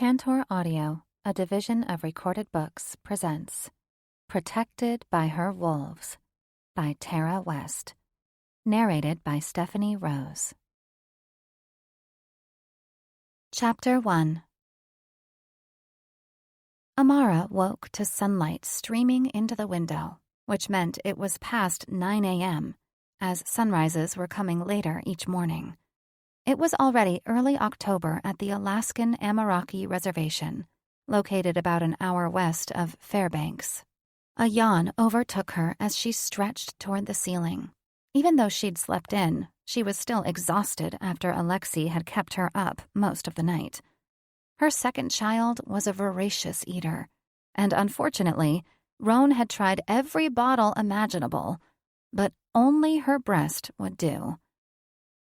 Tantor Audio, a division of Recorded Books, presents Protected by Her Wolves by Tara West, narrated by Stephanie Rose. Chapter 1. Amara woke to sunlight streaming into the window, which meant it was past 9 a.m., as sunrises were coming later each morning. It was already early October at the Alaskan Ameraki Reservation, located about an hour west of Fairbanks. A yawn overtook her as she stretched toward the ceiling. Even though she'd slept in, she was still exhausted after Alexei had kept her up most of the night. Her second child was a voracious eater, and unfortunately, Roan had tried every bottle imaginable, but only her breast would do.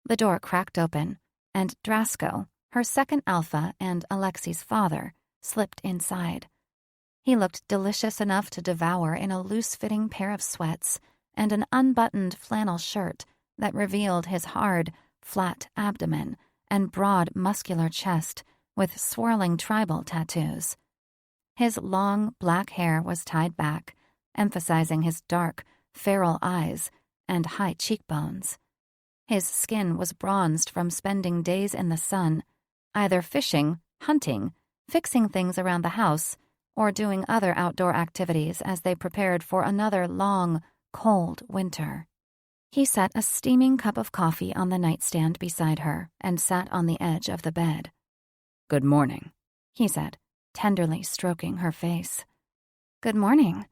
The door cracked open, and Drasko, her second alpha and Alexei's father, slipped inside. He looked delicious enough to devour in a loose-fitting pair of sweats and an unbuttoned flannel shirt that revealed his hard, flat abdomen and broad, muscular chest with swirling tribal tattoos. His long, black hair was tied back, emphasizing his dark, feral eyes and high cheekbones. His skin was bronzed from spending days in the sun, either fishing, hunting, fixing things around the house, or doing other outdoor activities as they prepared for another long, cold winter. He set a steaming cup of coffee on the nightstand beside her and sat on the edge of the bed. "Good morning," he said, tenderly stroking her face. "Good morning."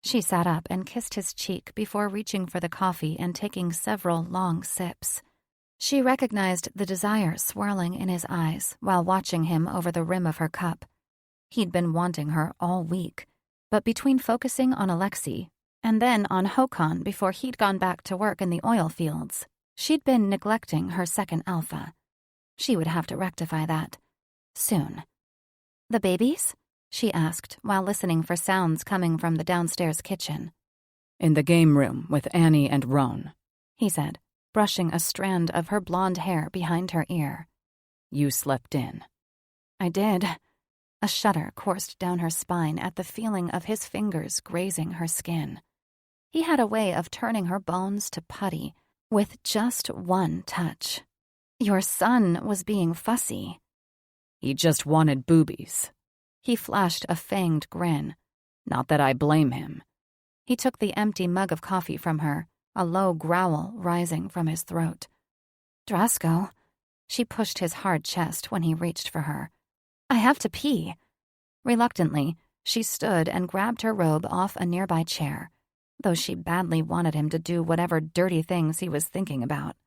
She sat up and kissed his cheek before reaching for the coffee and taking several long sips. She recognized the desire swirling in his eyes while watching him over the rim of her cup. He'd been wanting her all week, but between focusing on Alexei and then on Håkon before he'd gone back to work in the oil fields, she'd been neglecting her second alpha. She would have to rectify that. Soon. "The babies?" she asked while listening for sounds coming from the downstairs kitchen. "In the game room with Annie and Roan," he said, brushing a strand of her blonde hair behind her ear. "You slept in." "I did." A shudder coursed down her spine at the feeling of his fingers grazing her skin. He had a way of turning her bones to putty with just one touch. "Your son was being fussy." "He just wanted boobies." He flashed a fanged grin. "Not that I blame him." He took the empty mug of coffee from her, a low growl rising from his throat. "Drasko." She pushed his hard chest when he reached for her. "I have to pee." Reluctantly, she stood and grabbed her robe off a nearby chair, though she badly wanted him to do whatever dirty things he was thinking about.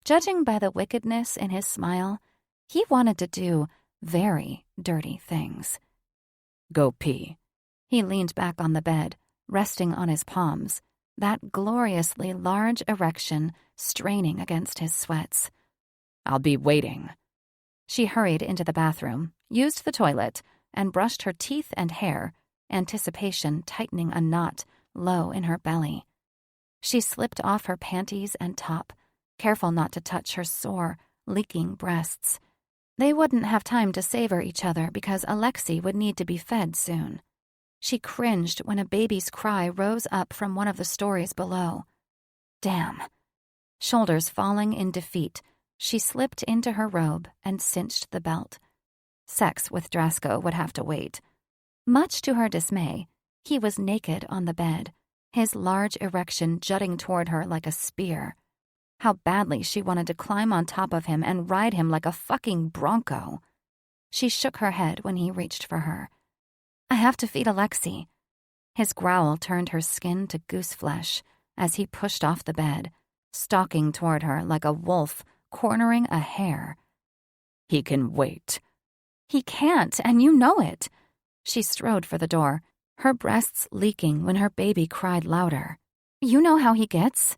Judging by the wickedness in his smile, he wanted to do very dirty things. "Go pee." He leaned back on the bed, resting on his palms, that gloriously large erection straining against his sweats. "I'll be waiting." She hurried into the bathroom, used the toilet, and brushed her teeth and hair, anticipation tightening a knot low in her belly. She slipped off her panties and top, careful not to touch her sore, leaking breasts. They wouldn't have time to savor each other because Alexei would need to be fed soon. She cringed when a baby's cry rose up from one of the stories below. Damn. Shoulders falling in defeat, she slipped into her robe and cinched the belt. Sex with Drasko would have to wait. Much to her dismay, he was naked on the bed, his large erection jutting toward her like a spear. How badly she wanted to climb on top of him and ride him like a fucking bronco. She shook her head when he reached for her. "I have to feed Alexei." His growl turned her skin to goose flesh as he pushed off the bed, stalking toward her like a wolf cornering a hare. "He can wait." "He can't, and you know it." She strode for the door, her breasts leaking when her baby cried louder. "You know how he gets."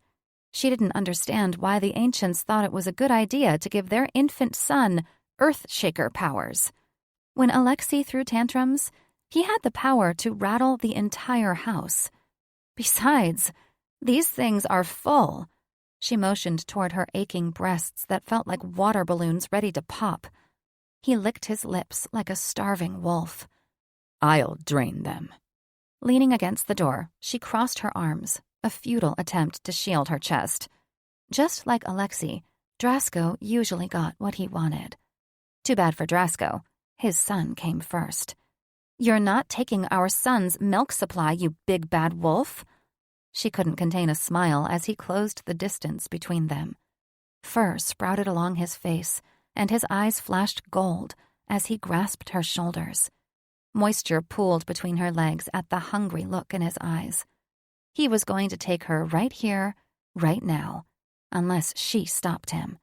She didn't understand why the ancients thought it was a good idea to give their infant son earth-shaker powers. When Alexei threw tantrums, he had the power to rattle the entire house. Besides, these things are full. She motioned toward her aching breasts that felt like water balloons ready to pop. He licked his lips like a starving wolf. I'll drain them. Leaning against the door, she crossed her arms, a futile attempt to shield her chest. Just like Alexei, Drasko usually got what he wanted. Too bad for Drasko. His son came first. "You're not taking our son's milk supply, you big bad wolf." She couldn't contain a smile as he closed the distance between them. Fur sprouted along his face, and his eyes flashed gold as he grasped her shoulders. Moisture pooled between her legs at the hungry look in his eyes. He was going to take her right here, right now, unless she stopped him.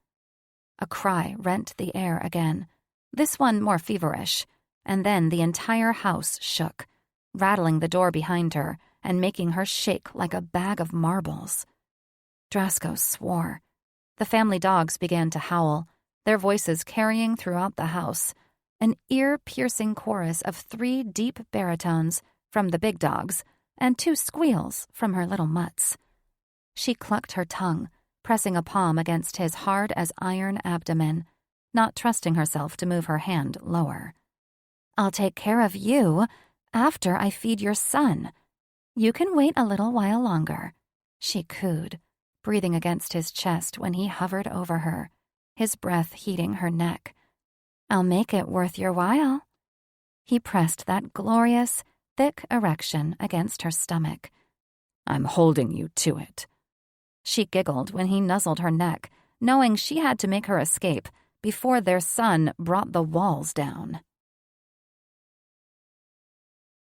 A cry rent the air again, this one more feverish, and then the entire house shook, rattling the door behind her and making her shake like a bag of marbles. Drasko swore. The family dogs began to howl, their voices carrying throughout the house, an ear-piercing chorus of 3 deep baritones from the big dogs and 2 squeals from her little mutts. She clucked her tongue, pressing a palm against his hard-as-iron abdomen, not trusting herself to move her hand lower. "I'll take care of you after I feed your son. You can wait a little while longer," she cooed, breathing against his chest when he hovered over her, his breath heating her neck. "I'll make it worth your while." He pressed that glorious, thick erection against her stomach. I'm holding you to it. She giggled when he nuzzled her neck, knowing she had to make her escape before their son brought the walls down.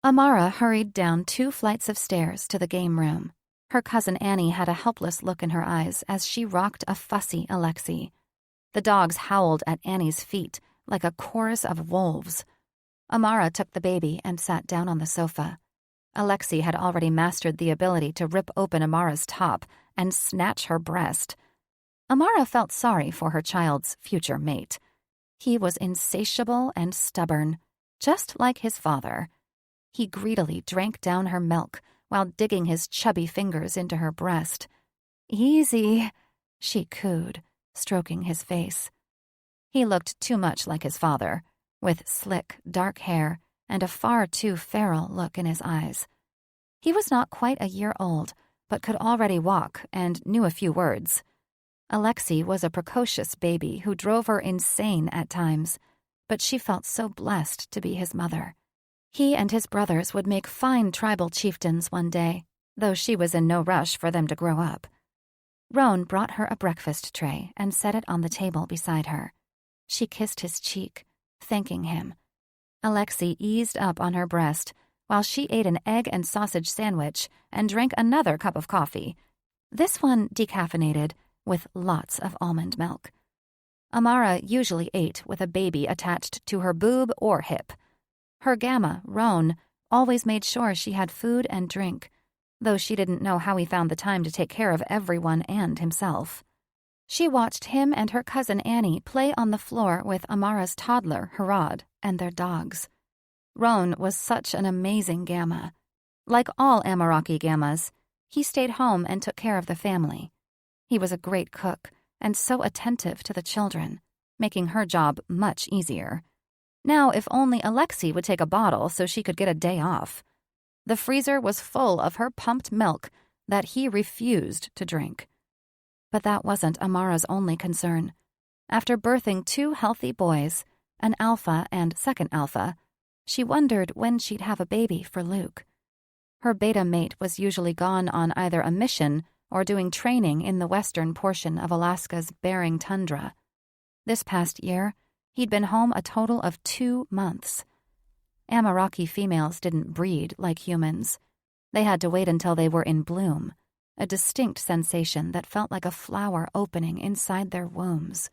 Amara hurried down 2 flights of stairs to the game room. Her cousin Annie had a helpless look in her eyes as she rocked a fussy Alexei. The dogs howled at Annie's feet like a chorus of wolves. Amara took the baby and sat down on the sofa. Alexei had already mastered the ability to rip open Amara's top and snatch her breast. Amara felt sorry for her child's future mate. He was insatiable and stubborn, just like his father. He greedily drank down her milk while digging his chubby fingers into her breast. "Easy," she cooed, stroking his face. He looked too much like his father, with slick, dark hair and a far too feral look in his eyes. He was not quite a year old, but could already walk and knew a few words. Alexei was a precocious baby who drove her insane at times, but she felt so blessed to be his mother. He and his brothers would make fine tribal chieftains one day, though she was in no rush for them to grow up. Roan brought her a breakfast tray and set it on the table beside her. She kissed his cheek, thanking him. Alexei eased up on her breast while she ate an egg and sausage sandwich and drank another cup of coffee, this one decaffeinated with lots of almond milk. Amara usually ate with a baby attached to her boob or hip. Her gamma, Roan, always made sure she had food and drink, though she didn't know how he found the time to take care of everyone and himself. She watched him and her cousin Annie play on the floor with Amara's toddler, Harad, and their dogs. Roan was such an amazing gamma. Like all Amaraki gammas, he stayed home and took care of the family. He was a great cook and so attentive to the children, making her job much easier. Now, if only Alexei would take a bottle so she could get a day off. The freezer was full of her pumped milk that he refused to drink. But that wasn't Amara's only concern. After birthing 2 healthy boys, an alpha and second alpha, she wondered when she'd have a baby for Luke. Her beta mate was usually gone on either a mission or doing training in the western portion of Alaska's Bering tundra. This past year, he'd been home a total of 2 months. Amaraki females didn't breed like humans. They had to wait until they were in bloom, a distinct sensation that felt like a flower opening inside their wombs.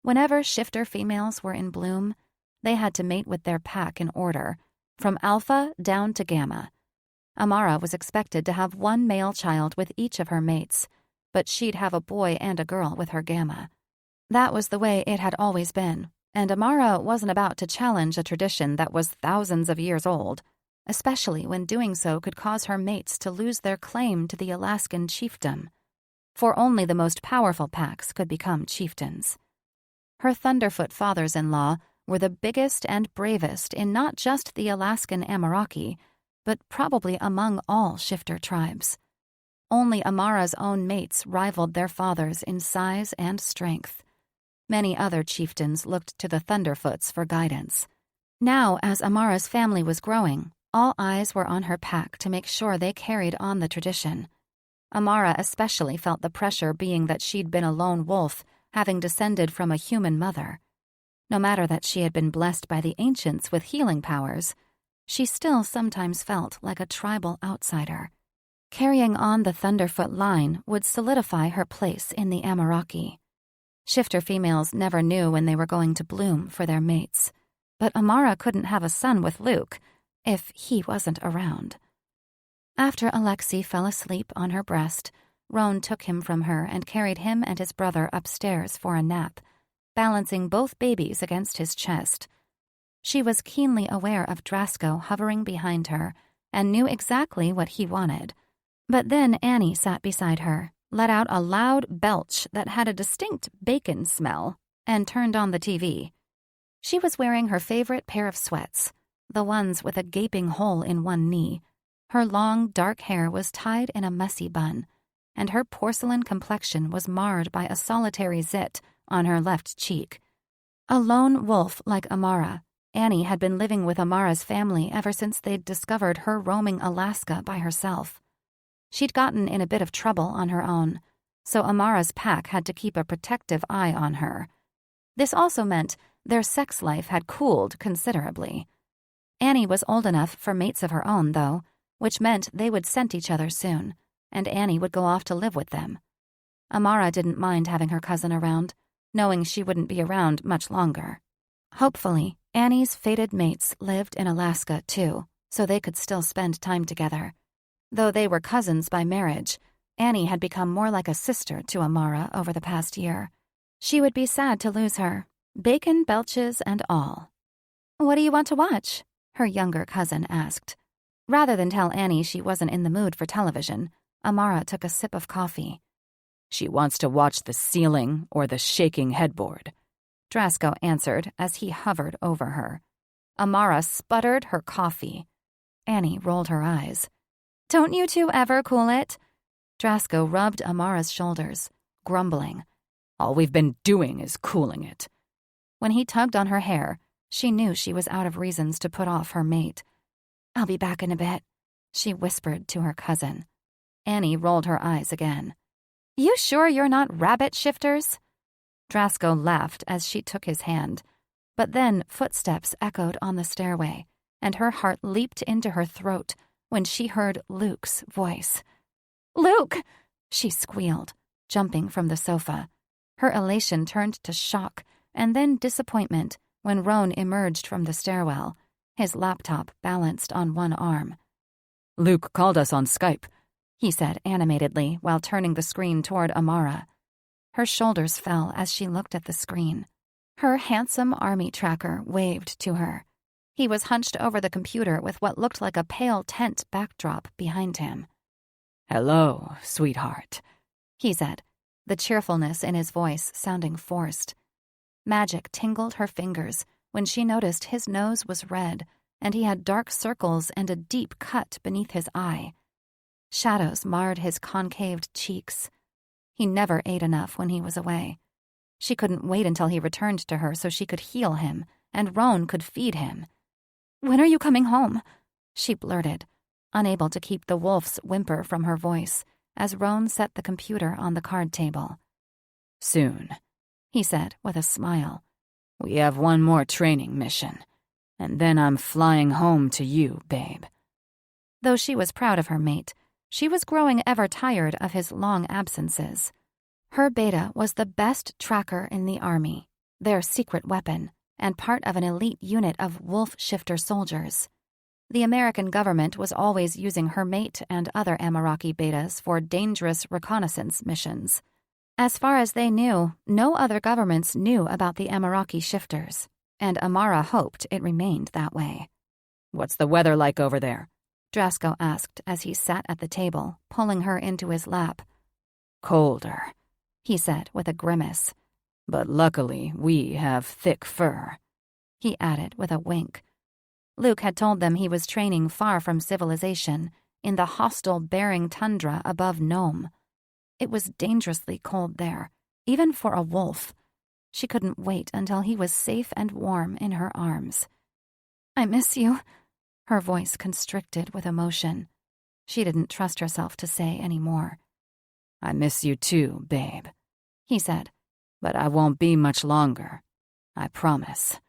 Whenever shifter females were in bloom, they had to mate with their pack in order, from alpha down to gamma. Amara was expected to have 1 male child with each of her mates, but she'd have a boy and a girl with her gamma. That was the way it had always been, and Amara wasn't about to challenge a tradition that was thousands of years old, especially when doing so could cause her mates to lose their claim to the Alaskan chiefdom. For only the most powerful packs could become chieftains. Her Thunderfoot fathers-in-law were the biggest and bravest in not just the Alaskan Ameraki, but probably among all shifter tribes. Only Amara's own mates rivaled their fathers in size and strength. Many other chieftains looked to the Thunderfoots for guidance. Now, as Amara's family was growing, all eyes were on her pack to make sure they carried on the tradition. Amara especially felt the pressure, being that she'd been a lone wolf, having descended from a human mother. No matter that she had been blessed by the ancients with healing powers, she still sometimes felt like a tribal outsider. Carrying on the Thunderfoot line would solidify her place in the Ameraki. Shifter females never knew when they were going to bloom for their mates, but Amara couldn't have a son with Luke if he wasn't around. After Alexei fell asleep on her breast, Roan took him from her and carried him and his brother upstairs for a nap, balancing both babies against his chest. She was keenly aware of Drasko hovering behind her and knew exactly what he wanted. But then Annie sat beside her, let out a loud belch that had a distinct bacon smell, and turned on the TV. She was wearing her favorite pair of sweats, the ones with a gaping hole in one knee. Her long, dark hair was tied in a messy bun, and her porcelain complexion was marred by a solitary zit on her left cheek. A lone wolf like Amara, Annie had been living with Amara's family ever since they'd discovered her roaming Alaska by herself. She'd gotten in a bit of trouble on her own, so Amara's pack had to keep a protective eye on her. This also meant their sex life had cooled considerably. Annie was old enough for mates of her own, though, which meant they would scent each other soon, and Annie would go off to live with them. Amara didn't mind having her cousin around, knowing she wouldn't be around much longer. Hopefully, Annie's fated mates lived in Alaska, too, so they could still spend time together. Though they were cousins by marriage, Annie had become more like a sister to Amara over the past year. She would be sad to lose her, bacon belches and all. "What do you want to watch?" her younger cousin asked. Rather than tell Annie she wasn't in the mood for television, Amara took a sip of coffee. She wants to watch the ceiling or the shaking headboard, Drasko answered as he hovered over her. Amara sputtered her coffee. Annie rolled her eyes. "Don't you two ever cool it?" Drasko rubbed Amara's shoulders, grumbling. "All we've been doing is cooling it." When he tugged on her hair, she knew she was out of reasons to put off her mate. "I'll be back in a bit," she whispered to her cousin. Annie rolled her eyes again. "You sure you're not rabbit shifters?" Drasko laughed as she took his hand, but then footsteps echoed on the stairway, and her heart leaped into her throat when she heard Luke's voice. "Luke!" she squealed, jumping from the sofa. Her elation turned to shock and then disappointment when Roan emerged from the stairwell, his laptop balanced on one arm. "Luke called us on Skype," he said animatedly while turning the screen toward Amara. Her shoulders fell as she looked at the screen. Her handsome army tracker waved to her. He was hunched over the computer with what looked like a pale tent backdrop behind him. "Hello, sweetheart," he said, the cheerfulness in his voice sounding forced. Magic tingled her fingers when she noticed his nose was red and he had dark circles and a deep cut beneath his eye. Shadows marred his concaved cheeks. He never ate enough when he was away. She couldn't wait until he returned to her so she could heal him and Roan could feed him. "When are you coming home?" she blurted, unable to keep the wolf's whimper from her voice as Roan set the computer on the card table. "Soon," he said with a smile. "We have one more training mission, and then I'm flying home to you, babe." Though she was proud of her mate, she was growing ever tired of his long absences. Her beta was the best tracker in the army, their secret weapon, and part of an elite unit of wolf shifter soldiers. The American government was always using her mate and other Ameraki betas for dangerous reconnaissance missions. As far as they knew, no other governments knew about the Ameraki shifters, and Amara hoped it remained that way. "What's the weather like over there?" Drasko asked as he sat at the table, pulling her into his lap. "Colder," he said with a grimace. "But luckily we have thick fur." he added with a wink. Luke had told them he was training far from civilization, in the hostile Bering tundra above Nome. It was dangerously cold there, even for a wolf. She couldn't wait until he was safe and warm in her arms. "I miss you," her voice constricted with emotion. She didn't trust herself to say any more. "I miss you too, babe," he said, "but I won't be much longer. I promise."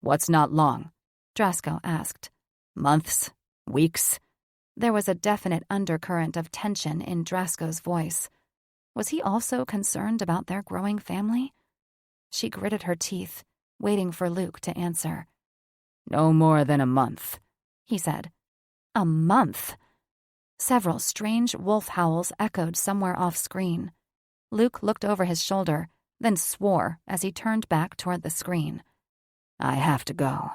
"What's not long?" Drasko asked. "Months? Weeks?" There was a definite undercurrent of tension in Drasko's voice. Was he also concerned about their growing family? She gritted her teeth, waiting for Luke to answer. "No more than a month," he said. A month? Several strange wolf howls echoed somewhere off-screen. Luke looked over his shoulder, then swore as he turned back toward the screen. "I have to go."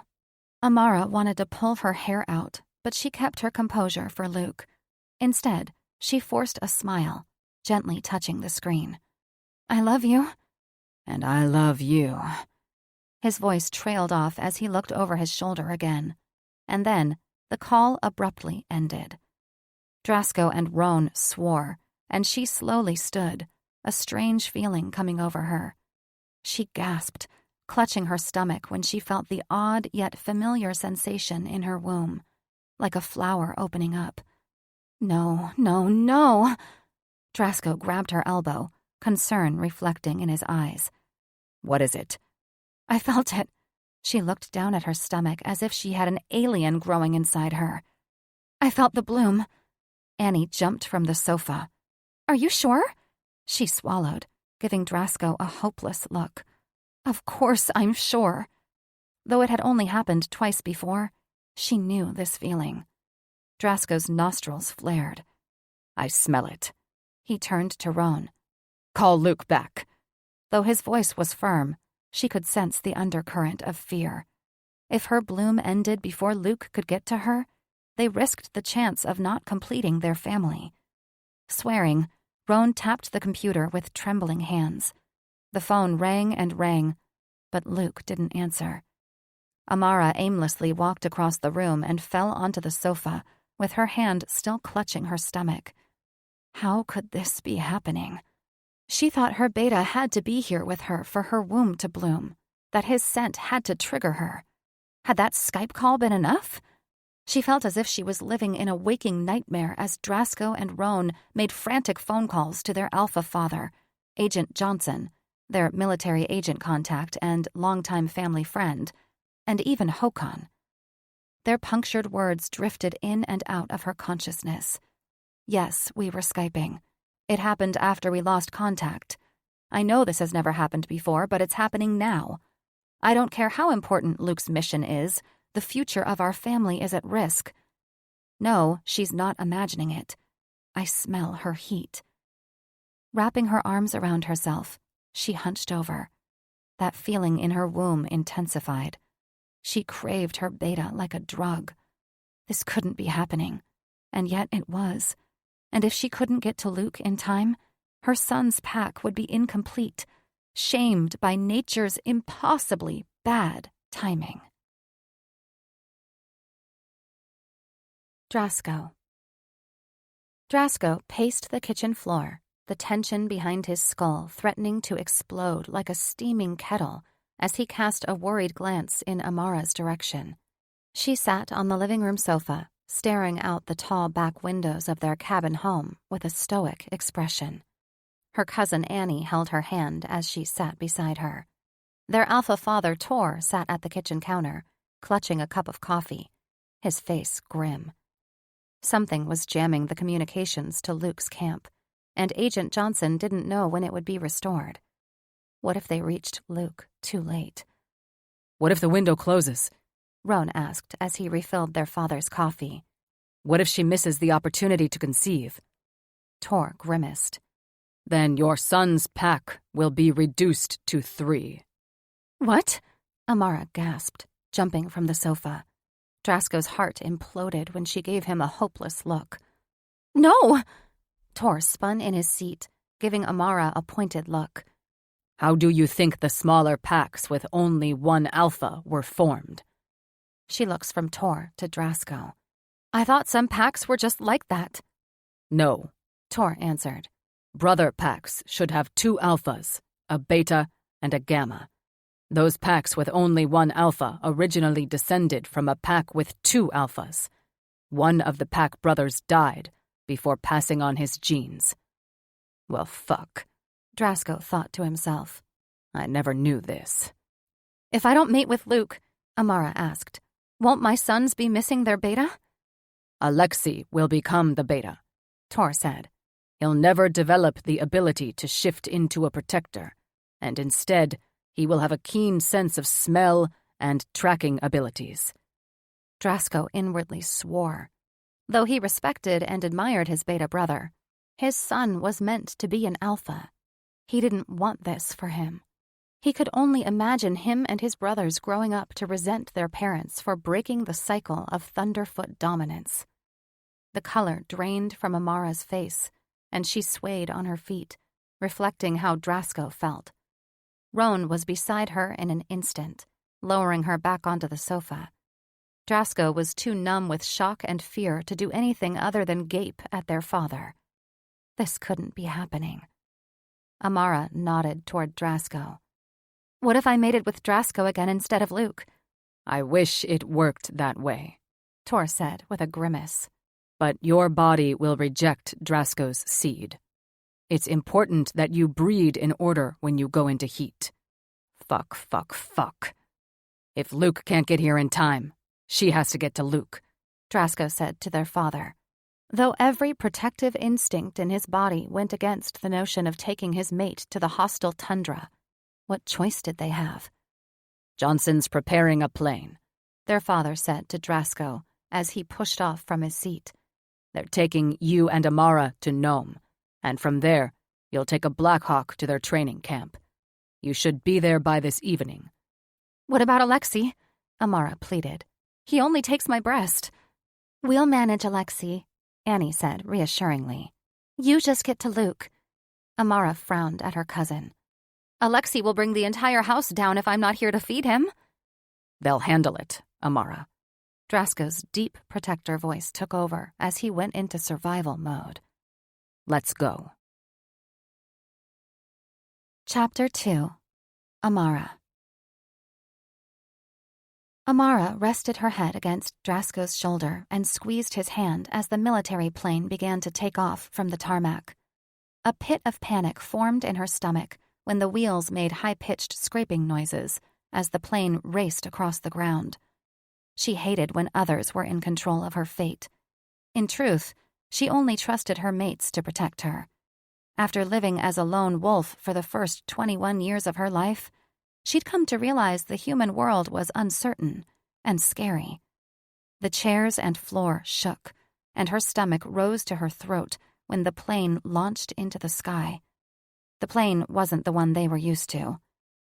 Amara wanted to pull her hair out, but she kept her composure for Luke. Instead, she forced a smile, gently touching the screen. "I love you." "And I love you." His voice trailed off as he looked over his shoulder again. And then, the call abruptly ended. Drasko and Roan swore, and she slowly stood, a strange feeling coming over her. She gasped, clutching her stomach when she felt the odd yet familiar sensation in her womb, like a flower opening up. No, no, no! Drasko grabbed her elbow, concern reflecting in his eyes. "What is it?" "I felt it." She looked down at her stomach as if she had an alien growing inside her. "I felt the bloom." Annie jumped from the sofa. "Are you sure?" She swallowed, giving Drasko a hopeless look. "Of course I'm sure." Though it had only happened twice before, she knew this feeling. Drasko's nostrils flared. "I smell it." He turned to Roan. "Call Luke back." Though his voice was firm, she could sense the undercurrent of fear. If her bloom ended before Luke could get to her, they risked the chance of not completing their family. Swearing, Roan tapped the computer with trembling hands. The phone rang and rang, but Luke didn't answer. Amara aimlessly walked across the room and fell onto the sofa, with her hand still clutching her stomach. How could this be happening? She thought her beta had to be here with her for her womb to bloom, that his scent had to trigger her. Had that Skype call been enough? She felt as if she was living in a waking nightmare as Drasko and Roan made frantic phone calls to their alpha father, Agent Johnson, their military agent contact and longtime family friend, and even Håkon. Their punctured words drifted in and out of her consciousness. Yes, we were Skyping. It happened after we lost contact. I know this has never happened before, but it's happening now. I don't care how important Luke's mission is, the future of our family is at risk. No, she's not imagining it. I smell her heat. Wrapping her arms around herself, she hunched over. That feeling in her womb intensified. She craved her beta like a drug. This couldn't be happening, and yet it was. And if she couldn't get to Luke in time, her son's pack would be incomplete, shamed by nature's impossibly bad timing. Drasko paced the kitchen floor, the tension behind his skull threatening to explode like a steaming kettle as he cast a worried glance in Amara's direction. She sat on the living room sofa, staring out the tall back windows of their cabin home with a stoic expression. Her cousin Annie held her hand as she sat beside her. Their alpha father Tor sat at the kitchen counter, clutching a cup of coffee, his face grim. Something was jamming the communications to Luke's camp, and Agent Johnson didn't know when it would be restored. What if they reached Luke too late? "What if the window closes?" Roan asked as he refilled their father's coffee. "What if she misses the opportunity to conceive?" Tor grimaced. "Then your son's pack will be reduced to 3. "What?" Amara gasped, jumping from the sofa. Drasko's heart imploded when she gave him a hopeless look. "No!" Tor spun in his seat, giving Amara a pointed look. How do you think the smaller packs with only one alpha were formed? She looks from Tor to Drasko. I thought some packs were just like that. No, Tor answered. brother packs should have 2 alphas, a beta and a gamma. Those packs with only one alpha originally descended from a pack with 2 alphas. One of the pack brothers died before passing on his genes. Well, fuck, Drasko thought to himself. I never knew this. If I don't mate with Luke, Amara asked, won't my sons be missing their beta? Alexei will become the beta, Tor said. He'll never develop the ability to shift into a protector, and instead, he will have a keen sense of smell and tracking abilities. Drasko inwardly swore. Though he respected and admired his beta brother, his son was meant to be an alpha. He didn't want this for him. He could only imagine him and his brothers growing up to resent their parents for breaking the cycle of Thunderfoot dominance. The color drained from Amara's face, and she swayed on her feet, reflecting how Drasko felt. Roan was beside her in an instant, lowering her back onto the sofa. Drasko was too numb with shock and fear to do anything other than gape at their father. This couldn't be happening. Amara nodded toward Drasko. What if I mated with Drasko again instead of Luke? I wish it worked that way, Tor said with a grimace. But your body will reject Drasko's seed. It's important that you breed in order when you go into heat. Fuck, fuck, fuck. If Luke can't get here in time, she has to get to Luke, Drasko said to their father. Though every protective instinct in his body went against the notion of taking his mate to the hostile tundra, what choice did they have? Johnson's preparing a plane, their father said to Drasko as he pushed off from his seat. They're taking you and Amara to Nome, and from there, you'll take a Blackhawk to their training camp. You should be there by this evening. What about Alexei? Amara pleaded. He only takes my breast. We'll manage Alexei, Annie said reassuringly. You just get to Luke. Amara frowned at her cousin. Alexei will bring the entire house down if I'm not here to feed him. They'll handle it, Amara. Drasko's deep protector voice took over as he went into survival mode. Let's go. Chapter 2. Amara. Amara rested her head against Drasko's shoulder and squeezed his hand as the military plane began to take off from the tarmac. A pit of panic formed in her stomach when the wheels made high-pitched scraping noises as the plane raced across the ground. She hated when others were in control of her fate. In truth, she only trusted her mates to protect her. After living as a lone wolf for the first 21 years of her life, she'd come to realize the human world was uncertain and scary. The chairs and floor shook, and her stomach rose to her throat when the plane launched into the sky. The plane wasn't the one they were used to.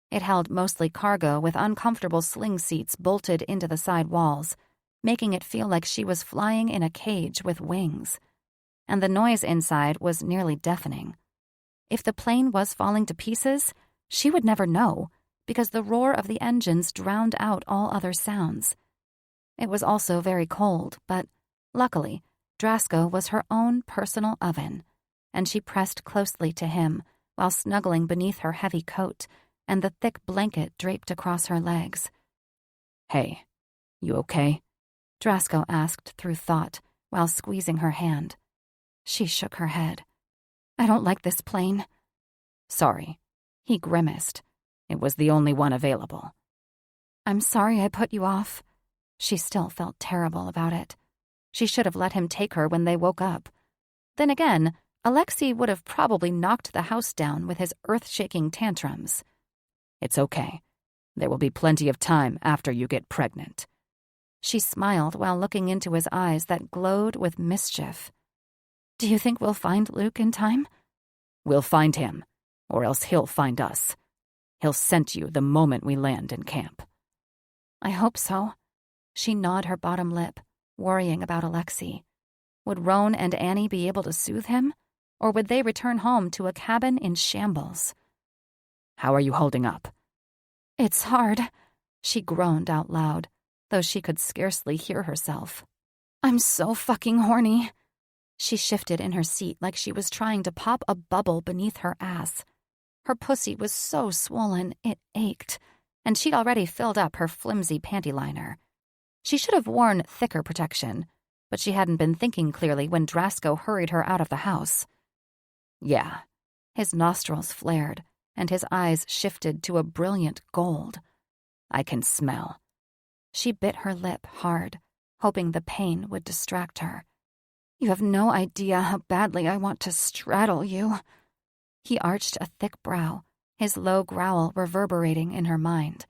It held mostly cargo with uncomfortable sling seats bolted into the side walls, making it feel like she was flying in a cage with wings. And the noise inside was nearly deafening. If the plane was falling to pieces, she would never know, because the roar of the engines drowned out all other sounds. It was also very cold, but luckily, Drasko was her own personal oven, and she pressed closely to him while snuggling beneath her heavy coat and the thick blanket draped across her legs. Hey, you okay? Drasko asked through thought while squeezing her hand. She shook her head. I don't like this plane. Sorry. He grimaced. It was the only one available. I'm sorry I put you off. She still felt terrible about it. She should have let him take her when they woke up. Then again, Alexei would have probably knocked the house down with his earth-shaking tantrums. It's okay. There will be plenty of time after you get pregnant. She smiled while looking into his eyes that glowed with mischief. Do you think we'll find Luke in time? We'll find him, or else he'll find us. He'll scent you the moment we land in camp. I hope so. She gnawed her bottom lip, worrying about Alexei. Would Roan and Annie be able to soothe him? Or would they return home to a cabin in shambles? How are you holding up?" "It's hard," she groaned out loud, though she could scarcely hear herself. "I'm so fucking horny." She shifted in her seat like she was trying to pop a bubble beneath her ass. Her pussy was so swollen it ached, and she'd already filled up her flimsy panty liner. She should have worn thicker protection, but she hadn't been thinking clearly when Drasko hurried her out of the house. "Yeah." His nostrils flared, and his eyes shifted to a brilliant gold. "I can smell." She bit her lip hard, hoping the pain would distract her. "You have no idea how badly I want to straddle you." He arched a thick brow, his low growl reverberating in her mind.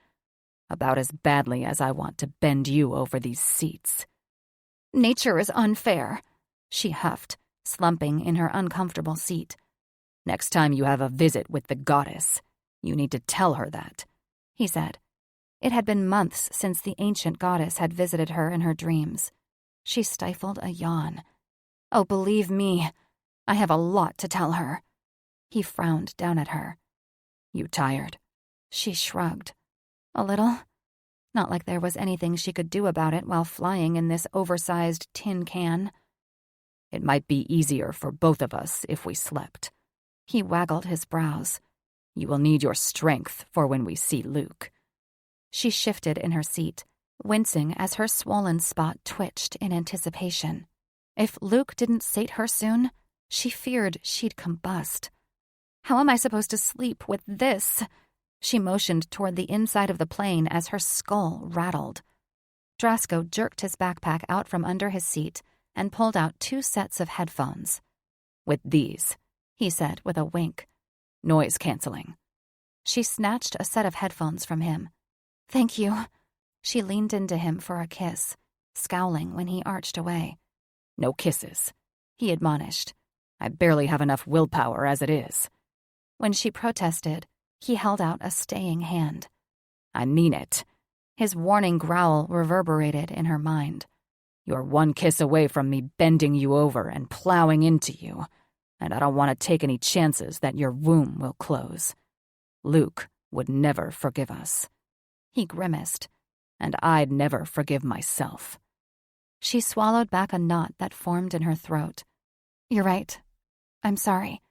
"About as badly as I want to bend you over these seats." "Nature is unfair," she huffed, slumping in her uncomfortable seat. "Next time you have a visit with the goddess, you need to tell her that," he said. It had been months since the ancient goddess had visited her in her dreams. She stifled a yawn. "Oh, believe me, I have a lot to tell her." He frowned down at her. "You tired?" She shrugged. "A little. Not like there was anything she could do about it while flying in this oversized tin can." "It might be easier for both of us if we slept." He waggled his brows. "You will need your strength for when we see Luke." She shifted in her seat, wincing as her swollen spot twitched in anticipation. If Luke didn't sate her soon, she feared she'd combust. "How am I supposed to sleep with this?" She motioned toward the inside of the plane as her skull rattled. Drasko jerked his backpack out from under his seat and pulled out 2 sets of headphones. "With these," he said with a wink. "Noise canceling." She snatched a set of headphones from him. "Thank you." She leaned into him for a kiss, scowling when he arched away. "No kisses," he admonished. "I barely have enough willpower as it is." When she protested, he held out a staying hand. "I mean it." His warning growl reverberated in her mind. "You're one kiss away from me bending you over and plowing into you, and I don't want to take any chances that your womb will close. Luke would never forgive us." He grimaced. "And I'd never forgive myself." She swallowed back a knot that formed in her throat. "You're right. I'm sorry."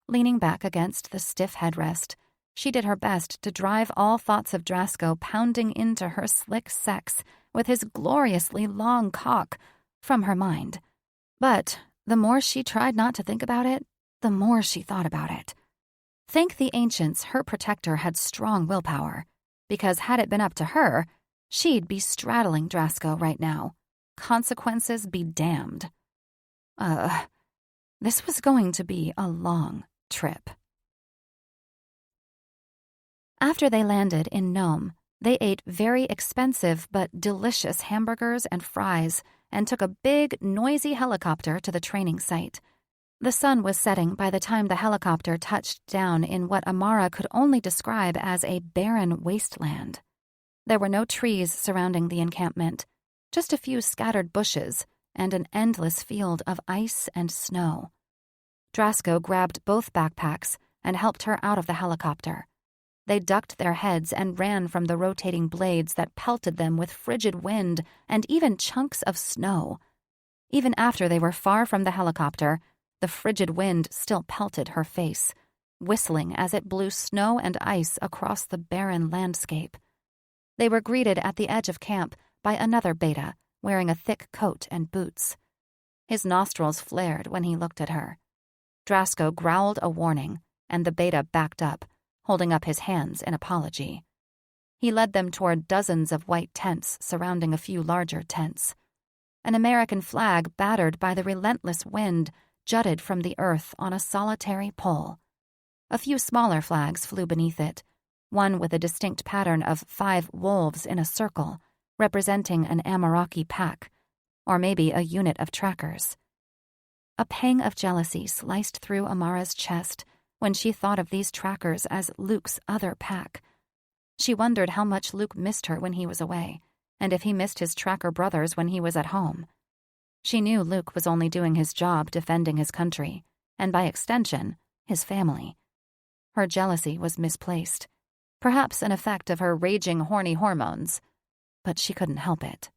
Leaning back against the stiff headrest, she did her best to drive all thoughts of Drasko pounding into her slick sex with his gloriously long cock from her mind. But the more she tried not to think about it, the more she thought about it. Thank the ancients her protector had strong willpower, because had it been up to her, she'd be straddling Drasko right now. Consequences be damned. This was going to be a long trip. After they landed in Nome, they ate very expensive but delicious hamburgers and fries and took a big, noisy helicopter to the training site. The sun was setting by the time the helicopter touched down in what Amara could only describe as a barren wasteland. There were no trees surrounding the encampment, just a few scattered bushes and an endless field of ice and snow. Drasko grabbed both backpacks and helped her out of the helicopter. They ducked their heads and ran from the rotating blades that pelted them with frigid wind and even chunks of snow. Even after they were far from the helicopter, the frigid wind still pelted her face, whistling as it blew snow and ice across the barren landscape. They were greeted at the edge of camp by another beta, wearing a thick coat and boots. His nostrils flared when he looked at her. Drasko growled a warning, and the beta backed up, holding up his hands in apology. He led them toward dozens of white tents surrounding a few larger tents. An American flag battered by the relentless wind jutted from the earth on a solitary pole. A few smaller flags flew beneath it, one with a distinct pattern of 5 wolves in a circle, representing an Amaraki pack, or maybe a unit of trackers. A pang of jealousy sliced through Amara's chest when she thought of these trackers as Luke's other pack. She wondered how much Luke missed her when he was away, and if he missed his tracker brothers when he was at home. She knew Luke was only doing his job defending his country, and by extension, his family. Her jealousy was misplaced, perhaps an effect of her raging horny hormones, but she couldn't help it.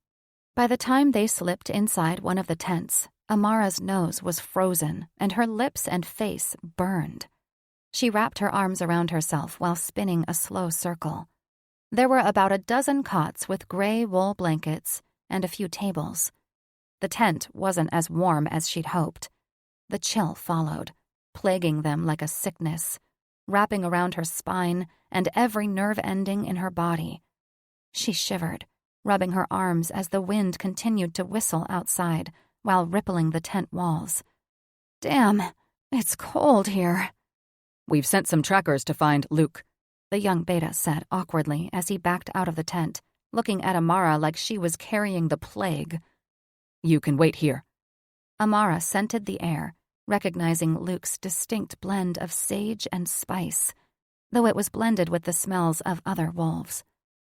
By the time they slipped inside one of the tents, Amara's nose was frozen and her lips and face burned. She wrapped her arms around herself while spinning a slow circle. There were about a dozen cots with gray wool blankets and a few tables. The tent wasn't as warm as she'd hoped. The chill followed, plaguing them like a sickness, wrapping around her spine and every nerve ending in her body. She shivered, rubbing her arms as the wind continued to whistle outside while rippling the tent walls. "Damn, it's cold here." "We've sent some trackers to find Luke," the young beta said awkwardly as he backed out of the tent, looking at Amara like she was carrying the plague. "You can wait here." Amara scented the air, recognizing Luke's distinct blend of sage and spice, though it was blended with the smells of other wolves.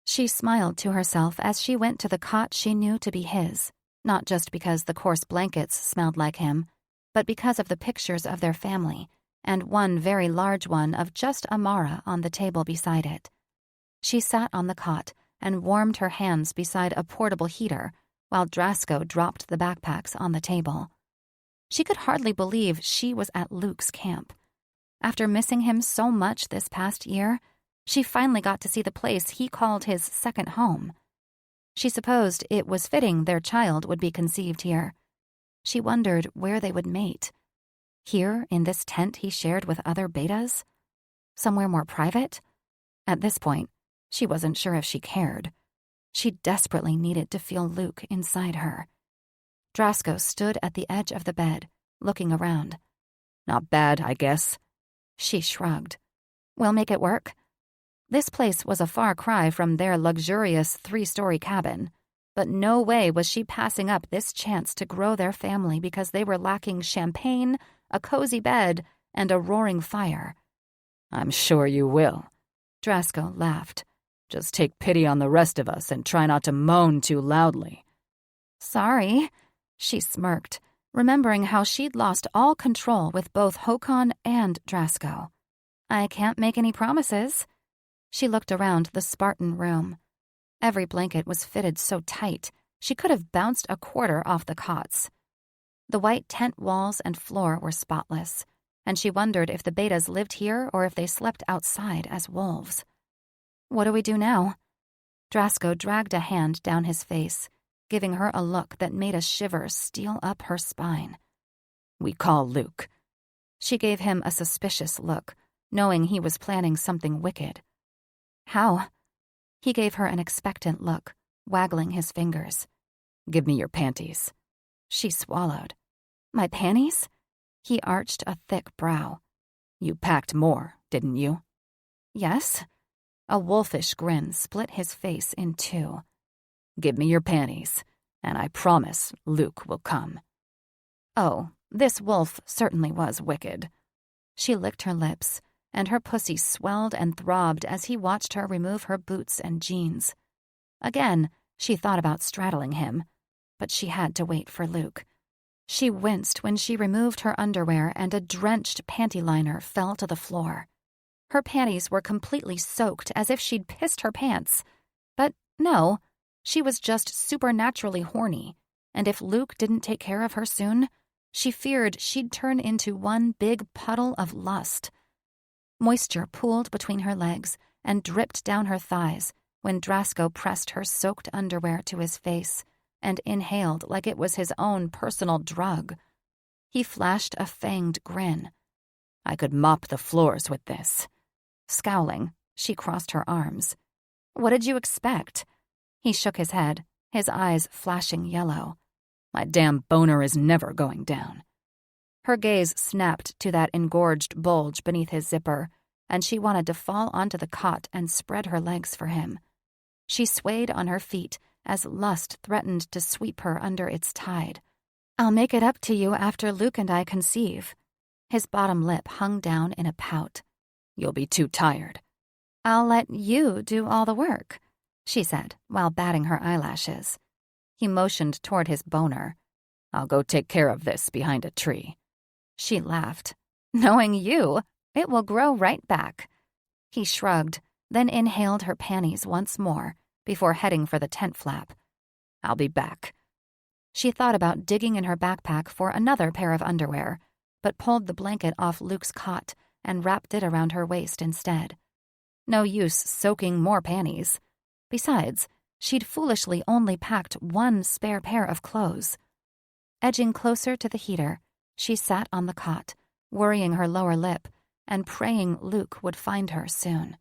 She smiled to herself as she went to the cot she knew to be his, not just because the coarse blankets smelled like him, but because of the pictures of their family, and one very large one of just Amara on the table beside it. She sat on the cot and warmed her hands beside a portable heater while Drasko dropped the backpacks on the table. She could hardly believe she was at Luke's camp. After missing him so much this past year, she finally got to see the place he called his second home. She supposed it was fitting their child would be conceived here. She wondered where they would mate. Here, in this tent he shared with other betas? Somewhere more private? At this point, she wasn't sure if she cared. She desperately needed to feel Luke inside her. Drasko stood at the edge of the bed, looking around. "Not bad, I guess." She shrugged. "We'll make it work." This place was a far cry from their luxurious 3-story cabin, but no way was she passing up this chance to grow their family because they were lacking champagne, a cozy bed, and a roaring fire. "I'm sure you will." Drasko laughed. "Just take pity on the rest of us and try not to moan too loudly." "Sorry," she smirked, remembering how she'd lost all control with both Håkon and Drasko. "I can't make any promises." She looked around the Spartan room. Every blanket was fitted so tight, she could have bounced a quarter off the cots. The white tent walls and floor were spotless, and she wondered if the betas lived here or if they slept outside as wolves. "What do we do now?" Drasko dragged a hand down his face, giving her a look that made a shiver steal up her spine. "We call Luke." She gave him a suspicious look, knowing he was planning something wicked. "How?" He gave her an expectant look, waggling his fingers. "Give me your panties." She swallowed. "My panties?" He arched a thick brow. "You packed more, didn't you?" "Yes." A wolfish grin split his face in two. "Give me your panties, and I promise Luke will come." Oh, this wolf certainly was wicked. She licked her lips, and her pussy swelled and throbbed as he watched her remove her boots and jeans. Again, she thought about straddling him, but she had to wait for Luke. She winced when she removed her underwear and a drenched panty liner fell to the floor. Her panties were completely soaked as if she'd pissed her pants. But no, she was just supernaturally horny, and if Luke didn't take care of her soon, she feared she'd turn into one big puddle of lust. Moisture pooled between her legs and dripped down her thighs when Drasko pressed her soaked underwear to his face and inhaled like it was his own personal drug. He flashed a fanged grin. "I could mop the floors with this." Scowling, she crossed her arms. "What did you expect?" He shook his head, his eyes flashing yellow. "My damn boner is never going down." Her gaze snapped to that engorged bulge beneath his zipper, and she wanted to fall onto the cot and spread her legs for him. She swayed on her feet as lust threatened to sweep her under its tide. "I'll make it up to you after Luke and I conceive." His bottom lip hung down in a pout. "You'll be too tired." "I'll let you do all the work," she said while batting her eyelashes. He motioned toward his boner. "I'll go take care of this behind a tree." She laughed. "Knowing you, It will grow right back." He shrugged, then inhaled her panties once more before heading for the tent flap. "I'll be back." She thought about digging in her backpack for another pair of underwear, but pulled the blanket off Luke's cot and wrapped it around her waist instead. No use soaking more panties. Besides, she'd foolishly only packed one spare pair of clothes. Edging closer to the heater, she sat on the cot, worrying her lower lip and praying Luke would find her soon.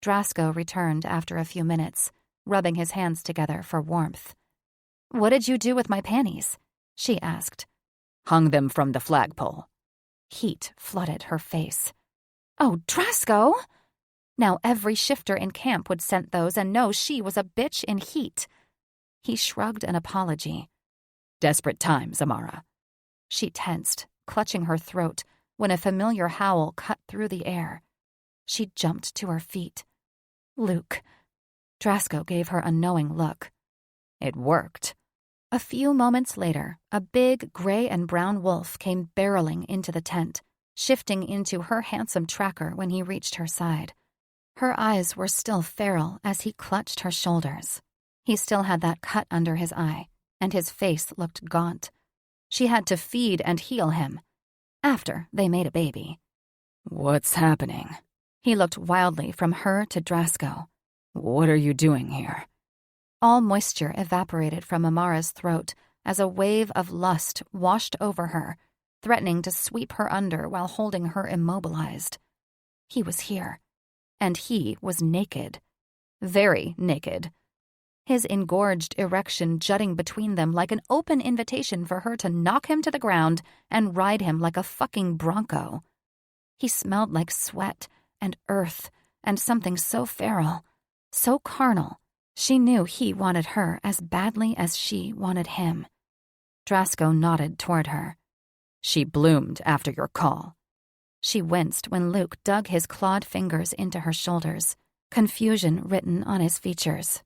Drasko returned after a few minutes, rubbing his hands together for warmth. "What did you do with my panties?" she asked. "Hung them from the flagpole." Heat flooded her face. "Oh, Drasko!" Now every shifter in camp would scent those and know she was a bitch in heat. He shrugged an apology. "Desperate times, Amara." She tensed, clutching her throat, when a familiar howl cut through the air. She jumped to her feet. "Luke." Drasko gave her a knowing look. "It worked." A few moments later, a big gray and brown wolf came barreling into the tent, shifting into her handsome tracker when he reached her side. Her eyes were still feral as he clutched her shoulders. He still had that cut under his eye, and his face looked gaunt. She had to feed and heal him. After they made a baby. "What's happening?" He looked wildly from her to Drasko. "What are you doing here?" All moisture evaporated from Amara's throat as a wave of lust washed over her, threatening to sweep her under while holding her immobilized. He was here, and he was naked. Very naked. His engorged erection jutting between them like an open invitation for her to knock him to the ground and ride him like a fucking bronco. He smelled like sweat and earth and something so feral, so carnal. She knew he wanted her as badly as she wanted him. Drasko nodded toward her. "She bloomed after your call." She winced when Luke dug his clawed fingers into her shoulders, confusion written on his features.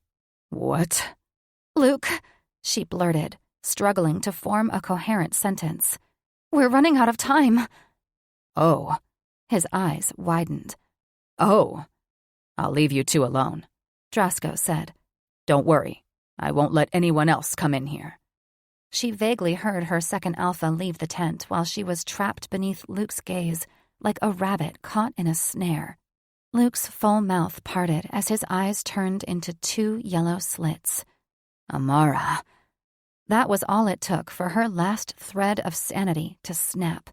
"What?" "Luke," she blurted, struggling to form a coherent sentence. "We're running out of time." "Oh." His eyes widened. "Oh." "I'll leave you two alone," Drasko said. "Don't worry. I won't let anyone else come in here." She vaguely heard her second alpha leave the tent while she was trapped beneath Luke's gaze, like a rabbit caught in a snare. Luke's full mouth parted as his eyes turned into two yellow slits. "Amara." That was all it took for her last thread of sanity to snap.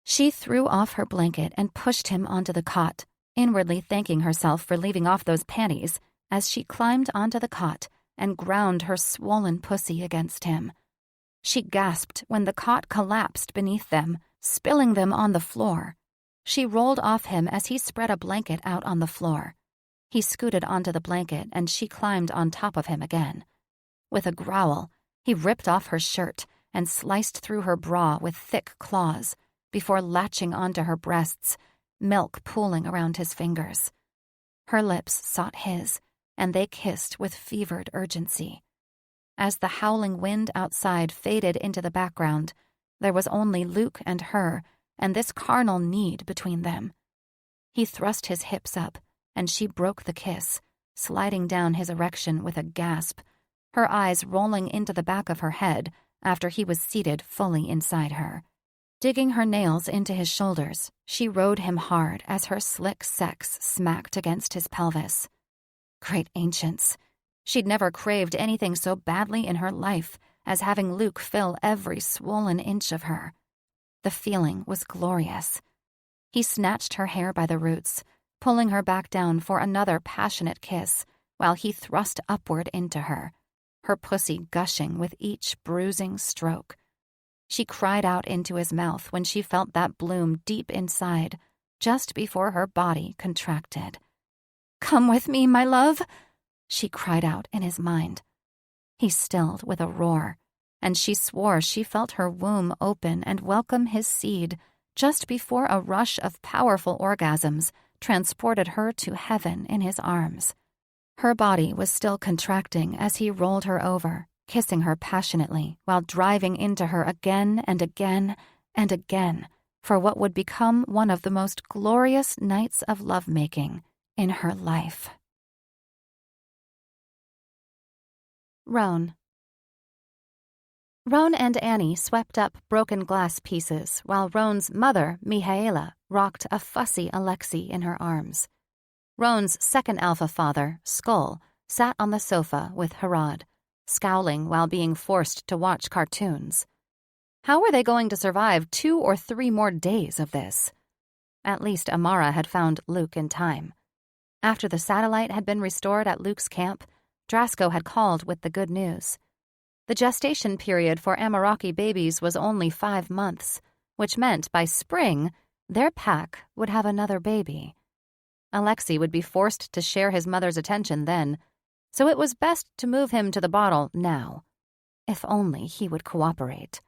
She threw off her blanket and pushed him onto the cot, inwardly thanking herself for leaving off those panties as she climbed onto the cot and ground her swollen pussy against him. She gasped when the cot collapsed beneath them, spilling them on the floor. She rolled off him as he spread a blanket out on the floor. He scooted onto the blanket and she climbed on top of him again. With a growl, he ripped off her shirt and sliced through her bra with thick claws before latching onto her breasts, milk pooling around his fingers. Her lips sought his, and they kissed with fevered urgency. As the howling wind outside faded into the background, there was only Luke and her, and this carnal need between them. He thrust his hips up, and she broke the kiss, sliding down his erection with a gasp, her eyes rolling into the back of her head after he was seated fully inside her. Digging her nails into his shoulders, she rode him hard as her slick sex smacked against his pelvis. Great ancients. She'd never craved anything so badly in her life as having Luke fill every swollen inch of her. The feeling was glorious. He snatched her hair by the roots, pulling her back down for another passionate kiss while he thrust upward into her, her pussy gushing with each bruising stroke. She cried out into his mouth when she felt that bloom deep inside, just before her body contracted. "Come with me, my love," she cried out in his mind. He stilled with a roar, and she swore she felt her womb open and welcome his seed just before a rush of powerful orgasms transported her to heaven in his arms. Her body was still contracting as he rolled her over, kissing her passionately while driving into her again and again and again, for what would become one of the most glorious nights of lovemaking in her life. Roan. Roan and Annie swept up broken glass pieces while Roan's mother, Mihaela, rocked a fussy Alexei in her arms. Roan's second alpha father, Skull, sat on the sofa with Harad, scowling while being forced to watch cartoons. How were they going to survive 2 or 3 more days of this? At least Amara had found Luke in time. After the satellite had been restored at Luke's camp, Drasko had called with the good news. The gestation period for Amaraki babies was only 5 months, which meant by spring, their pack would have another baby. Alexei would be forced to share his mother's attention then, so it was best to move him to the bottle now. If only he would cooperate.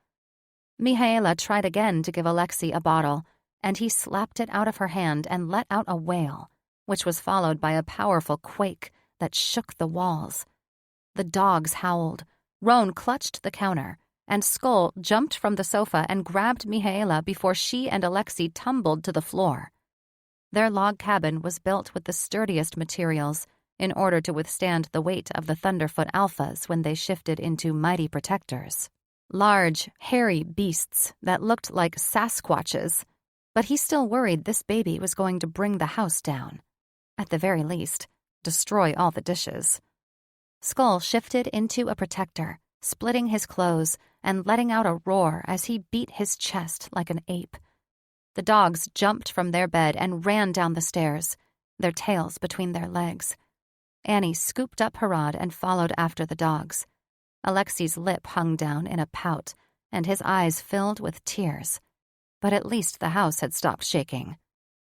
Mihaela tried again to give Alexei a bottle, and he slapped it out of her hand and let out a wail, which was followed by a powerful quake that shook the walls. The dogs howled. Roan clutched the counter, and Skull jumped from the sofa and grabbed Mihaela before she and Alexei tumbled to the floor. Their log cabin was built with the sturdiest materials in order to withstand the weight of the Thunderfoot Alphas when they shifted into mighty protectors. Large, hairy beasts that looked like Sasquatches, but he still worried this baby was going to bring the house down. At the very least, destroy all the dishes. Skull shifted into a protector, splitting his clothes and letting out a roar as he beat his chest like an ape. The dogs jumped from their bed and ran down the stairs, their tails between their legs. Annie scooped up Harad and followed after the dogs. Alexei's lip hung down in a pout, and his eyes filled with tears. But at least the house had stopped shaking.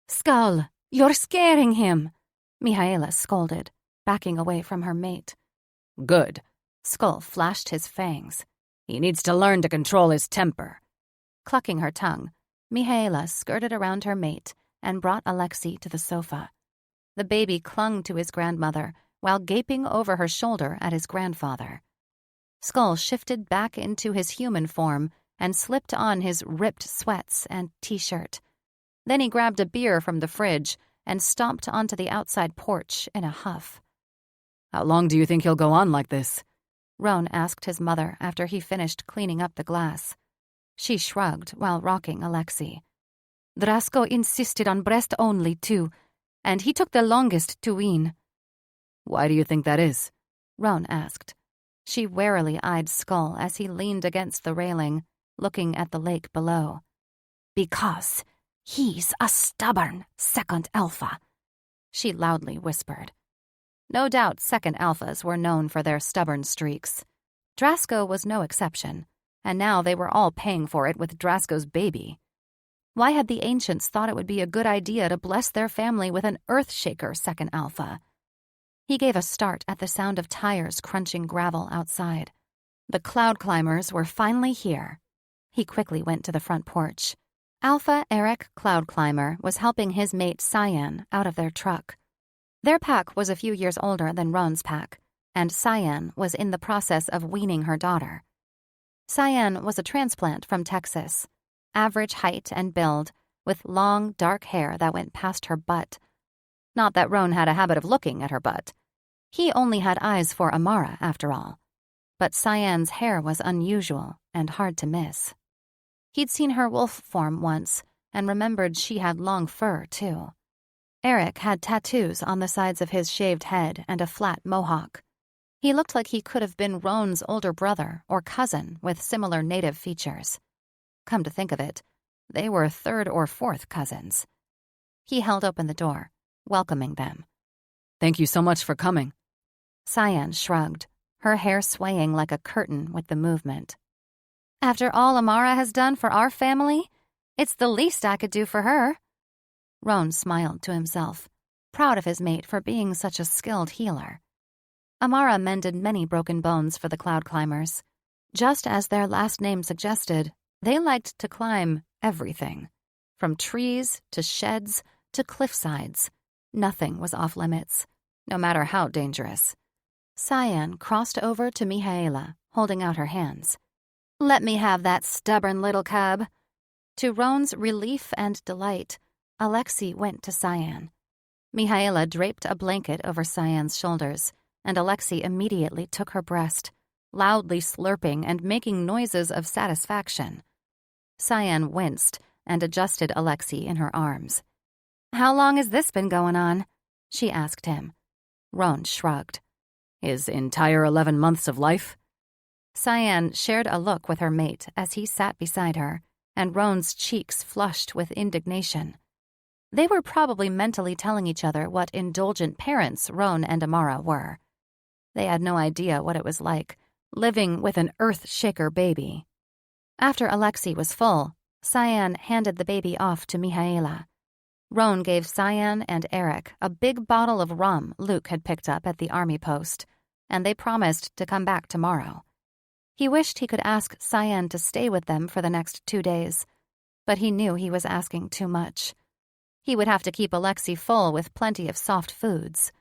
"Skull, you're scaring him," Mihaela scolded, backing away from her mate. Good. Skull flashed his fangs. He needs to learn to control his temper. Clucking her tongue, Mihaela skirted around her mate and brought Alexei to the sofa. The baby clung to his grandmother while gaping over her shoulder at his grandfather. Skull shifted back into his human form and slipped on his ripped sweats and t-shirt. Then he grabbed a beer from the fridge and stomped onto the outside porch in a huff. How long do you think he'll go on like this? Roan asked his mother after he finished cleaning up the glass. She shrugged while rocking Alexei. Drasko insisted on breast only, too, and he took the longest to wean. Why do you think that is? Roan asked. She warily eyed Skull as he leaned against the railing, looking at the lake below. Because he's a stubborn second alpha, she loudly whispered. No doubt second alphas were known for their stubborn streaks. Drasko was no exception, and now they were all paying for it with Drasko's baby. Why had the ancients thought it would be a good idea to bless their family with an earthshaker second alpha? He gave a start at the sound of tires crunching gravel outside. The cloud climbers were finally here. He quickly went to the front porch. Alpha Eric Cloud Climber was helping his mate Cyan out of their truck. Their pack was a few years older than Roan's pack, and Cyan was in the process of weaning her daughter. Cyan was a transplant from Texas, average height and build, with long, dark hair that went past her butt. Not that Roan had a habit of looking at her butt. He only had eyes for Amara, after all. But Cyan's hair was unusual and hard to miss. He'd seen her wolf form once and remembered she had long fur, too. Eric had tattoos on the sides of his shaved head and a flat mohawk. He looked like he could have been Roan's older brother or cousin with similar native features. Come to think of it, they were third or fourth cousins. He held open the door, welcoming them. Thank you so much for coming. Cyan shrugged, her hair swaying like a curtain with the movement. After all Amara has done for our family, it's the least I could do for her. Roan smiled to himself, proud of his mate for being such a skilled healer. Amara mended many broken bones for the cloud climbers. Just as their last name suggested, they liked to climb everything. From trees to sheds to cliffsides. Nothing was off limits, no matter how dangerous. Cyan crossed over to Mihaela, holding out her hands. Let me have that stubborn little cub. To Roan's relief and delight, Alexei went to Cyan. Mihaela draped a blanket over Cyan's shoulders, and Alexei immediately took her breast, loudly slurping and making noises of satisfaction. Cyan winced and adjusted Alexei in her arms. "How long has this been going on?" she asked him. Roan shrugged. "His entire 11 months of life?" Cyan shared a look with her mate as he sat beside her, and Roan's cheeks flushed with indignation. They were probably mentally telling each other what indulgent parents Roan and Amara were. They had no idea what it was like, living with an earth-shaker baby. After Alexei was full, Cyan handed the baby off to Mihaela. Roan gave Cyan and Eric a big bottle of rum Luke had picked up at the army post, and they promised to come back tomorrow. He wished he could ask Cyan to stay with them for the next 2 days, but he knew he was asking too much. He would have to keep Alexei full with plenty of soft foods.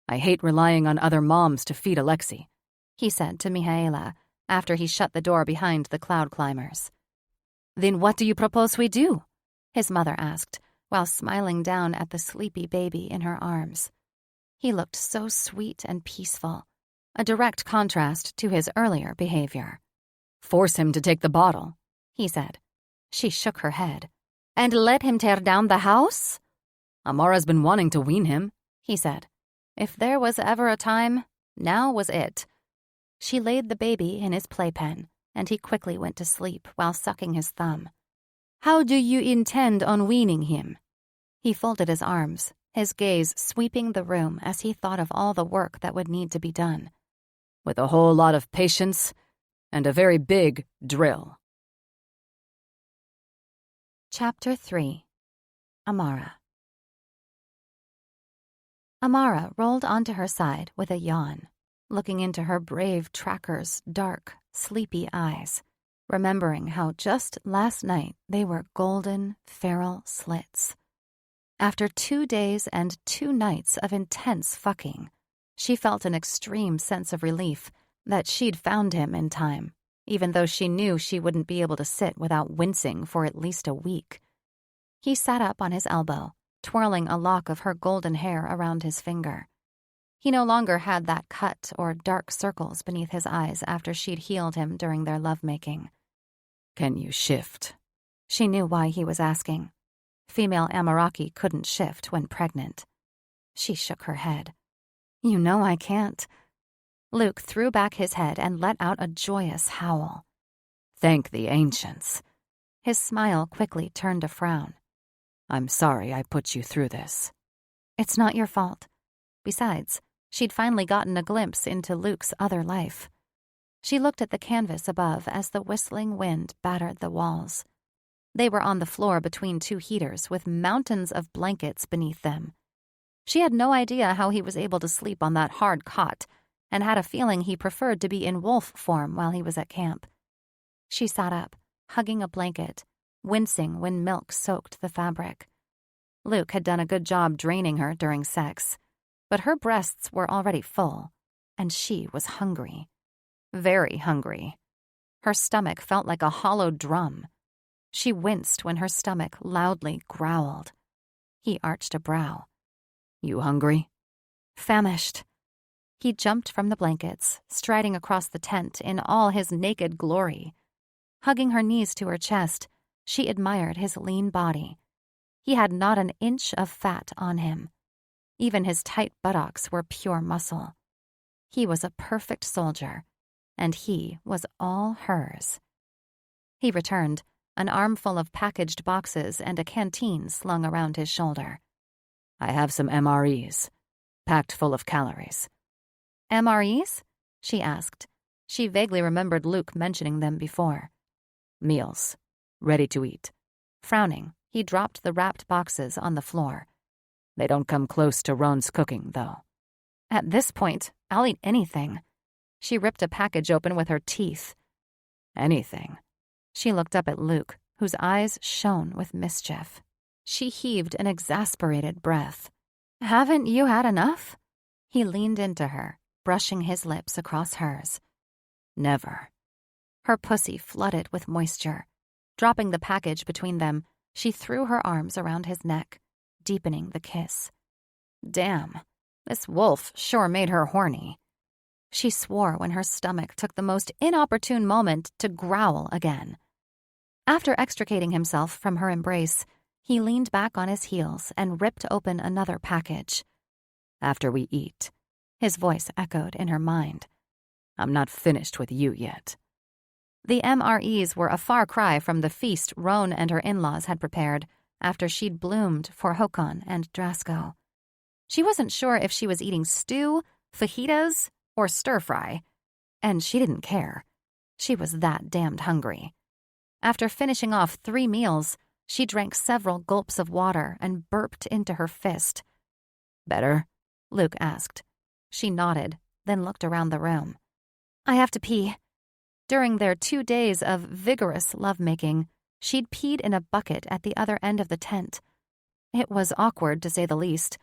"I hate relying on other moms to feed Alexei," he said to Mihaela after he shut the door behind the cloud climbers. "Then what do you propose we do?" his mother asked, while smiling down at the sleepy baby in her arms. He looked so sweet and peaceful, a direct contrast to his earlier behavior. "Force him to take the bottle," he said. She shook her head. "And let him tear down the house?" "Amara's been wanting to wean him," he said. If there was ever a time, now was it. She laid the baby in his playpen, and he quickly went to sleep while sucking his thumb. "How do you intend on weaning him?" He folded his arms, his gaze sweeping the room as he thought of all the work that would need to be done. "With a whole lot of patience and a very big drill." Chapter 3. Amara. Amara rolled onto her side with a yawn, looking into her brave tracker's dark, sleepy eyes, remembering how just last night they were golden, feral slits. After 2 days and 2 nights of intense fucking, she felt an extreme sense of relief that she'd found him in time, even though she knew she wouldn't be able to sit without wincing for at least a week. He sat up on his elbow, twirling a lock of her golden hair around his finger. He no longer had that cut or dark circles beneath his eyes after she'd healed him during their lovemaking. "Can you shift?" She knew why he was asking. Female Amaraki couldn't shift when pregnant. She shook her head. "You know I can't." Luke threw back his head and let out a joyous howl. "Thank the ancients." His smile quickly turned a frown. "I'm sorry I put you through this." "It's not your fault." Besides, she'd finally gotten a glimpse into Luke's other life. She looked at the canvas above as the whistling wind battered the walls. They were on the floor between 2 heaters with mountains of blankets beneath them. She had no idea how he was able to sleep on that hard cot, and had a feeling he preferred to be in wolf form while he was at camp. She sat up, hugging a blanket, wincing when milk soaked the fabric. Luke had done a good job draining her during sex, but her breasts were already full, and she was hungry. Very hungry. Her stomach felt like a hollow drum. She winced when her stomach loudly growled. He arched a brow. "You hungry?" "Famished." He jumped from the blankets, striding across the tent in all his naked glory. Hugging her knees to her chest, she admired his lean body. He had not an inch of fat on him. Even his tight buttocks were pure muscle. He was a perfect soldier, and he was all hers. He returned, an armful of packaged boxes and a canteen slung around his shoulder. "I have some MREs, packed full of calories." "MREs?" she asked. She vaguely remembered Luke mentioning them before. "Meals, ready to eat." Frowning, he dropped the wrapped boxes on the floor. "They don't come close to Roan's cooking, though." "At this point, I'll eat anything." She ripped a package open with her teeth. "Anything." She looked up at Luke, whose eyes shone with mischief. She heaved an exasperated breath. "Haven't you had enough?" He leaned into her, brushing his lips across hers. "Never." Her pussy flooded with moisture. Dropping the package between them, she threw her arms around his neck, deepening the kiss. Damn, this wolf sure made her horny. She swore when her stomach took the most inopportune moment to growl again. After extricating himself from her embrace, he leaned back on his heels and ripped open another package. After we eat, his voice echoed in her mind. I'm not finished with you yet. The MREs were a far cry from the feast Roan and her in-laws had prepared after she'd bloomed for Håkon and Drasko. She wasn't sure if she was eating stew, fajitas, or stir-fry, and she didn't care. She was that damned hungry. After finishing off 3 meals, she drank several gulps of water and burped into her fist. Better? Luke asked. She nodded, then looked around the room. I have to pee. During their 2 days of vigorous lovemaking, she'd peed in a bucket at the other end of the tent. It was awkward, to say the least,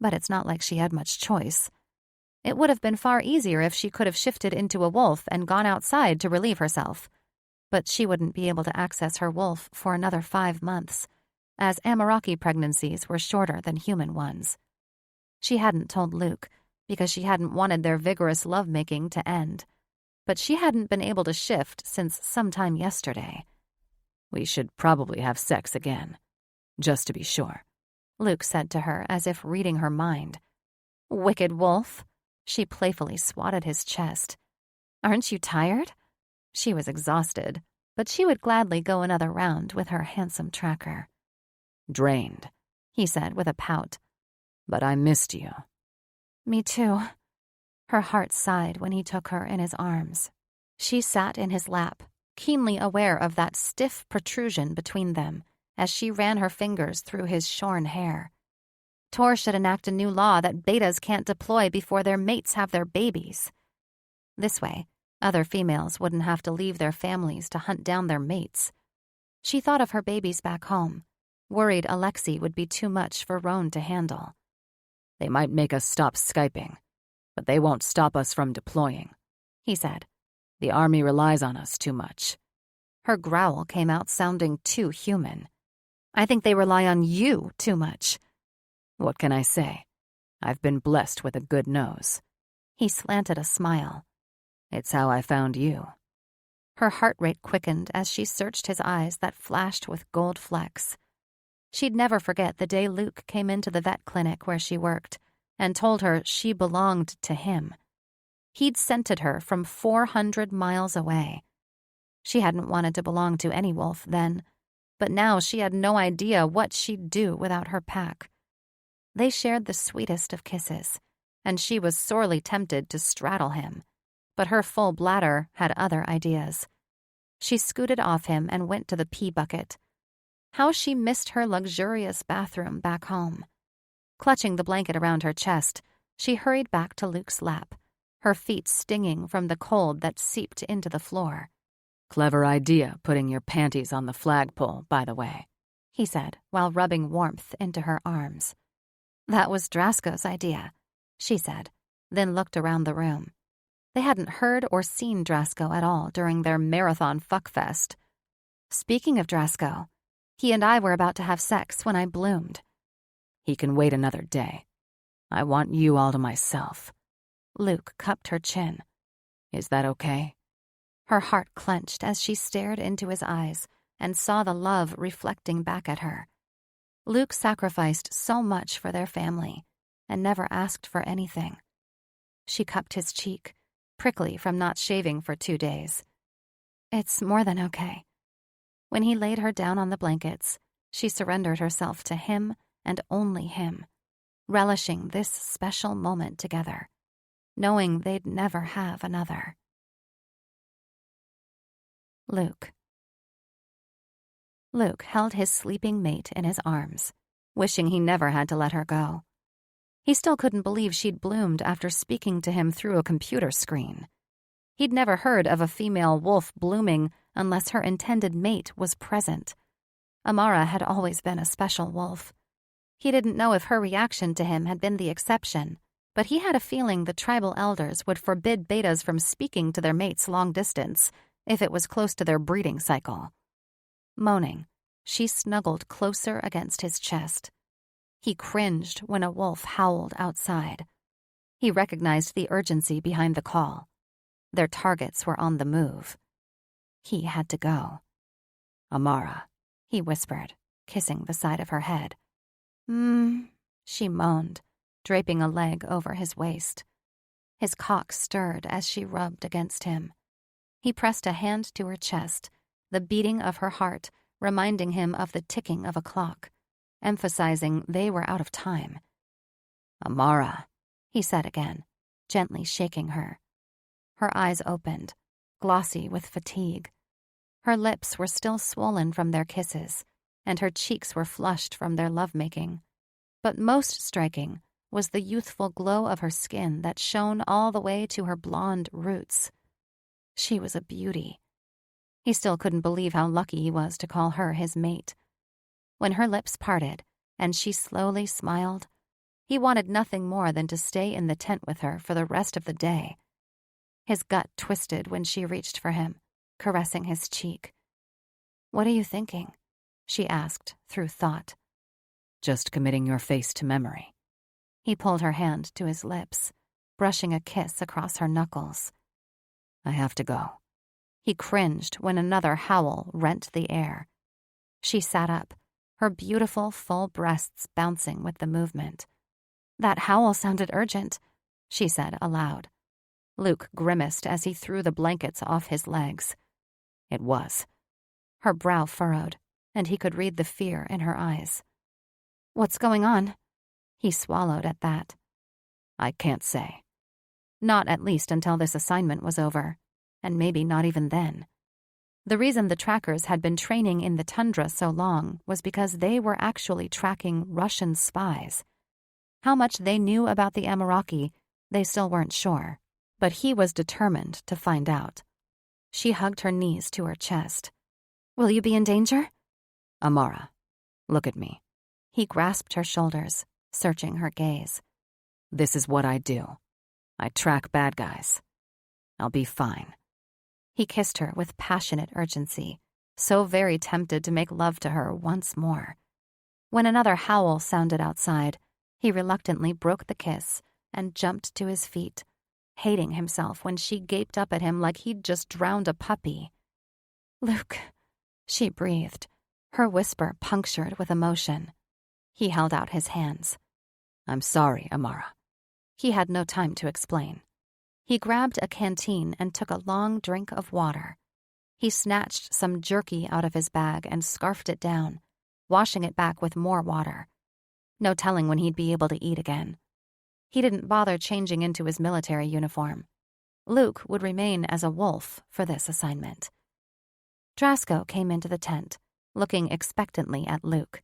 but it's not like she had much choice. It would have been far easier if she could have shifted into a wolf and gone outside to relieve herself. But she wouldn't be able to access her wolf for another 5 months, as Amaraki pregnancies were shorter than human ones. She hadn't told Luke, because she hadn't wanted their vigorous lovemaking to end. But she hadn't been able to shift since sometime yesterday. We should probably have sex again, just to be sure, Luke said to her as if reading her mind. Wicked wolf. She playfully swatted his chest. Aren't you tired? She was exhausted, but she would gladly go another round with her handsome tracker. Drained, he said with a pout. But I missed you. Me too. Her heart sighed when he took her in his arms. She sat in his lap, keenly aware of that stiff protrusion between them as she ran her fingers through his shorn hair. Tor should enact a new law that betas can't deploy before their mates have their babies. This way, other females wouldn't have to leave their families to hunt down their mates. She thought of her babies back home, worried Alexei would be too much for Roan to handle. They might make us stop Skyping, but they won't stop us from deploying, he said. The army relies on us too much. Her growl came out sounding too human. I think they rely on you too much. What can I say? I've been blessed with a good nose. He slanted a smile. It's how I found you. Her heart rate quickened as she searched his eyes that flashed with gold flecks. She'd never forget the day Luke came into the vet clinic where she worked and told her she belonged to him. He'd scented her from 400 miles away. She hadn't wanted to belong to any wolf then, but now she had no idea what she'd do without her pack. They shared the sweetest of kisses, and she was sorely tempted to straddle him, but her full bladder had other ideas. She scooted off him and went to the pee bucket. How she missed her luxurious bathroom back home. Clutching the blanket around her chest, she hurried back to Luke's lap, her feet stinging from the cold that seeped into the floor. Clever idea putting your panties on the flagpole, by the way, he said while rubbing warmth into her arms. That was Drasko's idea, she said, then looked around the room. They hadn't heard or seen Drasko at all during their marathon fuckfest. Speaking of Drasko, he and I were about to have sex when I bloomed. He can wait another day. I want you all to myself. Luke cupped her chin. Is that okay? Her heart clenched as she stared into his eyes and saw the love reflecting back at her. Luke sacrificed so much for their family and never asked for anything. She cupped his cheek, prickly from not shaving for 2 days. It's more than okay. When he laid her down on the blankets, she surrendered herself to him and only him, relishing this special moment together, knowing they'd never have another. Luke held his sleeping mate in his arms, wishing he never had to let her go. He still couldn't believe she'd bloomed after speaking to him through a computer screen. He'd never heard of a female wolf blooming unless her intended mate was present. Amara had always been a special wolf. He didn't know if her reaction to him had been the exception, but he had a feeling the tribal elders would forbid betas from speaking to their mates long distance if it was close to their breeding cycle. Moaning, she snuggled closer against his chest. He cringed when a wolf howled outside. He recognized the urgency behind the call. Their targets were on the move. He had to go. Amara, he whispered, kissing the side of her head. She moaned, draping a leg over his waist. His cock stirred as she rubbed against him. He pressed a hand to her chest, the beating of her heart reminding him of the ticking of a clock, emphasizing they were out of time. Amara, he said again, gently shaking her. Her eyes opened, glossy with fatigue. Her lips were still swollen from their kisses, and her cheeks were flushed from their lovemaking. But most striking was the youthful glow of her skin that shone all the way to her blonde roots. She was a beauty. He still couldn't believe how lucky he was to call her his mate. When her lips parted and she slowly smiled, he wanted nothing more than to stay in the tent with her for the rest of the day. His gut twisted when she reached for him, caressing his cheek. "What are you thinking?" she asked through thought. Just committing your face to memory. He pulled her hand to his lips, brushing a kiss across her knuckles. I have to go. He cringed when another howl rent the air. She sat up, her beautiful full breasts bouncing with the movement. "That howl sounded urgent," she said aloud. Luke grimaced as he threw the blankets off his legs. It was. Her brow furrowed, and he could read the fear in her eyes. "What's going on?" He swallowed at that. I can't say. Not at least until this assignment was over, and maybe not even then. The reason the trackers had been training in the tundra so long was because they were actually tracking Russian spies. How much they knew about the Ameraki, they still weren't sure, but he was determined to find out. She hugged her knees to her chest. "Will you be in danger?" Amara, look at me. He grasped her shoulders, searching her gaze. This is what I do. I track bad guys. I'll be fine. He kissed her with passionate urgency, so very tempted to make love to her once more. When another howl sounded outside, he reluctantly broke the kiss and jumped to his feet, hating himself when she gaped up at him like he'd just drowned a puppy. "Luke," she breathed, her whisper punctured with emotion. He held out his hands. I'm sorry, Amara. He had no time to explain. He grabbed a canteen and took a long drink of water. He snatched some jerky out of his bag and scarfed it down, washing it back with more water. No telling when he'd be able to eat again. He didn't bother changing into his military uniform. Luke would remain as a wolf for this assignment. Drasko came into the tent, looking expectantly at Luke.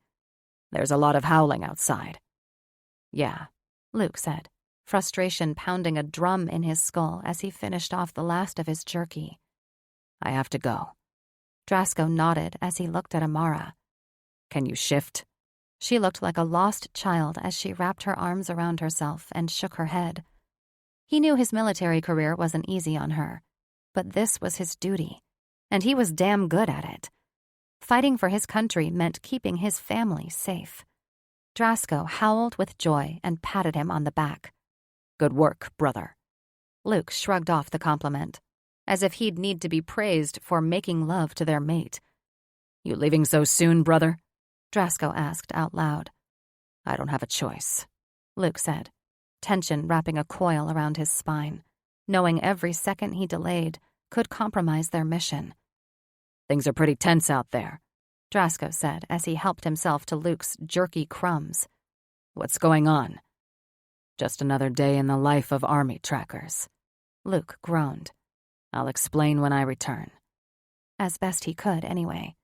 There's a lot of howling outside. Yeah, Luke said, frustration pounding a drum in his skull as he finished off the last of his jerky. I have to go. Drasko nodded as he looked at Amara. Can you shift? She looked like a lost child as she wrapped her arms around herself and shook her head. He knew his military career wasn't easy on her, but this was his duty, and he was damn good at it. Fighting for his country meant keeping his family safe. Drasko howled with joy and patted him on the back. Good work, brother. Luke shrugged off the compliment, as if he'd need to be praised for making love to their mate. You leaving so soon, brother? Drasko asked out loud. I don't have a choice, Luke said, tension wrapping a coil around his spine, knowing every second he delayed could compromise their mission. Things are pretty tense out there, Drasko said as he helped himself to Luke's jerky crumbs. What's going on? Just another day in the life of army trackers. Luke groaned. I'll explain when I return. As best he could, anyway.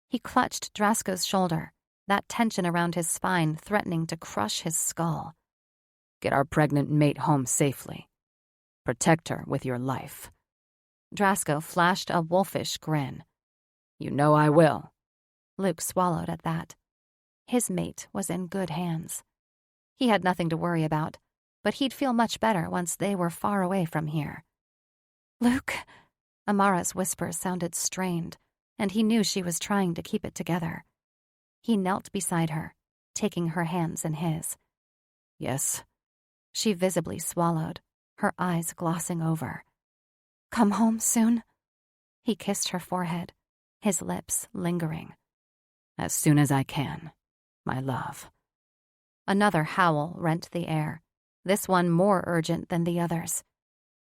He clutched Drasko's shoulder, that tension around his spine threatening to crush his skull. Get our pregnant mate home safely. Protect her with your life. Drasko flashed a wolfish grin. You know I will. Luke swallowed at that. His mate was in good hands. He had nothing to worry about, but he'd feel much better once they were far away from here. "Luke," Amara's whisper sounded strained, and he knew she was trying to keep it together. He knelt beside her, taking her hands in his. Yes. She visibly swallowed, her eyes glossing over. Come home soon? He kissed her forehead, his lips lingering. As soon as I can, my love. Another howl rent the air, this one more urgent than the others.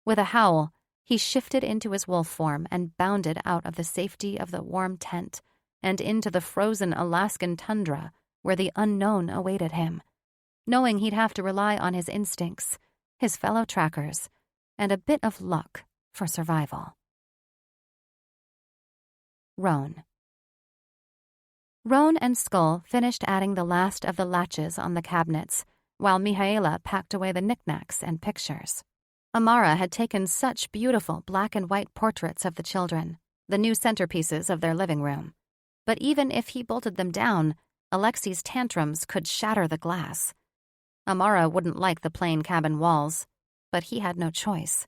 With a howl, he shifted into his wolf form and bounded out of the safety of the warm tent and into the frozen Alaskan tundra where the unknown awaited him, knowing he'd have to rely on his instincts, his fellow trackers, and a bit of luck for survival. Roan. Roan and Skull finished adding the last of the latches on the cabinets, while Mihaela packed away the knickknacks and pictures. Amara had taken such beautiful black and white portraits of the children, the new centerpieces of their living room. But even if he bolted them down, Alexi's tantrums could shatter the glass. Amara wouldn't like the plain cabin walls, but he had no choice.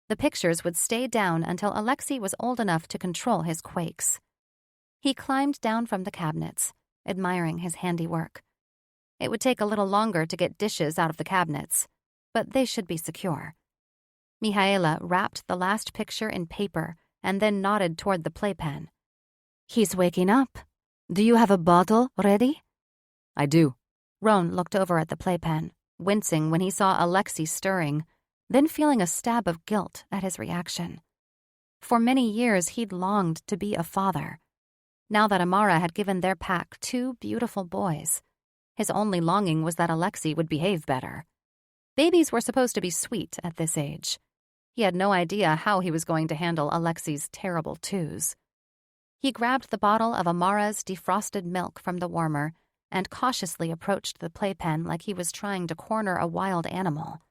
The pictures would stay down until Alexi was old enough to control his quakes. He climbed down from the cabinets, admiring his handiwork. It would take a little longer to get dishes out of the cabinets, but they should be secure. Mihaela wrapped the last picture in paper and then nodded toward the playpen. He's waking up. Do you have a bottle ready? I do. Roan looked over at the playpen, wincing when he saw Alexi stirring, then feeling a stab of guilt at his reaction. For many years he'd longed to be a father. Now that Amara had given their pack 2 beautiful boys, his only longing was that Alexi would behave better. Babies were supposed to be sweet at this age. He had no idea how he was going to handle Alexi's terrible twos. He grabbed the bottle of Amara's defrosted milk from the warmer and cautiously approached the playpen like he was trying to corner a wild animal.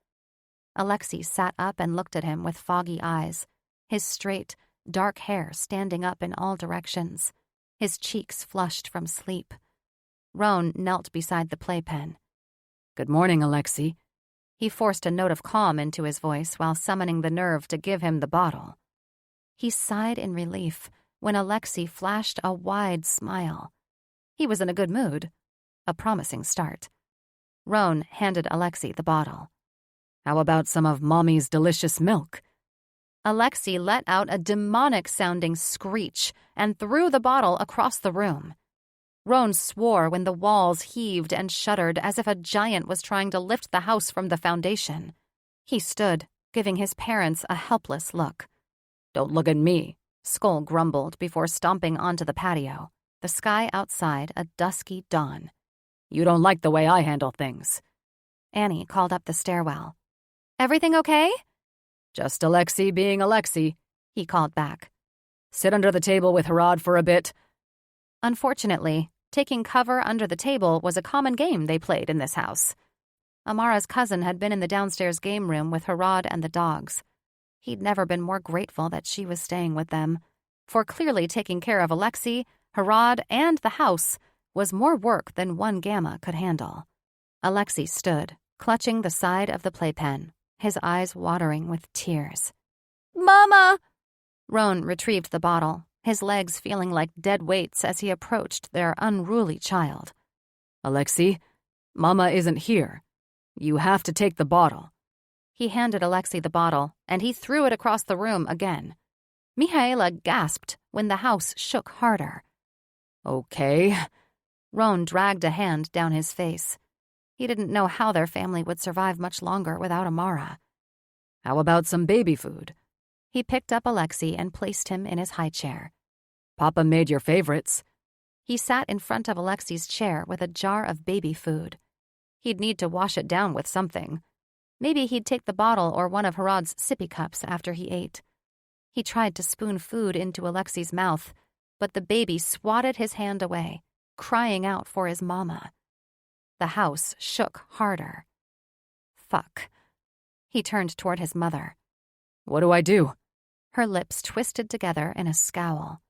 Alexi sat up and looked at him with foggy eyes, his straight, dark hair standing up in all directions, his cheeks flushed from sleep. Roan knelt beside the playpen. Good morning, Alexi. He forced a note of calm into his voice while summoning the nerve to give him the bottle. He sighed in relief when Alexi flashed a wide smile. He was in a good mood, a promising start. Roan handed Alexi the bottle. How about some of Mommy's delicious milk? Alexi let out a demonic-sounding screech and threw the bottle across the room. Roan swore when the walls heaved and shuddered as if a giant was trying to lift the house from the foundation. He stood, giving his parents a helpless look. Don't look at me, Skull grumbled before stomping onto the patio, the sky outside a dusky dawn. You don't like the way I handle things. Annie called up the stairwell. Everything okay? Just Alexi being Alexi, he called back. Sit under the table with Harad for a bit. Unfortunately, taking cover under the table was a common game they played in this house. Amara's cousin had been in the downstairs game room with Harad and the dogs. He'd never been more grateful that she was staying with them, for clearly taking care of Alexi, Harad, and the house was more work than one Gamma could handle. Alexi stood, clutching the side of the playpen, his eyes watering with tears. Mama! Roan retrieved the bottle, his legs feeling like dead weights as he approached their unruly child. Alexi, Mama isn't here. You have to take the bottle. He handed Alexi the bottle, and he threw it across the room again. Mihaela gasped when the house shook harder. Okay. Roan dragged a hand down his face. He didn't know how their family would survive much longer without Amara. How about some baby food? He picked up Alexi and placed him in his high chair. Papa made your favorites. He sat in front of Alexi's chair with a jar of baby food. He'd need to wash it down with something. Maybe he'd take the bottle or one of Harad's sippy cups after he ate. He tried to spoon food into Alexi's mouth, but the baby swatted his hand away, crying out for his mama. The house shook harder. Fuck. He turned toward his mother. What do I do? Her lips twisted together in a scowl.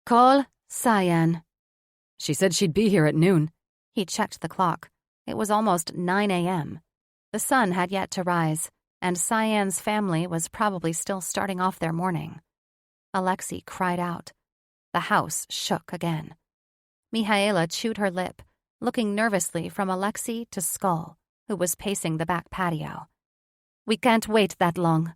Call Cyan. She said she'd be here at noon. He checked the clock. It was almost 9 a.m. The sun had yet to rise, and Cyan's family was probably still starting off their morning. Alexi cried out. The house shook again. Mihaela chewed her lip, looking nervously from Alexei to Skull, who was pacing the back patio. "We can't wait that long."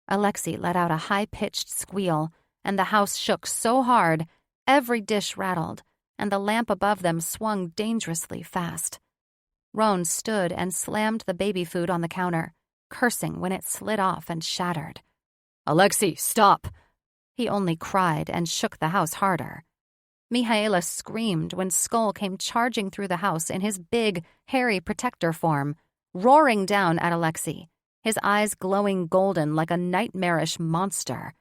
Alexei let out a high-pitched squeal, and the house shook so hard, every dish rattled, and the lamp above them swung dangerously fast. Roan stood and slammed the baby food on the counter, cursing when it slid off and shattered. "Alexei, stop!" He only cried and shook the house harder. Mihaela screamed when Skull came charging through the house in his big, hairy protector form, roaring down at Alexei, his eyes glowing golden like a nightmarish monster.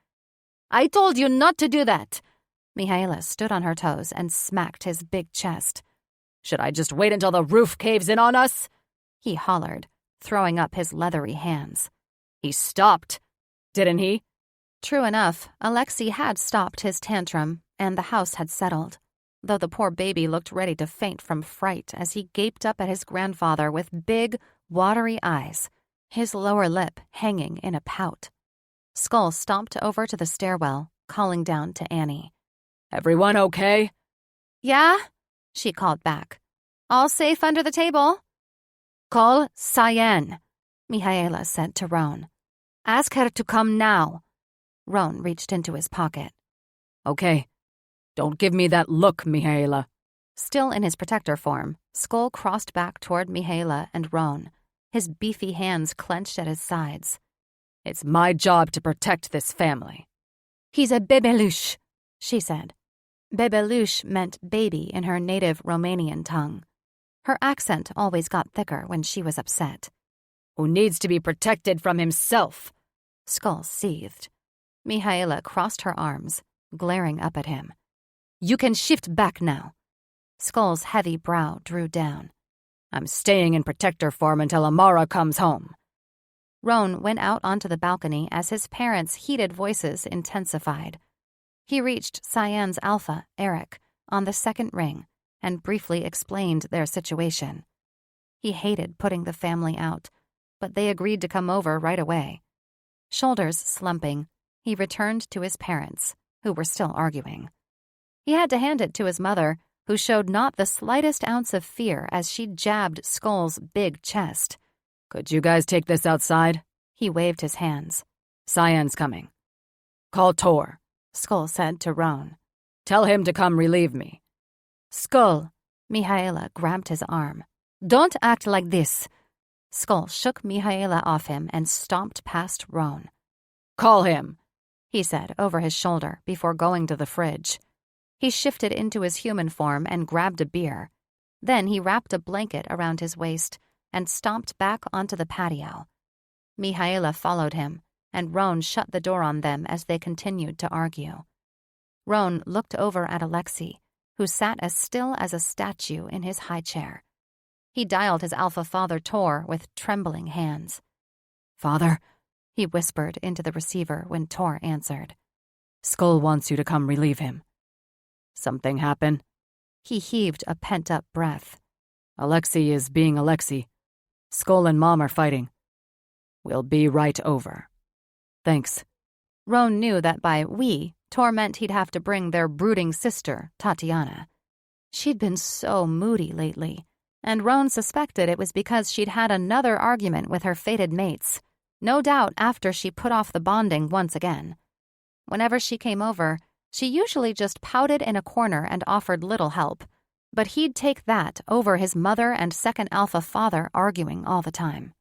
"I told you not to do that!" Mihaela stood on her toes and smacked his big chest. "Should I just wait until the roof caves in on us?" He hollered, throwing up his leathery hands. "He stopped, didn't he?" True enough, Alexei had stopped his tantrum, and the house had settled, though the poor baby looked ready to faint from fright as he gaped up at his grandfather with big, watery eyes, his lower lip hanging in a pout. Skull stomped over to the stairwell, calling down to Annie. "Everyone okay?" "Yeah?" she called back. "All safe under the table?" "Call Cyan," Mihaela said to Roan. "Ask her to come now." Roan reached into his pocket. "Okay. Don't give me that look, Mihaela." Still in his protector form, Skull crossed back toward Mihaela and Roan, his beefy hands clenched at his sides. "It's my job to protect this family." "He's a bebelush," she said. Bebelush meant baby in her native Romanian tongue. Her accent always got thicker when she was upset. "Who needs to be protected from himself?" Skull seethed. Mihaela crossed her arms, glaring up at him. "You can shift back now." Skull's heavy brow drew down. "I'm staying in protector form until Amara comes home." Roan went out onto the balcony as his parents' heated voices intensified. He reached Cyan's alpha, Eric, on the second ring and briefly explained their situation. He hated putting the family out, but they agreed to come over right away. Shoulders slumping, he returned to his parents, who were still arguing. He had to hand it to his mother, who showed not the slightest ounce of fear as she jabbed Skull's big chest. "Could you guys take this outside?" He waved his hands. "Cyan's coming." "Call Tor," Skull said to Roan. "Tell him to come relieve me." "Skull," Mihaela grabbed his arm. "Don't act like this." Skull shook Mihaela off him and stomped past Roan. "Call him," he said over his shoulder before going to the fridge. He shifted into his human form and grabbed a beer. Then he wrapped a blanket around his waist and stomped back onto the patio. Mihaela followed him, and Roan shut the door on them as they continued to argue. Roan looked over at Alexei, who sat as still as a statue in his high chair. He dialed his alpha father Tor with trembling hands. "Father," he whispered into the receiver when Tor answered. "Skull wants you to come relieve him." "Something happen?" He heaved a pent-up breath. "Alexei is being Alexei. Skull and Mom are fighting. We'll be right over." "Thanks." Roan knew that by we, Tor meant he'd have to bring their brooding sister, Tatiana. She'd been so moody lately, and Roan suspected it was because she'd had another argument with her fated mates, no doubt after she put off the bonding once again. Whenever she came over, she usually just pouted in a corner and offered little help, but he'd take that over his mother and second alpha father arguing all the time.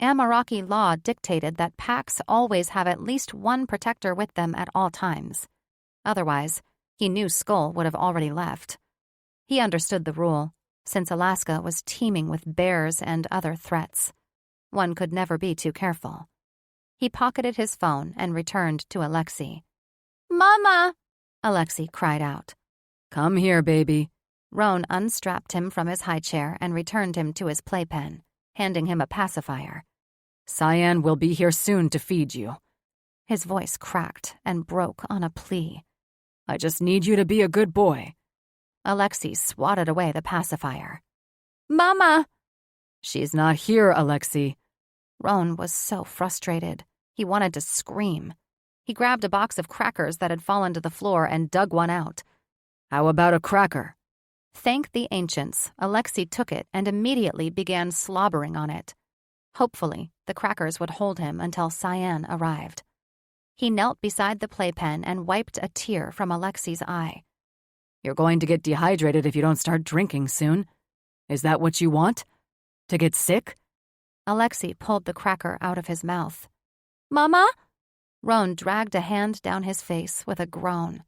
Amaraki law dictated that packs always have at least one protector with them at all times. Otherwise, he knew Skull would have already left. He understood the rule, since Alaska was teeming with bears and other threats. One could never be too careful. He pocketed his phone and returned to Alexei. "Mama!" Alexei cried out. "Come here, baby." Roan unstrapped him from his high chair and returned him to his playpen, handing him a pacifier. "Cyan will be here soon to feed you." His voice cracked and broke on a plea. "I just need you to be a good boy." Alexei swatted away the pacifier. "Mama!" "She's not here, Alexei." Roan was so frustrated. He wanted to scream. He grabbed a box of crackers that had fallen to the floor and dug one out. How about a cracker? Thank the ancients, Alexei took it and immediately began slobbering on it. Hopefully, the crackers would hold him until Cyan arrived. He knelt beside the playpen and wiped a tear from Alexei's eye. You're going to get dehydrated if you don't start drinking soon. Is that what you want? To get sick? Alexei pulled the cracker out of his mouth. Mama? Roan dragged a hand down his face with a groan.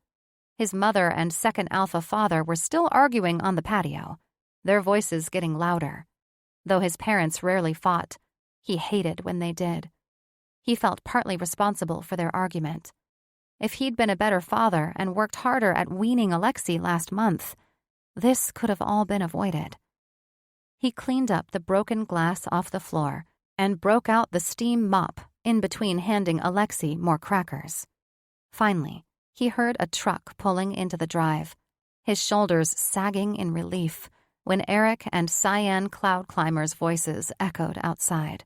His mother and second alpha father were still arguing on the patio, their voices getting louder. Though his parents rarely fought, he hated when they did. He felt partly responsible for their argument. If he'd been a better father and worked harder at weaning Alexei last month, this could have all been avoided. He cleaned up the broken glass off the floor and broke out the steam mop in between handing Alexei more crackers. Finally, he heard a truck pulling into the drive, his shoulders sagging in relief when Eric and Cyan Cloud Climber's voices echoed outside.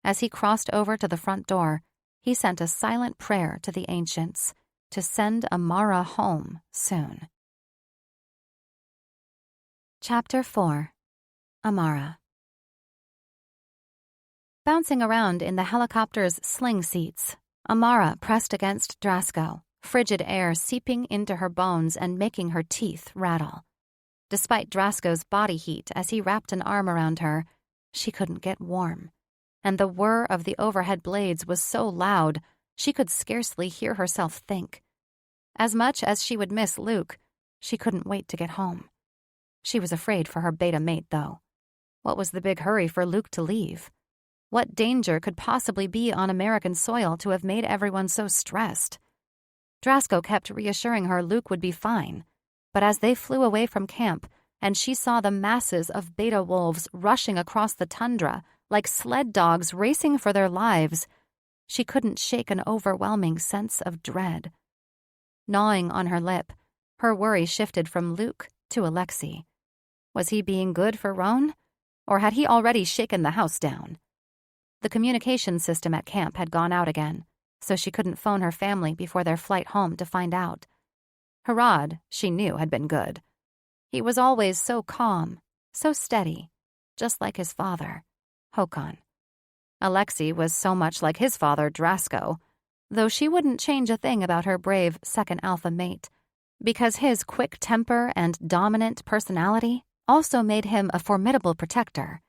As he crossed over to the front door, he sent a silent prayer to the ancients to send Amara home soon. Chapter 4. Amara. Bouncing around in the helicopter's sling seats, Amara pressed against Drasko, frigid air seeping into her bones and making her teeth rattle. Despite Drasko's body heat as he wrapped an arm around her, she couldn't get warm, and the whir of the overhead blades was so loud she could scarcely hear herself think. As much as she would miss Luke, she couldn't wait to get home. She was afraid for her beta mate, though. What was the big hurry for Luke to leave? What danger could possibly be on American soil to have made everyone so stressed? Drasko kept reassuring her Luke would be fine, but as they flew away from camp and she saw the masses of beta wolves rushing across the tundra like sled dogs racing for their lives, she couldn't shake an overwhelming sense of dread. Gnawing on her lip, her worry shifted from Luke to Alexei. Was he being good for Roan? Or had he already shaken the house down? The communication system at camp had gone out again, so she couldn't phone her family before their flight home to find out. Harad, she knew, had been good. He was always so calm, so steady, just like his father, Håkon. Alexei was so much like his father, Drasko, though she wouldn't change a thing about her brave second alpha mate, because his quick temper and dominant personality also made him a formidable protector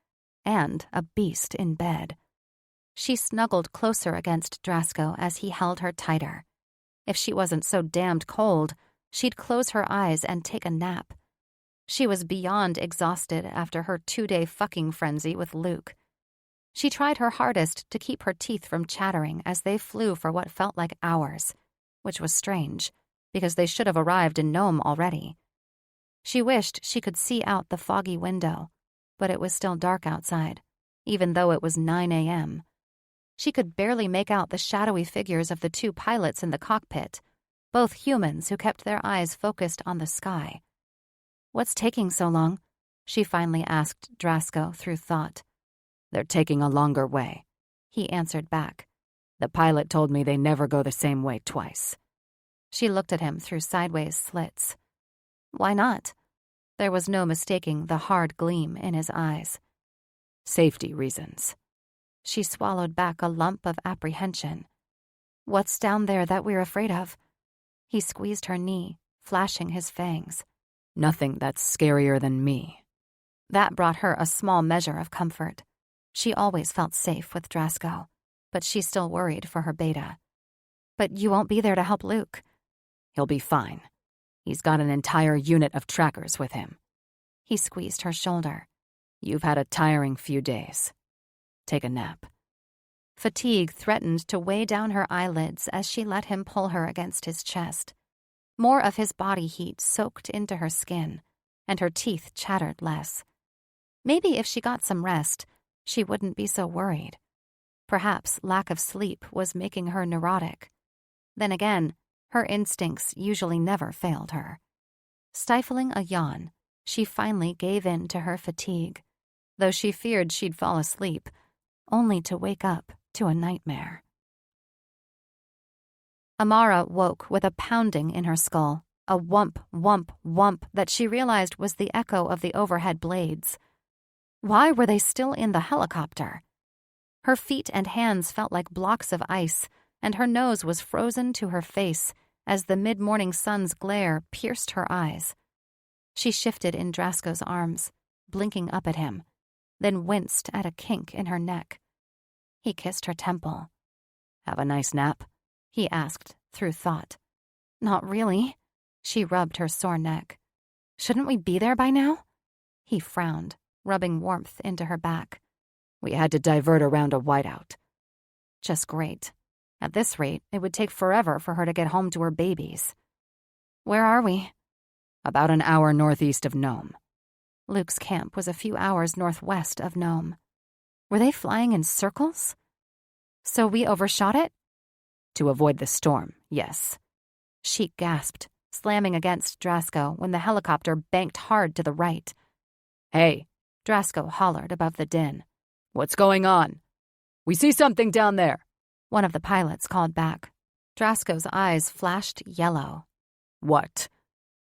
and a beast in bed. She snuggled closer against Drasko as he held her tighter. If she wasn't so damned cold, she'd close her eyes and take a nap. She was beyond exhausted after her 2-day fucking frenzy with Luke. She tried her hardest to keep her teeth from chattering as they flew for what felt like hours, which was strange, because they should have arrived in Nome already. She wished she could see out the foggy window, but it was still dark outside, even though it was 9 a.m. She could barely make out the shadowy figures of the 2 pilots in the cockpit, both humans who kept their eyes focused on the sky. "What's taking so long?" she finally asked Drasko through thought. They're taking a longer way, he answered back. The pilot told me they never go the same way twice. She looked at him through sideways slits. Why not? There was no mistaking the hard gleam in his eyes. Safety reasons. She swallowed back a lump of apprehension. What's down there that we're afraid of? He squeezed her knee, flashing his fangs. Nothing that's scarier than me. That brought her a small measure of comfort. She always felt safe with Drasko, but she still worried for her beta. But you won't be there to help Luke. He'll be fine. He's got an entire unit of trackers with him. He squeezed her shoulder. You've had a tiring few days. Take a nap. Fatigue threatened to weigh down her eyelids as she let him pull her against his chest. More of his body heat soaked into her skin, and her teeth chattered less. Maybe if she got some rest, she wouldn't be so worried. Perhaps lack of sleep was making her neurotic. Then again, her instincts usually never failed her. Stifling a yawn, she finally gave in to her fatigue, though she feared she'd fall asleep, only to wake up to a nightmare. Amara woke with a pounding in her skull, a whump, whump, whump that she realized was the echo of the overhead blades. Why were they still in the helicopter? Her feet and hands felt like blocks of ice, and her nose was frozen to her face as the mid-morning sun's glare pierced her eyes. She shifted in Drasko's arms, blinking up at him, then winced at a kink in her neck. He kissed her temple. "Have a nice nap?" he asked through thought. "Not really." She rubbed her sore neck. "Shouldn't we be there by now?" He frowned, rubbing warmth into her back. "We had to divert around a whiteout." "Just great. At this rate, it would take forever for her to get home to her babies." "Where are we?" "About an hour northeast of Nome." Luke's camp was a few hours northwest of Nome. Were they flying in circles? So we overshot it? "To avoid the storm, yes." She gasped, slamming against Drasko when the helicopter banked hard to the right. "Hey," Drasko hollered above the din. "What's going on?" "We see something down there," one of the pilots called back. Drasko's eyes flashed yellow. "What?"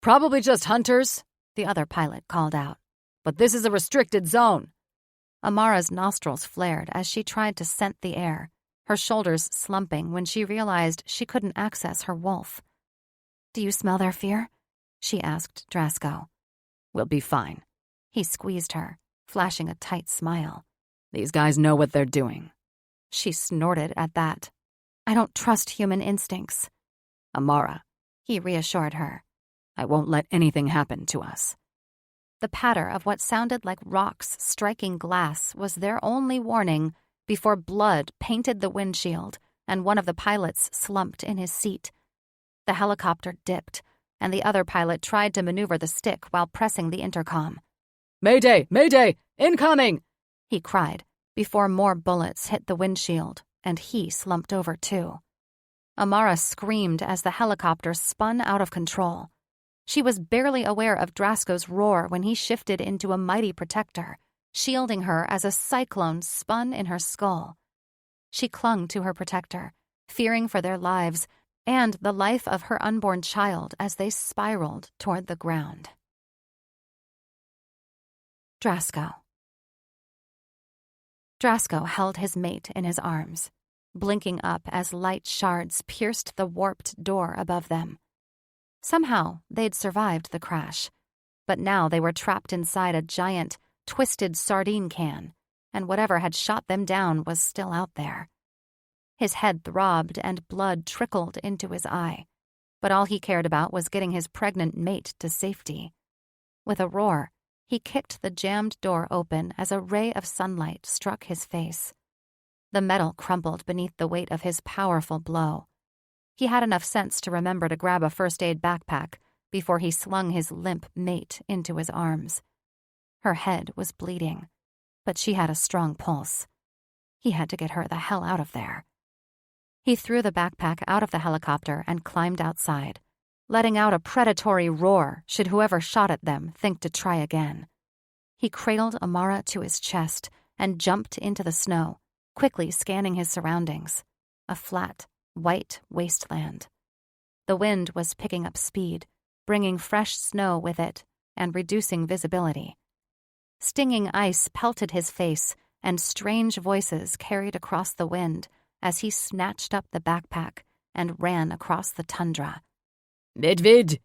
"Probably just hunters," the other pilot called out. "But this is a restricted zone." Amara's nostrils flared as she tried to scent the air, her shoulders slumping when she realized she couldn't access her wolf. "Do you smell their fear?" she asked Drasko. "We'll be fine." He squeezed her, flashing a tight smile. "These guys know what they're doing." She snorted at that. "I don't trust human instincts." "Amara," he reassured her. "I won't let anything happen to us." The patter of what sounded like rocks striking glass was their only warning before blood painted the windshield and one of the pilots slumped in his seat. The helicopter dipped, and the other pilot tried to maneuver the stick while pressing the intercom. "Mayday! Mayday! Incoming!" he cried, before more bullets hit the windshield, and he slumped over too. Amara screamed as the helicopter spun out of control. She was barely aware of Drasko's roar when he shifted into a mighty protector, shielding her as a cyclone spun in her skull. She clung to her protector, fearing for their lives and the life of her unborn child as they spiraled toward the ground. Drasko. Drasko held his mate in his arms, blinking up as light shards pierced the warped door above them. Somehow, they'd survived the crash, but now they were trapped inside a giant, twisted sardine can, and whatever had shot them down was still out there. His head throbbed and blood trickled into his eye, but all he cared about was getting his pregnant mate to safety. With a roar, he kicked the jammed door open as a ray of sunlight struck his face. The metal crumpled beneath the weight of his powerful blow. He had enough sense to remember to grab a first aid backpack before he slung his limp mate into his arms. Her head was bleeding, but she had a strong pulse. He had to get her the hell out of there. He threw the backpack out of the helicopter and climbed outside, letting out a predatory roar should whoever shot at them think to try again. He cradled Amara to his chest and jumped into the snow, quickly scanning his surroundings. A flat, white wasteland. The wind was picking up speed, bringing fresh snow with it and reducing visibility. Stinging ice pelted his face, and strange voices carried across the wind as he snatched up the backpack and ran across the tundra. "Midvid!"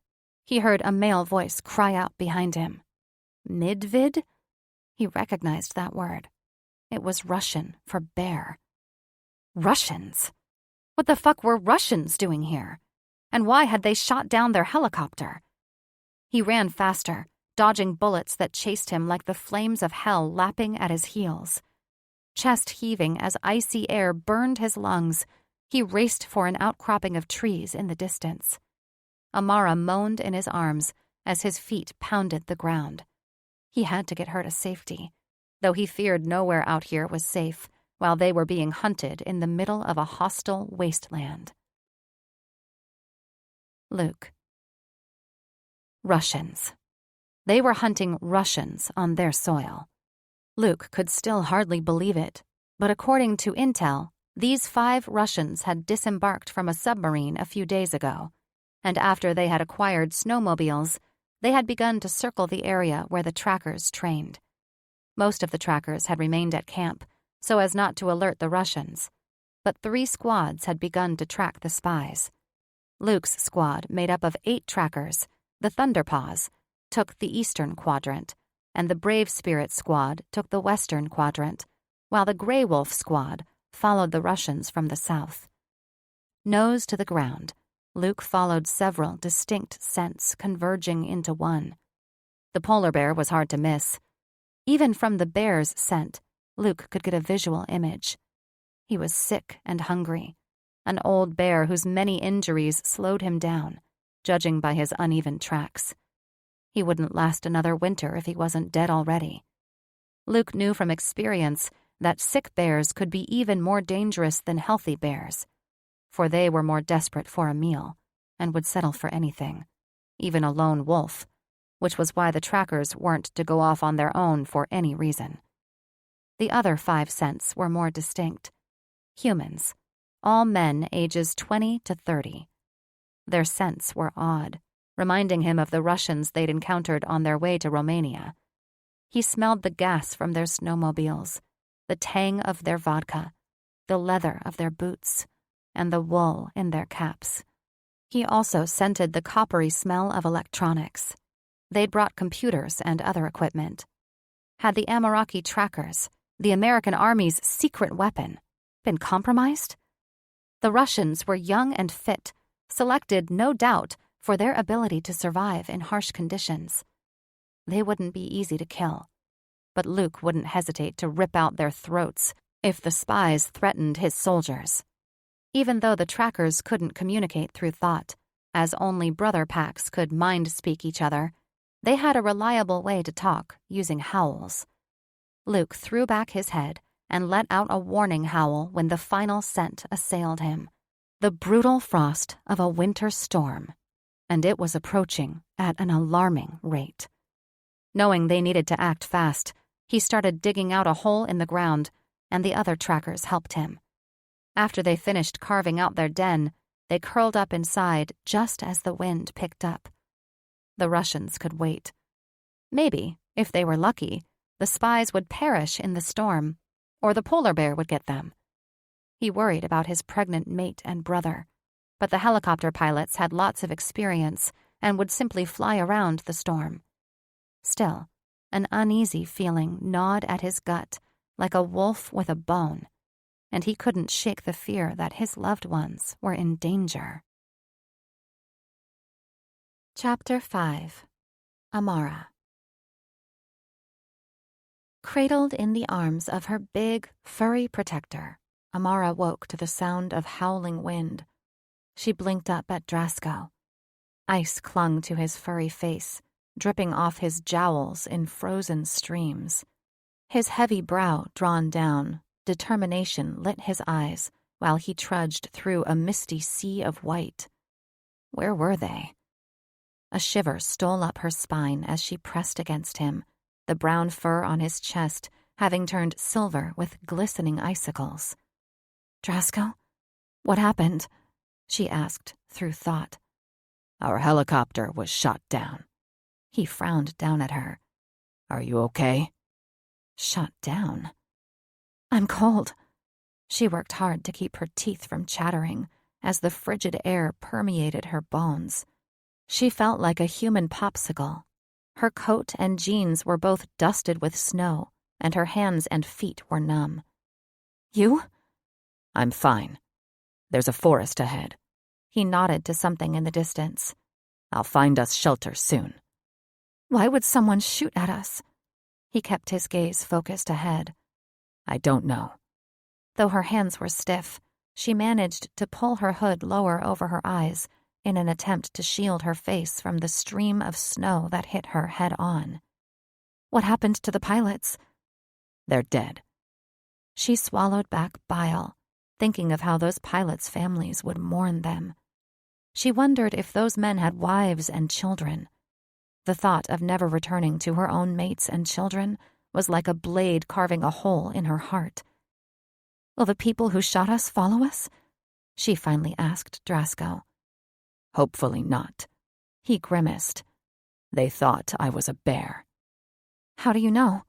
He heard a male voice cry out behind him. Midvid? He recognized that word. It was Russian for bear. Russians? What the fuck were Russians doing here? And why had they shot down their helicopter? He ran faster, dodging bullets that chased him like the flames of hell lapping at his heels. Chest heaving as icy air burned his lungs, he raced for an outcropping of trees in the distance. Amara moaned in his arms as his feet pounded the ground. He had to get her to safety, though he feared nowhere out here was safe while they were being hunted in the middle of a hostile wasteland. Luke. Russians. They were hunting Russians on their soil. Luke could still hardly believe it, but according to intel, These 5 Russians had disembarked from a submarine a few days ago, and after they had acquired snowmobiles, they had begun to circle the area where the trackers trained. Most of the trackers had remained at camp so as not to alert the Russians, but 3 squads had begun to track the spies. Luke's squad, made up of 8 trackers, the Thunderpaws, took the eastern quadrant, and the Brave Spirit squad took the western quadrant, while the Grey Wolf squad followed the Russians from the south. Nose to the ground, Luke followed several distinct scents converging into one. The polar bear was hard to miss. Even from the bear's scent, Luke could get a visual image. He was sick and hungry, an old bear whose many injuries slowed him down, judging by his uneven tracks. He wouldn't last another winter if he wasn't dead already. Luke knew from experience that sick bears could be even more dangerous than healthy bears, for they were more desperate for a meal and would settle for anything, even a lone wolf, which was why the trackers weren't to go off on their own for any reason. The other 5 scents were more distinct. Humans, all men ages 20 to 30. Their scents were odd, reminding him of the Russians they'd encountered on their way to Romania. He smelled the gas from their snowmobiles, the tang of their vodka, the leather of their boots, and the wool in their caps. He also scented the coppery smell of electronics. They'd brought computers and other equipment. Had the Ameraki trackers, the American Army's secret weapon, been compromised? The Russians were young and fit, selected, no doubt, for their ability to survive in harsh conditions. They wouldn't be easy to kill, but Luke wouldn't hesitate to rip out their throats if the spies threatened his soldiers. Even though the trackers couldn't communicate through thought, as only brother packs could mind-speak each other, they had a reliable way to talk using howls. Luke threw back his head and let out a warning howl when the final scent assailed him. The brutal frost of a winter storm, and it was approaching at an alarming rate. Knowing they needed to act fast, he started digging out a hole in the ground, and the other trackers helped him. After they finished carving out their den, they curled up inside just as the wind picked up. The Russians could wait. Maybe, if they were lucky, the spies would perish in the storm, or the polar bear would get them. He worried about his pregnant mate and brother, but the helicopter pilots had lots of experience and would simply fly around the storm. Still, an uneasy feeling gnawed at his gut like a wolf with a bone, and he couldn't shake the fear that his loved ones were in danger. Chapter 5. Amara. Cradled in the arms of her big, furry protector, Amara woke to the sound of howling wind. She blinked up at Drasko. Ice clung to his furry face, dripping off his jowls in frozen streams. His heavy brow drawn down, determination lit his eyes while he trudged through a misty sea of white. Where were they? A shiver stole up her spine as she pressed against him, the brown fur on his chest having turned silver with glistening icicles. "Drasko? What happened?" she asked through thought. "Our helicopter was shot down." He frowned down at her. "Are you okay?" Shot down? "I'm cold." She worked hard to keep her teeth from chattering as the frigid air permeated her bones. She felt like a human popsicle. Her coat and jeans were both dusted with snow, and her hands and feet were numb. "You?" "I'm fine. There's a forest ahead." He nodded to something in the distance. "I'll find us shelter soon." "Why would someone shoot at us?" He kept his gaze focused ahead. "I don't know." Though her hands were stiff, she managed to pull her hood lower over her eyes in an attempt to shield her face from the stream of snow that hit her head on. "What happened to the pilots?" "They're dead." She swallowed back bile, thinking of how those pilots' families would mourn them. She wondered if those men had wives and children. The thought of never returning to her own mates and children was like a blade carving a hole in her heart. Will the people who shot us follow us? She finally asked Drasko. Hopefully not. He grimaced. They thought I was a bear. How do you know?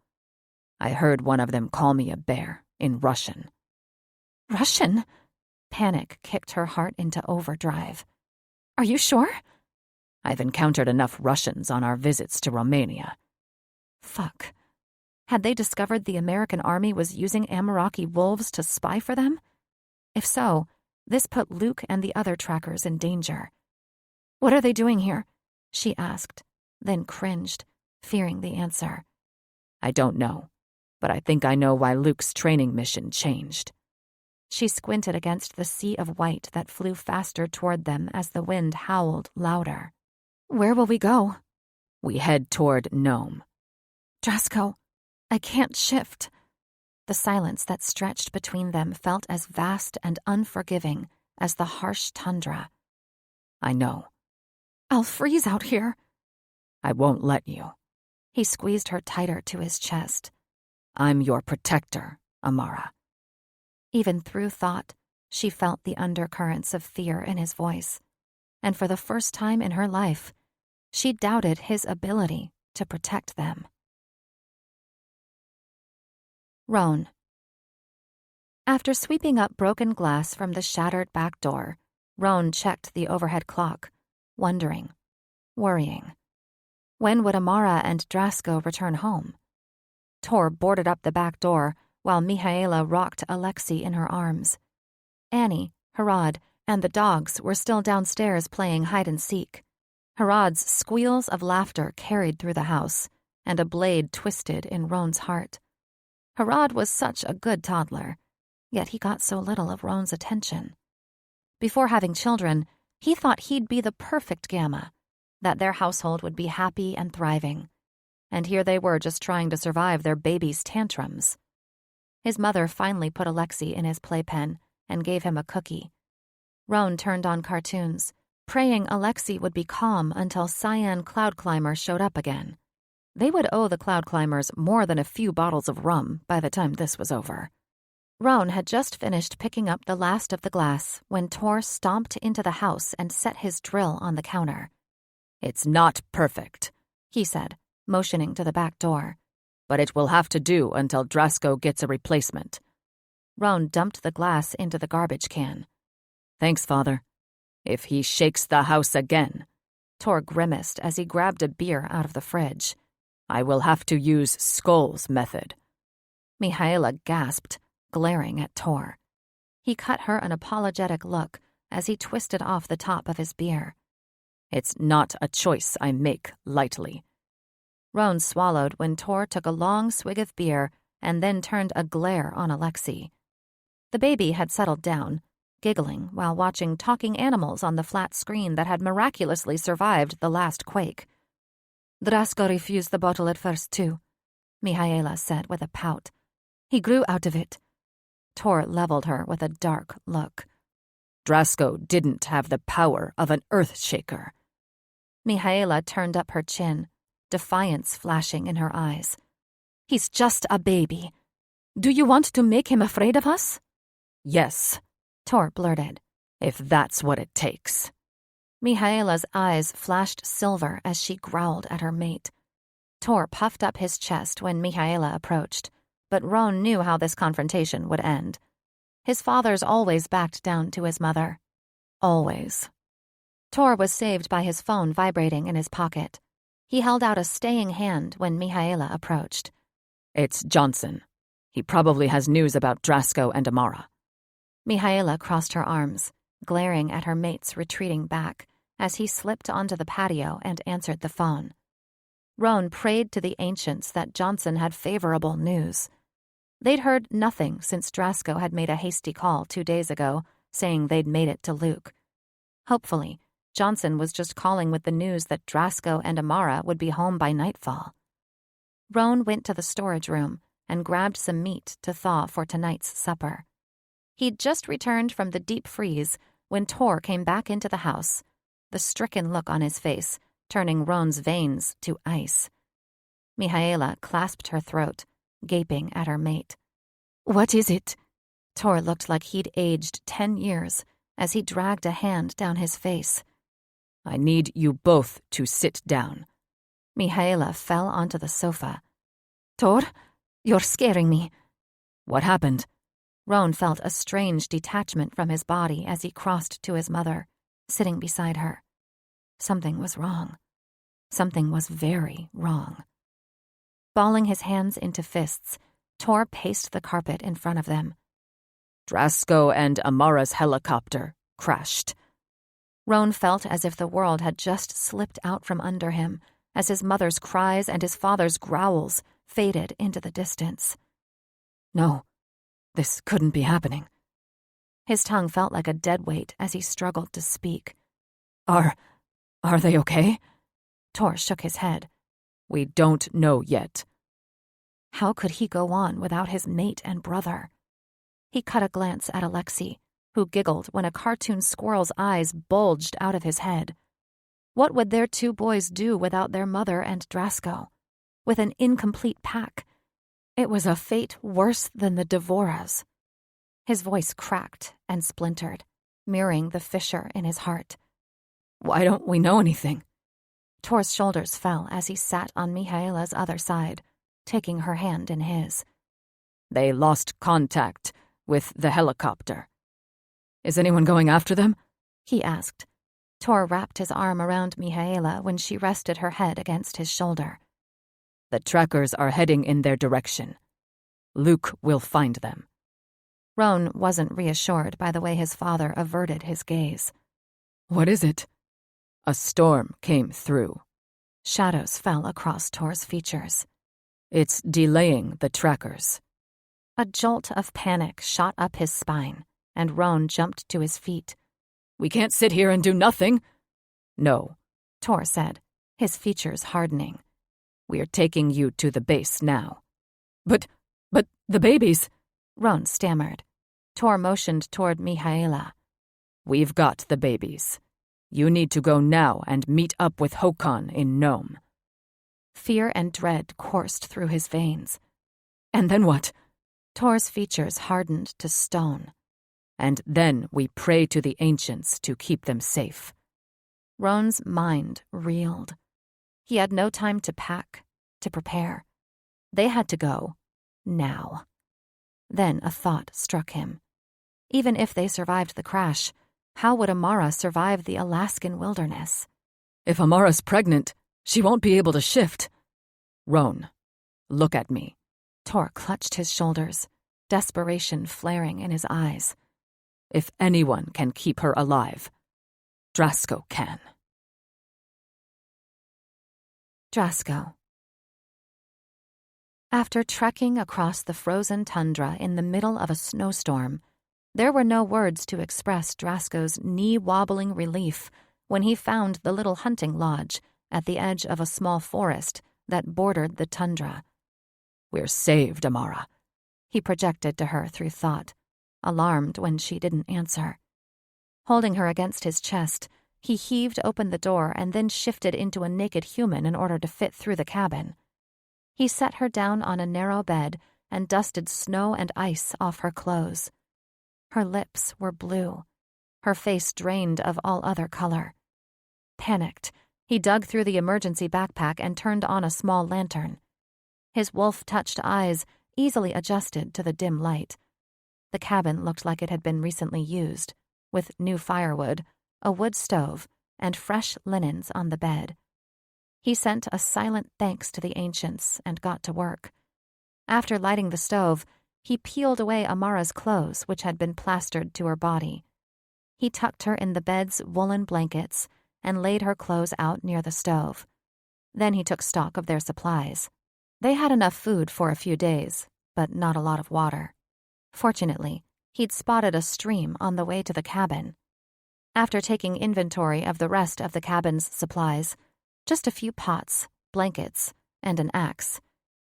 I heard one of them call me a bear in Russian. Russian? Panic kicked her heart into overdrive. Are you sure? I've encountered enough Russians on our visits to Romania. Fuck. Had they discovered the American army was using Ameraki wolves to spy for them? If so, this put Luke and the other trackers in danger. What are they doing here? She asked, then cringed, fearing the answer. I don't know, but I think I know why Luke's training mission changed. She squinted against the sea of white that flew faster toward them as the wind howled louder. Where will we go? We head toward Nome. Drasko, I can't shift. The silence that stretched between them felt as vast and unforgiving as the harsh tundra. I know. I'll freeze out here. I won't let you. He squeezed her tighter to his chest. I'm your protector, Amara. Even through thought, she felt the undercurrents of fear in his voice. And for the first time in her life, she doubted his ability to protect them. Roan. After sweeping up broken glass from the shattered back door, Roan checked the overhead clock, wondering, worrying. When would Amara and Drasko return home? Tor boarded up the back door while Mihaela rocked Alexei in her arms. Annie, Harad, and the dogs were still downstairs playing hide-and-seek. Harad's squeals of laughter carried through the house, and a blade twisted in Roan's heart. Harad was such a good toddler, yet he got so little of Roan's attention. Before having children, he thought he'd be the perfect gamma, that their household would be happy and thriving. And here they were just trying to survive their baby's tantrums. His mother finally put Alexei in his playpen and gave him a cookie. Roan turned on cartoons, praying Alexei would be calm until Cyan Cloud Climber showed up again. They would owe the Cloud Climbers more than a few bottles of rum by the time this was over. Roan had just finished picking up the last of the glass when Tor stomped into the house and set his drill on the counter. It's not perfect, he said, motioning to the back door. But it will have to do until Drasko gets a replacement. Roan dumped the glass into the garbage can. Thanks, Father. If he shakes the house again, Tor grimaced as he grabbed a beer out of the fridge. I will have to use Skoll's method. Mihaela gasped, glaring at Tor. He cut her an apologetic look as he twisted off the top of his beer. It's not a choice I make lightly. Roan swallowed when Tor took a long swig of beer and then turned a glare on Alexei. The baby had settled down, giggling while watching talking animals on the flat screen that had miraculously survived the last quake. Drasko refused the bottle at first, too, Mihaela said with a pout. He grew out of it. Tor leveled her with a dark look. Drasko didn't have the power of an earthshaker. Mihaela turned up her chin, defiance flashing in her eyes. He's just a baby. Do you want to make him afraid of us? Yes, Tor blurted. If that's what it takes. Mihaela's eyes flashed silver as she growled at her mate. Tor puffed up his chest when Mihaela approached, but Roan knew how this confrontation would end. His fathers always backed down to his mother. Always. Tor was saved by his phone vibrating in his pocket. He held out a staying hand when Mihaela approached. It's Johnson. He probably has news about Drasko and Amara. Mihaela crossed her arms, glaring at her mate's retreating back as he slipped onto the patio and answered the phone. Roan prayed to the ancients that Johnson had favorable news. They'd heard nothing since Drasko had made a hasty call 2 days ago, saying they'd made it to Luke. Hopefully, Johnson was just calling with the news that Drasko and Amara would be home by nightfall. Roan went to the storage room and grabbed some meat to thaw for tonight's supper. He'd just returned from the deep freeze when Tor came back into the house, the stricken look on his face turning Roan's veins to ice. Mihaela clasped her throat, gaping at her mate. What is it? Tor looked like he'd aged 10 years as he dragged a hand down his face. I need you both to sit down. Mihaela fell onto the sofa. Tor, you're scaring me. What happened? Roan felt a strange detachment from his body as he crossed to his mother, sitting beside her. Something was wrong. Something was very wrong. Balling his hands into fists, Tor paced the carpet in front of them. Drasko and Amara's helicopter crashed. Roan felt as if the world had just slipped out from under him as his mother's cries and his father's growls faded into the distance. No, this couldn't be happening. His tongue felt like a dead weight as he struggled to speak. Are they okay? Tor shook his head. We don't know yet. How could he go on without his mate and brother? He cut a glance at Alexei, who giggled when a cartoon squirrel's eyes bulged out of his head. What would their 2 boys do without their mother and Drasko? With an incomplete pack? It was a fate worse than the Devoras. His voice cracked and splintered, mirroring the fissure in his heart. Why don't we know anything? Tor's shoulders fell as he sat on Mihaela's other side, taking her hand in his. They lost contact with the helicopter. Is anyone going after them? He asked. Tor wrapped his arm around Mihaela when she rested her head against his shoulder. The trackers are heading in their direction. Luke will find them. Roan wasn't reassured by the way his father averted his gaze. What is it? A storm came through. Shadows fell across Tor's features. It's delaying the trackers. A jolt of panic shot up his spine, and Roan jumped to his feet. We can't sit here and do nothing. No, Tor said, his features hardening. We're taking you to the base now. But the babies, Roan stammered. Tor motioned toward Mihaela. We've got the babies. You need to go now and meet up with Håkon in Nome. Fear and dread coursed through his veins. And then what? Tor's features hardened to stone. And then we pray to the ancients to keep them safe. Roan's mind reeled. He had no time to pack, to prepare. They had to go, now. Then a thought struck him. Even if they survived the crash, how would Amara survive the Alaskan wilderness? If Amara's pregnant, she won't be able to shift. Roan, look at me. Tor clutched his shoulders, desperation flaring in his eyes. If anyone can keep her alive, Drasko can. Drasko. After trekking across the frozen tundra in the middle of a snowstorm, there were no words to express Drasko's knee-wobbling relief when he found the little hunting lodge at the edge of a small forest that bordered the tundra. We're saved, Amara, he projected to her through thought, alarmed when she didn't answer. Holding her against his chest, he heaved open the door and then shifted into a naked human in order to fit through the cabin. He set her down on a narrow bed and dusted snow and ice off her clothes. Her lips were blue, her face drained of all other color. Panicked, he dug through the emergency backpack and turned on a small lantern. His wolf-touched eyes easily adjusted to the dim light. The cabin looked like it had been recently used, with new firewood, a wood stove, and fresh linens on the bed. He sent a silent thanks to the ancients and got to work. After lighting the stove, he peeled away Amara's clothes, which had been plastered to her body. He tucked her in the bed's woolen blankets and laid her clothes out near the stove. Then he took stock of their supplies. They had enough food for a few days, but not a lot of water. Fortunately, he'd spotted a stream on the way to the cabin. After taking inventory of the rest of the cabin's supplies, just a few pots, blankets, and an axe,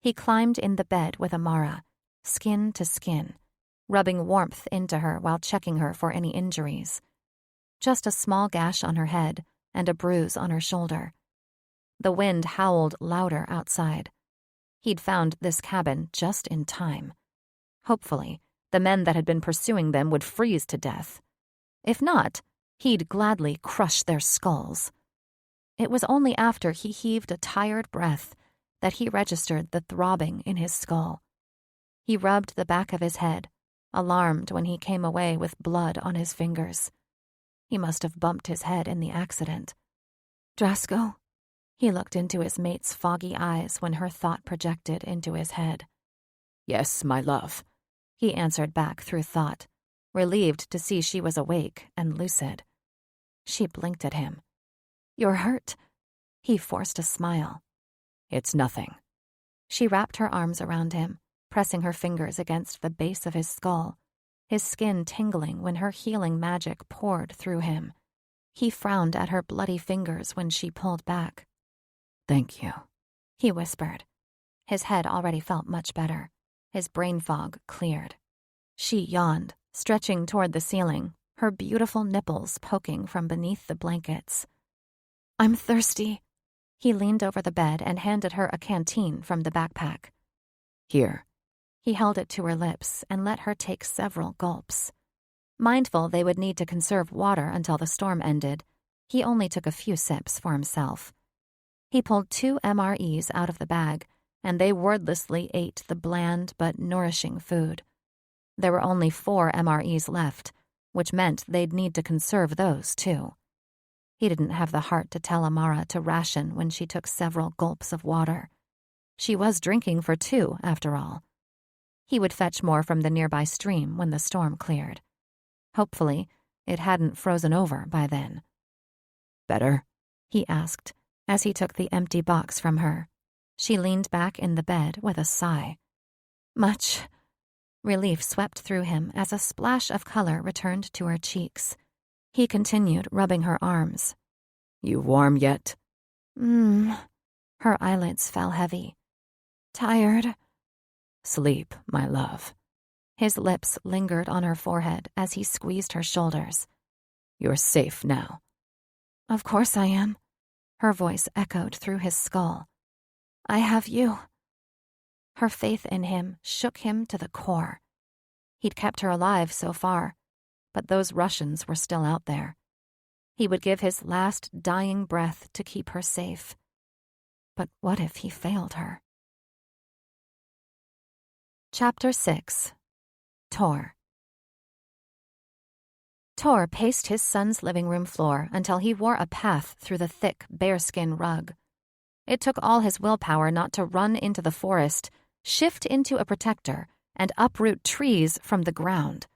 he climbed in the bed with Amara, skin to skin, rubbing warmth into her while checking her for any injuries. Just a small gash on her head and a bruise on her shoulder. The wind howled louder outside. He'd found this cabin just in time. Hopefully, The men that had been pursuing them would freeze to death. If not, he'd gladly crush their skulls. It was only after he heaved a tired breath that he registered the throbbing in his skull. He rubbed the back of his head, alarmed when he came away with blood on his fingers. He must have bumped his head in the accident. Drasko? He looked into his mate's foggy eyes when her thought projected into his head. Yes, my love, he answered back through thought, relieved to see she was awake and lucid. She blinked at him. You're hurt? He forced a smile. It's nothing. She wrapped her arms around him, pressing her fingers against the base of his skull, his skin tingling when her healing magic poured through him. He frowned at her bloody fingers when she pulled back. Thank you, he whispered. His head already felt much better. His brain fog cleared. She yawned, stretching toward the ceiling, her beautiful nipples poking from beneath the blankets. I'm thirsty. He leaned over the bed and handed her a canteen from the backpack. Here. He held it to her lips and let her take several gulps. Mindful they would need to conserve water until the storm ended, he only took a few sips for himself. He pulled 2 MREs out of the bag, and they wordlessly ate the bland but nourishing food. There were only 4 MREs left, which meant they'd need to conserve those, too. He didn't have the heart to tell Amara to ration when she took several gulps of water. She was drinking for 2, after all. He would fetch more from the nearby stream when the storm cleared. Hopefully, it hadn't frozen over by then. Better? He asked, as he took the empty box from her. She leaned back in the bed with a sigh. Much. Relief swept through him as a splash of color returned to her cheeks. He continued rubbing her arms. You warm yet? Her eyelids fell heavy. Tired. Sleep, my love. His lips lingered on her forehead as he squeezed her shoulders. You're safe now. Of course I am. Her voice echoed through his skull. I have you. Her faith in him shook him to the core. He'd kept her alive so far, but those Russians were still out there. He would give his last dying breath to keep her safe. But what if he failed her? Chapter 6. Tor. Tor paced his son's living room floor until he wore a path through the thick bearskin rug. It took all his willpower not to run into the forest, shift into a protector, and uproot trees from the ground.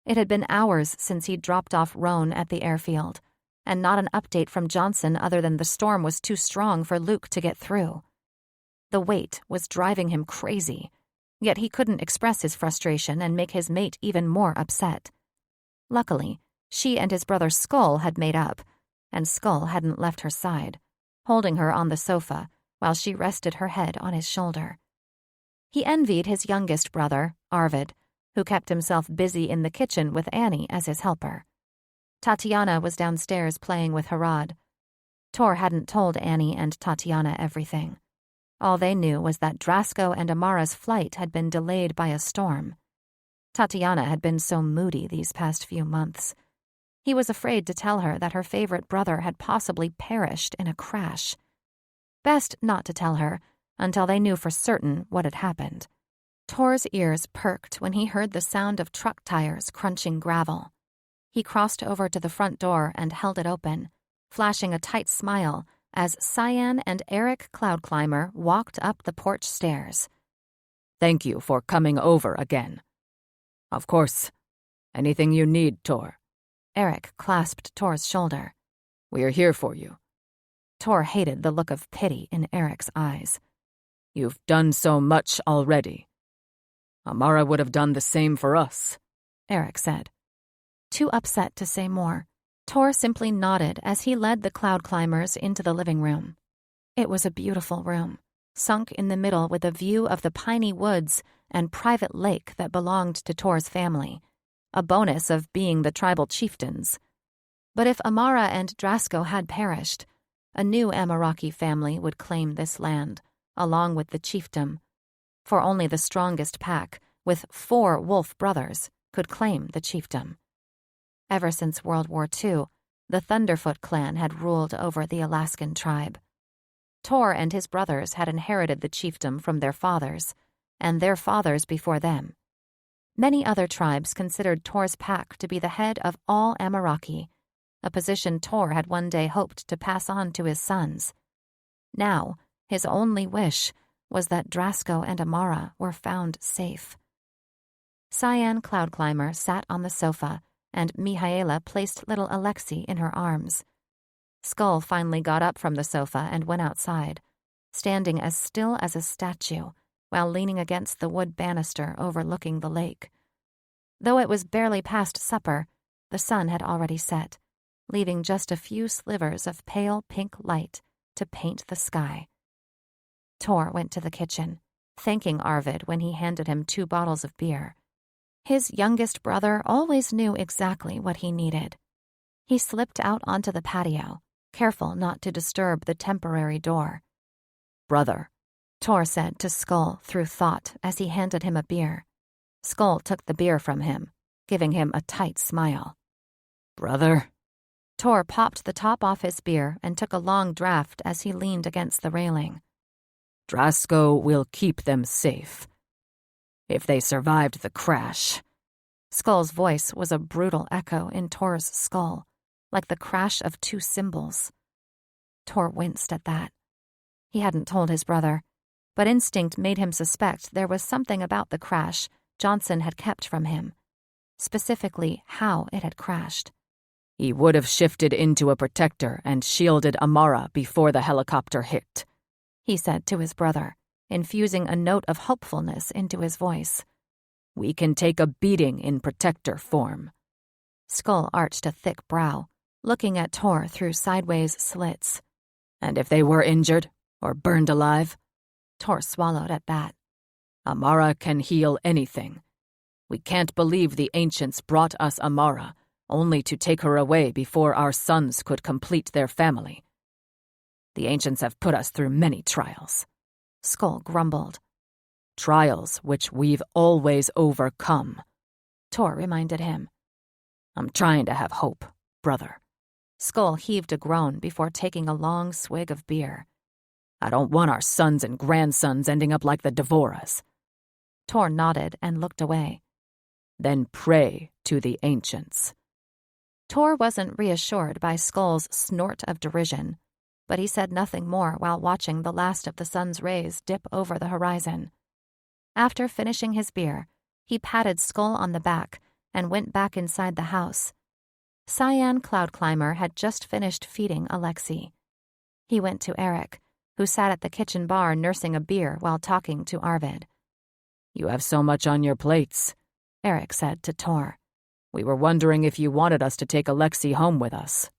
It had been hours since he'd dropped off Roan at the airfield, and not an update from Johnson other than the storm was too strong for Luke to get through. The weight was driving him crazy, yet he couldn't express his frustration and make his mate even more upset. Luckily, she and his brother Skull had made up, and Skull hadn't left her side, holding her on the sofa while she rested her head on his shoulder. He envied his youngest brother, Arvid, who kept himself busy in the kitchen with Annie as his helper. Tatiana was downstairs playing with Harad. Tor hadn't told Annie and Tatiana everything. All they knew was that Drasko and Amara's flight had been delayed by a storm. Tatiana had been so moody these past few months. He was afraid to tell her that her favorite brother had possibly perished in a crash. Best not to tell her until they knew for certain what had happened. Tor's ears perked when he heard the sound of truck tires crunching gravel. He crossed over to the front door and held it open, flashing a tight smile as Cyan and Eric Cloudclimber walked up the porch stairs. Thank you for coming over again. Of course. Anything you need, Tor. Eric clasped Tor's shoulder. We're here for you. Tor hated the look of pity in Eric's eyes. You've done so much already. Amara would have done the same for us, Eric said. Too upset to say more, Tor simply nodded as he led the Cloudclimbers into the living room. It was a beautiful room, sunk in the middle with a view of the piney woods and private lake that belonged to Tor's family, a bonus of being the tribal chieftains. But if Amara and Drasko had perished, a new Amaraki family would claim this land, along with the chiefdom. For only the strongest pack, with 4 wolf brothers, could claim the chiefdom. Ever since World War II, the Thunderfoot clan had ruled over the Alaskan tribe. Tor and his brothers had inherited the chiefdom from their fathers, and their fathers before them. Many other tribes considered Tor's pack to be the head of all Ameraki, a position Tor had one day hoped to pass on to his sons. Now, his only wish was that Drasko and Amara were found safe. Cyan Cloudclimber sat on the sofa, and Mihaela placed little Alexei in her arms. Skull finally got up from the sofa and went outside, standing as still as a statue while leaning against the wood banister overlooking the lake. Though it was barely past supper, the sun had already set, leaving just a few slivers of pale pink light to paint the sky. Tor went to the kitchen, thanking Arvid when he handed him 2 bottles of beer. His youngest brother always knew exactly what he needed. He slipped out onto the patio, careful not to disturb the temporary door. "Brother," Tor said to Skull through thought as he handed him a beer. Skull took the beer from him, giving him a tight smile. "Brother?" Tor popped the top off his beer and took a long draught as he leaned against the railing. "Drasko will keep them safe. If they survived the crash." Skull's voice was a brutal echo in Tor's skull, like the crash of 2 cymbals. Tor winced at that. He hadn't told his brother, but instinct made him suspect there was something about the crash Johnson had kept from him, specifically how it had crashed. "He would have shifted into a protector and shielded Amara before the helicopter hit," he said to his brother, infusing a note of hopefulness into his voice. "We can take a beating in protector form." Skull arched a thick brow, looking at Tor through sideways slits. "And if they were injured or burned alive?" Tor swallowed at that. "Amara can heal anything. We can't believe the ancients brought us Amara, only to take her away before our sons could complete their family. The ancients have put us through many trials," Skull grumbled. "Trials which we've always overcome," Tor reminded him. "I'm trying to have hope, brother." Skull heaved a groan before taking a long swig of beer. "I don't want our sons and grandsons ending up like the Devoras." Tor nodded and looked away. "Then pray to the ancients." Tor wasn't reassured by Skull's snort of derision, but he said nothing more while watching the last of the sun's rays dip over the horizon. After finishing his beer, he patted Skull on the back and went back inside the house. Cyan Cloudclimber had just finished feeding Alexei. He went to Eric, who sat at the kitchen bar nursing a beer while talking to Arvid. "You have so much on your plates," Eric said to Tor. "We were wondering if you wanted us to take Alexei home with us."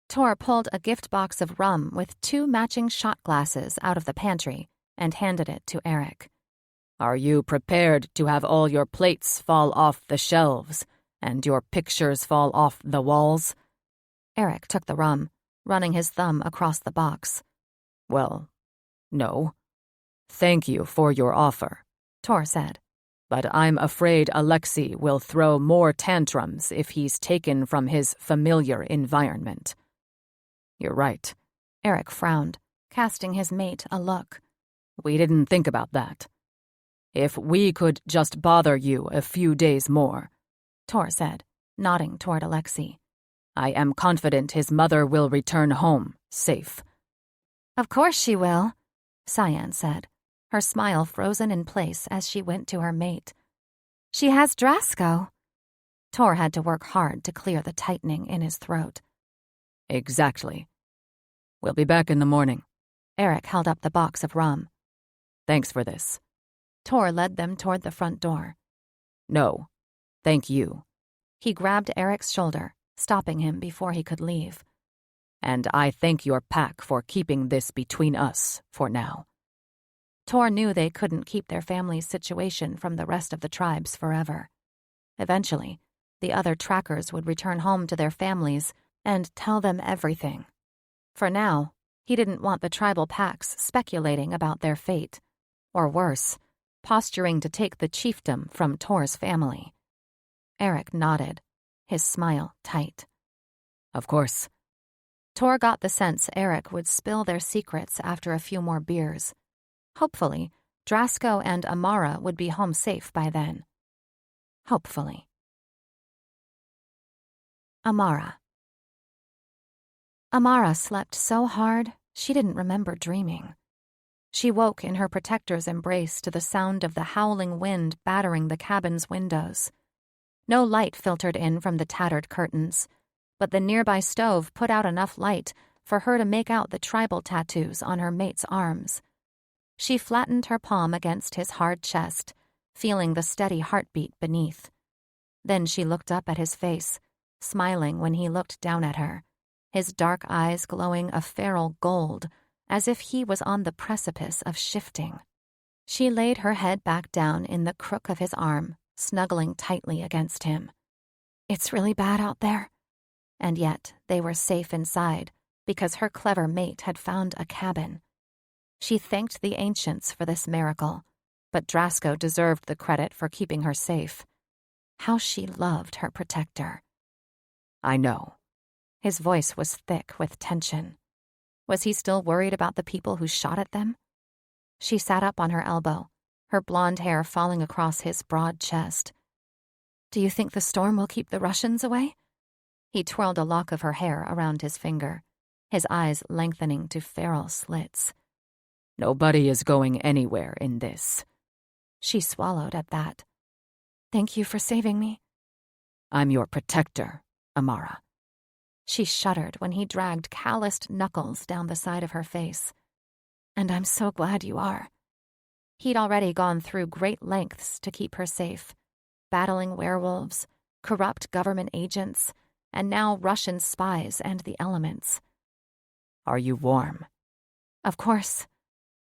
Tor pulled a gift box of rum with 2 matching shot glasses out of the pantry and handed it to Eric. "Are you prepared to have all your plates fall off the shelves and your pictures fall off the walls?" Eric took the rum, running his thumb across the box. "Well, no. Thank you for your offer," Tor said. "But I'm afraid Alexei will throw more tantrums if he's taken from his familiar environment." "You're right." Eric frowned, casting his mate a look. "We didn't think about that. If we could just bother you a few days more," Tor said, nodding toward Alexei. "I am confident his mother will return home safe." "Of course she will," Cyan said, her smile frozen in place as she went to her mate. "She has Drasko." Tor had to work hard to clear the tightening in his throat. "Exactly. We'll be back in the morning." Eric held up the box of rum. "Thanks for this." Tor led them toward the front door. "No, thank you." He grabbed Eric's shoulder, stopping him before he could leave. "And I thank your pack for keeping this between us for now." Tor knew they couldn't keep their family's situation from the rest of the tribes forever. Eventually, the other trackers would return home to their families and tell them everything. For now, he didn't want the tribal packs speculating about their fate. Or worse, posturing to take the chiefdom from Tor's family. Eric nodded, his smile tight. Of course. Tor got the sense Eric would spill their secrets after a few more beers. Hopefully, Drasko and Amara would be home safe by then. Hopefully. Amara. Amara slept so hard, she didn't remember dreaming. She woke in her protector's embrace to the sound of the howling wind battering the cabin's windows. No light filtered in from the tattered curtains, but the nearby stove put out enough light for her to make out the tribal tattoos on her mate's arms. She flattened her palm against his hard chest, feeling the steady heartbeat beneath. Then she looked up at his face, smiling when he looked down at her, his dark eyes glowing a feral gold, as if he was on the precipice of shifting. She laid her head back down in the crook of his arm, snuggling tightly against him. It's really bad out there. And yet they were safe inside, because her clever mate had found a cabin. She thanked the ancients for this miracle, but Drasko deserved the credit for keeping her safe. How she loved her protector. I know. His voice was thick with tension. Was he still worried about the people who shot at them? She sat up on her elbow, her blonde hair falling across his broad chest. Do you think the storm will keep the Russians away? He twirled a lock of her hair around his finger, his eyes lengthening to feral slits. Nobody is going anywhere in this. She swallowed at that. Thank you for saving me. I'm your protector, Amara. She shuddered when he dragged calloused knuckles down the side of her face. And I'm so glad you are. He'd already gone through great lengths to keep her safe, battling werewolves, corrupt government agents, and now Russian spies and the elements. Are you warm? Of course.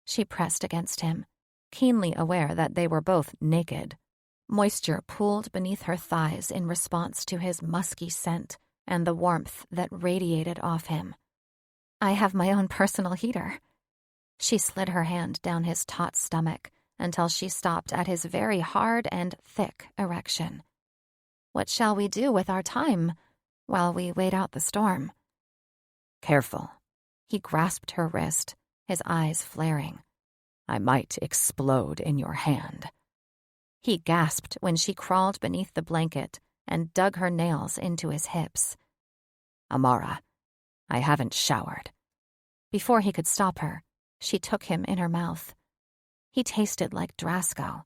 She pressed against him, keenly aware that they were both naked. Moisture pooled beneath her thighs in response to his musky scent and the warmth that radiated off him. I have my own personal heater. She slid her hand down his taut stomach until she stopped at his very hard and thick erection. What shall we do with our time while we wait out the storm? Careful. He grasped her wrist, his eyes flaring. I might explode in your hand. He gasped when she crawled beneath the blanket and dug her nails into his hips. Amara, I haven't showered. Before he could stop her, she took him in her mouth. He tasted like Drasko,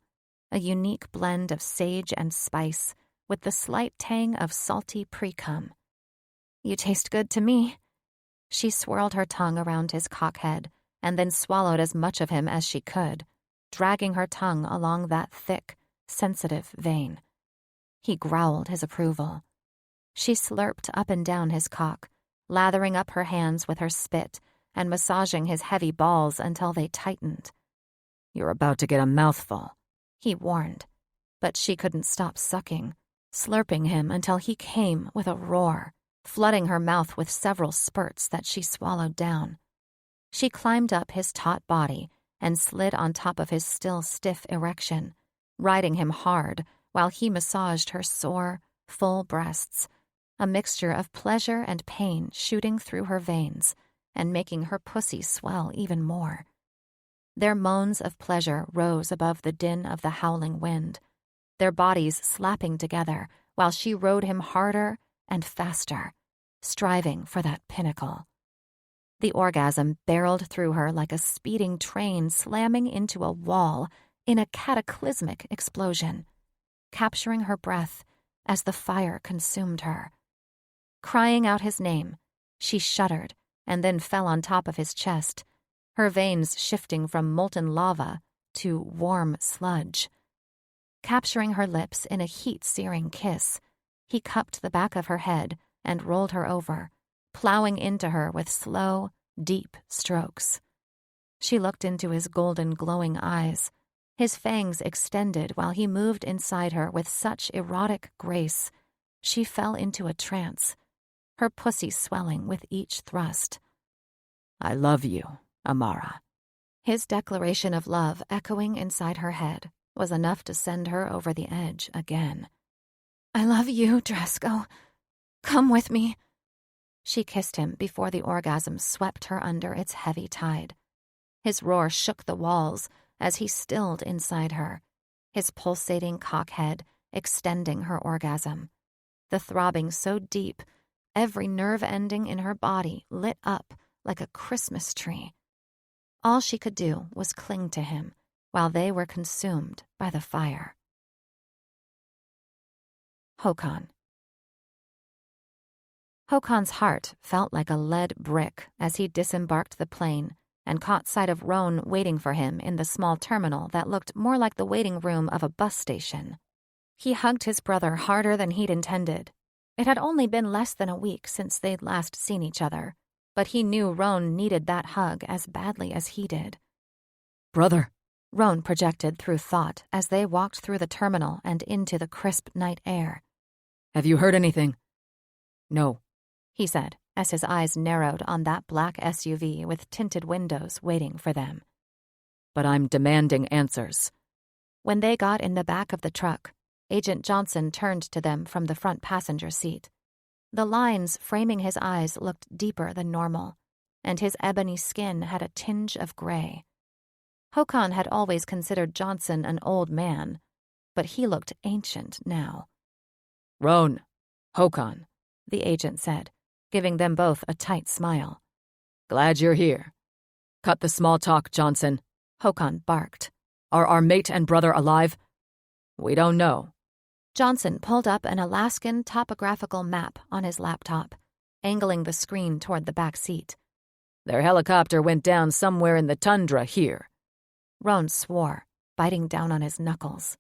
a unique blend of sage and spice with the slight tang of salty pre-cum. You taste good to me. She swirled her tongue around his cockhead and then swallowed as much of him as she could, dragging her tongue along that thick, sensitive vein. He growled his approval. She slurped up and down his cock, lathering up her hands with her spit and massaging his heavy balls until they tightened. You're about to get a mouthful, he warned, but she couldn't stop sucking, slurping him until he came with a roar, flooding her mouth with several spurts that she swallowed down. She climbed up his taut body and slid on top of his still stiff erection, riding him hard while he massaged her sore, full breasts, a mixture of pleasure and pain shooting through her veins and making her pussy swell even more. Their moans of pleasure rose above the din of the howling wind, their bodies slapping together while she rode him harder and faster, striving for that pinnacle. The orgasm barreled through her like a speeding train slamming into a wall in a cataclysmic explosion, capturing her breath as the fire consumed her. Crying out his name, she shuddered and then fell on top of his chest, her veins shifting from molten lava to warm sludge. Capturing her lips in a heat-searing kiss, he cupped the back of her head and rolled her over, plowing into her with slow, deep strokes. She looked into his golden, glowing eyes, his fangs extended while he moved inside her with such erotic grace. She fell into a trance, her pussy swelling with each thrust. I love you, Amara. His declaration of love echoing inside her head, was enough to send her over the edge again. "I love you, Drasko. Come with me." She kissed him before the orgasm swept her under its heavy tide. His roar shook the walls as he stilled inside her, his pulsating cockhead extending her orgasm. The throbbing so deep, every nerve ending in her body lit up like a Christmas tree. All she could do was cling to him while they were consumed by the fire. Håkon. Håkon's heart felt like a lead brick as he disembarked the plane and caught sight of Roan waiting for him in the small terminal that looked more like the waiting room of a bus station. He hugged his brother harder than he'd intended. It had only been less than a week since they'd last seen each other, but he knew Roan needed that hug as badly as he did. "Brother," Roan projected through thought as they walked through the terminal and into the crisp night air. "have you heard anything?" "No," he said, as his eyes narrowed on that black SUV with tinted windows waiting for them. "but I'm demanding answers." When they got in the back of the truck, Agent Johnson turned to them from the front passenger seat. The lines framing his eyes looked deeper than normal, and his ebony skin had a tinge of gray. Håkon had always considered Johnson an old man, but he looked ancient now. "Roan, Håkon," the agent said, giving them both a tight smile. "glad you're here. Cut the small talk, Johnson," Håkon barked. "Are our mate and brother alive?" "We don't know." Johnson pulled up an Alaskan topographical map on his laptop, angling the screen toward the back seat. "Their helicopter went down somewhere in the tundra here." Roan swore, biting down on his knuckles.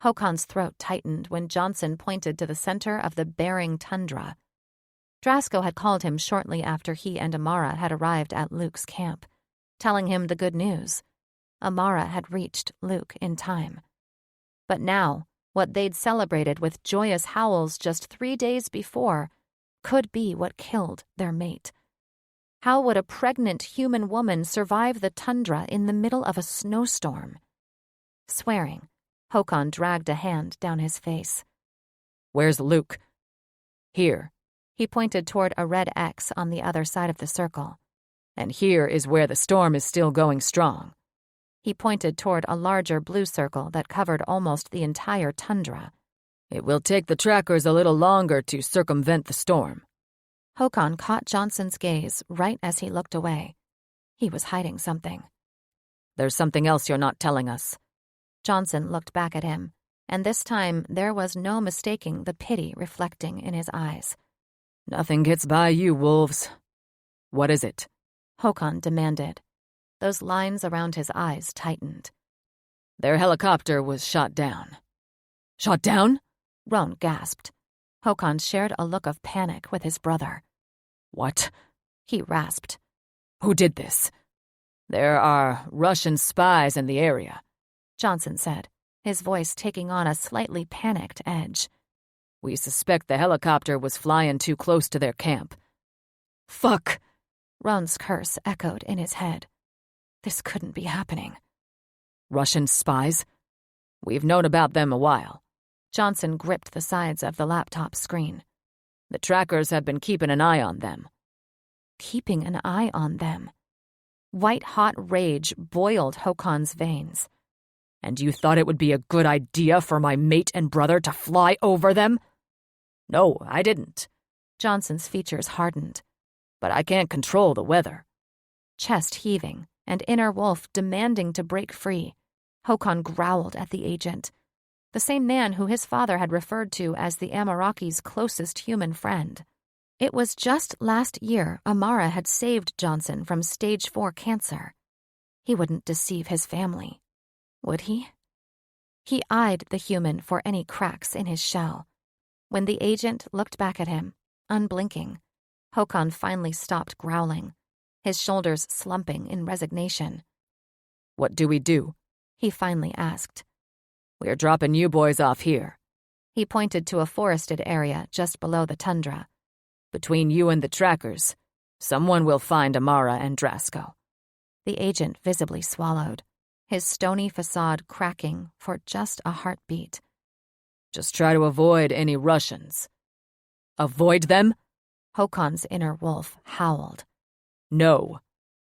Håkon's throat tightened when Johnson pointed to the center of the Bering tundra. Drasko had called him shortly after he and Amara had arrived at Luke's camp, telling him the good news. Amara had reached Luke in time. But now, what they'd celebrated with joyous howls just 3 days before could be what killed their mate. How would a pregnant human woman survive the tundra in the middle of a snowstorm? Swearing, Håkon dragged a hand down his face. "Where's Luke?" "Here." He pointed toward a red X on the other side of the circle. "And here is where the storm is still going strong." He pointed toward a larger blue circle that covered almost the entire tundra. "It will take the trackers a little longer to circumvent the storm." Håkon caught Johnson's gaze right as he looked away. He was hiding something. "There's something else you're not telling us." Johnson looked back at him, and this time there was no mistaking the pity reflecting in his eyes. "Nothing gets by you, wolves." "What is it?" Håkon demanded. Those lines around his eyes tightened. "Their helicopter was shot down." "Shot down?" Roan gasped. Håkon shared a look of panic with his brother. "What?" he rasped. "Who did this?" "There are Russian spies in the area," Johnson said, his voice taking on a slightly panicked edge. "We suspect the helicopter was flying too close to their camp." "Fuck!" Roan's curse echoed in his head. This couldn't be happening. "Russian spies? We've known about them a while." Johnson gripped the sides of the laptop screen. "The trackers have been keeping an eye on them." Keeping an eye on them. White-hot rage boiled Håkon's veins. "And you thought it would be a good idea for my mate and brother to fly over them?" "No, I didn't." Johnson's features hardened. "But I can't control the weather." Chest heaving and inner wolf demanding to break free, Håkon growled at the agent, the same man who his father had referred to as the Amaraki's closest human friend. It was just last year Amara had saved Johnson from stage 4 cancer. He wouldn't deceive his family, would he? He eyed the human for any cracks in his shell. When the agent looked back at him, unblinking, Håkon finally stopped growling, his shoulders slumping in resignation. "What do we do?" he finally asked. "We're dropping you boys off here." He pointed to a forested area just below the tundra. "Between you and the trackers, someone will find Amara and Drasko." The agent visibly swallowed. his stony facade cracking for just a heartbeat. Just try to avoid any Russians. Avoid them? Hokon's inner wolf howled. No,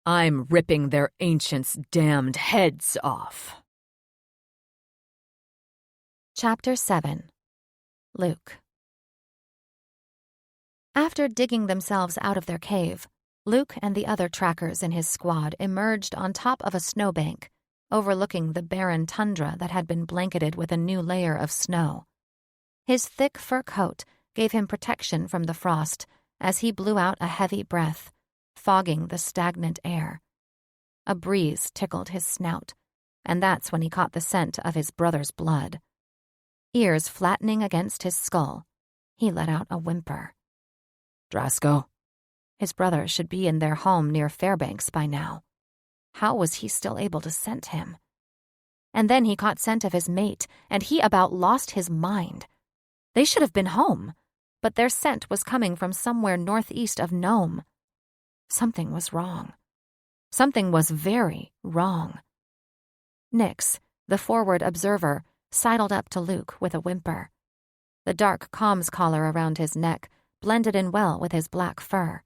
I'm ripping their ancients' damned heads off. Chapter 7. Luke. After digging themselves out of their cave, Luke and the other trackers in his squad emerged on top of a snowbank, overlooking the barren tundra that had been blanketed with a new layer of snow. His thick fur coat gave him protection from the frost as he blew out a heavy breath, fogging the stagnant air. A breeze tickled his snout, and that's when he caught the scent of his brother's blood. Ears flattening against his skull, he let out a whimper. Drasko? His brother should be in their home near Fairbanks by now. How was he still able to scent him? And then he caught scent of his mate, and he about lost his mind. They should have been home, but their scent was coming from somewhere northeast of Nome. Something was wrong. Something was very wrong. Nix, the forward observer, sidled up to Luke with a whimper. The dark comms collar around his neck blended in well with his black fur.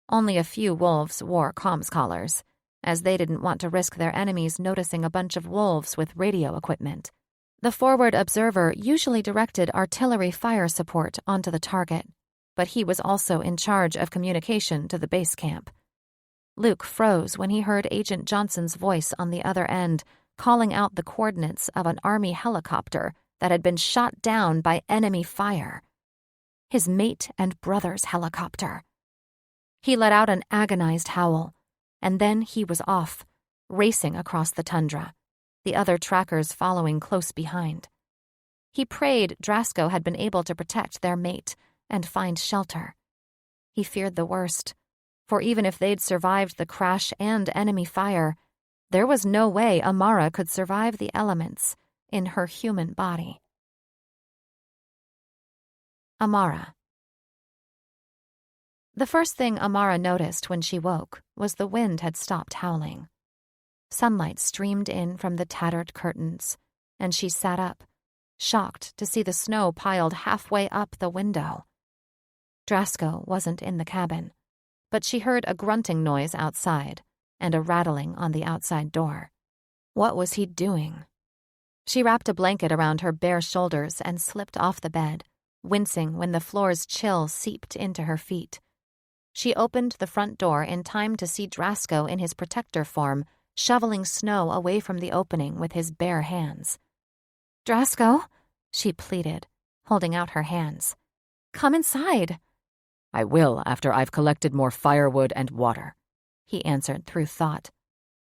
Only a few wolves wore comms collars, as they didn't want to risk their enemies noticing a bunch of wolves with radio equipment. The forward observer usually directed artillery fire support onto the target, but he was also in charge of communication to the base camp. Luke froze when he heard Agent Johnson's voice on the other end, calling out the coordinates of an Army helicopter that had been shot down by enemy fire. His mate and brother's helicopter. He let out an agonized howl, and then he was off, racing across the tundra, the other trackers following close behind. He prayed Drasko had been able to protect their mate and find shelter. He feared the worst, for even if they'd survived the crash and enemy fire, there was no way Amara could survive the elements in her human body. Amara. The first thing Amara noticed when she woke was the wind had stopped howling. Sunlight streamed in from the tattered curtains, and she sat up, shocked to see the snow piled halfway up the window. Drasko wasn't in the cabin, but she heard a grunting noise outside and a rattling on the outside door. What was he doing? She wrapped a blanket around her bare shoulders and slipped off the bed, wincing when the floor's chill seeped into her feet. She opened the front door in time to see Drasko in his protector form, shoveling snow away from the opening with his bare hands. "Drasko," she pleaded, holding out her hands. "Come inside." I will after I've collected more firewood and water, he answered through thought.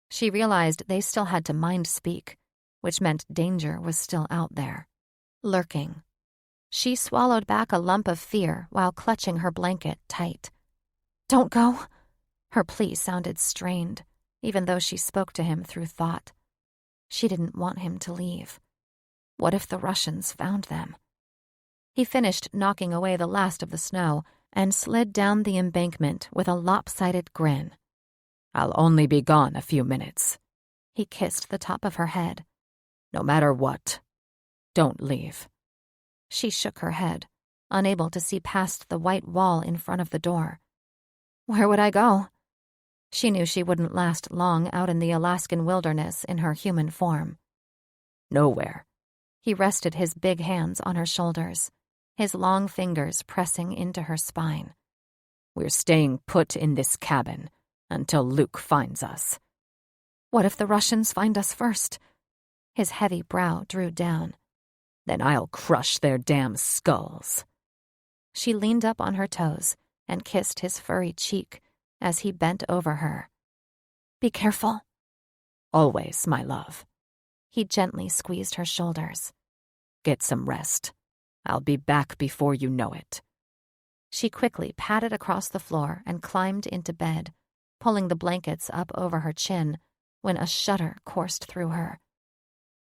She realized they still had to mind speak, which meant danger was still out there, lurking. She swallowed back a lump of fear while clutching her blanket tight. "Don't go." Her plea sounded strained, even though she spoke to him through thought. She didn't want him to leave. What if the Russians found them? He finished knocking away the last of the snow and slid down the embankment with a lopsided grin. I'll only be gone a few minutes. He kissed the top of her head. No matter what, don't leave. She shook her head, unable to see past the white wall in front of the door. Where would I go? She knew she wouldn't last long out in the Alaskan wilderness in her human form. Nowhere. He rested his big hands on her shoulders, his long fingers pressing into her spine. We're staying put in this cabin until Luke finds us. What if the Russians find us first? His heavy brow drew down. Then I'll crush their damn skulls. She leaned up on her toes and kissed his furry cheek as he bent over her. Be careful. Always, my love. He gently squeezed her shoulders. Get some rest. I'll be back before you know it. She quickly padded across the floor and climbed into bed, pulling the blankets up over her chin when a shudder coursed through her.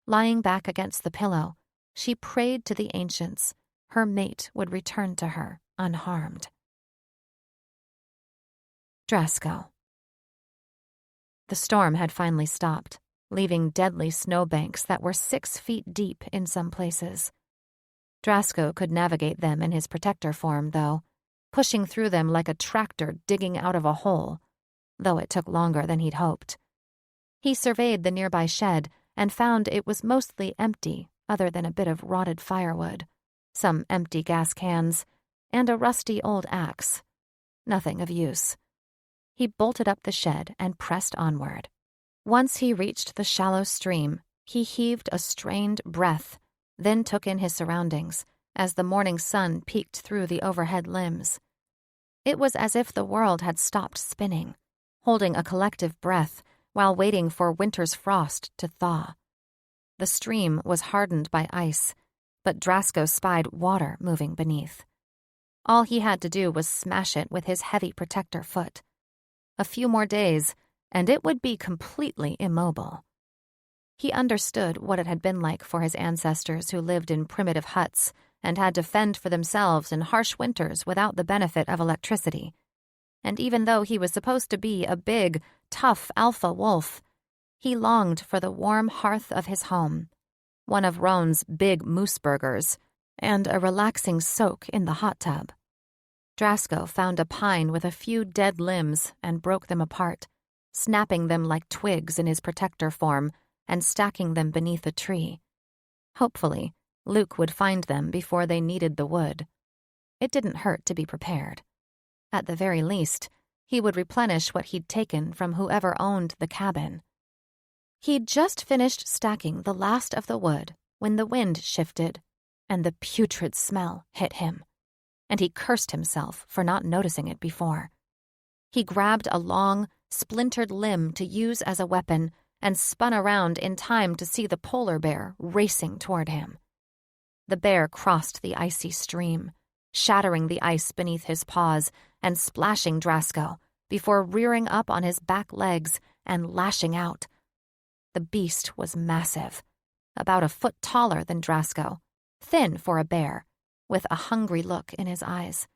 Lying back against the pillow, she prayed to the ancients her mate would return to her unharmed. Drasko. The storm had finally stopped, leaving deadly snowbanks that were 6 feet deep in some places. Drasko could navigate them in his protector form, though, pushing through them like a tractor digging out of a hole, though it took longer than he'd hoped. He surveyed the nearby shed and found it was mostly empty other than a bit of rotted firewood, some empty gas cans, and a rusty old axe. Nothing of use. He bolted up the shed and pressed onward. Once he reached the shallow stream, he heaved a strained breath, then took in his surroundings as the morning sun peeked through the overhead limbs. It was as if the world had stopped spinning, holding a collective breath while waiting for winter's frost to thaw. The stream was hardened by ice, but Drasko spied water moving beneath. All he had to do was smash it with his heavy protector foot. A few more days, and it would be completely immobile. He understood what it had been like for his ancestors who lived in primitive huts and had to fend for themselves in harsh winters without the benefit of electricity. And even though he was supposed to be a big, tough alpha wolf, he longed for the warm hearth of his home, one of Roan's big moose burgers, and a relaxing soak in the hot tub. Drasko found a pine with a few dead limbs and broke them apart, snapping them like twigs in his protector form and stacking them beneath a tree. Hopefully, Luke would find them before they needed the wood. It didn't hurt to be prepared. At the very least, he would replenish what he'd taken from whoever owned the cabin. He'd just finished stacking the last of the wood when the wind shifted and the putrid smell hit him, and he cursed himself for not noticing it before. He grabbed a long, splintered limb to use as a weapon and spun around in time to see the polar bear racing toward him. The bear crossed the icy stream, shattering the ice beneath his paws and splashing Drasko before rearing up on his back legs and lashing out. The beast was massive, about a foot taller than Drasko, thin for a bear, with a hungry look in his eyes.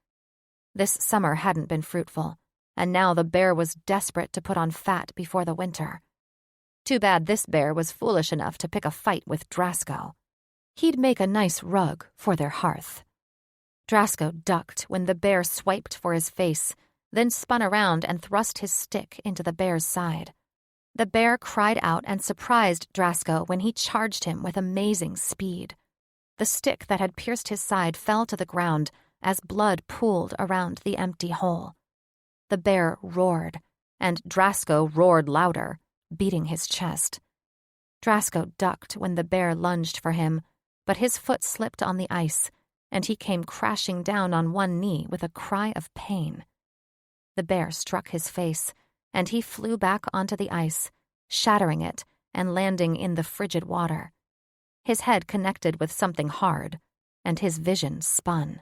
This summer hadn't been fruitful, and now the bear was desperate to put on fat before the winter. Too bad this bear was foolish enough to pick a fight with Drasko. He'd make a nice rug for their hearth. Drasko ducked when the bear swiped for his face, then spun around and thrust his stick into the bear's side. The bear cried out and surprised Drasko when he charged him with amazing speed. The stick that had pierced his side fell to the ground as blood pooled around the empty hole. The bear roared, and Drasko roared louder, beating his chest. Drasko ducked when the bear lunged for him, but his foot slipped on the ice, and he came crashing down on one knee with a cry of pain. The bear struck his face, and he flew back onto the ice, shattering it and landing in the frigid water. His head connected with something hard, and his vision spun.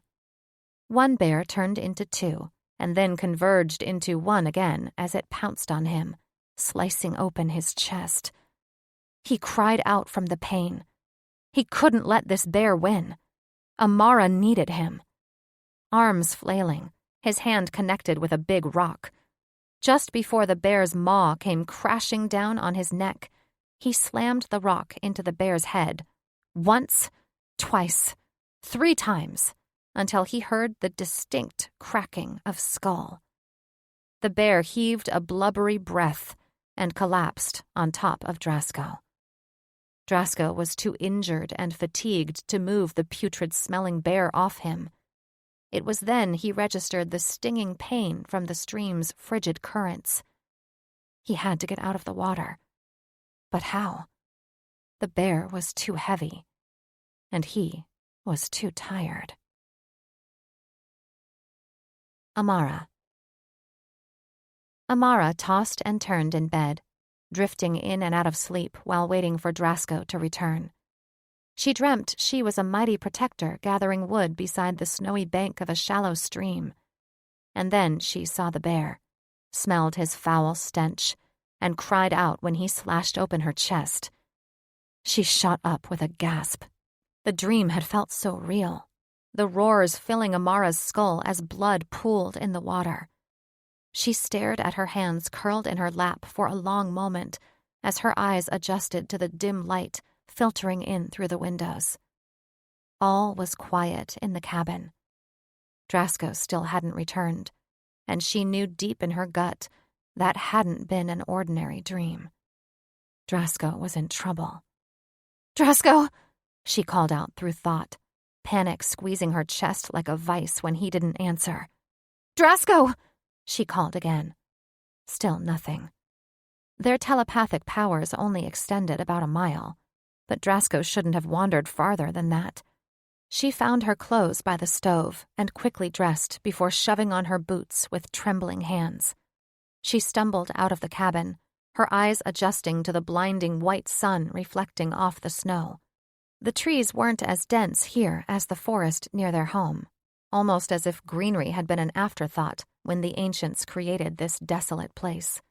One bear turned into two, and then converged into one again as it pounced on him, slicing open his chest. He cried out from the pain. He couldn't let this bear win. Amara needed him. Arms flailing, his hand connected with a big rock. Just before the bear's maw came crashing down on his neck, he slammed the rock into the bear's head. Once, twice, 3 times, until he heard the distinct cracking of skull. The bear heaved a blubbery breath and collapsed on top of Drasko. Drasko was too injured and fatigued to move the putrid-smelling bear off him. It was then he registered the stinging pain from the stream's frigid currents. He had to get out of the water. But how? The bear was too heavy, and he was too tired. Amara. Amara tossed and turned in bed, drifting in and out of sleep while waiting for Drasko to return. She dreamt she was a mighty protector gathering wood beside the snowy bank of a shallow stream. And then she saw the bear, smelled his foul stench, and cried out when he slashed open her chest. She shot up with a gasp. The dream had felt so real, the roars filling Amara's skull as blood pooled in the water. She stared at her hands curled in her lap for a long moment as her eyes adjusted to the dim light filtering in through the windows. All was quiet in the cabin. Drasko still hadn't returned, and she knew deep in her gut that hadn't been an ordinary dream. Drasko was in trouble. "Drasko!" she called out through thought, panic squeezing her chest like a vice when he didn't answer. "Drasko!" she called again. Still nothing. Their telepathic powers only extended about a mile, but Drasko shouldn't have wandered farther than that. She found her clothes by the stove and quickly dressed before shoving on her boots with trembling hands. She stumbled out of the cabin, her eyes adjusting to the blinding white sun reflecting off the snow. The trees weren't as dense here as the forest near their home, almost as if greenery had been an afterthought when the ancients created this desolate place.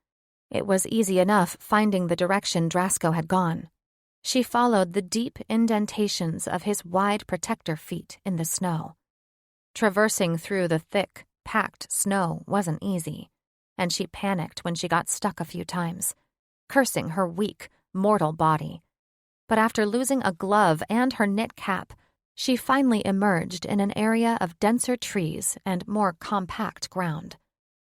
It was easy enough finding the direction Drasko had gone. She followed the deep indentations of his wide protector feet in the snow. Traversing through the thick, packed snow wasn't easy, and she panicked when she got stuck a few times, cursing her weak, mortal body. But after losing a glove and her knit cap, she finally emerged in an area of denser trees and more compact ground.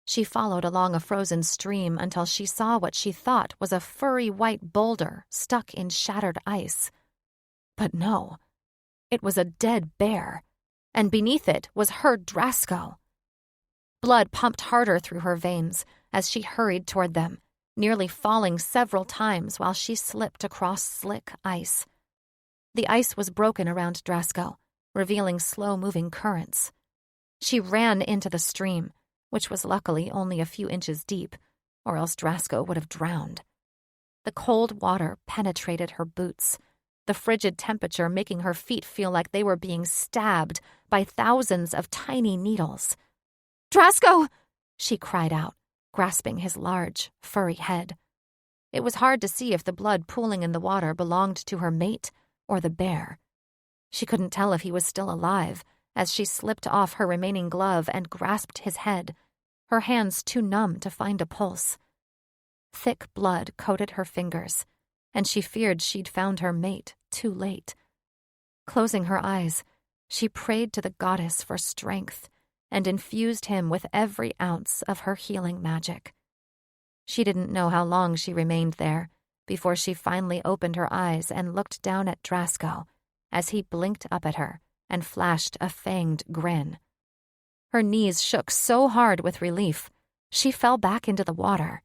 She followed along a frozen stream until she saw what she thought was a furry white boulder stuck in shattered ice. But no, it was a dead bear, and beneath it was her Drasko. Blood pumped harder through her veins as she hurried toward them, nearly falling several times while she slipped across slick ice. The ice was broken around Drasko, revealing slow-moving currents. She ran into the stream, which was luckily only a few inches deep, or else Drasko would have drowned. The cold water penetrated her boots, the frigid temperature making her feet feel like they were being stabbed by thousands of tiny needles. "Drasko!" she cried out, grasping his large, furry head. It was hard to see if the blood pooling in the water belonged to her mate or the bear. She couldn't tell if he was still alive as she slipped off her remaining glove and grasped his head, her hands too numb to find a pulse. Thick blood coated her fingers, and she feared she'd found her mate too late. Closing her eyes, she prayed to the goddess for strength and infused him with every ounce of her healing magic. She didn't know how long she remained there before she finally opened her eyes and looked down at Drasko as he blinked up at her and flashed a fanged grin. Her knees shook so hard with relief, she fell back into the water.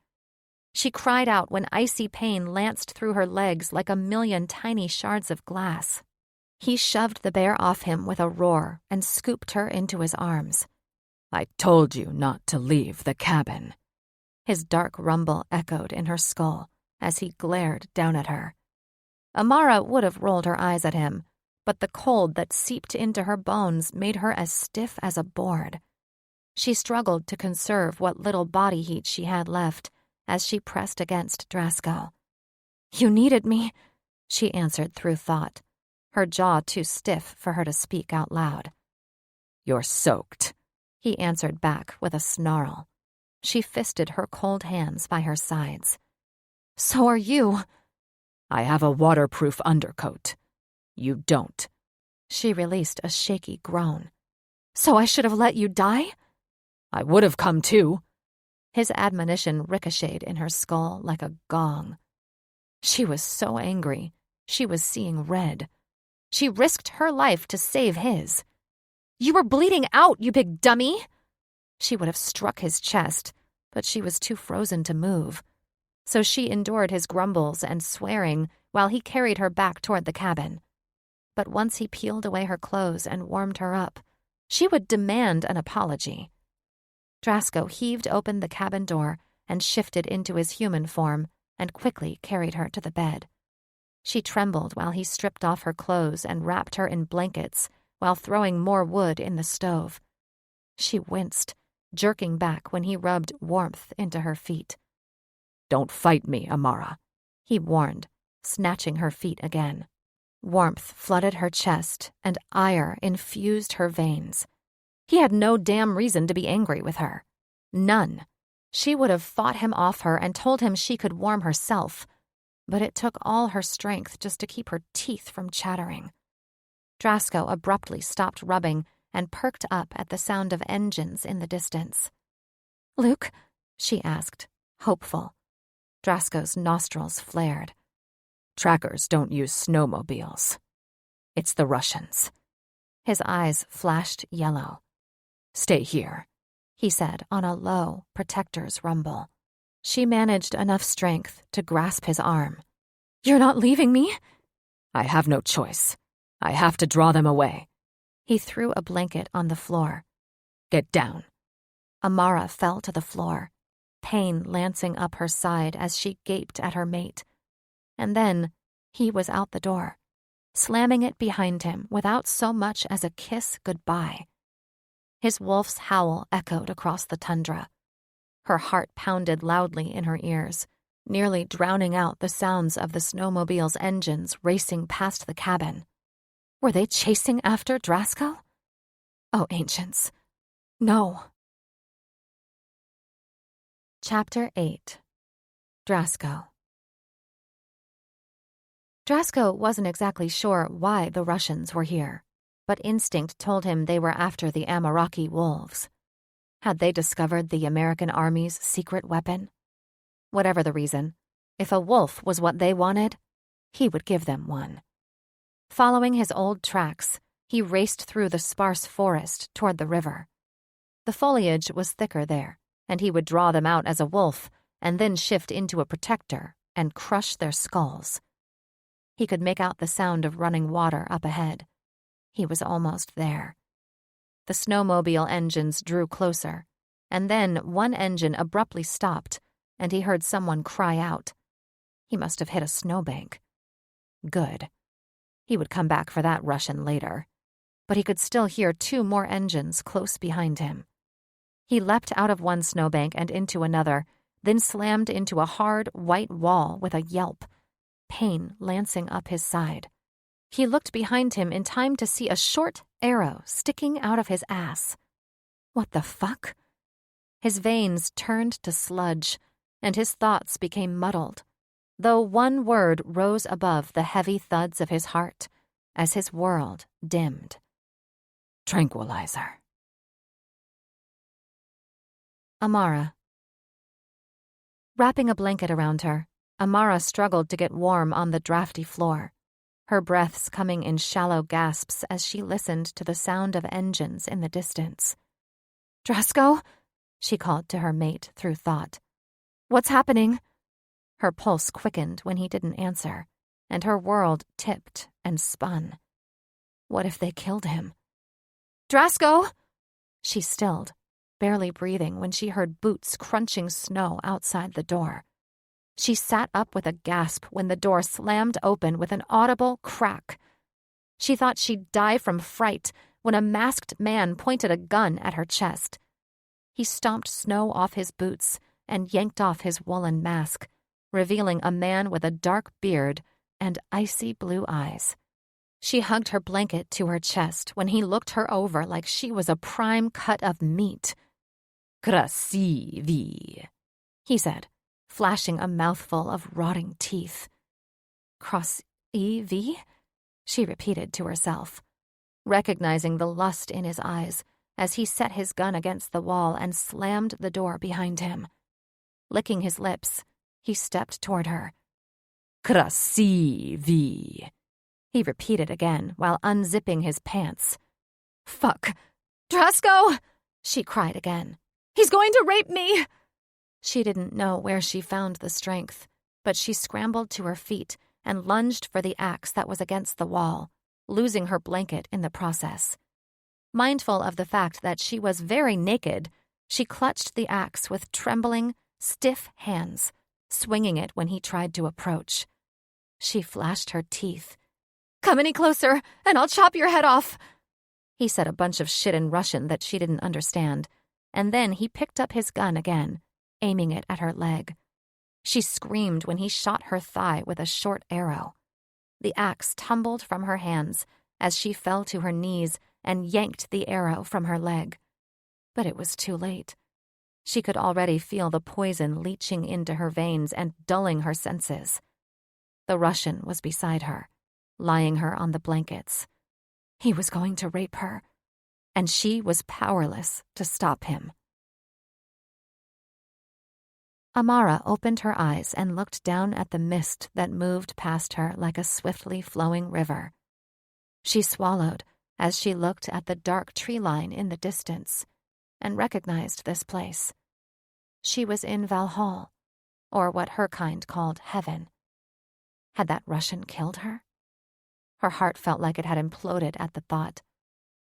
She cried out when icy pain lanced through her legs like a million tiny shards of glass. He shoved the bear off him with a roar and scooped her into his arms. "I told you not to leave the cabin." His dark rumble echoed in her skull as he glared down at her. Amara would have rolled her eyes at him, but the cold that seeped into her bones made her as stiff as a board. She struggled to conserve what little body heat she had left as she pressed against Drasko. "You needed me," she answered through thought, her jaw too stiff for her to speak out loud. "You're soaked," he answered back with a snarl. She fisted her cold hands by her sides. "So are you." "I have a waterproof undercoat. You don't." She released a shaky groan. "So I should have let you die?" "I would have come too." His admonition ricocheted in her skull like a gong. She was so angry, she was seeing red. She risked her life to save his. "You were bleeding out, you big dummy!" She would have struck his chest, but she was too frozen to move. So she endured his grumbles and swearing while he carried her back toward the cabin. But once he peeled away her clothes and warmed her up, she would demand an apology. Drasko heaved open the cabin door and shifted into his human form and quickly carried her to the bed. She trembled while he stripped off her clothes and wrapped her in blankets while throwing more wood in the stove. She winced, jerking back when he rubbed warmth into her feet. "Don't fight me, Amara," he warned, snatching her feet again. Warmth flooded her chest and ire infused her veins. He had no damn reason to be angry with her. None. She would have fought him off her and told him she could warm herself, but it took all her strength just to keep her teeth from chattering. Drasko abruptly stopped rubbing and perked up at the sound of engines in the distance. "Luke?" she asked, hopeful. Drasko's nostrils flared. Trackers don't use snowmobiles. It's the Russians. His eyes flashed yellow. Stay here, he said on a low, protector's rumble. She managed enough strength to grasp his arm. "You're not leaving me?" I have no choice. I have to draw them away. He threw a blanket on the floor. Get down. Amara fell to the floor, pain lancing up her side as she gaped at her mate. And then he was out the door, slamming it behind him without so much as a kiss goodbye. His wolf's howl echoed across the tundra. Her heart pounded loudly in her ears, nearly drowning out the sounds of the snowmobile's engines racing past the cabin. Were they chasing after Drasko? Oh, ancients. No. Chapter 8. Drasko. Drasko wasn't exactly sure why the Russians were here, but instinct told him they were after the Ameraki wolves. Had they discovered the American Army's secret weapon? Whatever the reason, if a wolf was what they wanted, he would give them one. Following his old tracks, he raced through the sparse forest toward the river. The foliage was thicker there, and he would draw them out as a wolf and then shift into a protector and crush their skulls. He could make out the sound of running water up ahead. He was almost there. The snowmobile engines drew closer, and then one engine abruptly stopped, and he heard someone cry out. He must have hit a snowbank. Good. He would come back for that Russian later, but he could still hear 2 more engines close behind him. He leapt out of one snowbank and into another, then slammed into a hard, white wall with a yelp, pain lancing up his side. He looked behind him in time to see a short arrow sticking out of his ass. What the fuck? His veins turned to sludge, and his thoughts became muddled, though one word rose above the heavy thuds of his heart as his world dimmed. Tranquilizer. Amara. Wrapping a blanket around her, Amara struggled to get warm on the drafty floor, her breaths coming in shallow gasps as she listened to the sound of engines in the distance. "Drasko?" she called to her mate through thought. "What's happening?" Her pulse quickened when he didn't answer, and her world tipped and spun. What if they killed him? "Drasko!" She stilled, barely breathing when she heard boots crunching snow outside the door. She sat up with a gasp when the door slammed open with an audible crack. She thought she'd die from fright when a masked man pointed a gun at her chest. He stomped snow off his boots and yanked off his woolen mask, revealing a man with a dark beard and icy blue eyes. She hugged her blanket to her chest when he looked her over like she was a prime cut of meat. Krasivi, he said, flashing a mouthful of rotting teeth. Cross-E-V? She repeated to herself, recognizing the lust in his eyes as he set his gun against the wall and slammed the door behind him. Licking his lips, he stepped toward her. Krasivi, he repeated again while unzipping his pants. "Fuck! Drasko!" she cried again. "He's going to rape me!" She didn't know where she found the strength, but she scrambled to her feet and lunged for the axe that was against the wall, losing her blanket in the process. Mindful of the fact that she was very naked, she clutched the axe with trembling, stiff hands, swinging it when he tried to approach. She flashed her teeth. "Come any closer, and I'll chop your head off!" He said a bunch of shit in Russian that she didn't understand, and then he picked up his gun again, aiming it at her leg. She screamed when he shot her thigh with a short arrow. The axe tumbled from her hands as she fell to her knees and yanked the arrow from her leg. But it was too late. She could already feel the poison leaching into her veins and dulling her senses. The Russian was beside her, lying her on the blankets. He was going to rape her, and she was powerless to stop him. Amara opened her eyes and looked down at the mist that moved past her like a swiftly flowing river. She swallowed as she looked at the dark tree line in the distance and recognized this place. She was in Valhall, or what her kind called heaven. Had that Russian killed her? Her heart felt like it had imploded at the thought,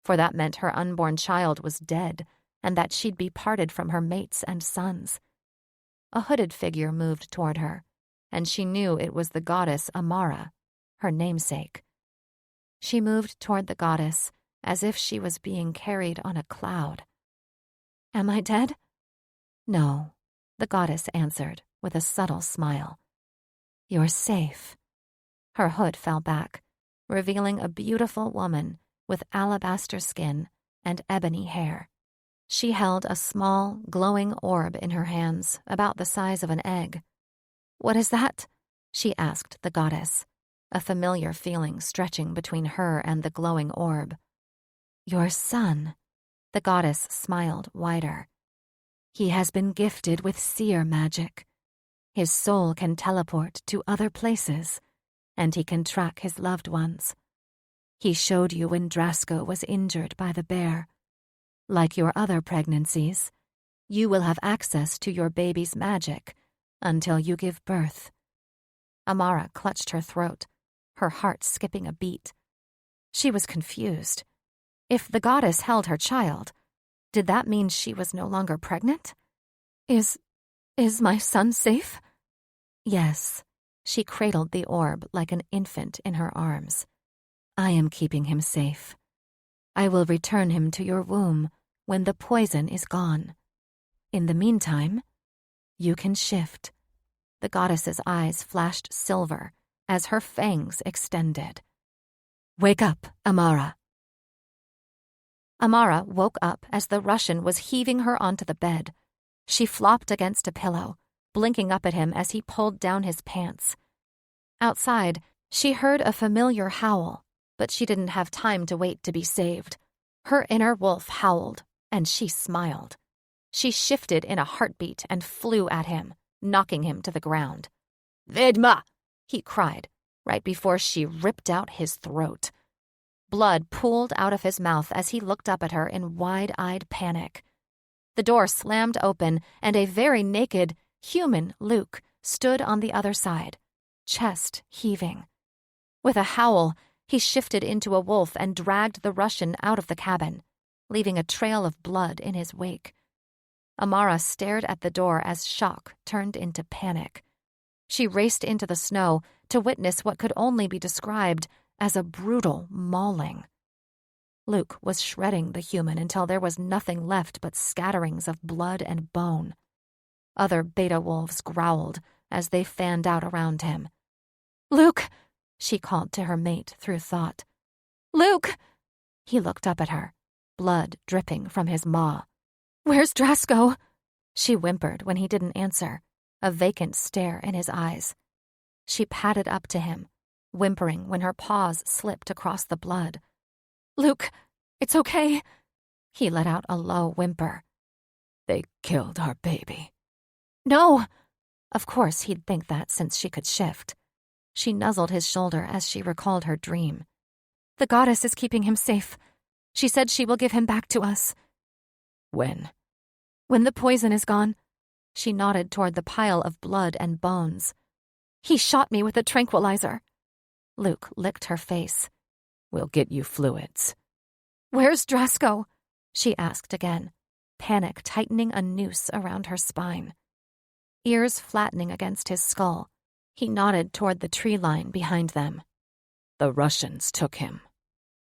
for that meant her unborn child was dead and that she'd be parted from her mates and sons. A hooded figure moved toward her, and she knew it was the goddess Amara, her namesake. She moved toward the goddess as if she was being carried on a cloud. "Am I dead?" "No," the goddess answered with a subtle smile. "You're safe." Her hood fell back, revealing a beautiful woman with alabaster skin and ebony hair. She held a small, glowing orb in her hands, about the size of an egg. "What is that?" she asked the goddess, a familiar feeling stretching between her and the glowing orb. "Your son," the goddess smiled wider. "He has been gifted with seer magic. His soul can teleport to other places, and he can track his loved ones. He showed you when Drasko was injured by the bear. Like your other pregnancies, you will have access to your baby's magic until you give birth." Amara clutched her throat, her heart skipping a beat. She was confused. If the goddess held her child, did that mean she was no longer pregnant? Is my son safe?" "Yes." She cradled the orb like an infant in her arms. "I am keeping him safe. I will return him to your womb when the poison is gone. In the meantime, you can shift." The goddess's eyes flashed silver as her fangs extended. "Wake up, Amara." Amara woke up as the Russian was heaving her onto the bed. She flopped against a pillow, blinking up at him as he pulled down his pants. Outside, she heard a familiar howl, but she didn't have time to wait to be saved. Her inner wolf howled, and she smiled. She shifted in a heartbeat and flew at him, knocking him to the ground. "Vedma!" he cried, right before she ripped out his throat. Blood pooled out of his mouth as he looked up at her in wide-eyed panic. The door slammed open, and a very naked, human Luke stood on the other side, chest heaving. With a howl, he shifted into a wolf and dragged the Russian out of the cabin, leaving a trail of blood in his wake. Amara stared at the door as shock turned into panic. She raced into the snow to witness what could only be described as a brutal mauling. Luke was shredding the human until there was nothing left but scatterings of blood and bone. Other beta wolves growled as they fanned out around him. "Luke!" she called to her mate through thought. "Luke!" He looked up at her, blood dripping from his maw. "Where's Drasko?" she whimpered when he didn't answer, a vacant stare in his eyes. She padded up to him, whimpering when her paws slipped across the blood. "Luke, it's okay." He let out a low whimper. "They killed our baby." "No!" Of course he'd think that since she could shift. She nuzzled his shoulder as she recalled her dream. "The goddess is keeping him safe. She said she will give him back to us." "When?" "When the poison is gone." She nodded toward the pile of blood and bones. "He shot me with a tranquilizer." Luke licked her face. "We'll get you fluids." "Where's Drasko?" she asked again, panic tightening a noose around her spine. Ears flattening against his skull, he nodded toward the tree line behind them. "The Russians took him."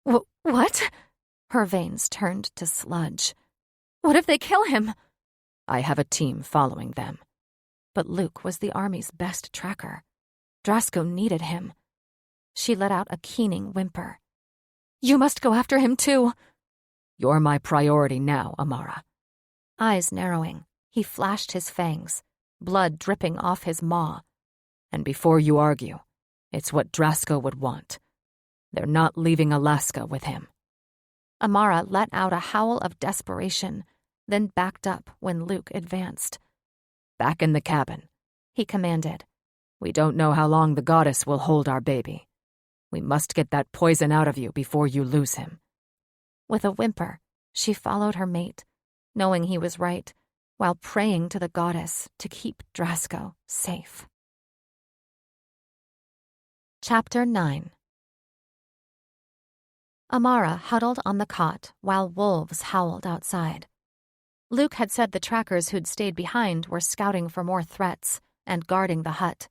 What?" Her veins turned to sludge. "What if they kill him?" "I have a team following them." But Luke was the army's best tracker. Drasko needed him. She let out a keening whimper. "You must go after him too." "You're my priority now, Amara." Eyes narrowing, he flashed his fangs, blood dripping off his maw. "And before you argue, It's what Drasko would want. They're not leaving Alaska with him." Amara let out a howl of desperation, then backed up when Luke advanced. "Back in the cabin," he commanded. "We don't know how long the goddess will hold our baby. We must get that poison out of you before you lose him." With a whimper, she followed her mate, knowing he was right, while praying to the goddess to keep Drasko safe. Chapter 9. Amara huddled on the cot while wolves howled outside. Luke had said the trackers who'd stayed behind were scouting for more threats and guarding the hut.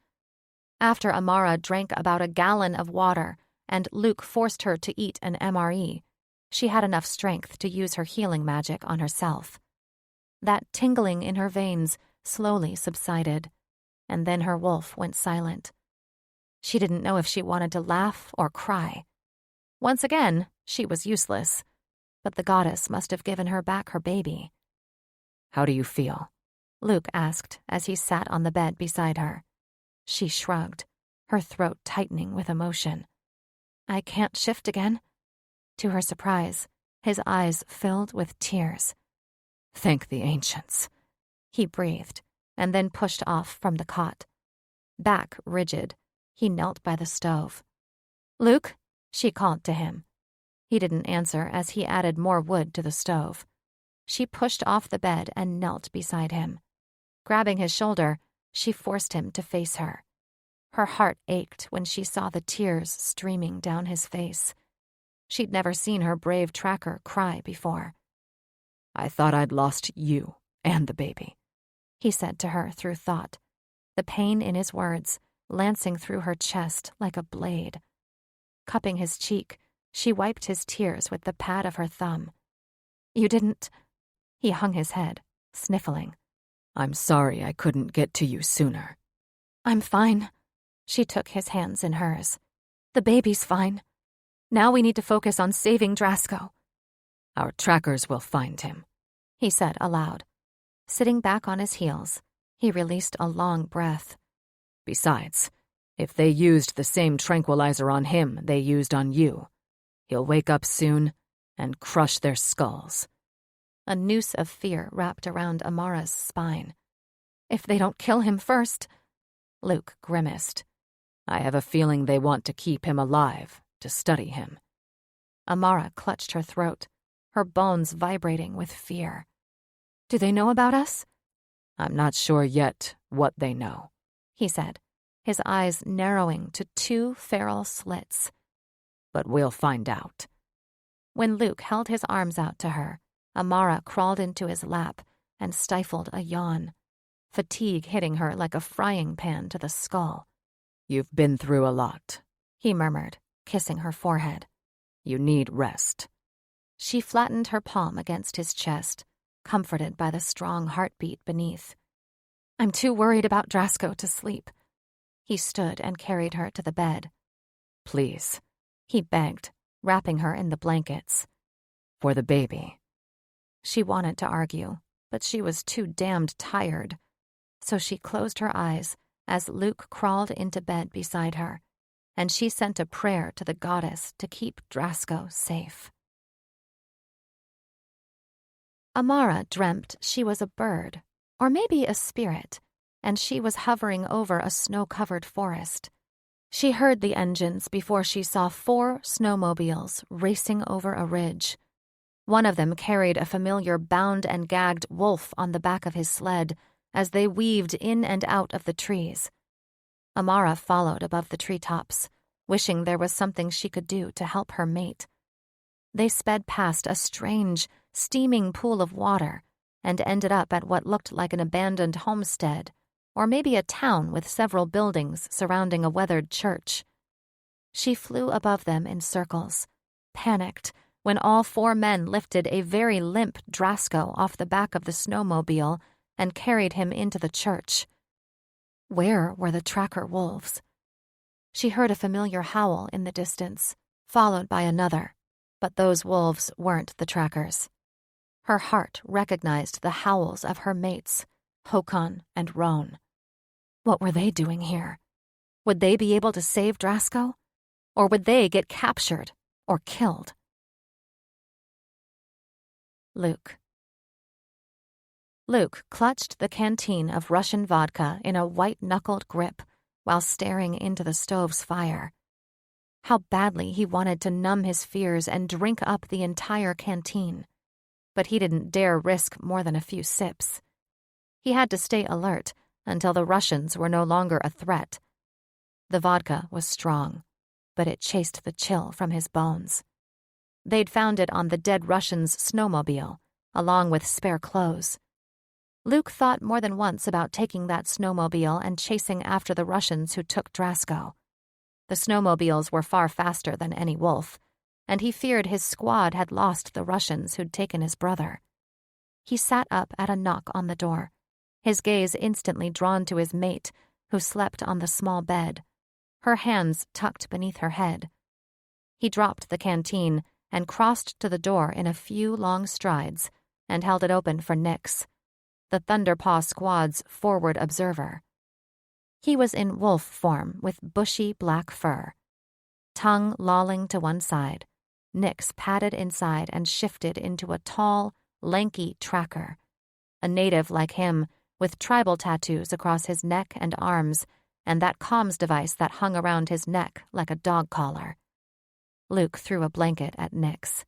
After Amara drank about a gallon of water and Luke forced her to eat an MRE, she had enough strength to use her healing magic on herself. That tingling in her veins slowly subsided, and then her wolf went silent. She didn't know if she wanted to laugh or cry. Once again, she was useless, but the goddess must have given her back her baby. "How do you feel?" Luke asked as he sat on the bed beside her. She shrugged, her throat tightening with emotion. "I can't shift again." To her surprise, his eyes filled with tears. "Thank the ancients," he breathed, and then pushed off from the cot. Back rigid, he knelt by the stove. "Luke?" she called to him. He didn't answer as he added more wood to the stove. She pushed off the bed and knelt beside him. Grabbing his shoulder, she forced him to face her. Her heart ached when she saw the tears streaming down his face. She'd never seen her brave tracker cry before. "I thought I'd lost you and the baby," he said to her through thought, the pain in his words lancing through her chest like a blade. Cupping his cheek, she wiped his tears with the pad of her thumb. "You didn't—" He hung his head, sniffling. "I'm sorry I couldn't get to you sooner." "I'm fine." She took his hands in hers. "The baby's fine. Now we need to focus on saving Drasko." "Our trackers will find him," he said aloud. Sitting back on his heels, he released a long breath. "Besides, if they used the same tranquilizer on him they used on you, he'll wake up soon and crush their skulls." A noose of fear wrapped around Amara's spine. "If they don't kill him first—" Luke grimaced. "I have a feeling they want to keep him alive, to study him." Amara clutched her throat, her bones vibrating with fear. "Do they know about us?" "I'm not sure yet what they know," he said, his eyes narrowing to 2 feral slits. "But we'll find out." When Luke held his arms out to her, Amara crawled into his lap and stifled a yawn, fatigue hitting her like a frying pan to the skull. "You've been through a lot," he murmured, kissing her forehead. "You need rest." She flattened her palm against his chest, comforted by the strong heartbeat beneath. "I'm too worried about Drasko to sleep." He stood and carried her to the bed. "Please," he begged, wrapping her in the blankets. "For the baby." She wanted to argue, but she was too damned tired. So she closed her eyes as Luke crawled into bed beside her, and she sent a prayer to the goddess to keep Drasko safe. Amara dreamt she was a bird, or maybe a spirit, and she was hovering over a snow-covered forest. She heard the engines before she saw 4 snowmobiles racing over a ridge. One of them carried a familiar bound and gagged wolf on the back of his sled as they weaved in and out of the trees. Amara followed above the treetops, wishing there was something she could do to help her mate. They sped past a strange, steaming pool of water and ended up at what looked like an abandoned homestead, or maybe a town with several buildings surrounding a weathered church. She flew above them in circles, panicked when all 4 men lifted a very limp Drasko off the back of the snowmobile and carried him into the church. Where were the tracker wolves? She heard a familiar howl in the distance, followed by another, but those wolves weren't the trackers. Her heart recognized the howls of her mates, Håkon and Roan. What were they doing here? Would they be able to save Drasko? Or would they get captured or killed? Luke clutched the canteen of Russian vodka in a white-knuckled grip while staring into the stove's fire. How badly he wanted to numb his fears and drink up the entire canteen. But he didn't dare risk more than a few sips. He had to stay alert until the Russians were no longer a threat. The vodka was strong, but it chased the chill from his bones. They'd found it on the dead Russian's snowmobile, along with spare clothes. Luke thought more than once about taking that snowmobile and chasing after the Russians who took Drasko. The snowmobiles were far faster than any wolf, and he feared his squad had lost the Russians who'd taken his brother. He sat up at a knock on the door, his gaze instantly drawn to his mate, who slept on the small bed, her hands tucked beneath her head. He dropped the canteen and crossed to the door in a few long strides and held it open for Nix, the Thunderpaw Squad's forward observer. He was in wolf form with bushy black fur. Tongue lolling to one side, Nix padded inside and shifted into a tall, lanky tracker, a native like him with tribal tattoos across his neck and arms and that comms device that hung around his neck like a dog collar. Luke threw a blanket at Nix.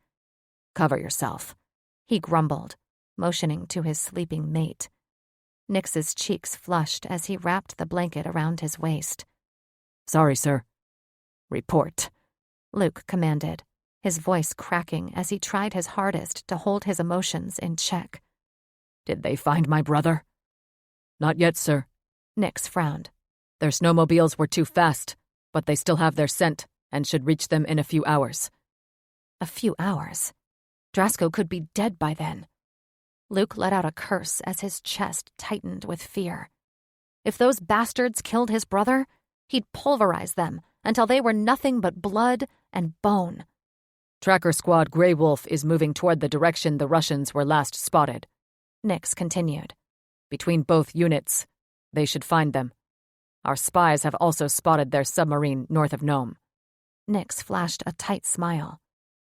"Cover yourself," he grumbled, motioning to his sleeping mate. Nix's cheeks flushed as he wrapped the blanket around his waist. "Sorry, sir." "Report," Luke commanded, his voice cracking as he tried his hardest to hold his emotions in check. "Did they find my brother?" "Not yet, sir." Nix frowned. "Their snowmobiles were too fast, but they still have their scent and should reach them in a few hours." A few hours? Drasko could be dead by then. Luke let out a curse as his chest tightened with fear. If those bastards killed his brother, he'd pulverize them until they were nothing but blood and bone. "Tracker Squad Grey Wolf is moving toward the direction the Russians were last spotted," Nix continued. "Between both units, they should find them. Our spies have also spotted their submarine north of Nome." Nix flashed a tight smile.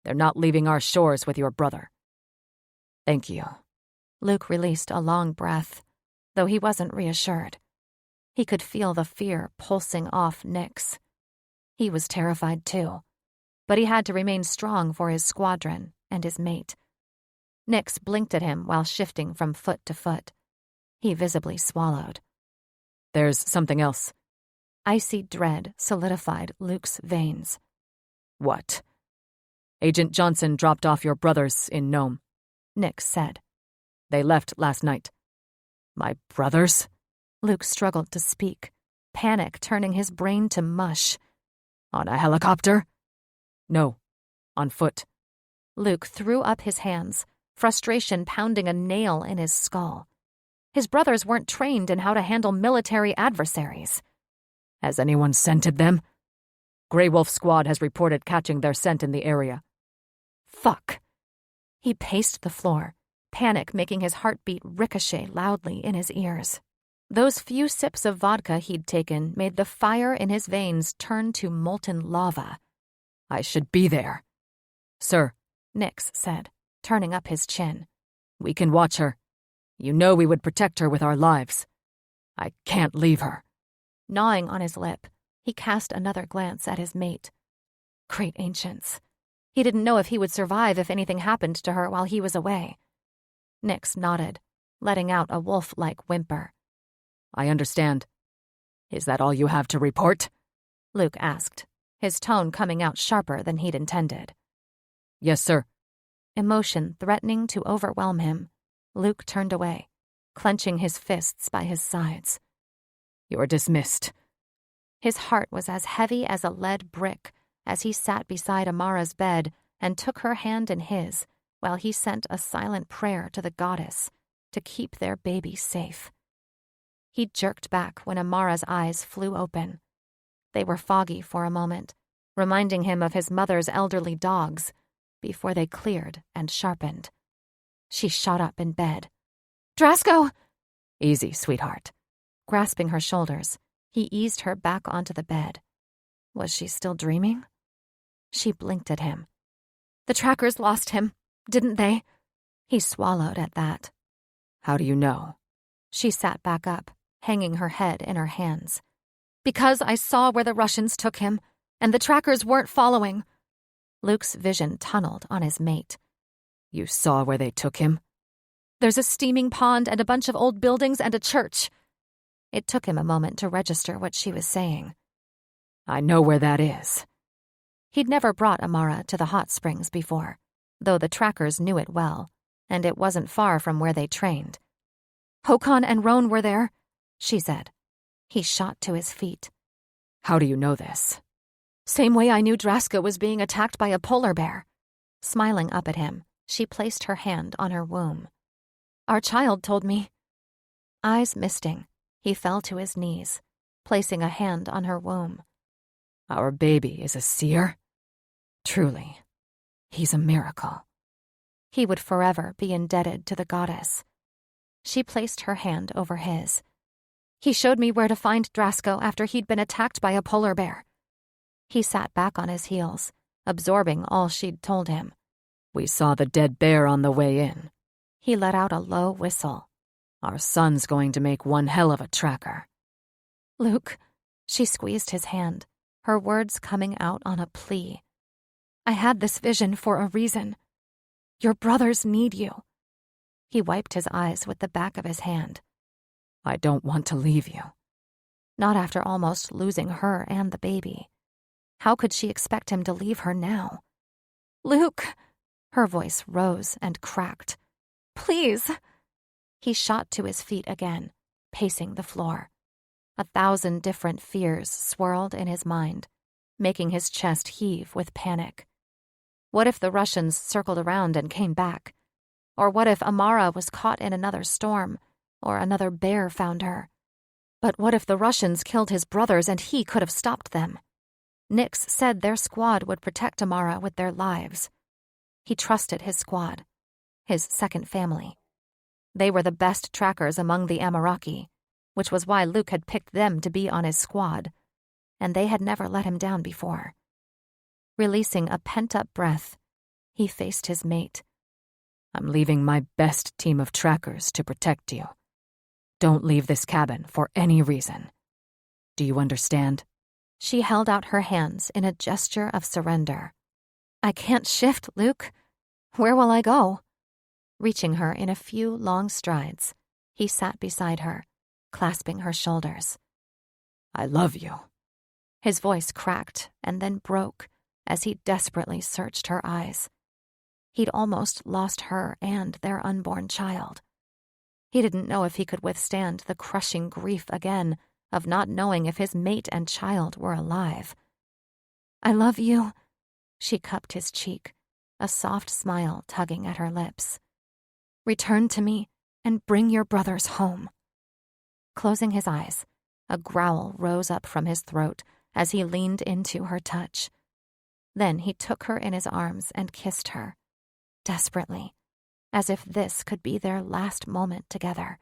"They're not leaving our shores with your brother." "Thank you." Luke released a long breath, though he wasn't reassured. He could feel the fear pulsing off Nix. He was terrified too, but he had to remain strong for his squadron and his mate. Nix blinked at him while shifting from foot to foot. He visibly swallowed. "There's something else." Icy dread solidified Luke's veins. "What?" "Agent Johnson dropped off your brothers in Nome," Nix said. "They left last night." "My brothers?" Luke struggled to speak, panic turning his brain to mush. "On a helicopter?" "No, on foot." Luke threw up his hands, frustration pounding a nail in his skull. His brothers weren't trained in how to handle military adversaries. "Has anyone scented them?" "Grey Wolf Squad has reported catching their scent in the area." Fuck. He paced the floor, panic making his heartbeat ricochet loudly in his ears. Those few sips of vodka he'd taken made the fire in his veins turn to molten lava. "I should be there." "Sir," Nix said, turning up his chin. "We can watch her. You know we would protect her with our lives. I can't leave her." Gnawing on his lip, he cast another glance at his mate. Great ancients. He didn't know if he would survive if anything happened to her while he was away. Nix nodded, letting out a wolf-like whimper. "I understand. Is that all you have to report?" Luke asked, his tone coming out sharper than he'd intended. "Yes, sir." Emotion threatening to overwhelm him, Luke turned away, clenching his fists by his sides. "You're dismissed." His heart was as heavy as a lead brick as he sat beside Amara's bed and took her hand in his while he sent a silent prayer to the goddess to keep their baby safe. He jerked back when Amara's eyes flew open. They were foggy for a moment, reminding him of his mother's elderly dogs, before they cleared and sharpened. She shot up in bed. "Drasko!" "Easy, sweetheart." Grasping her shoulders, He eased her back onto the bed. Was she still dreaming? She blinked at him. The trackers lost him, didn't they? He swallowed at that. How do you know? She sat back up, hanging her head in her hands. Because I saw where the Russians took him, and the trackers weren't following. Luke's vision tunneled on his mate. You saw where they took him? There's a steaming pond and a bunch of old buildings and a church. It took him a moment to register what she was saying. I know where that is. He'd never brought Amara to the hot springs before, though the trackers knew it well, and it wasn't far from where they trained. Håkon and Roan were there, she said. He shot to his feet. How do you know this? Same way I knew Draska was being attacked by a polar bear. Smiling up at him, she placed her hand on her womb. Our child told me. Eyes misting, he fell to his knees, placing a hand on her womb. Our baby is a seer? Truly, he's a miracle. He would forever be indebted to the goddess. She placed her hand over his. He showed me where to find Drasko after he'd been attacked by a polar bear. He sat back on his heels, absorbing all she'd told him. We saw the dead bear on the way in. He let out a low whistle. Our son's going to make one hell of a tracker. Luke, she squeezed his hand, her words coming out on a plea. I had this vision for a reason. Your brothers need you. He wiped his eyes with the back of his hand. I don't want to leave you. Not after almost losing her and the baby. How could she expect him to leave her now? Luke! Her voice rose and cracked. Please! He shot to his feet again, pacing the floor. 1,000 different fears swirled in his mind, making his chest heave with panic. What if the Russians circled around and came back? Or what if Amara was caught in another storm, or another bear found her? But what if the Russians killed his brothers and he could have stopped them? Nix said their squad would protect Amara with their lives. He trusted his squad, his second family. They were the best trackers among the Amaraki, which was why Luke had picked them to be on his squad, and they had never let him down before. Releasing a pent-up breath, he faced his mate. I'm leaving my best team of trackers to protect you. Don't leave this cabin for any reason. Do you understand? She held out her hands in a gesture of surrender. I can't shift, Luke. Where will I go? Reaching her in a few long strides, he sat beside her, clasping her shoulders. I love you. His voice cracked and then broke as he desperately searched her eyes. He'd almost lost her and their unborn child. He didn't know if he could withstand the crushing grief again of not knowing if his mate and child were alive. I love you. She cupped his cheek, a soft smile tugging at her lips. Return to me and bring your brothers home. Closing his eyes, a growl rose up from his throat as he leaned into her touch. Then he took her in his arms and kissed her, desperately, as if this could be their last moment together.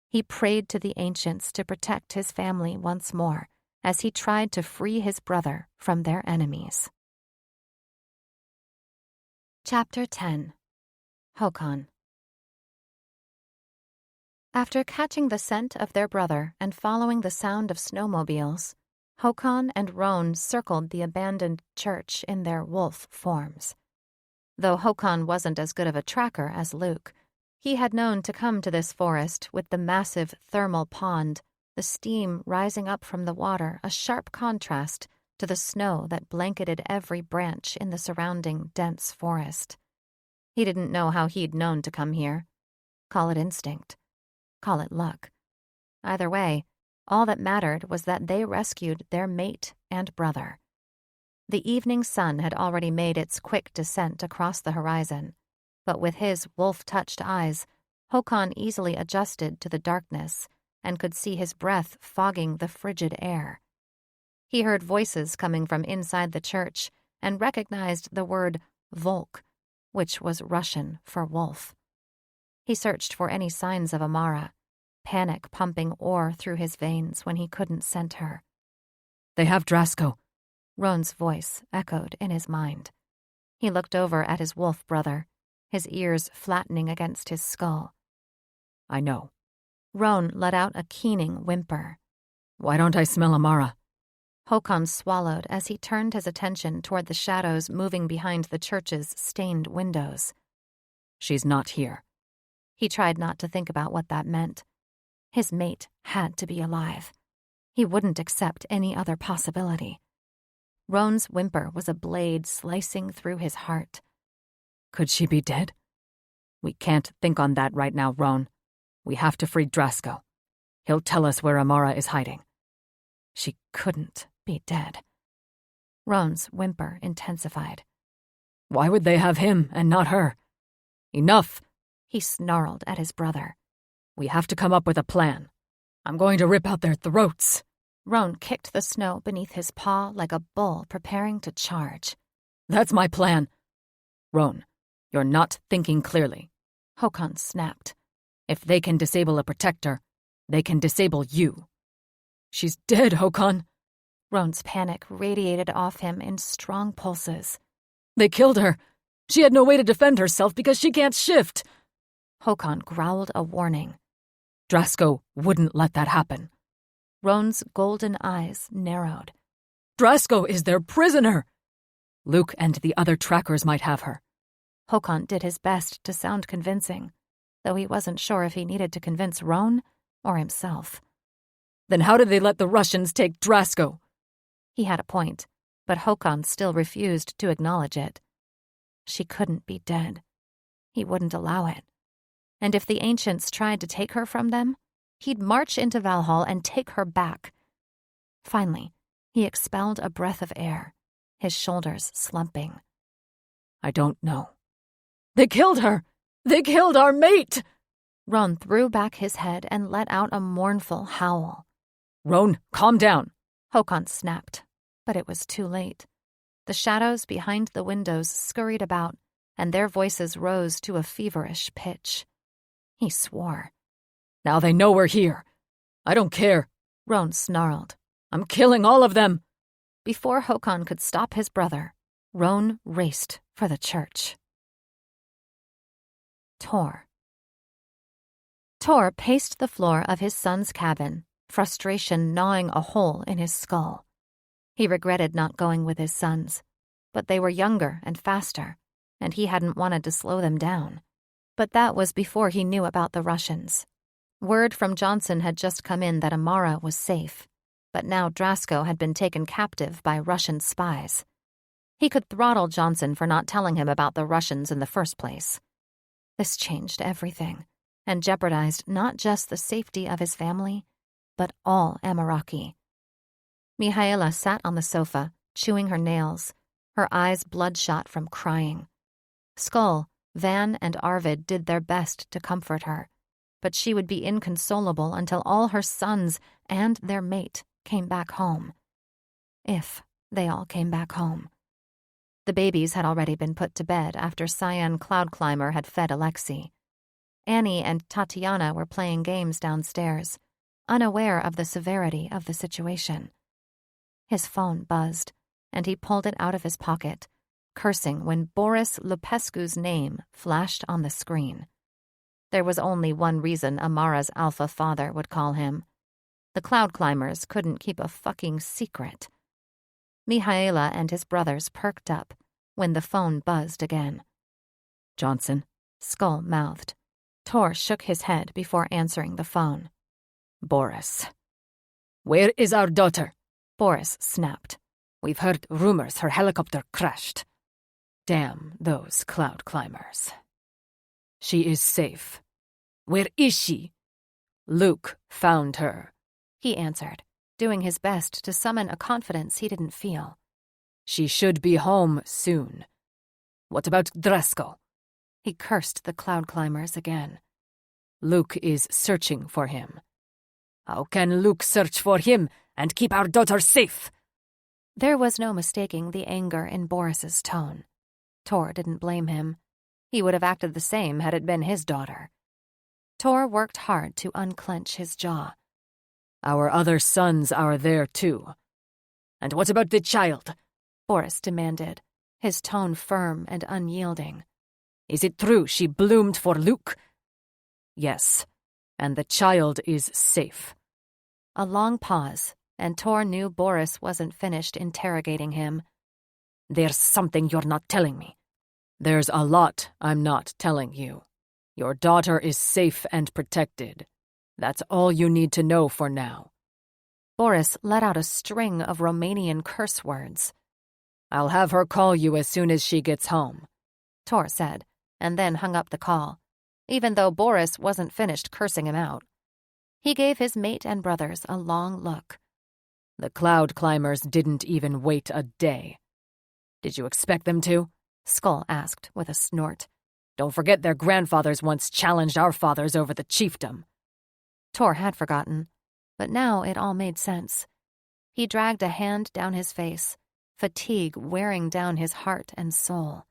He prayed to the ancients to protect his family once more as he tried to free his brother from their enemies. Chapter 10. Håkon. After catching the scent of their brother and following the sound of snowmobiles, Håkon and Roan circled the abandoned church in their wolf forms. Though Håkon wasn't as good of a tracker as Luke, he had known to come to this forest with the massive thermal pond, the steam rising up from the water a sharp contrast to the snow that blanketed every branch in the surrounding dense forest. He didn't know how he'd known to come here. Call it instinct. Call it luck. Either way, all that mattered was that they rescued their mate and brother. The evening sun had already made its quick descent across the horizon, but with his wolf-touched eyes, Håkon easily adjusted to the darkness and could see his breath fogging the frigid air. He heard voices coming from inside the church and recognized the word Volk, which was Russian for wolf. He searched for any signs of Amara, panic pumping ore through his veins when he couldn't scent her. They have Drasko. Roan's voice echoed in his mind. He looked over at his wolf brother, his ears flattening against his skull. I know. Roan let out a keening whimper. Why don't I smell Amara? Håkon swallowed as he turned his attention toward the shadows moving behind the church's stained windows. She's not here. He tried not to think about what that meant. His mate had to be alive. He wouldn't accept any other possibility. Roan's whimper was a blade slicing through his heart. Could she be dead? We can't think on that right now, Roan. We have to free Drasko. He'll tell us where Amara is hiding. She couldn't be dead. Roan's whimper intensified. Why would they have him and not her? Enough! He snarled at his brother. We have to come up with a plan. I'm going to rip out their throats. Roan kicked the snow beneath his paw like a bull preparing to charge. That's my plan. Roan, you're not thinking clearly. Håkon snapped. If they can disable a protector, they can disable you. She's dead, Håkon. Roan's panic radiated off him in strong pulses. They killed her. She had no way to defend herself because she can't shift. Håkon growled a warning. Drasko wouldn't let that happen. Roan's golden eyes narrowed. Drasko is their prisoner. Luke and the other trackers might have her. Håkon did his best to sound convincing, though he wasn't sure if he needed to convince Roan or himself. Then how did they let the Russians take Drasko? He had a point, but Håkon still refused to acknowledge it. She couldn't be dead. He wouldn't allow it. And if the ancients tried to take her from them, he'd march into Valhall and take her back. Finally, he expelled a breath of air, his shoulders slumping. I don't know. They killed her! They killed our mate! Roan threw back his head and let out a mournful howl. Roan, calm down. Håkon snapped, but it was too late. The shadows behind the windows scurried about, and their voices rose to a feverish pitch. He swore. Now they know we're here. I don't care. Roan snarled. I'm killing all of them. Before Håkon could stop his brother, Roan raced for the church. Tor paced the floor of his son's cabin, frustration gnawing a hole in his skull. He regretted not going with his sons, but they were younger and faster, and he hadn't wanted to slow them down. But that was before he knew about the Russians. Word from Johnson had just come in that Amara was safe, but now Drasko had been taken captive by Russian spies. He could throttle Johnson for not telling him about the Russians in the first place. This changed everything, and jeopardized not just the safety of his family, but all Amaraki. Mihaela sat on the sofa, chewing her nails, her eyes bloodshot from crying. Skull, Van, and Arvid did their best to comfort her, but she would be inconsolable until all her sons and their mate came back home. If they all came back home. The babies had already been put to bed after Cyan Cloudclimber had fed Alexei. Annie and Tatiana were playing games downstairs, unaware of the severity of the situation. His phone buzzed, and he pulled it out of his pocket, cursing when Boris Lupescu's name flashed on the screen. There was only one reason Amara's alpha father would call him. The Cloudclimbers couldn't keep a fucking secret. Mihaela and his brothers perked up when the phone buzzed again. Johnson, Skull mouthed. Tor shook his head before answering the phone. Boris. Where is our daughter? Boris snapped. We've heard rumors her helicopter crashed. Damn those Cloudclimbers. She is safe. Where is she? Luke found her, he answered, doing his best to summon a confidence he didn't feel. She should be home soon. What about Drasko? He cursed the Cloudclimbers again. Luke is searching for him. How can Luke search for him and keep our daughter safe? There was no mistaking the anger in Boris's tone. Tor didn't blame him. He would have acted the same had it been his daughter. Tor worked hard to unclench his jaw. Our other sons are there too. And what about the child? Boris demanded, his tone firm and unyielding. Is it true she bloomed for Luke? Yes, and the child is safe. A long pause, and Tor knew Boris wasn't finished interrogating him. There's something you're not telling me. There's a lot I'm not telling you. Your daughter is safe and protected. That's all you need to know for now. Boris let out a string of Romanian curse words. I'll have her call you as soon as she gets home, Tor said, and then hung up the call, even though Boris wasn't finished cursing him out. He gave his mate and brothers a long look. The cloud climbers didn't even wait a day. Did you expect them to? Skull asked with a snort. Don't forget their grandfathers once challenged our fathers over the chiefdom. Tor had forgotten, but now it all made sense. He dragged a hand down his face, fatigue wearing down his heart and soul.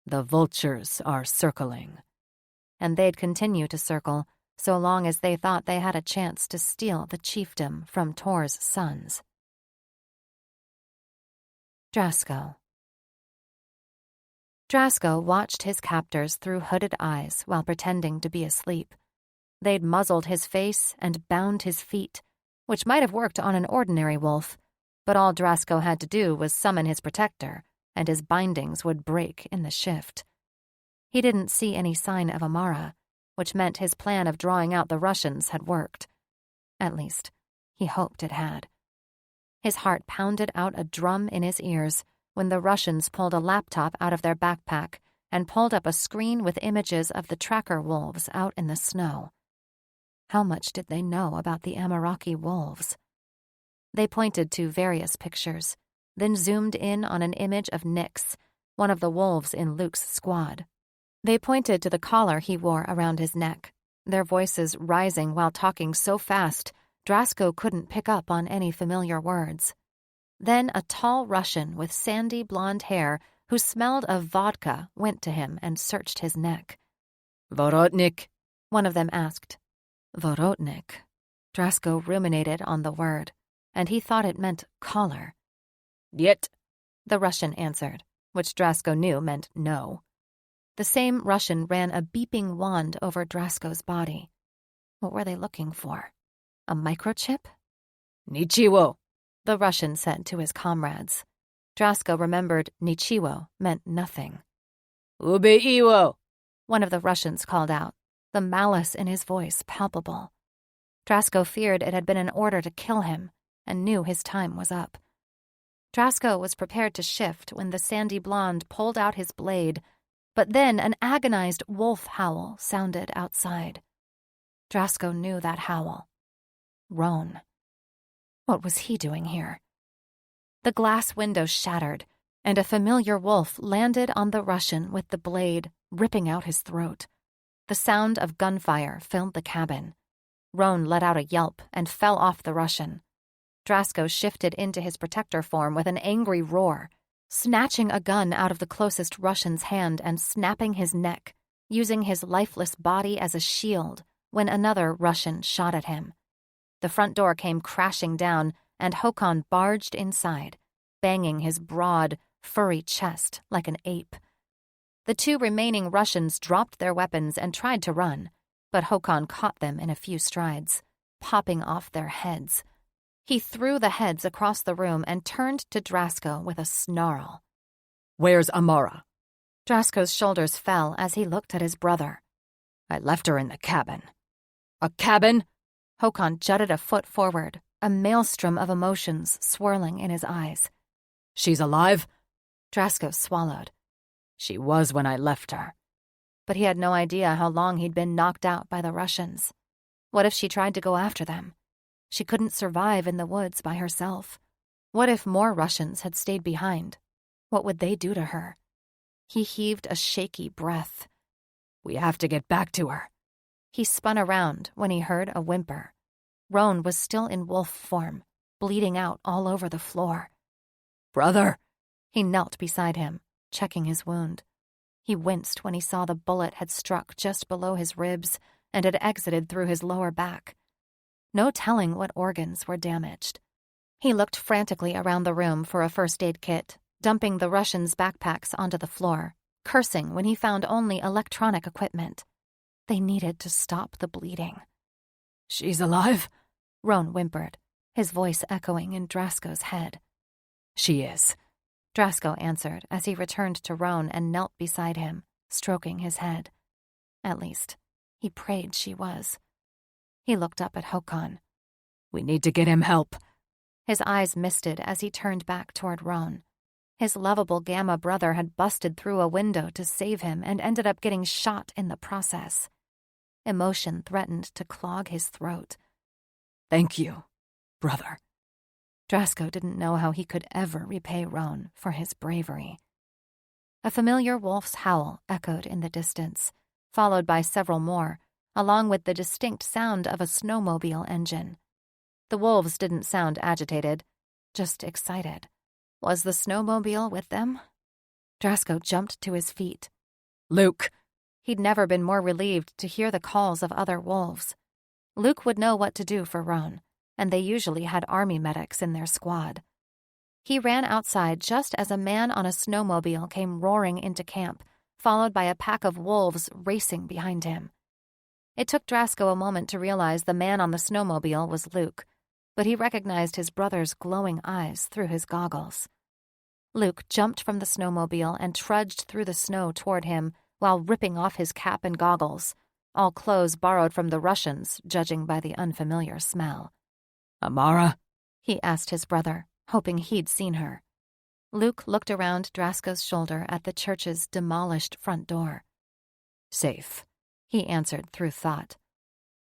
The vultures are circling. And they'd continue to circle so long as they thought they had a chance to steal the chiefdom from Tor's sons. Drasko. Drasko watched his captors through hooded eyes while pretending to be asleep. They'd muzzled his face and bound his feet, which might have worked on an ordinary wolf, but all Drasko had to do was summon his protector, and his bindings would break in the shift. He didn't see any sign of Amara, which meant his plan of drawing out the Russians had worked. At least, he hoped it had. His heart pounded out a drum in his ears when the Russians pulled a laptop out of their backpack and pulled up a screen with images of the tracker wolves out in the snow. How much did they know about the Amaraki wolves? They pointed to various pictures, then zoomed in on an image of Nyx, one of the wolves in Luke's squad. They pointed to the collar he wore around his neck, their voices rising while talking so fast Drasko couldn't pick up on any familiar words. Then a tall Russian with sandy blonde hair who smelled of vodka went to him and searched his neck. Vorotnik, one of them asked. Vorotnik. Drasko ruminated on the word, and he thought it meant collar. Yet, the Russian answered, which Drasko knew meant no. The same Russian ran a beeping wand over Drasko's body. What were they looking for? A microchip? Nichiwo, the Russian said to his comrades. Drasko remembered Nichiwo meant nothing. Ubeiwo, one of the Russians called out, the malice in his voice palpable. Drasko feared it had been an order to kill him and knew his time was up. Drasko was prepared to shift when the sandy blonde pulled out his blade, but then an agonized wolf howl sounded outside. Drasko knew that howl. Roan. What was he doing here? The glass window shattered, and a familiar wolf landed on the Russian with the blade, ripping out his throat. The sound of gunfire filled the cabin. Roan let out a yelp and fell off the Russian. Drasko shifted into his protector form with an angry roar, snatching a gun out of the closest Russian's hand and snapping his neck, using his lifeless body as a shield when another Russian shot at him. The front door came crashing down, and Håkon barged inside, banging his broad, furry chest like an ape. The two remaining Russians dropped their weapons and tried to run, but Håkon caught them in a few strides, popping off their heads. He threw the heads across the room and turned to Drasko with a snarl. Where's Amara? Drasko's shoulders fell as he looked at his brother. I left her in the cabin. A cabin? Håkon jutted a foot forward, a maelstrom of emotions swirling in his eyes. She's alive? Drasko swallowed. She was when I left her. But he had no idea how long he'd been knocked out by the Russians. What if she tried to go after them? She couldn't survive in the woods by herself. What if more Russians had stayed behind? What would they do to her? He heaved a shaky breath. We have to get back to her. He spun around when he heard a whimper. Roan was still in wolf form, bleeding out all over the floor. Brother! He knelt beside him, checking his wound. He winced when he saw the bullet had struck just below his ribs and had exited through his lower back. No telling what organs were damaged. He looked frantically around the room for a first aid kit, dumping the Russians' backpacks onto the floor, cursing when he found only electronic equipment. They needed to stop the bleeding. "She's alive?" Roan whimpered, his voice echoing in Drasko's head. "She is," Drasko answered as he returned to Roan and knelt beside him, stroking his head. At least, he prayed she was. He looked up at Håkon. "We need to get him help." His eyes misted as he turned back toward Roan. His lovable Gamma brother had busted through a window to save him and ended up getting shot in the process. Emotion threatened to clog his throat. "Thank you, brother." Drasko didn't know how he could ever repay Roan for his bravery. A familiar wolf's howl echoed in the distance, followed by several more, along with the distinct sound of a snowmobile engine. The wolves didn't sound agitated, just excited. Was the snowmobile with them? Drasko jumped to his feet. "Luke!" He'd never been more relieved to hear the calls of other wolves. Luke would know what to do for Roan, and they usually had army medics in their squad. He ran outside just as a man on a snowmobile came roaring into camp, followed by a pack of wolves racing behind him. It took Drasko a moment to realize the man on the snowmobile was Luke, but he recognized his brother's glowing eyes through his goggles. Luke jumped from the snowmobile and trudged through the snow toward him while ripping off his cap and goggles, all clothes borrowed from the Russians, judging by the unfamiliar smell. "Amara?" he asked his brother, hoping he'd seen her. Luke looked around Drasko's shoulder at the church's demolished front door. "Safe," he answered through thought.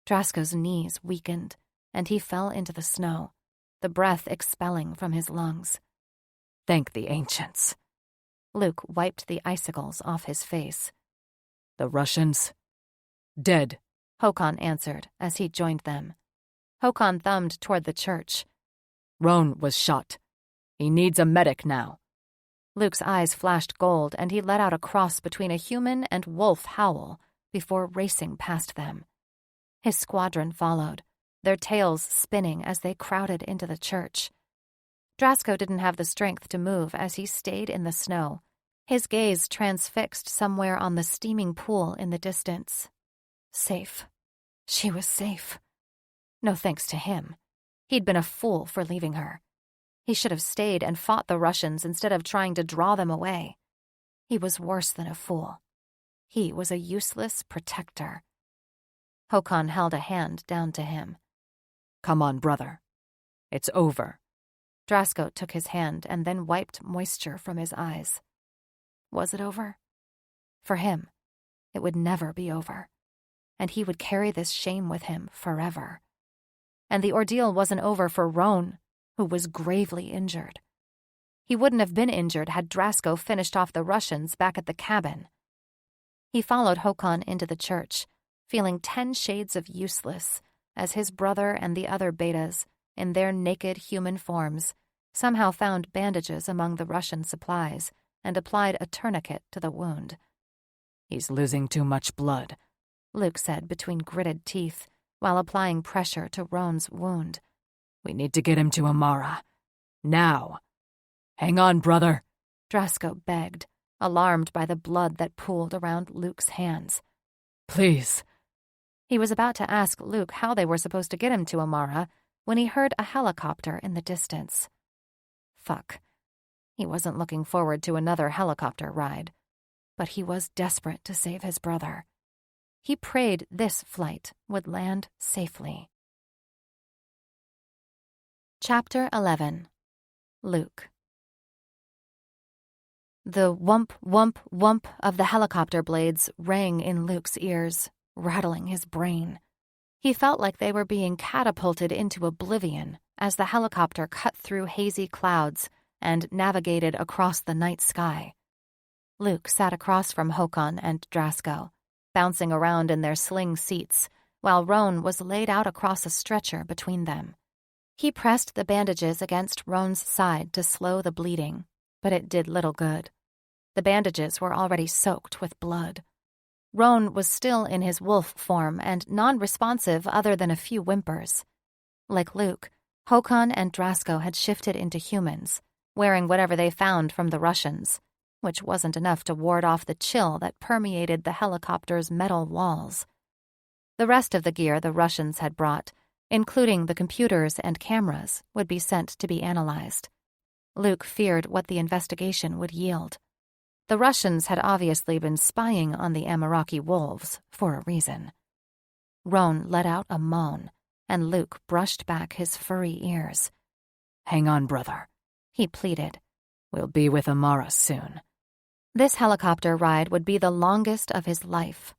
Drasko's knees weakened, and he fell into the snow, the breath expelling from his lungs. "Thank the ancients." Luke wiped the icicles off his face. "The Russians?" "Dead," Håkon answered as he joined them. Håkon thumbed toward the church. "Roan was shot. He needs a medic now." Luke's eyes flashed gold, and he let out a cross between a human and wolf howl before racing past them. His squadron followed, their tails spinning as they crowded into the church. Drasko didn't have the strength to move as he stayed in the snow, his gaze transfixed somewhere on the steaming pool in the distance. Safe. She was safe. No thanks to him. He'd been a fool for leaving her. He should have stayed and fought the Russians instead of trying to draw them away. He was worse than a fool. He was a useless protector. Håkon held a hand down to him. "Come on, brother. It's over." Drasko took his hand and then wiped moisture from his eyes. Was it over? For him, it would never be over, and he would carry this shame with him forever. And the ordeal wasn't over for Roan, who was gravely injured. He wouldn't have been injured had Drasko finished off the Russians back at the cabin. He followed Håkon into the church, feeling 10 shades of useless, as his brother and the other betas, in their naked human forms, somehow found bandages among the Russian supplies and applied a tourniquet to the wound. "He's losing too much blood," Luke said between gritted teeth, while applying pressure to Roan's wound. "We need to get him to Amara. Now." "Hang on, brother," Drasko begged, alarmed by the blood that pooled around Luke's hands. "Please." He was about to ask Luke how they were supposed to get him to Amara when he heard a helicopter in the distance. Fuck. He wasn't looking forward to another helicopter ride, but he was desperate to save his brother. He prayed this flight would land safely. Chapter 11. Luke. The whump, whump, whump of the helicopter blades rang in Luke's ears, rattling his brain. He felt like they were being catapulted into oblivion as the helicopter cut through hazy clouds and navigated across the night sky. Luke sat across from Håkon and Drasko, bouncing around in their sling seats, while Roan was laid out across a stretcher between them. He pressed the bandages against Roan's side to slow the bleeding, but it did little good. The bandages were already soaked with blood. Roan was still in his wolf form and non-responsive other than a few whimpers. Like Luke, Håkon and Drasko had shifted into humans, wearing whatever they found from the Russians, which wasn't enough to ward off the chill that permeated the helicopter's metal walls. The rest of the gear the Russians had brought, including the computers and cameras, would be sent to be analyzed. Luke feared what the investigation would yield. The Russians had obviously been spying on the Ameraki wolves for a reason. Roan let out a moan, and Luke brushed back his furry ears. "Hang on, brother," he pleaded. "We'll be with Amara soon." This helicopter ride would be the longest of his life.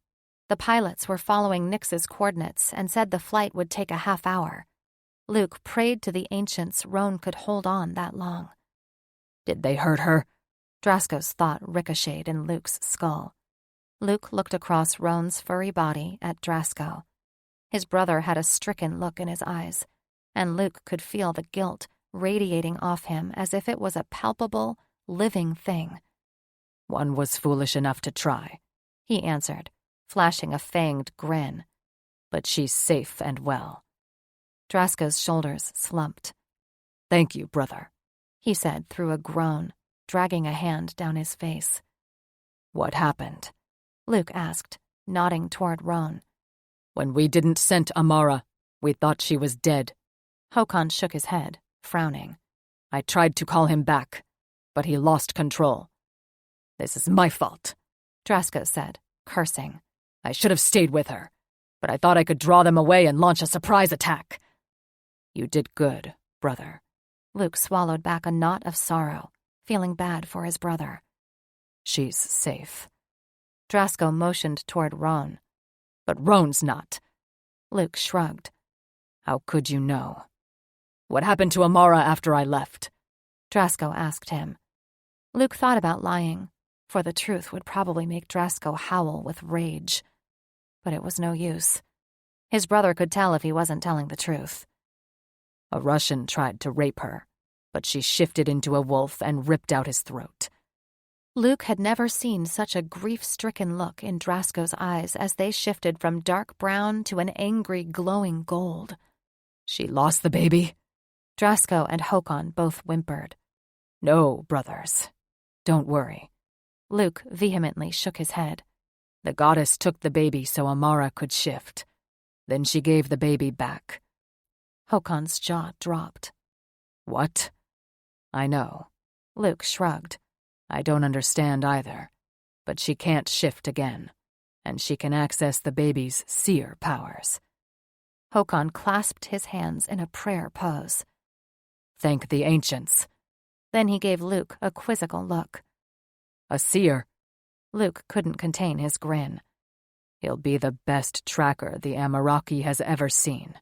The pilots were following Nix's coordinates and said the flight would take a half hour. Luke prayed to the ancients Roan could hold on that long. "Did they hurt her?" Drasko's thought ricocheted in Luke's skull. Luke looked across Roan's furry body at Drasko. His brother had a stricken look in his eyes, and Luke could feel the guilt radiating off him as if it was a palpable, living thing. "One was foolish enough to try," he answered, flashing a fanged grin. "But she's safe and well." Drasko's shoulders slumped. "Thank you, brother," he said through a groan, dragging a hand down his face. "What happened?" Luke asked, nodding toward Roan. "When we didn't send Amara, we thought she was dead." Håkon shook his head, frowning. "I tried to call him back, but he lost control. This is my fault," Drasko said, cursing. "I should have stayed with her, but I thought I could draw them away and launch a surprise attack." "You did good, brother." Luke swallowed back a knot of sorrow, feeling bad for his brother. "She's safe." Drasko motioned toward Roan. "But Roan's not." Luke shrugged. "How could you know?" "What happened to Amara after I left?" Drasko asked him. Luke thought about lying, for the truth would probably make Drasko howl with rage. But it was no use. His brother could tell if he wasn't telling the truth. "A Russian tried to rape her, but she shifted into a wolf and ripped out his throat." Luke had never seen such a grief-stricken look in Drasko's eyes as they shifted from dark brown to an angry, glowing gold. "She lost the baby?" Drasko and Håkon both whimpered. "No, brothers. Don't worry." Luke vehemently shook his head. "The goddess took the baby so Amara could shift. Then she gave the baby back." Håkon's jaw dropped. "What?" "I know." Luke shrugged. "I don't understand either. But she can't shift again, and she can access the baby's seer powers." Håkon clasped his hands in a prayer pose. "Thank the ancients." Then he gave Luke a quizzical look. "A seer?" Luke couldn't contain his grin. "He'll be the best tracker the Ameraki has ever seen."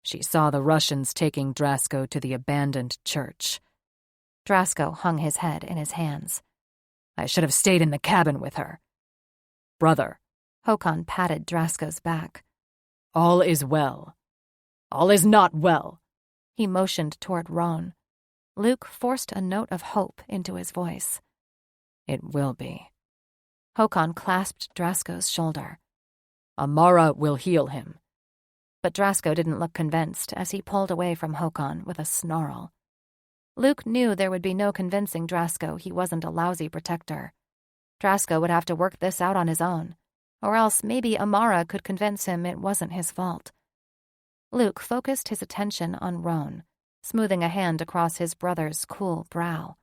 She saw the Russians taking Drasko to the abandoned church. Drasko hung his head in his hands. "I should have stayed in the cabin with her." "Brother." Håkon patted Drasko's back. "All is well." "All is not well." He motioned toward Roan. Luke forced a note of hope into his voice. "It will be." Håkon clasped Drasko's shoulder. "Amara will heal him." But Drasko didn't look convinced as he pulled away from Håkon with a snarl. Luke knew there would be no convincing Drasko he wasn't a lousy protector. Drasko would have to work this out on his own, or else maybe Amara could convince him it wasn't his fault. Luke focused his attention on Roan, smoothing a hand across his brother's cool brow.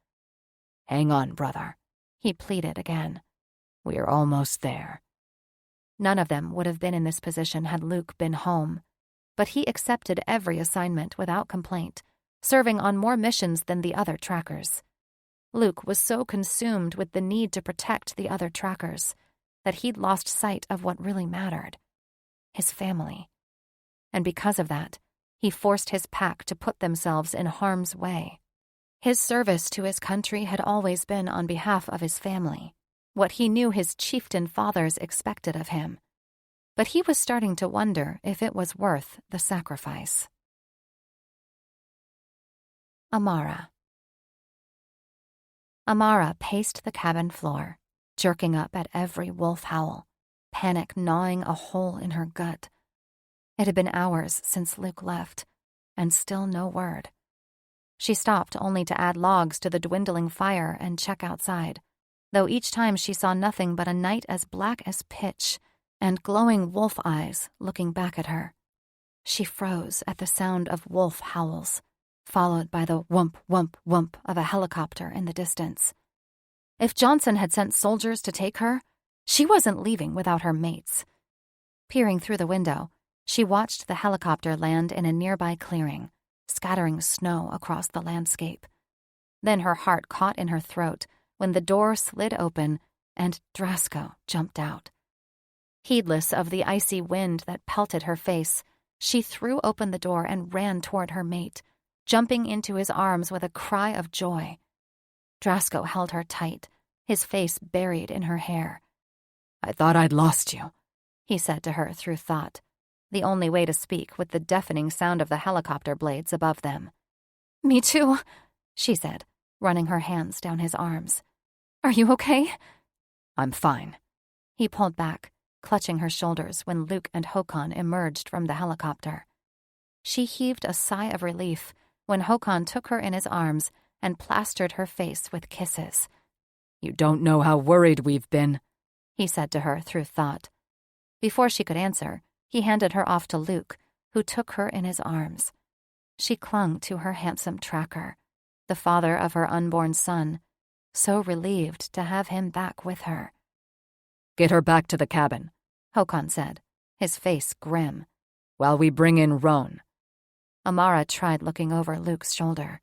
"Hang on, brother," he pleaded again. "We're almost there." None of them would have been in this position had Luke been home, but he accepted every assignment without complaint, serving on more missions than the other trackers. Luke was so consumed with the need to protect the other trackers that he'd lost sight of what really mattered: his family. And because of that, he forced his pack to put themselves in harm's way. His service to his country had always been on behalf of his family, what he knew his chieftain fathers expected of him. But he was starting to wonder if it was worth the sacrifice. Amara. Amara paced the cabin floor, jerking up at every wolf howl, panic gnawing a hole in her gut. It had been hours since Luke left, and still no word. She stopped only to add logs to the dwindling fire and check outside, though each time she saw nothing but a night as black as pitch and glowing wolf eyes looking back at her. She froze at the sound of wolf howls, followed by the whump, whump, whump of a helicopter in the distance. If Johnson had sent soldiers to take her, she wasn't leaving without her mates. Peering through the window, she watched the helicopter land in a nearby clearing, scattering snow across the landscape. Then her heart caught in her throat when the door slid open and Drasko jumped out. Heedless of the icy wind that pelted her face, she threw open the door and ran toward her mate, jumping into his arms with a cry of joy. Drasko held her tight, his face buried in her hair. "I thought I'd lost you," he said to her through thought, the only way to speak with the deafening sound of the helicopter blades above them. "Me too," she said, running her hands down his arms. "Are you okay?" "I'm fine." He pulled back, clutching her shoulders when Luke and Håkon emerged from the helicopter. She heaved a sigh of relief when Håkon took her in his arms and plastered her face with kisses. "You don't know how worried we've been," he said to her through thought. Before she could answer, he handed her off to Luke, who took her in his arms. She clung to her handsome tracker, the father of her unborn son, so relieved to have him back with her. "Get her back to the cabin," Håkon said, his face grim, "while we bring in Roan." Amara tried looking over Luke's shoulder.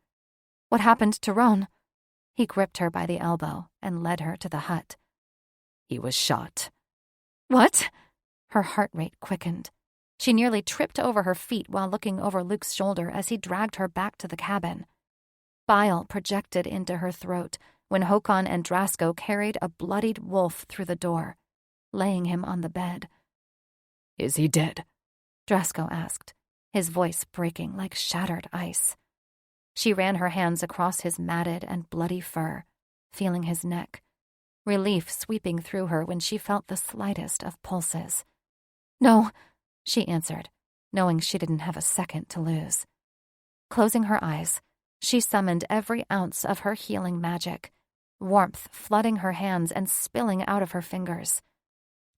"What happened to Roan?" He gripped her by the elbow and led her to the hut. "He was shot." "What?" Her heart rate quickened. She nearly tripped over her feet while looking over Luke's shoulder as he dragged her back to the cabin. Bile projected into her throat when Håkon and Drasko carried a bloodied wolf through the door, laying him on the bed. "Is he dead?" Drasko asked, his voice breaking like shattered ice. She ran her hands across his matted and bloody fur, feeling his neck, relief sweeping through her when she felt the slightest of pulses. "No," she answered, knowing she didn't have a second to lose. Closing her eyes, she summoned every ounce of her healing magic, warmth flooding her hands and spilling out of her fingers.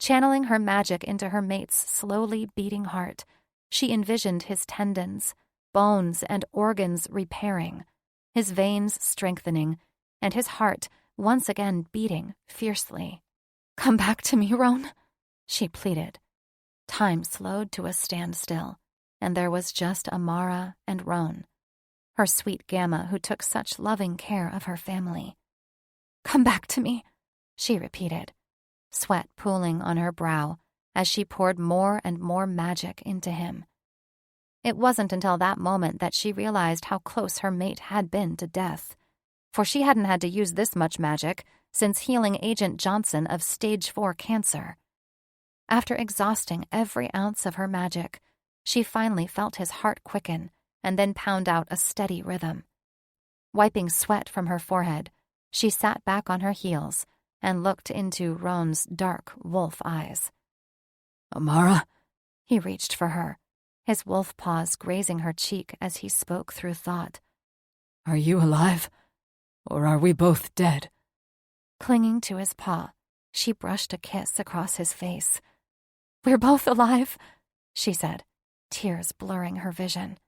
Channeling her magic into her mate's slowly beating heart, she envisioned his tendons, bones, and organs repairing, his veins strengthening, and his heart once again beating fiercely. "Come back to me, Roan," she pleaded. Time slowed to a standstill, and there was just Amara and Roan, her sweet Gamma who took such loving care of her family. "Come back to me," she repeated, sweat pooling on her brow as she poured more and more magic into him. It wasn't until that moment that she realized how close her mate had been to death, for she hadn't had to use this much magic since healing Agent Johnson of stage 4 cancer. After exhausting every ounce of her magic, she finally felt his heart quicken and then pound out a steady rhythm. Wiping sweat from her forehead, she sat back on her heels and looked into Roan's dark wolf eyes. "Amara?" He reached for her, his wolf paws grazing her cheek as he spoke through thought. "Are you alive? Or are we both dead?" Clinging to his paw, she brushed a kiss across his face. "We're both alive," she said, tears blurring her vision.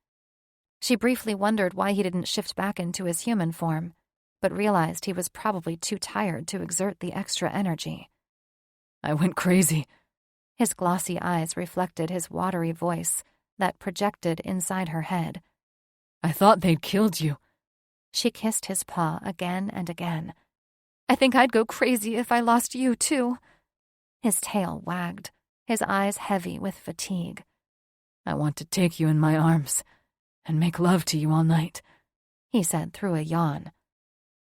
She briefly wondered why he didn't shift back into his human form, but realized he was probably too tired to exert the extra energy. "I went crazy." His glossy eyes reflected his watery voice that projected inside her head. "I thought they'd killed you." She kissed his paw again and again. "I think I'd go crazy if I lost you, too." His tail wagged, his eyes heavy with fatigue. "I want to take you in my arms and make love to you all night," he said through a yawn.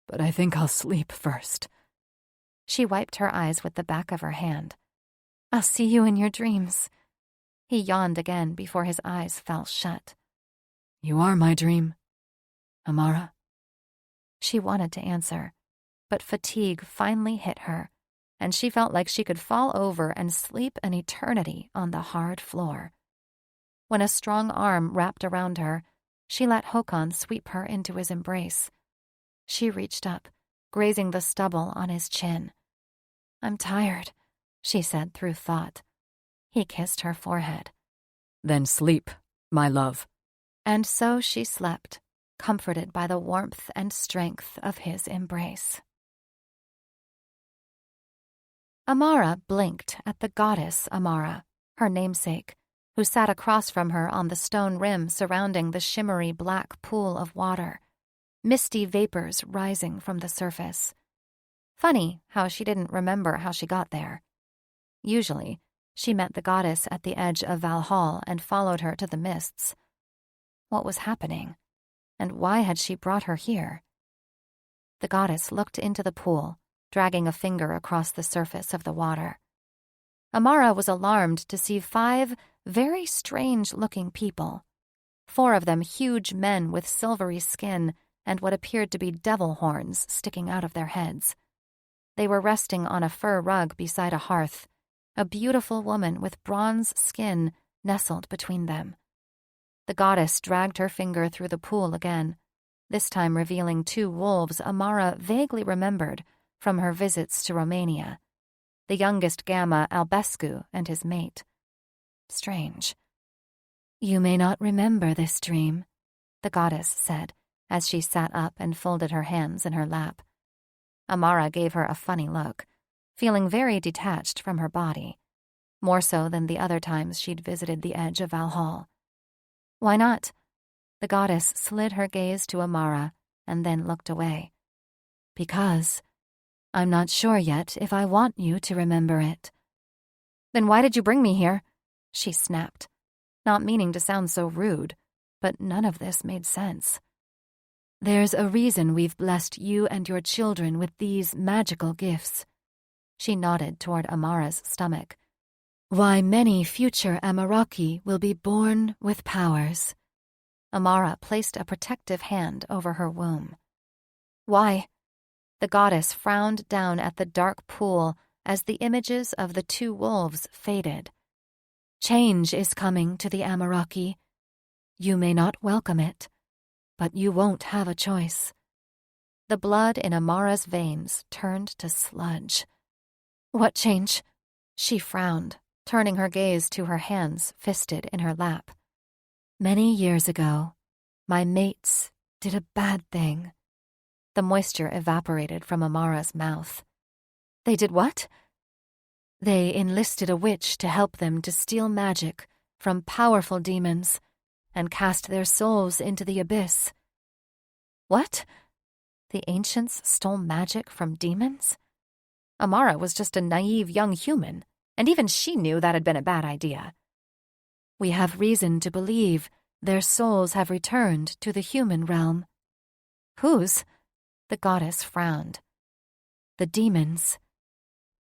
"But I think I'll sleep first." She wiped her eyes with the back of her hand. "I'll see you in your dreams." He yawned again before his eyes fell shut. "You are my dream, Amara." She wanted to answer, but fatigue finally hit her, and she felt like she could fall over and sleep an eternity on the hard floor. When a strong arm wrapped around her, she let Håkon sweep her into his embrace. She reached up, grazing the stubble on his chin. "I'm tired," she said through thought. He kissed her forehead. "Then sleep, my love." And so she slept, comforted by the warmth and strength of his embrace. Amara blinked at the goddess Amara, her namesake, who sat across from her on the stone rim surrounding the shimmery black pool of water, misty vapors rising from the surface. Funny how she didn't remember how she got there. Usually, she met the goddess at the edge of Valhall and followed her to the mists. What was happening? And why had she brought her here? The goddess looked into the pool, dragging a finger across the surface of the water. Amara was alarmed to see 5 very strange-looking people. 4 of them huge men with silvery skin and what appeared to be devil horns sticking out of their heads. They were resting on a fur rug beside a hearth, a beautiful woman with bronze skin nestled between them. The goddess dragged her finger through the pool again, this time revealing 2 wolves Amara vaguely remembered from her visits to Romania, the youngest Gamma Albescu and his mate. Strange. "You may not remember this dream," the goddess said as she sat up and folded her hands in her lap. Amara gave her a funny look, feeling very detached from her body, more so than the other times she'd visited the edge of Valhall. "Why not?" The goddess slid her gaze to Amara and then looked away. "Because I'm not sure yet if I want you to remember it." "Then why did you bring me here?" she snapped, not meaning to sound so rude, but none of this made sense. "There's a reason we've blessed you and your children with these magical gifts." She nodded toward Amara's stomach. "Why many future Amaraki will be born with powers." Amara placed a protective hand over her womb. "Why?" The goddess frowned down at the dark pool as the images of the 2 wolves faded. "Change is coming to the Amaraki. You may not welcome it, but you won't have a choice." The blood in Amara's veins turned to sludge. "What change?" She frowned, turning her gaze to her hands fisted in her lap. "Many years ago, my mates did a bad thing." The moisture evaporated from Amara's mouth. "They did what?" "They enlisted a witch to help them to steal magic from powerful demons and cast their souls into the abyss." "What? The ancients stole magic from demons?" Amara was just a naive young human, and even she knew that had been a bad idea. "We have reason to believe their souls have returned to the human realm." "Whose?" The goddess frowned. "The demons."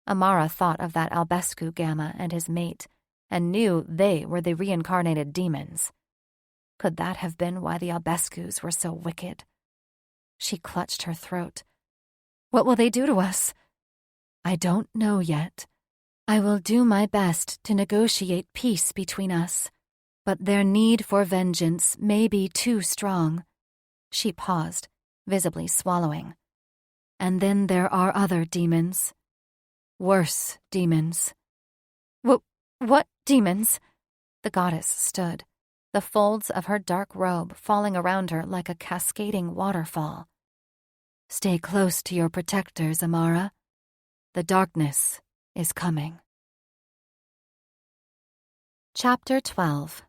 Amara thought of that Albescu Gamma and his mate, and knew they were the reincarnated demons. Could that have been why the Albescus were so wicked? She clutched her throat. "What will they do to us?" "I don't know yet. I will do my best to negotiate peace between us, but their need for vengeance may be too strong." She paused, visibly swallowing. "And then there are other demons. Worse demons." What demons?" The goddess stood, the folds of her dark robe falling around her like a cascading waterfall. "Stay close to your protectors, Amara. The darkness is coming." Chapter 12.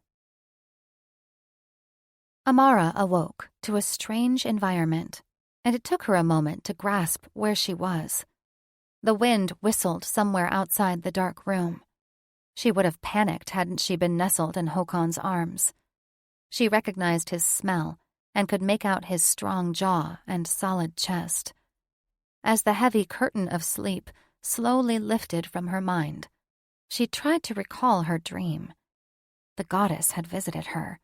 Amara awoke to a strange environment, and it took her a moment to grasp where she was. The wind whistled somewhere outside the dark room. She would have panicked hadn't she been nestled in Håkon's arms. She recognized his smell and could make out his strong jaw and solid chest. As the heavy curtain of sleep slowly lifted from her mind, she tried to recall her dream. The goddess had visited her.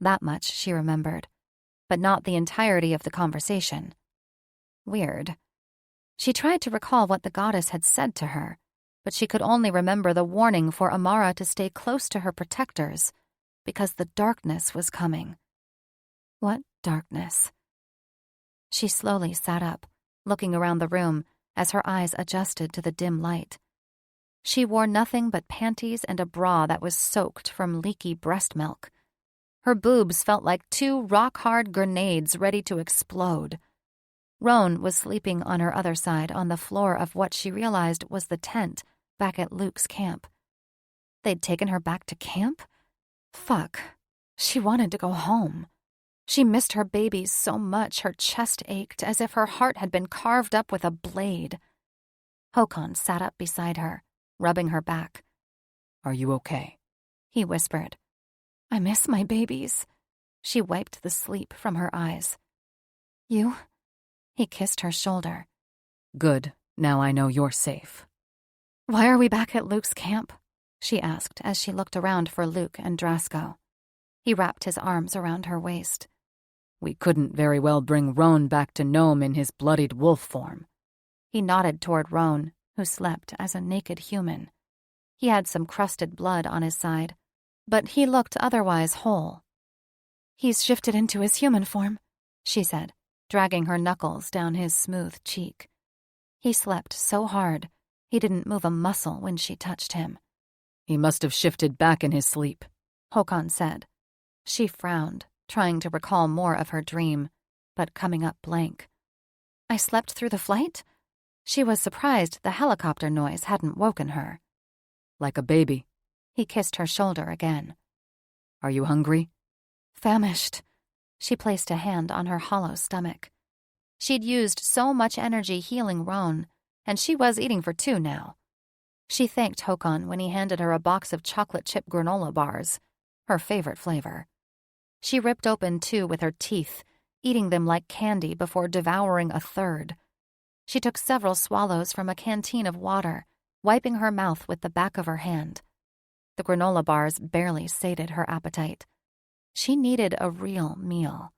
That much she remembered, but not the entirety of the conversation. Weird. She tried to recall what the goddess had said to her, but she could only remember the warning for Amara to stay close to her protectors, because the darkness was coming. What darkness? She slowly sat up, looking around the room as her eyes adjusted to the dim light. She wore nothing but panties and a bra that was soaked from leaky breast milk. Her boobs felt like two rock-hard grenades ready to explode. Roan was sleeping on her other side on the floor of what she realized was the tent back at Luke's camp. They'd taken her back to camp? Fuck. She wanted to go home. She missed her babies so much her chest ached as if her heart had been carved up with a blade. Håkon sat up beside her, rubbing her back. Are you okay? He whispered. I miss my babies. She wiped the sleep from her eyes. You? He kissed her shoulder. Good. Now I know you're safe. Why are we back at Luke's camp? She asked as she looked around for Luke and Drasko. He wrapped his arms around her waist. We couldn't very well bring Roan back to Nome in his bloodied wolf form. He nodded toward Roan, who slept as a naked human. He had some crusted blood on his side, but he looked otherwise whole. He's shifted into his human form, she said, dragging her knuckles down his smooth cheek. He slept so hard, he didn't move a muscle when she touched him. He must have shifted back in his sleep, Håkon said. She frowned, trying to recall more of her dream, but coming up blank. I slept through the flight? She was surprised the helicopter noise hadn't woken her. Like a baby. He kissed her shoulder again. Are you hungry? Famished. She placed a hand on her hollow stomach. She'd used so much energy healing Roan, and she was eating for two now. She thanked Håkon when he handed her a box of chocolate chip granola bars, her favorite flavor. She ripped open two with her teeth, eating them like candy before devouring a third. She took several swallows from a canteen of water, wiping her mouth with the back of her hand. The granola bars barely sated her appetite. She needed a real meal.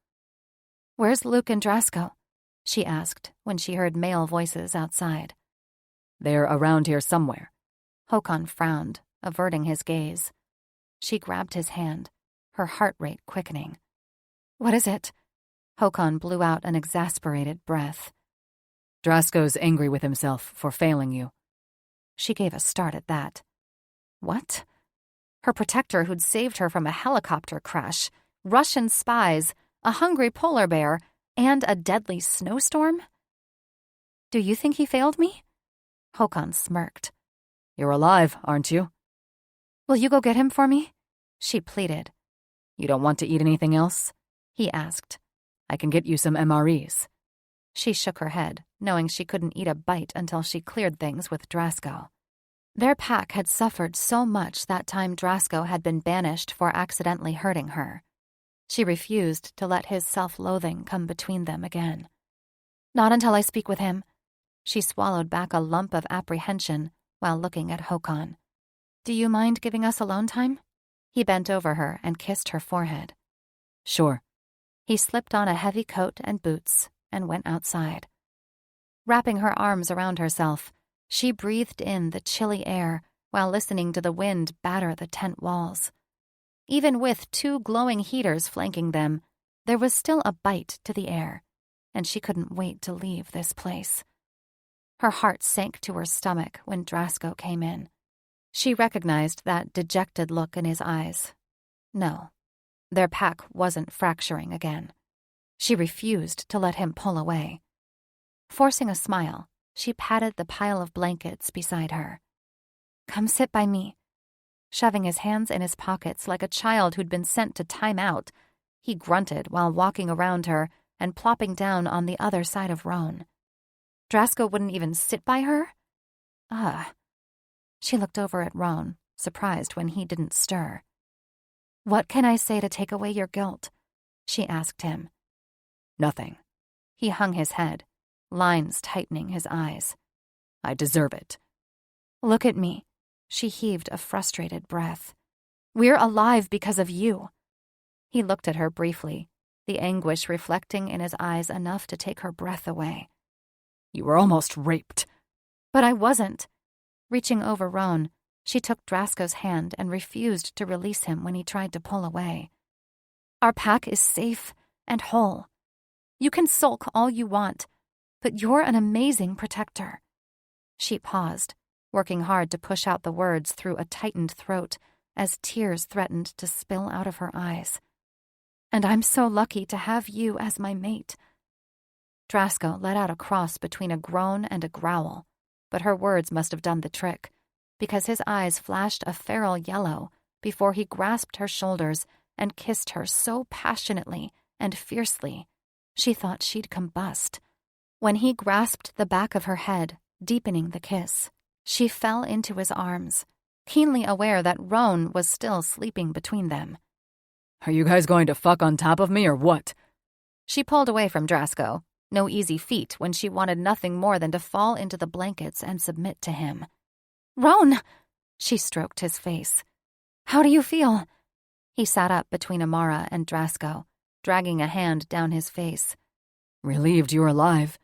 Where's Luke and Drasko? She asked when she heard male voices outside. They're around here somewhere. Håkon frowned, averting his gaze. She grabbed his hand, her heart rate quickening. What is it? Håkon blew out an exasperated breath. Drasko's angry with himself for failing you. She gave a start at that. What? Her protector who'd saved her from a helicopter crash, Russian spies, a hungry polar bear, and a deadly snowstorm? Do you think he failed me? Håkon smirked. You're alive, aren't you? Will you go get him for me? She pleaded. You don't want to eat anything else? He asked. I can get you some MREs. She shook her head, knowing she couldn't eat a bite until she cleared things with Drasko. Their pack had suffered so much that time Drasko had been banished for accidentally hurting her. She refused to let his self-loathing come between them again. Not until I speak with him. She swallowed back a lump of apprehension while looking at Håkon. Do you mind giving us alone time? He bent over her and kissed her forehead. Sure. He slipped on a heavy coat and boots and went outside. Wrapping her arms around herself, she breathed in the chilly air while listening to the wind batter the tent walls. Even with two glowing heaters flanking them, there was still a bite to the air, and she couldn't wait to leave this place. Her heart sank to her stomach when Drasko came in. She recognized that dejected look in his eyes. No, their pack wasn't fracturing again. She refused to let him pull away. Forcing a smile, she patted the pile of blankets beside her. Come sit by me. Shoving his hands in his pockets like a child who'd been sent to time out, he grunted while walking around her and plopping down on the other side of Roan. Drasko wouldn't even sit by her? She looked over at Roan, surprised when he didn't stir. What can I say to take away your guilt? She asked him. Nothing. He hung his head, lines tightening his eyes. I deserve it. Look at me. She heaved a frustrated breath. We're alive because of you. He looked at her briefly, the anguish reflecting in his eyes enough to take her breath away. You were almost raped. But I wasn't. Reaching over Roan, she took Drasko's hand and refused to release him when he tried to pull away. Our pack is safe and whole. You can sulk all you want, but you're an amazing protector. She paused, working hard to push out the words through a tightened throat as tears threatened to spill out of her eyes. And I'm so lucky to have you as my mate. Drasko let out a cross between a groan and a growl, but her words must have done the trick, because his eyes flashed a feral yellow before he grasped her shoulders and kissed her so passionately and fiercely she thought she'd combust. When he grasped the back of her head, deepening the kiss, she fell into his arms, keenly aware that Roan was still sleeping between them. Are you guys going to fuck on top of me or what? She pulled away from Drasko, no easy feat when she wanted nothing more than to fall into the blankets and submit to him. Roan! She stroked his face. How do you feel? He sat up between Amara and Drasko, dragging a hand down his face. Relieved you were alive.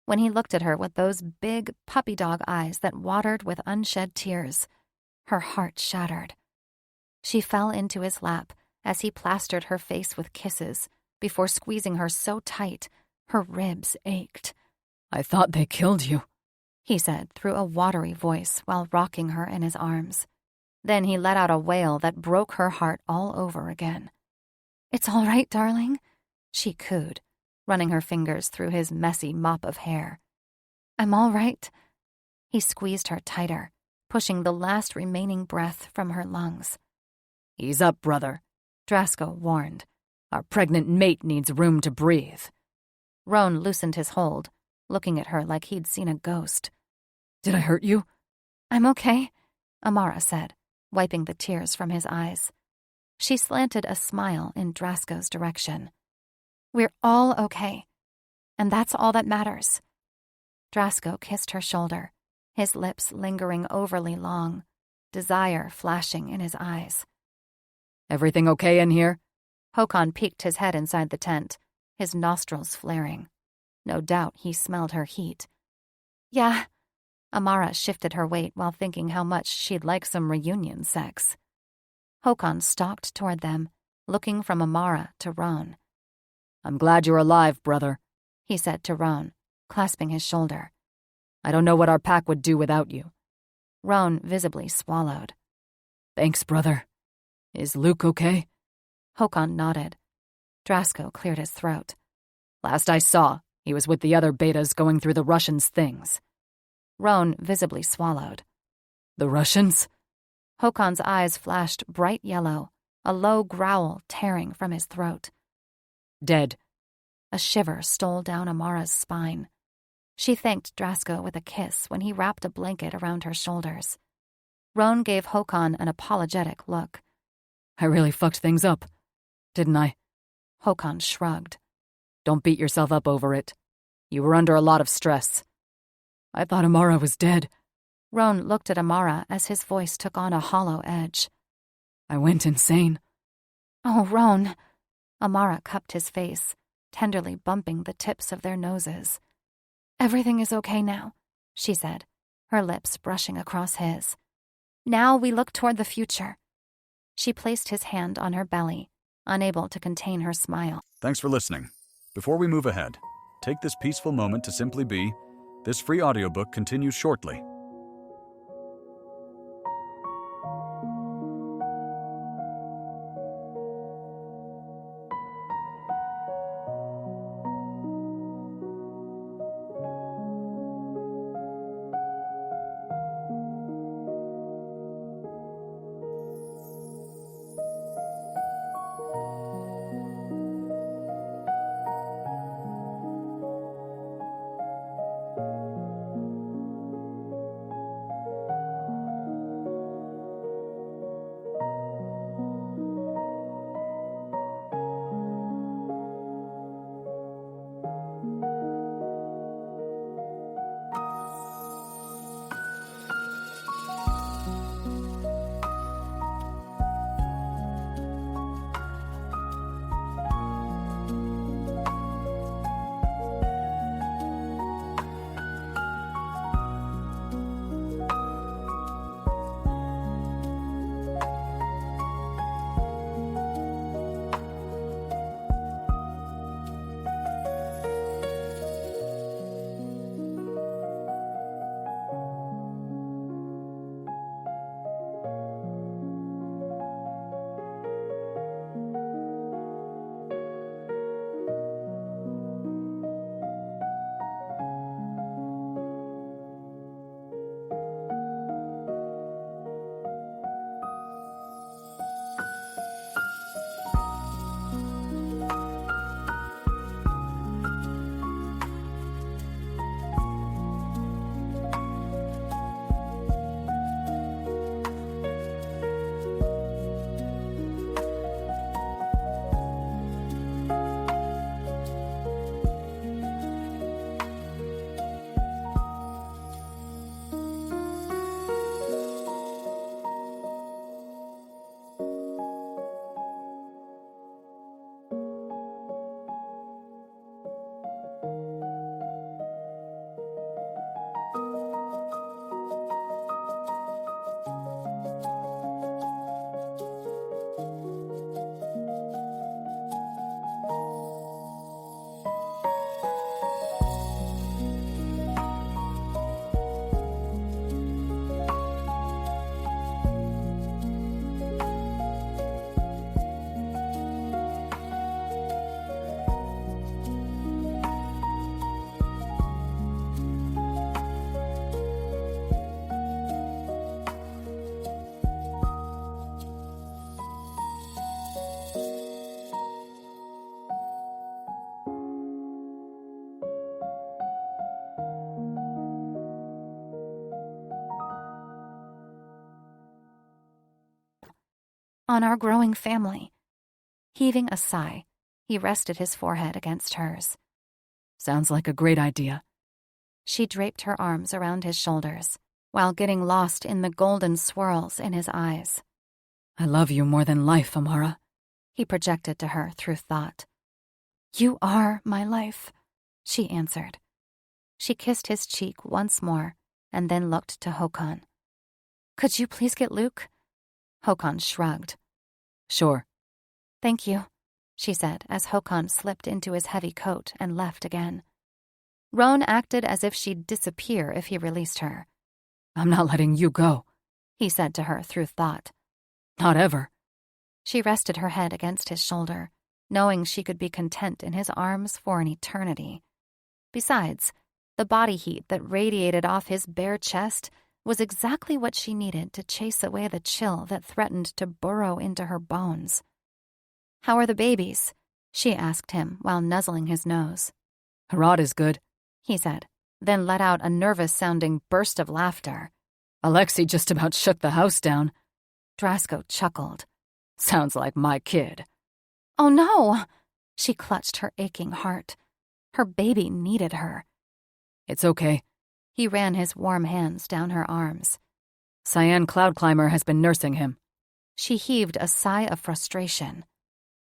When he looked at her with those big puppy dog eyes that watered with unshed tears, her heart shattered. She fell into his lap as he plastered her face with kisses before squeezing her so tight her ribs ached. I thought they killed you, he said through a watery voice while rocking her in his arms. Then he let out a wail that broke her heart all over again. It's all right, darling, she cooed, running her fingers through his messy mop of hair. I'm all right. He squeezed her tighter, pushing the last remaining breath from her lungs. Ease up, brother, Drasko warned. Our pregnant mate needs room to breathe. Roan loosened his hold, looking at her like he'd seen a ghost. Did I hurt you? I'm okay, Amara said, wiping the tears from his eyes. She slanted a smile in Drasko's direction. We're all okay, and that's all that matters. Drasko kissed her shoulder, his lips lingering overly long, desire flashing in his eyes. Everything okay in here? Håkon peeked his head inside the tent, his nostrils flaring. No doubt he smelled her heat. Yeah. Amara shifted her weight while thinking how much she'd like some reunion sex. Håkon stalked toward them, looking from Amara to Roan. I'm glad you're alive, brother, he said to Roan, clasping his shoulder. I don't know what our pack would do without you. Roan visibly swallowed. Thanks, brother. Is Luke okay? Håkon nodded. Drasko cleared his throat. Last I saw, he was with the other betas going through the Russians' things. Roan visibly swallowed. The Russians? Håkon's eyes flashed bright yellow, a low growl tearing from his throat. Dead. A shiver stole down Amara's spine. She thanked Drasko with a kiss when he wrapped a blanket around her shoulders. Roan gave Håkon an apologetic look. I really fucked things up, didn't I? Håkon shrugged. Don't beat yourself up over it. You were under a lot of stress. I thought Amara was dead. Roan looked at Amara as his voice took on a hollow edge. I went insane. Oh, Roan. Amara cupped his face, tenderly bumping the tips of their noses. Everything is okay now, she said, her lips brushing across his. Now we look toward the future. She placed his hand on her belly, unable to contain her smile. Thanks for listening. Before we move ahead, take this peaceful moment to simply be. This free audiobook continues shortly. on our growing family. Heaving a sigh, he rested his forehead against hers. Sounds like a great idea. She draped her arms around his shoulders, while getting lost in the golden swirls in his eyes. I love you more than life, Amara, he projected to her through thought. You are my life, she answered. She kissed his cheek once more and then looked to Håkon. Could you please get Luke? Håkon shrugged. Sure. Thank you, she said as Håkon slipped into his heavy coat and left again. Roan acted as if she'd disappear if he released her. I'm not letting you go, he said to her through thought. Not ever. She rested her head against his shoulder, knowing she could be content in his arms for an eternity. Besides, the body heat that radiated off his bare chest was exactly what she needed to chase away the chill that threatened to burrow into her bones. How are the babies? She asked him while nuzzling his nose. Harad is good, he said, then let out a nervous-sounding burst of laughter. Alexei just about shook the house down. Drasko chuckled. Sounds like my kid. Oh no! She clutched her aching heart. Her baby needed her. It's okay. He ran his warm hands down her arms. Cyan Cloudclimber has been nursing him. She heaved a sigh of frustration.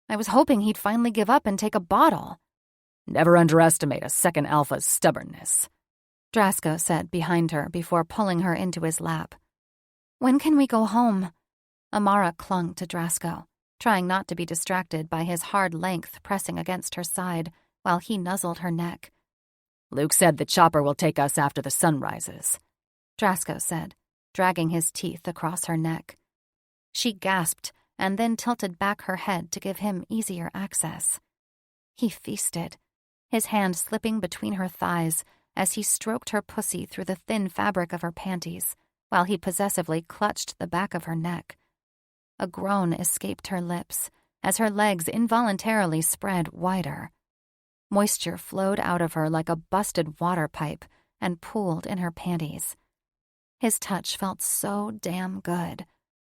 I was hoping he'd finally give up and take a bottle. Never underestimate a second alpha's stubbornness, Drasko said behind her before pulling her into his lap. When can we go home? Amara clung to Drasko, trying not to be distracted by his hard length pressing against her side while he nuzzled her neck. Luke said the chopper will take us after the sun rises, Drasko said, dragging his teeth across her neck. She gasped and then tilted back her head to give him easier access. He feasted, his hand slipping between her thighs as he stroked her pussy through the thin fabric of her panties while he possessively clutched the back of her neck. A groan escaped her lips as her legs involuntarily spread wider. Moisture flowed out of her like a busted water pipe and pooled in her panties. His touch felt so damn good,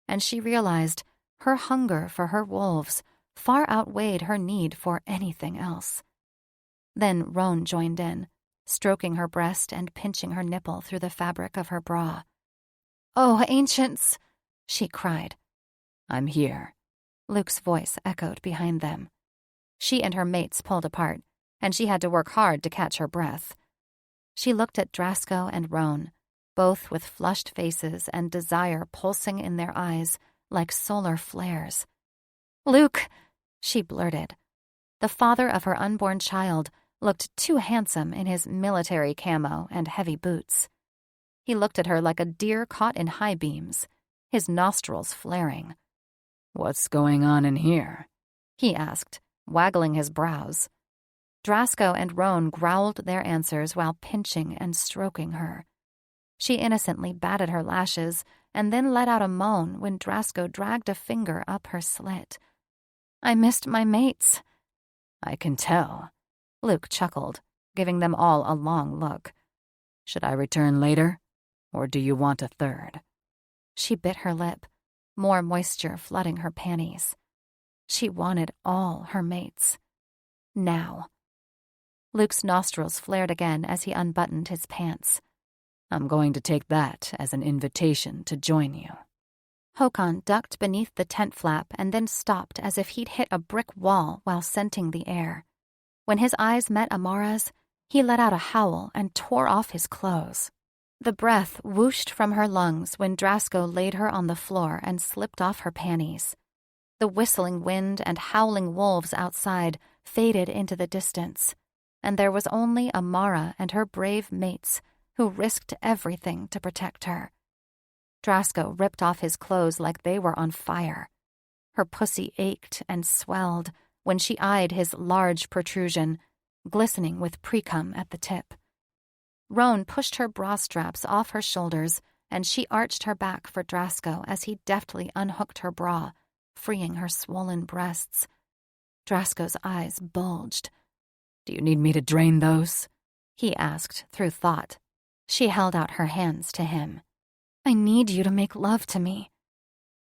and she realized her hunger for her wolves far outweighed her need for anything else. Then Roan joined in, stroking her breast and pinching her nipple through the fabric of her bra. "Oh, ancients!" she cried. I'm here. Luke's voice echoed behind them. She and her mates pulled apart, and she had to work hard to catch her breath. She looked at Drasko and Roan, both with flushed faces and desire pulsing in their eyes like solar flares. "Luke," she blurted. The father of her unborn child looked too handsome in his military camo and heavy boots. He looked at her like a deer caught in high beams, his nostrils flaring. What's going on in here? He asked, waggling his brows. Drasko and Roan growled their answers while pinching and stroking her. She innocently batted her lashes and then let out a moan when Drasko dragged a finger up her slit. "I missed my mates." I can tell. Luke chuckled, giving them all a long look. Should I return later, or do you want a third? She bit her lip, more moisture flooding her panties. She wanted all her mates. Now. Luke's nostrils flared again as he unbuttoned his pants. I'm going to take that as an invitation to join you. Håkon ducked beneath the tent flap and then stopped as if he'd hit a brick wall while scenting the air. When his eyes met Amara's, he let out a howl and tore off his clothes. The breath whooshed from her lungs when Drasko laid her on the floor and slipped off her panties. The whistling wind and howling wolves outside faded into the distance, and there was only Amara and her brave mates who risked everything to protect her. Drasko ripped off his clothes like they were on fire. Her pussy ached and swelled when she eyed his large protrusion, glistening with precum at the tip. Roan pushed her bra straps off her shoulders, and she arched her back for Drasko as he deftly unhooked her bra, freeing her swollen breasts. Drasko's eyes bulged. Do you need me to drain those? He asked through thought. She held out her hands to him. I need you to make love to me.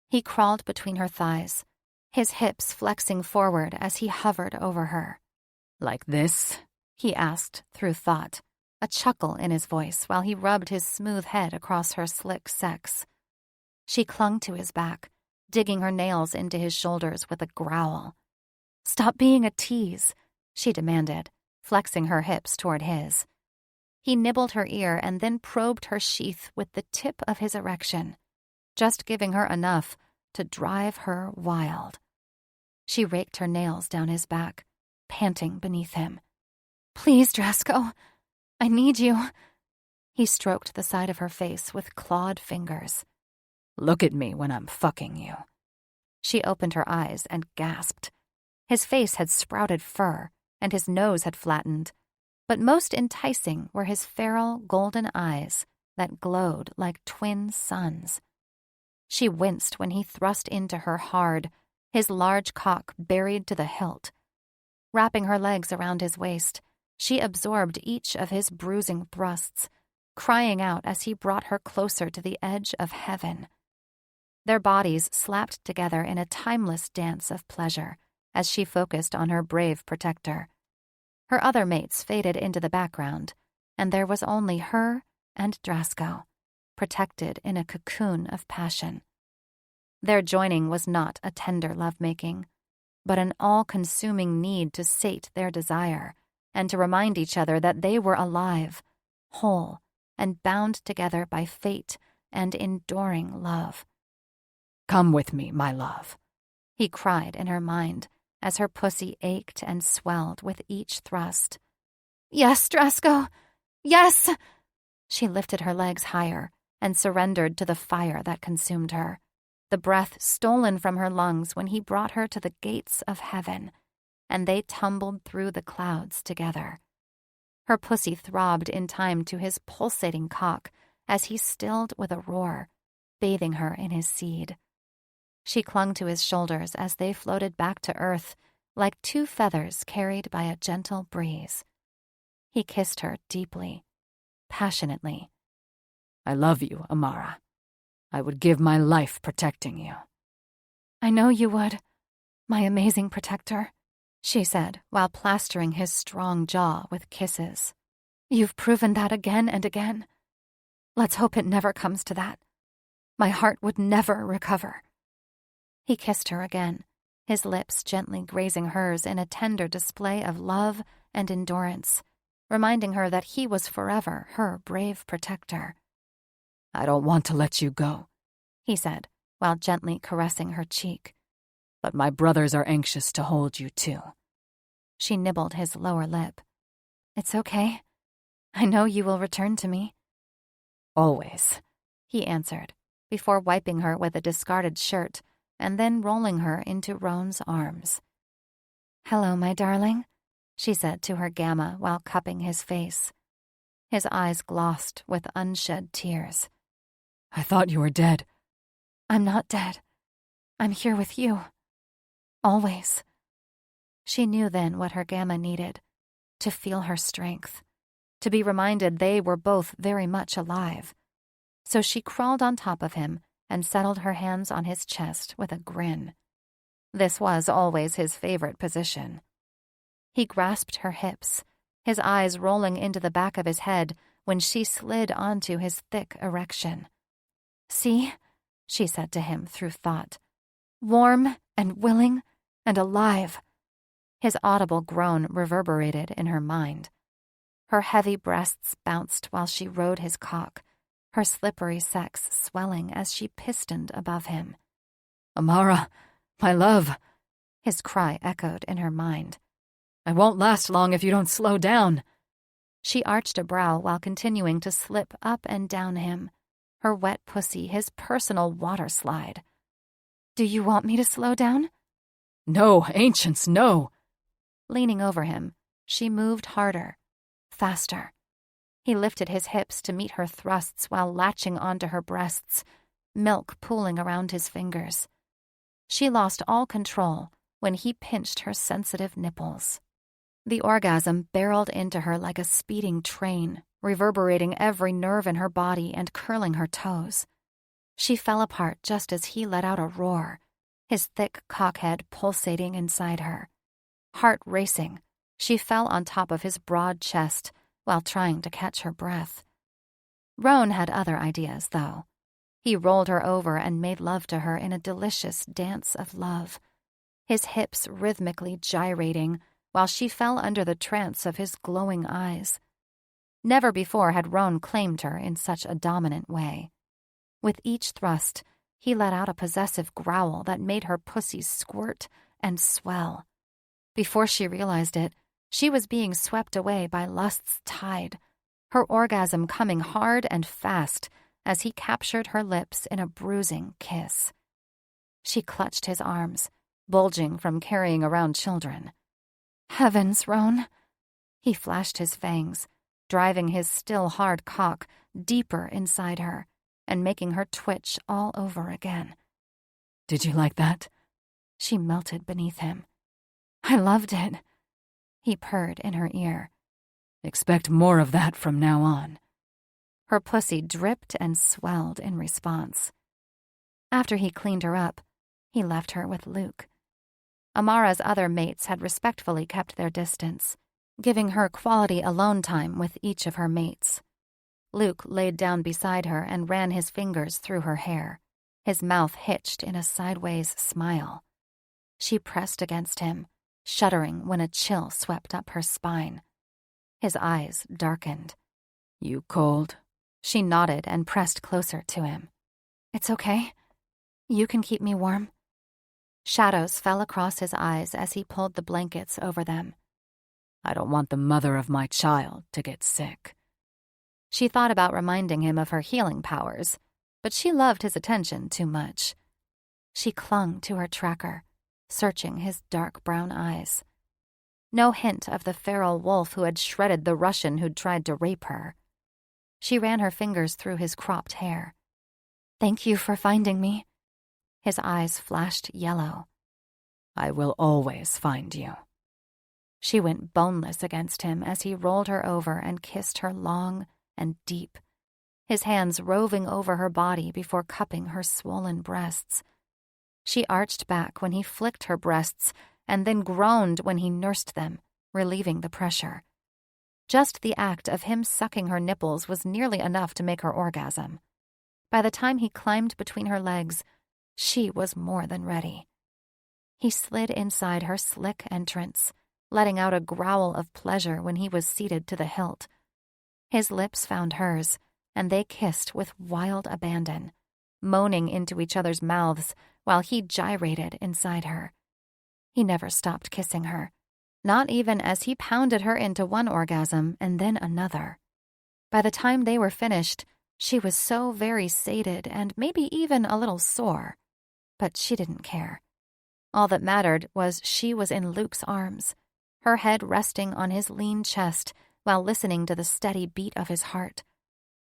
He crawled between her thighs, his hips flexing forward as he hovered over her. Like this? He asked through thought, a chuckle in his voice while he rubbed his smooth head across her slick sex. She clung to his back, digging her nails into his shoulders with a growl. "Stop being a tease," she demanded, flexing her hips toward his. He nibbled her ear and then probed her sheath with the tip of his erection, just giving her enough to drive her wild. She raked her nails down his back, panting beneath him. "Please, Drasko, I need you." He stroked the side of her face with clawed fingers. Look at me when I'm fucking you. She opened her eyes and gasped. His face had sprouted fur, and his nose had flattened, but most enticing were his feral golden eyes that glowed like twin suns. She winced when he thrust into her hard, his large cock buried to the hilt. Wrapping her legs around his waist, she absorbed each of his bruising thrusts, crying out as he brought her closer to the edge of heaven. Their bodies slapped together in a timeless dance of pleasure as she focused on her brave protector. Her other mates faded into the background, and there was only her and Drasko, protected in a cocoon of passion. Their joining was not a tender lovemaking, but an all-consuming need to sate their desire and to remind each other that they were alive, whole, and bound together by fate and enduring love. Come with me, my love, he cried in her mind as her pussy ached and swelled with each thrust. Yes, Drasko, yes! She lifted her legs higher and surrendered to the fire that consumed her, the breath stolen from her lungs when he brought her to the gates of heaven, and they tumbled through the clouds together. Her pussy throbbed in time to his pulsating cock as he stilled with a roar, bathing her in his seed. She clung to his shoulders as they floated back to earth like two feathers carried by a gentle breeze. He kissed her deeply, passionately. I love you, Amara. I would give my life protecting you. I know you would, my amazing protector, she said while plastering his strong jaw with kisses. You've proven that again and again. Let's hope it never comes to that. My heart would never recover. He kissed her again, his lips gently grazing hers in a tender display of love and endurance, reminding her that he was forever her brave protector. I don't want to let you go, he said, while gently caressing her cheek. But my brothers are anxious to hold you too. She nibbled his lower lip. It's okay. I know you will return to me. Always, he answered, before wiping her with a discarded shirt and then rolling her into Roan's arms. Hello, my darling, she said to her Gamma while cupping his face. His eyes glossed with unshed tears. I thought you were dead. I'm not dead. I'm here with you. Always. She knew then what her Gamma needed, to feel her strength, to be reminded they were both very much alive. So she crawled on top of him and settled her hands on his chest with a grin. This was always his favorite position. He grasped her hips, his eyes rolling into the back of his head when she slid onto his thick erection. See, she said to him through thought, warm and willing and alive. His audible groan reverberated in her mind. Her heavy breasts bounced while she rode his cock, her slippery sex swelling as she pistoned above him. Amara, my love, his cry echoed in her mind. I won't last long if you don't slow down. She arched a brow while continuing to slip up and down him, her wet pussy his personal water slide. Do you want me to slow down? No, ancients, no. Leaning over him, she moved harder, faster. He lifted his hips to meet her thrusts while latching onto her breasts, milk pooling around his fingers. She lost all control when he pinched her sensitive nipples. The orgasm barreled into her like a speeding train, reverberating every nerve in her body and curling her toes. She fell apart just as he let out a roar, his thick cockhead pulsating inside her. Heart racing, she fell on top of his broad chest while trying to catch her breath. Roan had other ideas, though. He rolled her over and made love to her in a delicious dance of love, his hips rhythmically gyrating while she fell under the trance of his glowing eyes. Never before had Roan claimed her in such a dominant way. With each thrust, he let out a possessive growl that made her pussy squirt and swell. Before she realized it, she was being swept away by lust's tide, her orgasm coming hard and fast as he captured her lips in a bruising kiss. She clutched his arms, bulging from carrying around children. Heavens, Roan! He flashed his fangs, driving his still hard cock deeper inside her and making her twitch all over again. Did you like that? She melted beneath him. I loved it. He purred in her ear. Expect more of that from now on. Her pussy dripped and swelled in response. After he cleaned her up, he left her with Luke. Amara's other mates had respectfully kept their distance, giving her quality alone time with each of her mates. Luke laid down beside her and ran his fingers through her hair, his mouth hitched in a sideways smile. She pressed against him, shuddering when a chill swept up her spine. His eyes darkened. You cold? She nodded and pressed closer to him. It's okay. You can keep me warm. Shadows fell across his eyes as he pulled the blankets over them. I don't want the mother of my child to get sick. She thought about reminding him of her healing powers, but she loved his attention too much. She clung to her tracker, searching his dark brown eyes. No hint of the feral wolf who had shredded the Russian who'd tried to rape her. She ran her fingers through his cropped hair. Thank you for finding me. His eyes flashed yellow. I will always find you. She went boneless against him as he rolled her over and kissed her long and deep, his hands roving over her body before cupping her swollen breasts. She arched back when he flicked her breasts and then groaned when he nursed them, relieving the pressure. Just the act of him sucking her nipples was nearly enough to make her orgasm. By the time he climbed between her legs, she was more than ready. He slid inside her slick entrance, letting out a growl of pleasure when he was seated to the hilt. His lips found hers, and they kissed with wild abandon, moaning into each other's mouths while he gyrated inside her. He never stopped kissing her, not even as he pounded her into one orgasm and then another. By the time they were finished, she was so very sated and maybe even a little sore. But she didn't care. All that mattered was she was in Luke's arms, her head resting on his lean chest while listening to the steady beat of his heart.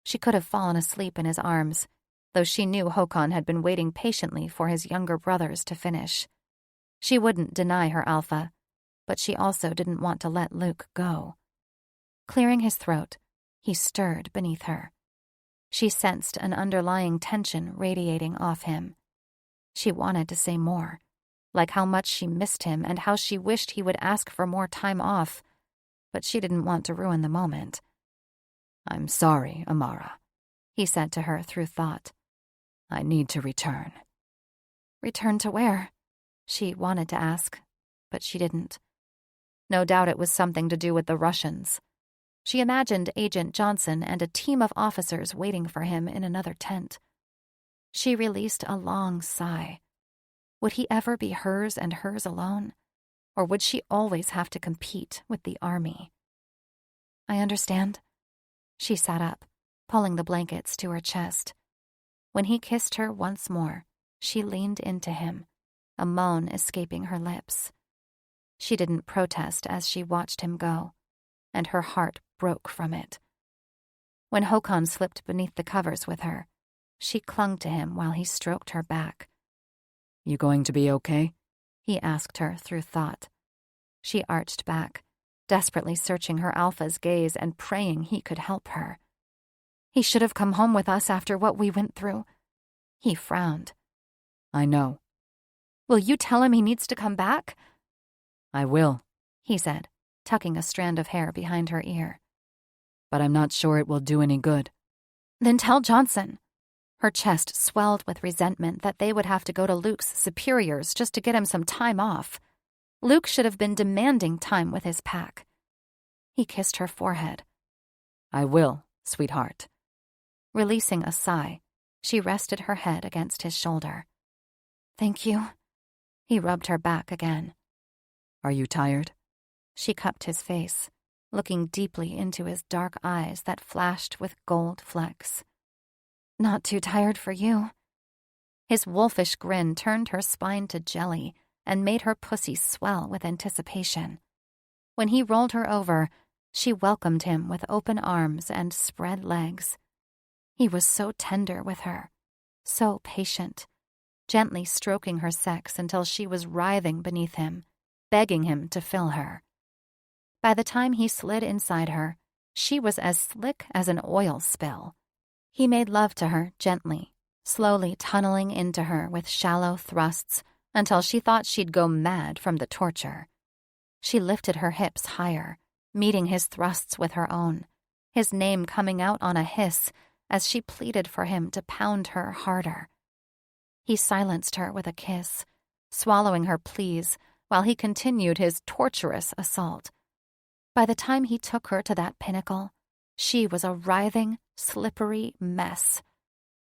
She could have fallen asleep in his arms, though she knew Håkon had been waiting patiently for his younger brothers to finish. She wouldn't deny her alpha, but she also didn't want to let Luke go. Clearing his throat, he stirred beneath her. She sensed an underlying tension radiating off him. She wanted to say more, like how much she missed him and how she wished he would ask for more time off, but she didn't want to ruin the moment. I'm sorry, Amara, he said to her through thought. I need to return. Return to where? She wanted to ask, but she didn't. No doubt it was something to do with the Russians. She imagined Agent Johnson and a team of officers waiting for him in another tent. She released a long sigh. Would he ever be hers and hers alone? Or would she always have to compete with the army? I understand. She sat up, pulling the blankets to her chest. When he kissed her once more, she leaned into him, a moan escaping her lips. She didn't protest as she watched him go, and her heart broke from it. When Håkon slipped beneath the covers with her, she clung to him while he stroked her back. You going to be okay? He asked her through thought. She arched back, desperately searching her alpha's gaze and praying he could help her. He should have come home with us after what we went through. He frowned. I know. Will you tell him he needs to come back? I will, he said, tucking a strand of hair behind her ear. but I'm not sure it will do any good. Then tell Johnson. Her chest swelled with resentment that they would have to go to Luke's superiors just to get him some time off. Luke should have been demanding time with his pack. He kissed her forehead. I will, sweetheart. Releasing a sigh, she rested her head against his shoulder. Thank you. He rubbed her back again. Are you tired? She cupped his face, looking deeply into his dark eyes that flashed with gold flecks. Not too tired for you. His wolfish grin turned her spine to jelly and made her pussy swell with anticipation. When he rolled her over, she welcomed him with open arms and spread legs. He was so tender with her, so patient, gently stroking her sex until she was writhing beneath him, begging him to fill her. By the time he slid inside her, she was as slick as an oil spill. He made love to her gently, slowly tunneling into her with shallow thrusts until she thought she'd go mad from the torture. She lifted her hips higher, meeting his thrusts with her own, his name coming out on a hiss as she pleaded for him to pound her harder. He silenced her with a kiss, swallowing her pleas while he continued his torturous assault. By the time he took her to that pinnacle, she was a writhing, slippery mess.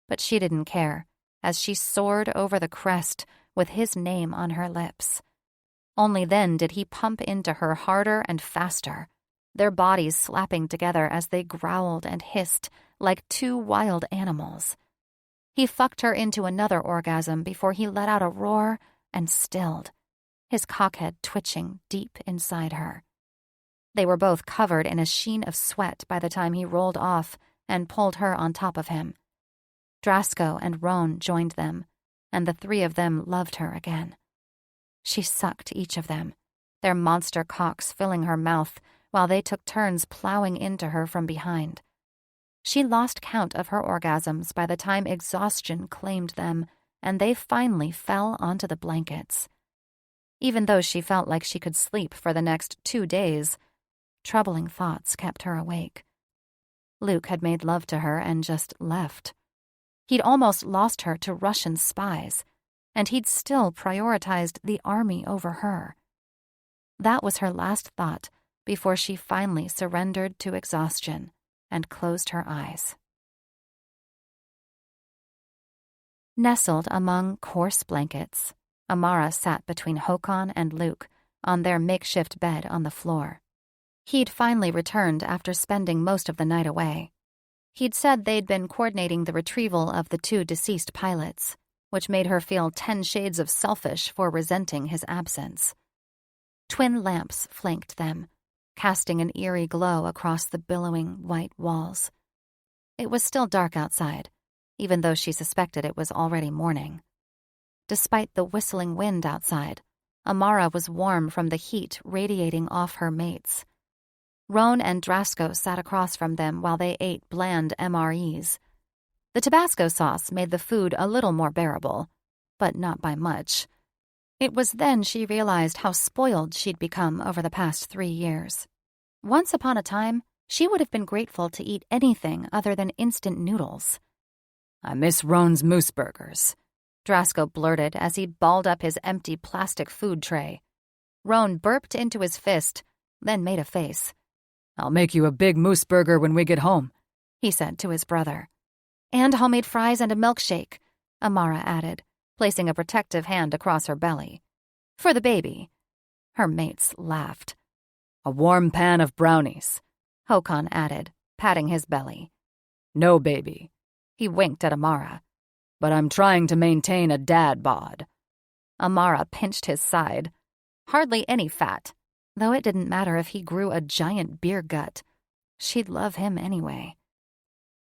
But she didn't care, as she soared over the crest with his name on her lips. Only then did he pump into her harder and faster, their bodies slapping together as they growled and hissed like two wild animals. He fucked her into another orgasm before he let out a roar and stilled, his cockhead twitching deep inside her. They were both covered in a sheen of sweat by the time he rolled off and pulled her on top of him. Drasko and Roan joined them, and the three of them loved her again. She sucked each of them, their monster cocks filling her mouth while they took turns plowing into her from behind. She lost count of her orgasms by the time exhaustion claimed them, and they finally fell onto the blankets. Even though she felt like she could sleep for the next 2 days, troubling thoughts kept her awake. Luke had made love to her and just left. He'd almost lost her to Russian spies, and he'd still prioritized the army over her. That was her last thought before she finally surrendered to exhaustion and closed her eyes. Nestled among coarse blankets, Amara sat between Håkon and Luke on their makeshift bed on the floor. He'd finally returned after spending most of the night away. He'd said they'd been coordinating the retrieval of the 2 deceased pilots, which made her feel 10 shades of selfish for resenting his absence. Twin lamps flanked them, casting an eerie glow across the billowing white walls. It was still dark outside, even though she suspected it was already morning. Despite the whistling wind outside, Amara was warm from the heat radiating off her mates. Roan and Drasko sat across from them while they ate bland MREs. The Tabasco sauce made the food a little more bearable, but not by much. It was then she realized how spoiled she'd become over the past 3 years. Once upon a time, she would have been grateful to eat anything other than instant noodles. I miss Roan's moose burgers. Drasko blurted as he balled up his empty plastic food tray. Roan burped into his fist, then made a face. I'll make you a big moose burger when we get home, he said to his brother. And homemade fries and a milkshake, Amara added, placing a protective hand across her belly. For the baby. Her mates laughed. A warm pan of brownies, Håkon added, patting his belly. No baby. He winked at Amara. But I'm trying to maintain a dad bod. Amara pinched his side. Hardly any fat, though it didn't matter if he grew a giant beer gut. She'd love him anyway.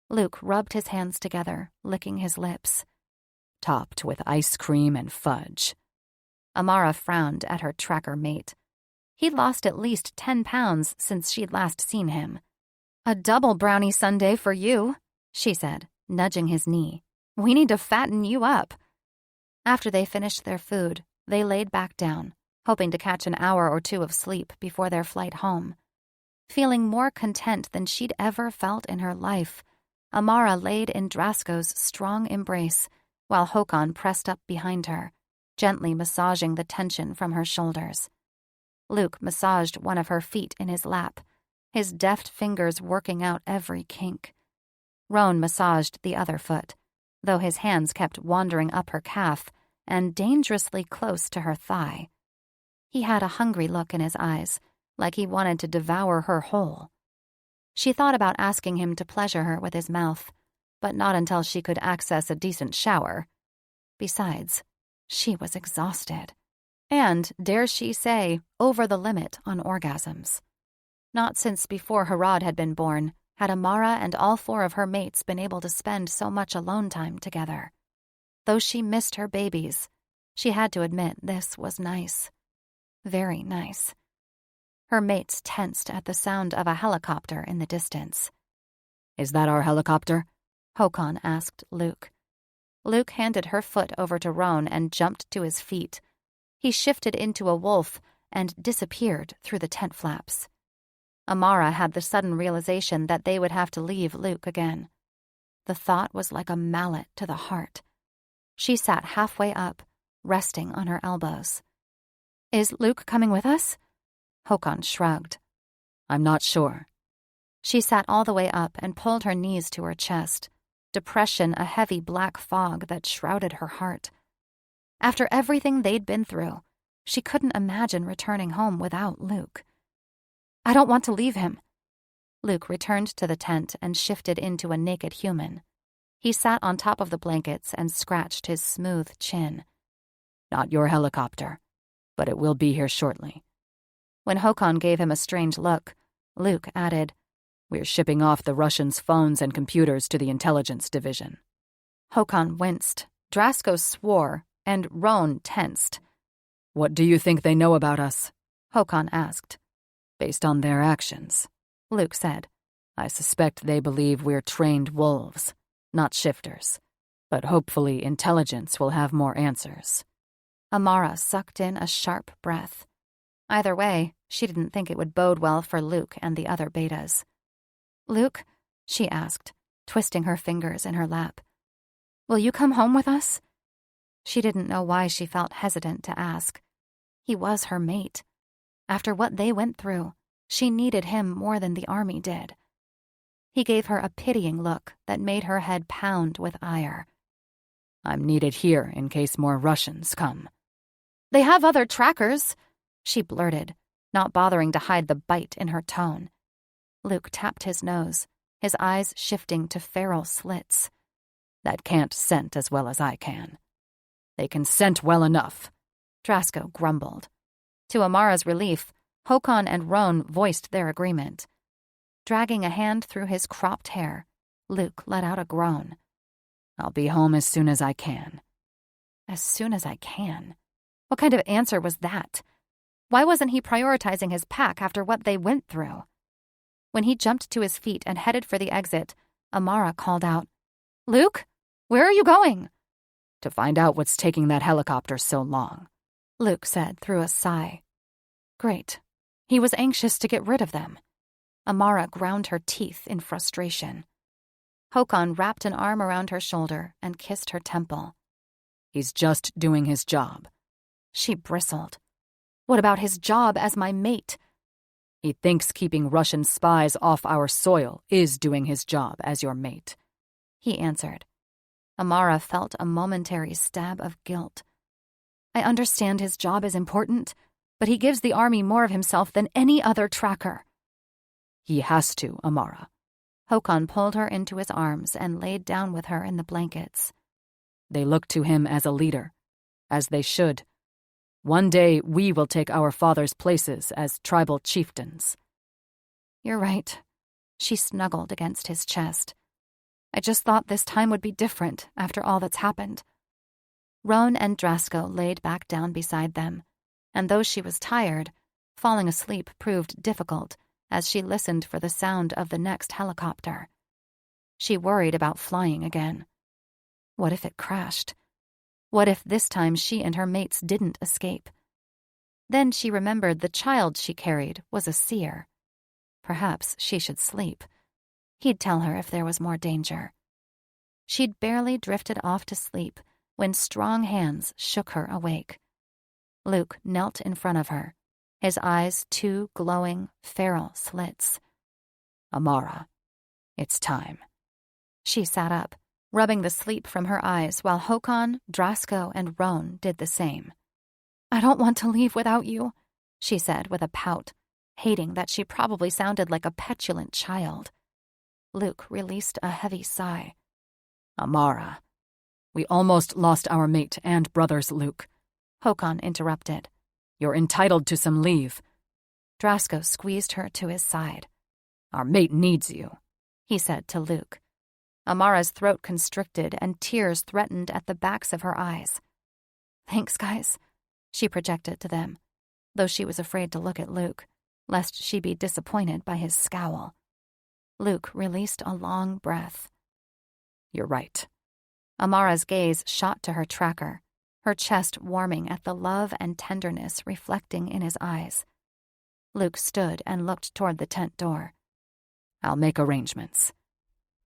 Luke rubbed his hands together, licking his lips. Topped with ice cream and fudge. Amara frowned at her tracker mate. He'd lost at least 10 pounds since she'd last seen him. A double brownie sundae for you, she said, nudging his knee. We need to fatten you up." After they finished their food, they laid back down, hoping to catch an hour or two of sleep before their flight home. Feeling more content than she'd ever felt in her life, Amara laid in Drasko's strong embrace while Håkon pressed up behind her, gently massaging the tension from her shoulders. Luke massaged one of her feet in his lap, his deft fingers working out every kink. Roan massaged the other foot, though his hands kept wandering up her calf and dangerously close to her thigh. He had a hungry look in his eyes, like he wanted to devour her whole. She thought about asking him to pleasure her with his mouth, but not until she could access a decent shower. Besides, she was exhausted. And, dare she say, over the limit on orgasms. Not since before Harad had been born had Amara and all 4 of her mates been able to spend so much alone time together. Though she missed her babies, she had to admit this was nice. Very nice. Her mates tensed at the sound of a helicopter in the distance. "Is that our helicopter?" Håkon asked Luke. Luke handed her foot over to Roan and jumped to his feet. He shifted into a wolf and disappeared through the tent flaps. Amara had the sudden realization that they would have to leave Luke again. The thought was like a mallet to the heart. She sat halfway up, resting on her elbows. "Is Luke coming with us?" Håkon shrugged. "I'm not sure." She sat all the way up and pulled her knees to her chest, depression a heavy black fog that shrouded her heart. After everything they'd been through, she couldn't imagine returning home without Luke. "I don't want to leave him." Luke returned to the tent and shifted into a naked human. He sat on top of the blankets and scratched his smooth chin. "Not your helicopter, but it will be here shortly." When Håkon gave him a strange look, Luke added, "We're shipping off the Russians' phones and computers to the intelligence division." Håkon winced, Drasko swore, and Roan tensed. "What do you think they know about us?" Håkon asked. "Based on their actions," Luke said. "I suspect they believe we're trained wolves, not shifters. But hopefully intelligence will have more answers." Amara sucked in a sharp breath. Either way, she didn't think it would bode well for Luke and the other betas. "Luke," she asked, twisting her fingers in her lap, "will you come home with us?" She didn't know why she felt hesitant to ask. He was her mate. After what they went through, she needed him more than the army did. He gave her a pitying look that made her head pound with ire. "I'm needed here in case more Russians come." "They have other trackers," she blurted, not bothering to hide the bite in her tone. Luke tapped his nose, his eyes shifting to feral slits. "That can't scent as well as I can." "They can scent well enough," Drasko grumbled. To Amara's relief, Håkon and Roan voiced their agreement. Dragging a hand through his cropped hair, Luke let out a groan. "I'll be home as soon as I can." As soon as I can? What kind of answer was that? Why wasn't he prioritizing his pack after what they went through? When he jumped to his feet and headed for the exit, Amara called out, "Luke, where are you going?" "To find out what's taking that helicopter so long," Luke said through a sigh. Great. He was anxious to get rid of them. Amara ground her teeth in frustration. Håkon wrapped an arm around her shoulder and kissed her temple. "He's just doing his job." She bristled. "What about his job as my mate?" "He thinks keeping Russian spies off our soil is doing his job as your mate," he answered. Amara felt a momentary stab of guilt. "I understand his job is important, but he gives the army more of himself than any other tracker." "He has to, Amara." Håkon pulled her into his arms and laid down with her in the blankets. "They look to him as a leader, as they should. One day we will take our father's places as tribal chieftains." "You're right." She snuggled against his chest. "I just thought this time would be different after all that's happened." Roan and Drasko laid back down beside them, and though she was tired, falling asleep proved difficult as she listened for the sound of the next helicopter. She worried about flying again. What if it crashed? What if this time she and her mates didn't escape? Then she remembered the child she carried was a seer. Perhaps she should sleep. He'd tell her if there was more danger. She'd barely drifted off to sleep when strong hands shook her awake. Luke knelt in front of her, his eyes two glowing, feral slits. Amara, it's time. She sat up, rubbing the sleep from her eyes while Håkon, Drasko, and Roan did the same. I don't want to leave without you, she said with a pout, hating that she probably sounded like a petulant child. Luke released a heavy sigh. Amara, we almost lost our mate and brothers, Luke. Håkon interrupted. You're entitled to some leave. Drasko squeezed her to his side. Our mate needs you, he said to Luke. Amara's throat constricted and tears threatened at the backs of her eyes. Thanks, guys, she projected to them, though she was afraid to look at Luke, lest she be disappointed by his scowl. Luke released a long breath. You're right. Amara's gaze shot to her tracker, her chest warming at the love and tenderness reflecting in his eyes. Luke stood and looked toward the tent door. I'll make arrangements.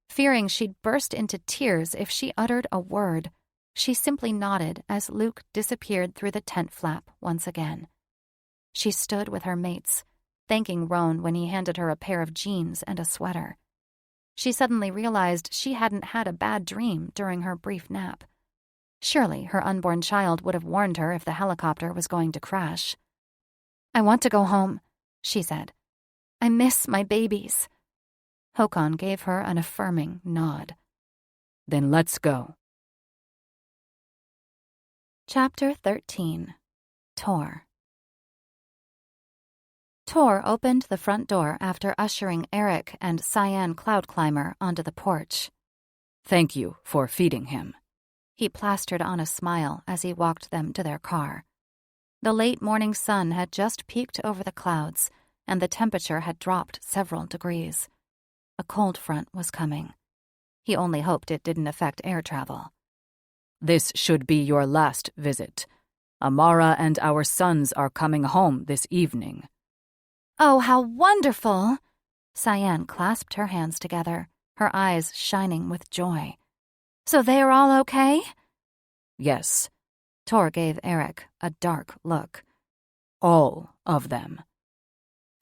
Fearing she'd burst into tears if she uttered a word, she simply nodded as Luke disappeared through the tent flap once again. She stood with her mates, thanking Roan when he handed her a pair of jeans and a sweater. She suddenly realized she hadn't had a bad dream during her brief nap. Surely her unborn child would have warned her if the helicopter was going to crash. I want to go home, she said. I miss my babies. Håkon gave her an affirming nod. Then let's go. Chapter 13. Tor. Tor opened the front door after ushering Eric and Cyan Cloudclimber onto the porch. Thank you for feeding him. He plastered on a smile as he walked them to their car. The late morning sun had just peeked over the clouds, and the temperature had dropped several degrees. A cold front was coming. He only hoped it didn't affect air travel. This should be your last visit. Amara and our sons are coming home this evening. Oh, how wonderful! Cyan clasped her hands together, her eyes shining with joy. So they are all okay? Yes. Tor gave Eric a dark look. All of them.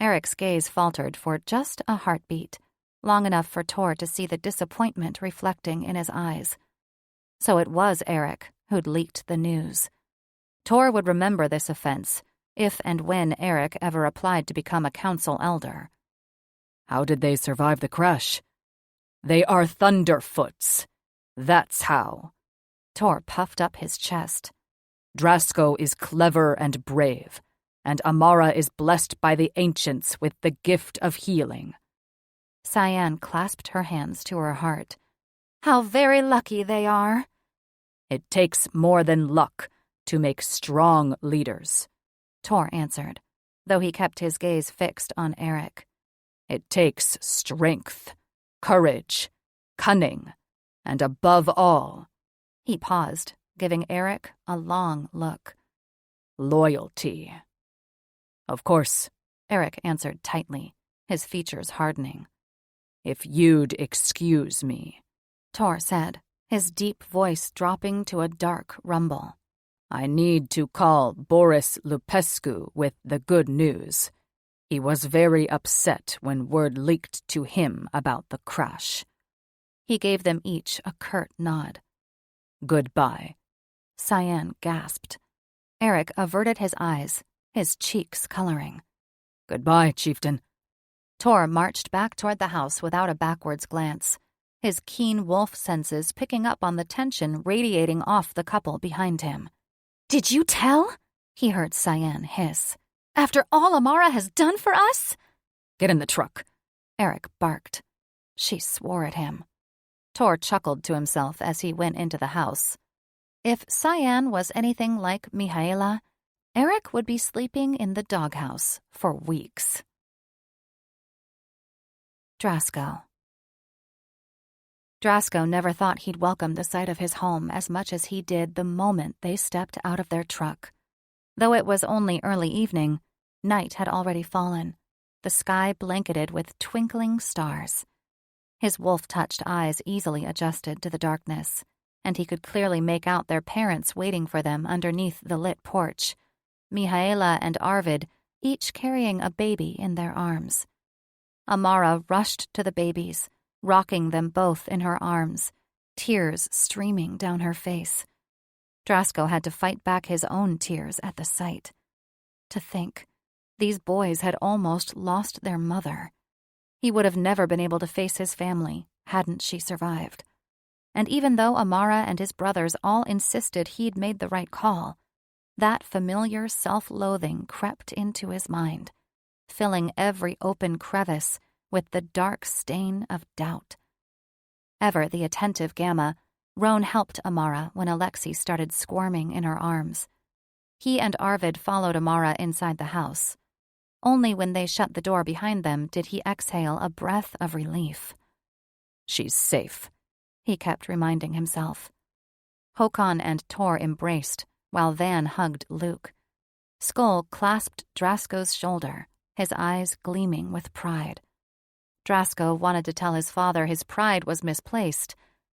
Eric's gaze faltered for just a heartbeat, long enough for Tor to see the disappointment reflecting in his eyes. So it was Eric who'd leaked the news. Tor would remember this offense if and when Eric ever applied to become a council elder. How did they survive the crash? They are Thunderfoots. That's how. Tor puffed up his chest. Drasko is clever and brave, and Amara is blessed by the ancients with the gift of healing. Cyan clasped her hands to her heart. How very lucky they are. It takes more than luck to make strong leaders, Tor answered, though he kept his gaze fixed on Eric. It takes strength, courage, cunning, and above all, he paused, giving Eric a long look. Loyalty. Of course, Eric answered tightly, his features hardening. If you'd excuse me, Tor said, his deep voice dropping to a dark rumble. I need to call Boris Lupescu with the good news. He was very upset when word leaked to him about the crash. He gave them each a curt nod. Goodbye. Cyan gasped. Eric averted his eyes, his cheeks coloring. Goodbye, chieftain. Tor marched back toward the house without a backwards glance, his keen wolf senses picking up on the tension radiating off the couple behind him. Did you tell? He heard Cyan hiss. After all Amara has done for us? Get in the truck. Eric barked. She swore at him. Tor chuckled to himself as he went into the house. If Cyan was anything like Mihaela, Eric would be sleeping in the doghouse for weeks. Drasko. Drasko never thought he'd welcome the sight of his home as much as he did the moment they stepped out of their truck. Though it was only early evening, night had already fallen, the sky blanketed with twinkling stars. His wolf-touched eyes easily adjusted to the darkness, and he could clearly make out their parents waiting for them underneath the lit porch, Mihaela and Arvid each carrying a baby in their arms. Amara rushed to the babies, rocking them both in her arms, tears streaming down her face. Drasko had to fight back his own tears at the sight. To think, these boys had almost lost their mother. He would have never been able to face his family, hadn't she survived. And even though Amara and his brothers all insisted he'd made the right call, that familiar self-loathing crept into his mind, filling every open crevice with the dark stain of doubt. Ever the attentive Gamma, Roan helped Amara when Alexei started squirming in her arms. He and Arvid followed Amara inside the house. Only when they shut the door behind them did he exhale a breath of relief. She's safe, he kept reminding himself. Håkon and Tor embraced, while Van hugged Luke. Skull clasped Drasko's shoulder, his eyes gleaming with pride. Drasko wanted to tell his father his pride was misplaced,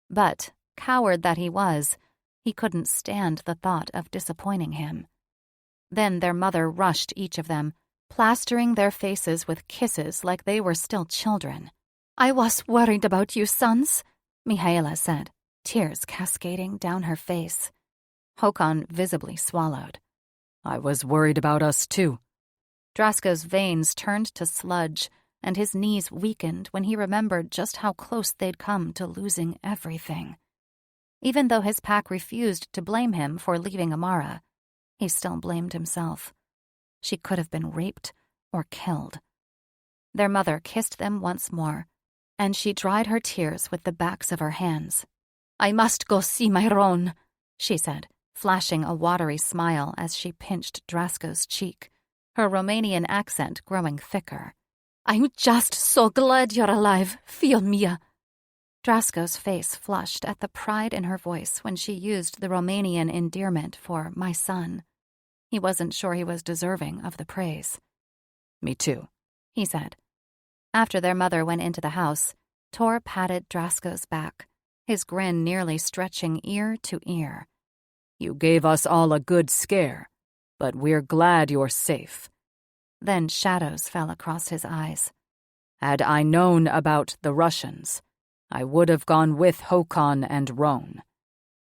but, coward that he was, he couldn't stand the thought of disappointing him. Then their mother rushed each of them, plastering their faces with kisses like they were still children. "I was worried about you, sons," Mihaela said, tears cascading down her face. Håkon visibly swallowed. "I was worried about us too." Drasko's veins turned to sludge, and his knees weakened when he remembered just how close they'd come to losing everything. Even though his pack refused to blame him for leaving Amara, he still blamed himself. She could have been raped or killed. Their mother kissed them once more, and she dried her tears with the backs of her hands. "I must go see my Roan," she said, flashing a watery smile as she pinched Drasko's cheek, her Romanian accent growing thicker. "I'm just so glad you're alive, feel Mia." Drasko's face flushed at the pride in her voice when she used the Romanian endearment for my son. He wasn't sure he was deserving of the praise. "Me too," he said. After their mother went into the house, Tor patted Drasko's back, his grin nearly stretching ear to ear. "You gave us all a good scare, but we're glad you're safe." Then shadows fell across his eyes. "Had I known about the Russians, I would have gone with Håkon and Roan."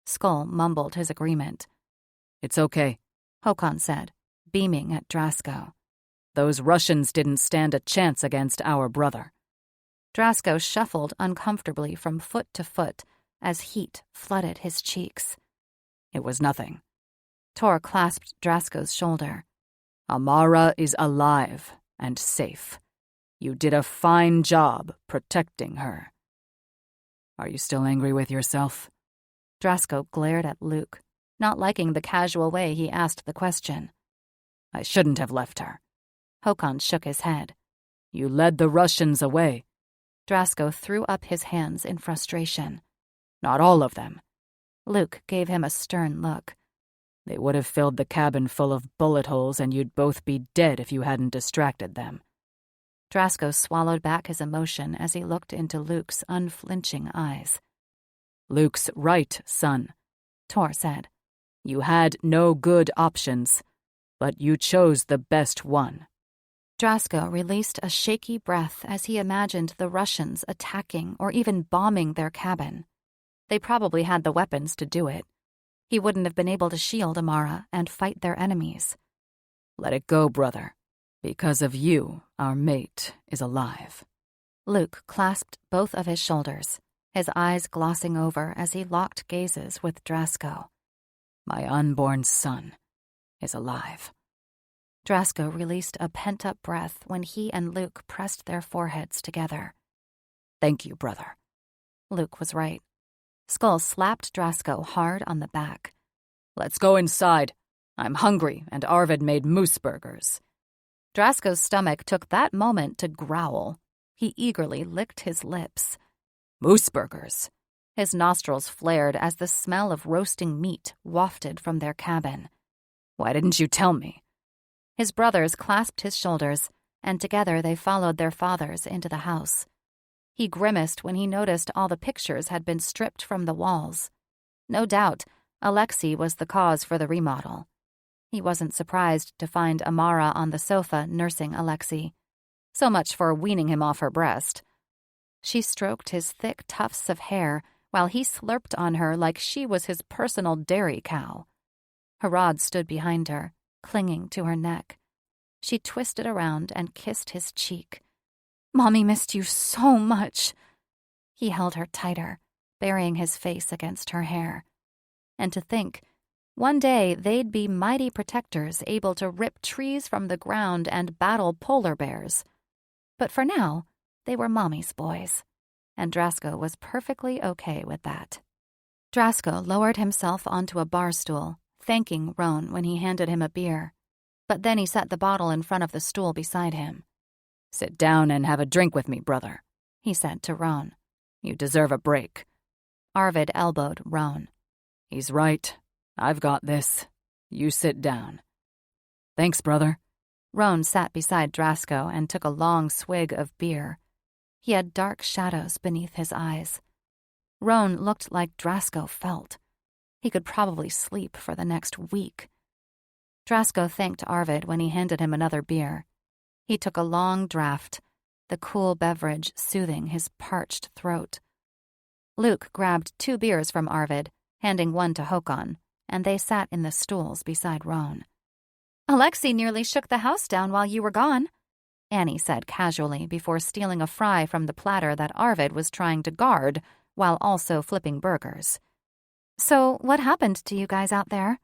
Skull mumbled his agreement. "It's okay," Håkon said, beaming at Drasko. "Those Russians didn't stand a chance against our brother." Drasko shuffled uncomfortably from foot to foot as heat flooded his cheeks. "It was nothing." Tor clasped Drasko's shoulder. "Amara is alive and safe. You did a fine job protecting her." "Are you still angry with yourself?" Drasko glared at Luke, not liking the casual way he asked the question. "I shouldn't have left her." Håkon shook his head. "You led the Russians away." Drasko threw up his hands in frustration. "Not all of them." Luke gave him a stern look. "They would have filled the cabin full of bullet holes and you'd both be dead if you hadn't distracted them." Drasko swallowed back his emotion as he looked into Luke's unflinching eyes. "Luke's right, son," Tor said. "You had no good options, but you chose the best one." Drasko released a shaky breath as he imagined the Russians attacking or even bombing their cabin. They probably had the weapons to do it. He wouldn't have been able to shield Amara and fight their enemies. "Let it go, brother. Because of you, our mate is alive." Luke clasped both of his shoulders, his eyes glossing over as he locked gazes with Drasko. "My unborn son is alive." Drasko released a pent-up breath when he and Luke pressed their foreheads together. "Thank you, brother." Luke was right. Skull slapped Drasko hard on the back. "Let's go inside. I'm hungry, and Arvid made moose burgers." Drasko's stomach took that moment to growl. He eagerly licked his lips. Moose burgers. His nostrils flared as the smell of roasting meat wafted from their cabin. Why didn't you tell me? His brothers clasped his shoulders, and together they followed their fathers into the house. He grimaced when he noticed all the pictures had been stripped from the walls. No doubt, Alexei was the cause for the remodel. He wasn't surprised to find Amara on the sofa nursing Alexei. So much for weaning him off her breast. She stroked his thick tufts of hair while he slurped on her like she was his personal dairy cow. Harad stood behind her, clinging to her neck. She twisted around and kissed his cheek. "Mommy missed you so much." He held her tighter, burying his face against her hair. And to think, one day they'd be mighty protectors able to rip trees from the ground and battle polar bears. But for now, they were Mommy's boys, and Drasko was perfectly okay with that. Drasko lowered himself onto a bar stool, thanking Roan when he handed him a beer. But then he set the bottle in front of the stool beside him. Sit down and have a drink with me, brother, he said to Roan. You deserve a break. Arvid elbowed Roan. He's right. I've got this. You sit down. Thanks, brother. Roan sat beside Drasko and took a long swig of beer. He had dark shadows beneath his eyes. Roan looked like Drasko felt. He could probably sleep for the next week. Drasko thanked Arvid when he handed him another beer. He took a long draught, the cool beverage soothing his parched throat. Luke grabbed 2 beers from Arvid, handing one to Håkon, and they sat in the stools beside Roan. "Alexei nearly shook the house down while you were gone," Annie said casually before stealing a fry from the platter that Arvid was trying to guard while also flipping burgers. "So what happened to you guys out there?"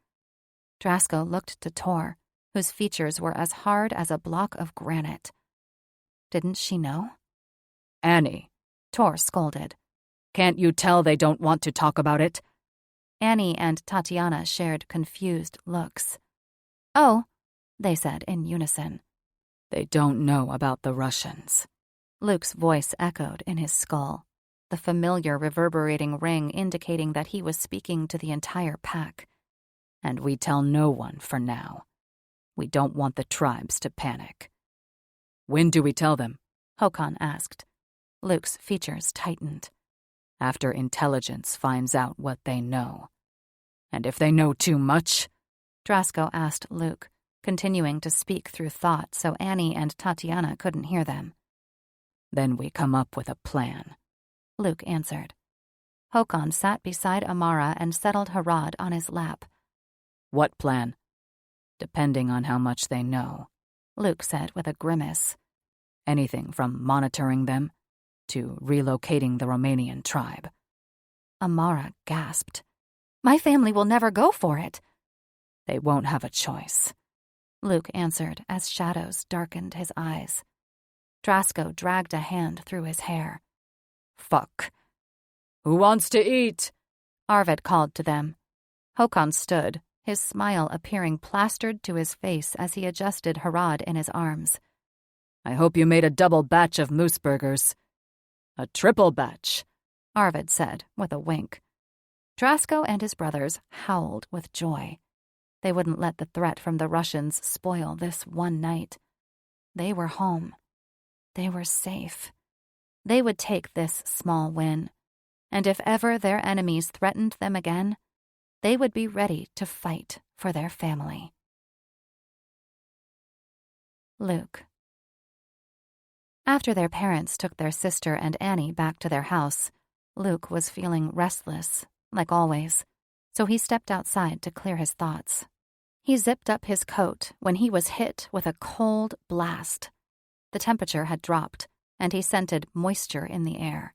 Drasko looked to Tor, whose features were as hard as a block of granite. Didn't she know? Annie, Tor scolded. Can't you tell they don't want to talk about it? Annie and Tatiana shared confused looks. "Oh," they said in unison. They don't know about the Russians. Luke's voice echoed in his skull, the familiar reverberating ring indicating that he was speaking to the entire pack. And we tell no one for now. We don't want the tribes to panic. When do we tell them? Håkon asked. Luke's features tightened. After intelligence finds out what they know. And if they know too much? Drasko asked Luke, continuing to speak through thought so Annie and Tatiana couldn't hear them. Then we come up with a plan, Luke answered. Håkon sat beside Amara and settled Harad on his lap. What plan? Depending on how much they know, Luke said with a grimace. Anything from monitoring them to relocating the Romanian tribe. Amara gasped. "My family will never go for it." They won't have a choice, Luke answered as shadows darkened his eyes. Drasko dragged a hand through his hair. Fuck. Who wants to eat? Arvid called to them. Håkon stood, his smile appearing plastered to his face as he adjusted Harad in his arms. I hope you made a double batch of moose burgers. A triple batch, Arvid said with a wink. Drasko and his brothers howled with joy. They wouldn't let the threat from the Russians spoil this one night. They were home. They were safe. They would take this small win, and if ever their enemies threatened them again, they would be ready to fight for their family. Luke. After their parents took their sister and Annie back to their house, Luke was feeling restless, like always, so he stepped outside to clear his thoughts. He zipped up his coat when he was hit with a cold blast. The temperature had dropped, and he scented moisture in the air.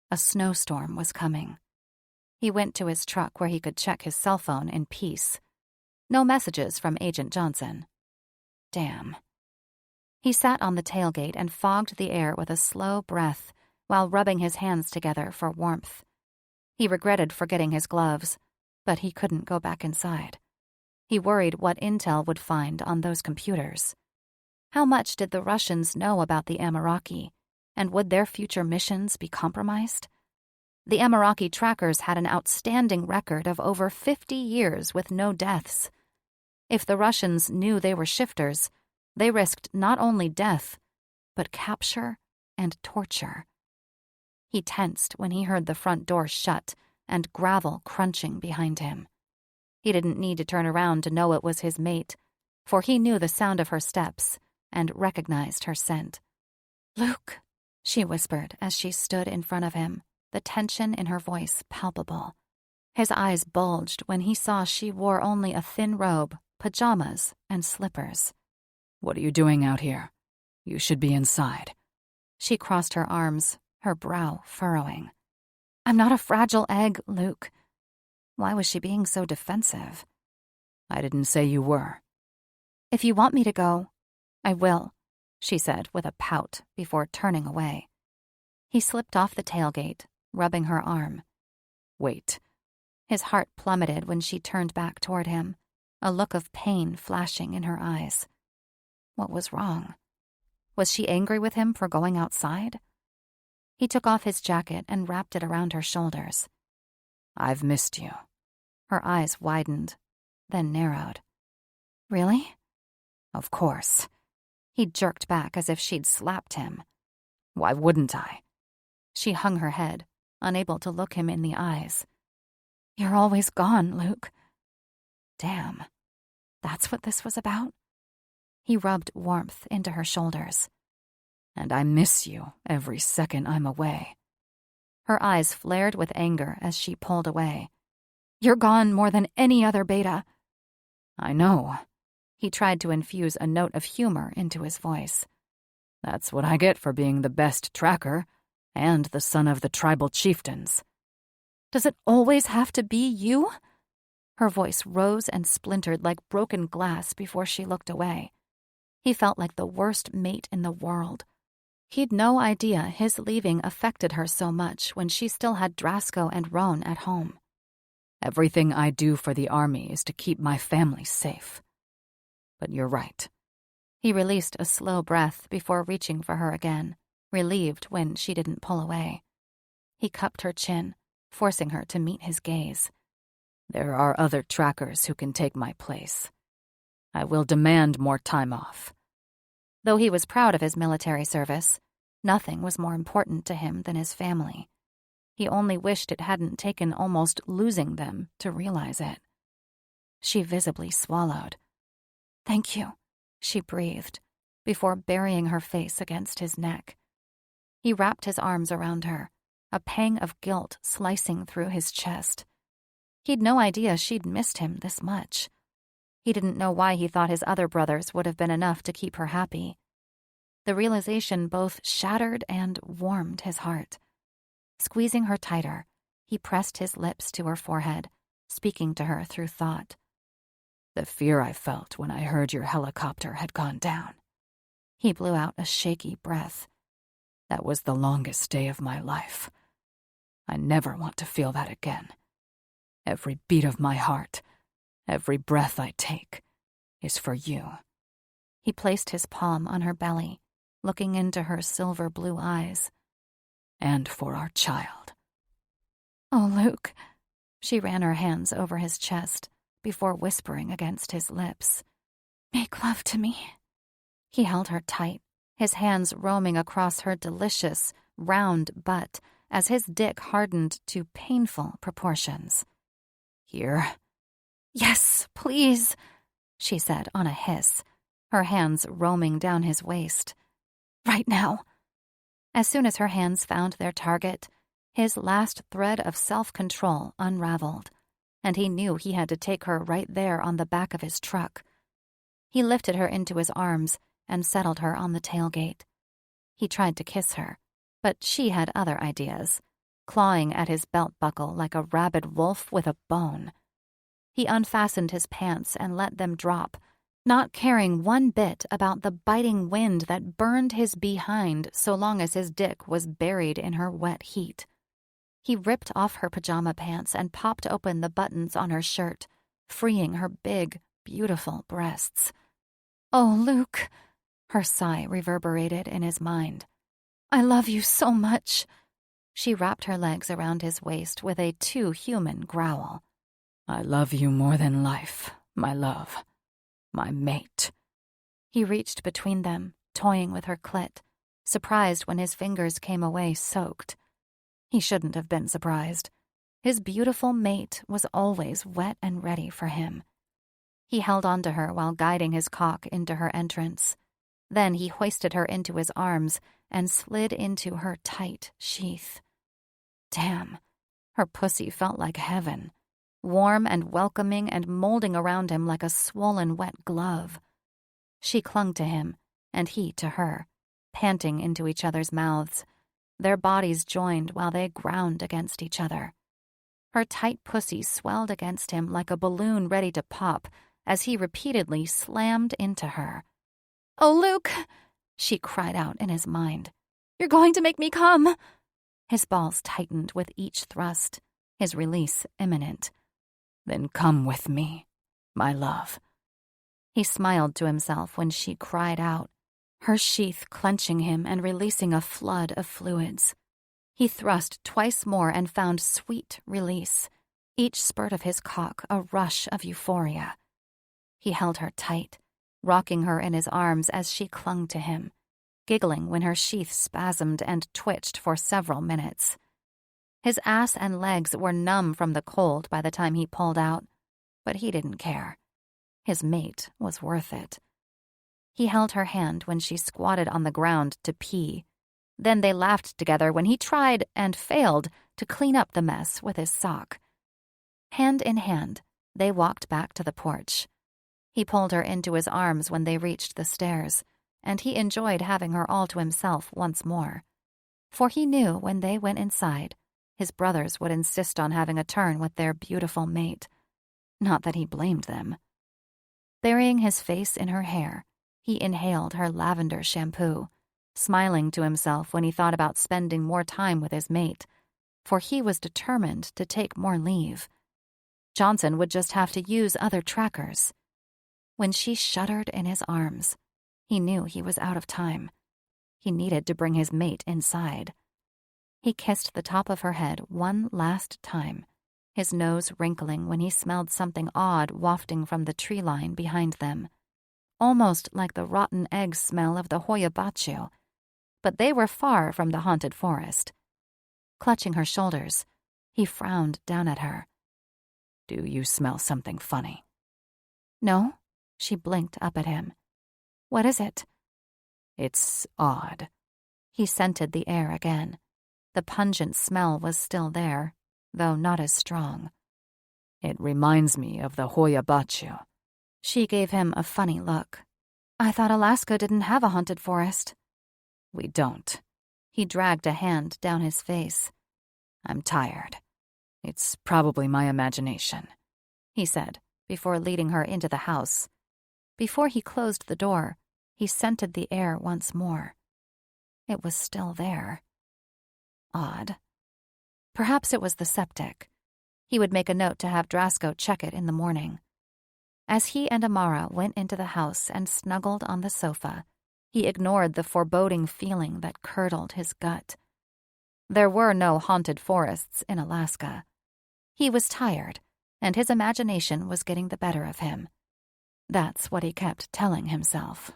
A snowstorm was coming. He went to his truck where he could check his cell phone in peace. No messages from Agent Johnson. Damn. He sat on the tailgate and fogged the air with a slow breath while rubbing his hands together for warmth. He regretted forgetting his gloves, but he couldn't go back inside. He worried what intel would find on those computers. How much did the Russians know about the Ameraki, and would their future missions be compromised? The Ameraki trackers had an outstanding record of over 50 years with no deaths. If the Russians knew they were shifters, they risked not only death, but capture and torture. He tensed when he heard the front door shut and gravel crunching behind him. He didn't need to turn around to know it was his mate, for he knew the sound of her steps and recognized her scent. "Luke," she whispered as she stood in front of him, the tension in her voice palpable. His eyes bulged when he saw she wore only a thin robe, pajamas, and slippers. "What are you doing out here? You should be inside." She crossed her arms, her brow furrowing. "I'm not a fragile egg, Luke." Why was she being so defensive? "I didn't say you were." "If you want me to go, I will," she said with a pout before turning away. He slipped off the tailgate, rubbing her arm. "Wait." His heart plummeted when she turned back toward him, a look of pain flashing in her eyes. What was wrong? Was she angry with him for going outside? He took off his jacket and wrapped it around her shoulders. "I've missed you." Her eyes widened, then narrowed. "Really?" "Of course." He jerked back as if she'd slapped him. "Why wouldn't I?" She hung her head, unable to look him in the eyes. "You're always gone, Luke." Damn. That's what this was about? He rubbed warmth into her shoulders. "And I miss you every second I'm away." Her eyes flared with anger as she pulled away. "You're gone more than any other beta." "I know." He tried to infuse a note of humor into his voice. "That's what I get for being the best tracker and the son of the tribal chieftains." "Does it always have to be you?" Her voice rose and splintered like broken glass before she looked away. He felt like the worst mate in the world. He'd no idea his leaving affected her so much when she still had Drasko and Roan at home. "Everything I do for the army is to keep my family safe. But you're right." He released a slow breath before reaching for her again, relieved when she didn't pull away. He cupped her chin, forcing her to meet his gaze. "There are other trackers who can take my place. I will demand more time off." Though he was proud of his military service, nothing was more important to him than his family. He only wished it hadn't taken almost losing them to realize it. She visibly swallowed. "Thank you," she breathed, before burying her face against his neck. He wrapped his arms around her, a pang of guilt slicing through his chest. He'd no idea she'd missed him this much. He didn't know why he thought his other brothers would have been enough to keep her happy. The realization both shattered and warmed his heart. Squeezing her tighter, he pressed his lips to her forehead, speaking to her through thought. "The fear I felt when I heard your helicopter had gone down." He blew out a shaky breath. "That was the longest day of my life. I never want to feel that again. Every beat of my heart, every breath I take, is for you." He placed his palm on her belly, looking into her silver blue eyes. "And for our child." "Oh, Luke." She ran her hands over his chest before whispering against his lips. "Make love to me." He held her tight, his hands roaming across her delicious, round butt as his dick hardened to painful proportions. "Here?" "Yes, please," she said on a hiss, her hands roaming down his waist. "Right now." As soon as her hands found their target, his last thread of self-control unraveled, and he knew he had to take her right there on the back of his truck. He lifted her into his arms and settled her on the tailgate. He tried to kiss her, but she had other ideas, clawing at his belt buckle like a rabid wolf with a bone. He unfastened his pants and let them drop, not caring one bit about the biting wind that burned his behind so long as his dick was buried in her wet heat. He ripped off her pajama pants and popped open the buttons on her shirt, freeing her big, beautiful breasts. "Oh, Luke," her sigh reverberated in his mind. "I love you so much." She wrapped her legs around his waist with a too human growl. I love you more than life, my love, my mate. He reached between them, toying with her clit, surprised when his fingers came away soaked. He shouldn't have been surprised. His beautiful mate was always wet and ready for him. He held on to her while guiding his cock into her entrance. Then he hoisted her into his arms and slid into her tight sheath. Damn, her pussy felt like heaven, warm and welcoming and molding around him like a swollen wet glove. She clung to him, and he to her, panting into each other's mouths. Their bodies joined while they ground against each other. Her tight pussy swelled against him like a balloon ready to pop as he repeatedly slammed into her. "Oh, Luke!" she cried out in his mind. "You're going to make me come!" His balls tightened with each thrust, his release imminent. Then come with me, my love. He smiled to himself when she cried out, her sheath clenching him and releasing a flood of fluids. He thrust twice more and found sweet release, each spurt of his cock a rush of euphoria. He held her tight, rocking her in his arms as she clung to him, giggling when her sheath spasmed and twitched for several minutes. His ass and legs were numb from the cold by the time he pulled out, but he didn't care. His mate was worth it. He held her hand when she squatted on the ground to pee. Then they laughed together when he tried, and failed, to clean up the mess with his sock. Hand in hand, they walked back to the porch. He pulled her into his arms when they reached the stairs, and he enjoyed having her all to himself once more. For he knew when they went inside, his brothers would insist on having a turn with their beautiful mate. Not that he blamed them. Burying his face in her hair, he inhaled her lavender shampoo, smiling to himself when he thought about spending more time with his mate, for he was determined to take more leave. Johnson would just have to use other trackers. When she shuddered in his arms, he knew he was out of time. He needed to bring his mate inside. He kissed the top of her head one last time, his nose wrinkling when he smelled something odd wafting from the tree line behind them, almost like the rotten egg smell of the Hoyabachu, but they were far from the haunted forest. Clutching her shoulders, he frowned down at her. Do you smell something funny? No, she blinked up at him. What is it? It's odd. He scented the air again. The pungent smell was still there, though not as strong. It reminds me of the Hoyabachu. She gave him a funny look. I thought Alaska didn't have a haunted forest. We don't. He dragged a hand down his face. I'm tired. It's probably my imagination, he said, before leading her into the house. Before he closed the door, he scented the air once more. It was still there. Odd. Perhaps it was the septic. He would make a note to have Drasko check it in the morning. As he and Amara went into the house and snuggled on the sofa, he ignored the foreboding feeling that curdled his gut. There were no haunted forests in Alaska. He was tired, and his imagination was getting the better of him. That's what he kept telling himself.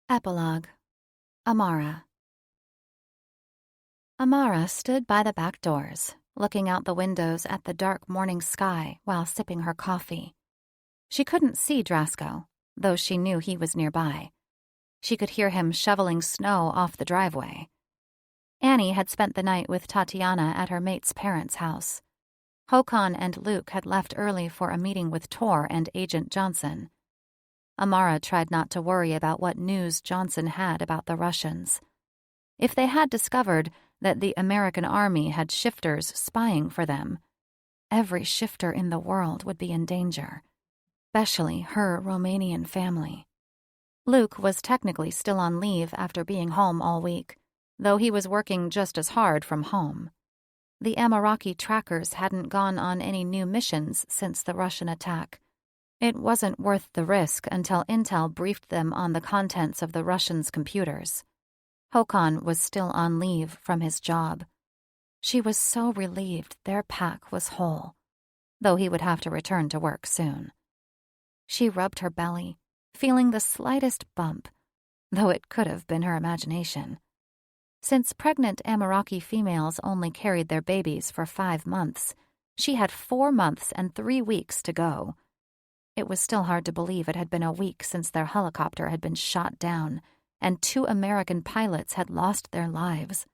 Epilogue. Amara. Amara stood by the back doors, looking out the windows at the dark morning sky while sipping her coffee. She couldn't see Drasko, though she knew he was nearby. She could hear him shoveling snow off the driveway. Annie had spent the night with Tatiana at her mate's parents' house. Håkon and Luke had left early for a meeting with Tor and Agent Johnson. Amara tried not to worry about what news Johnson had about the Russians. If they had discovered that the American army had shifters spying for them, every shifter in the world would be in danger, especially her Romanian family. Luke was technically still on leave after being home all week, though he was working just as hard from home. The Ameraki trackers hadn't gone on any new missions since the Russian attack. It wasn't worth the risk until Intel briefed them on the contents of the Russians' computers. Håkon was still on leave from his job. She was so relieved their pack was whole, though he would have to return to work soon. She rubbed her belly, feeling the slightest bump, though it could have been her imagination. Since pregnant Ameraki females only carried their babies for 5 months, she had 4 months and 3 weeks to go. It was still hard to believe it had been a week since their helicopter had been shot down and 2 American pilots had lost their lives.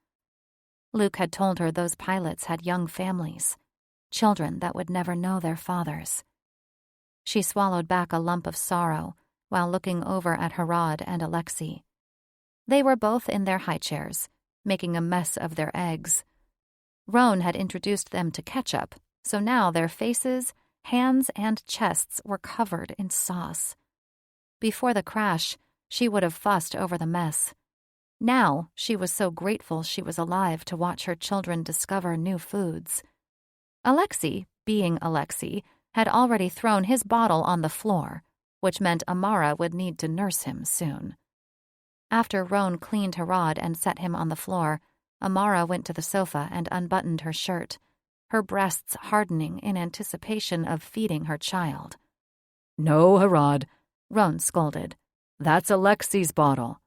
Luke had told her those pilots had young families, children that would never know their fathers. She swallowed back a lump of sorrow while looking over at Harad and Alexei. They were both in their high chairs, making a mess of their eggs. Roan had introduced them to ketchup, so now their faces, hands, and chests were covered in sauce. Before the crash, she would have fussed over the mess. Now, she was so grateful she was alive to watch her children discover new foods. Alexei, being Alexei, had already thrown his bottle on the floor, which meant Amara would need to nurse him soon. After Roan cleaned Harad and set him on the floor, Amara went to the sofa and unbuttoned her shirt, her breasts hardening in anticipation of feeding her child. "No, Harad," Roan scolded. "That's Alexei's bottle."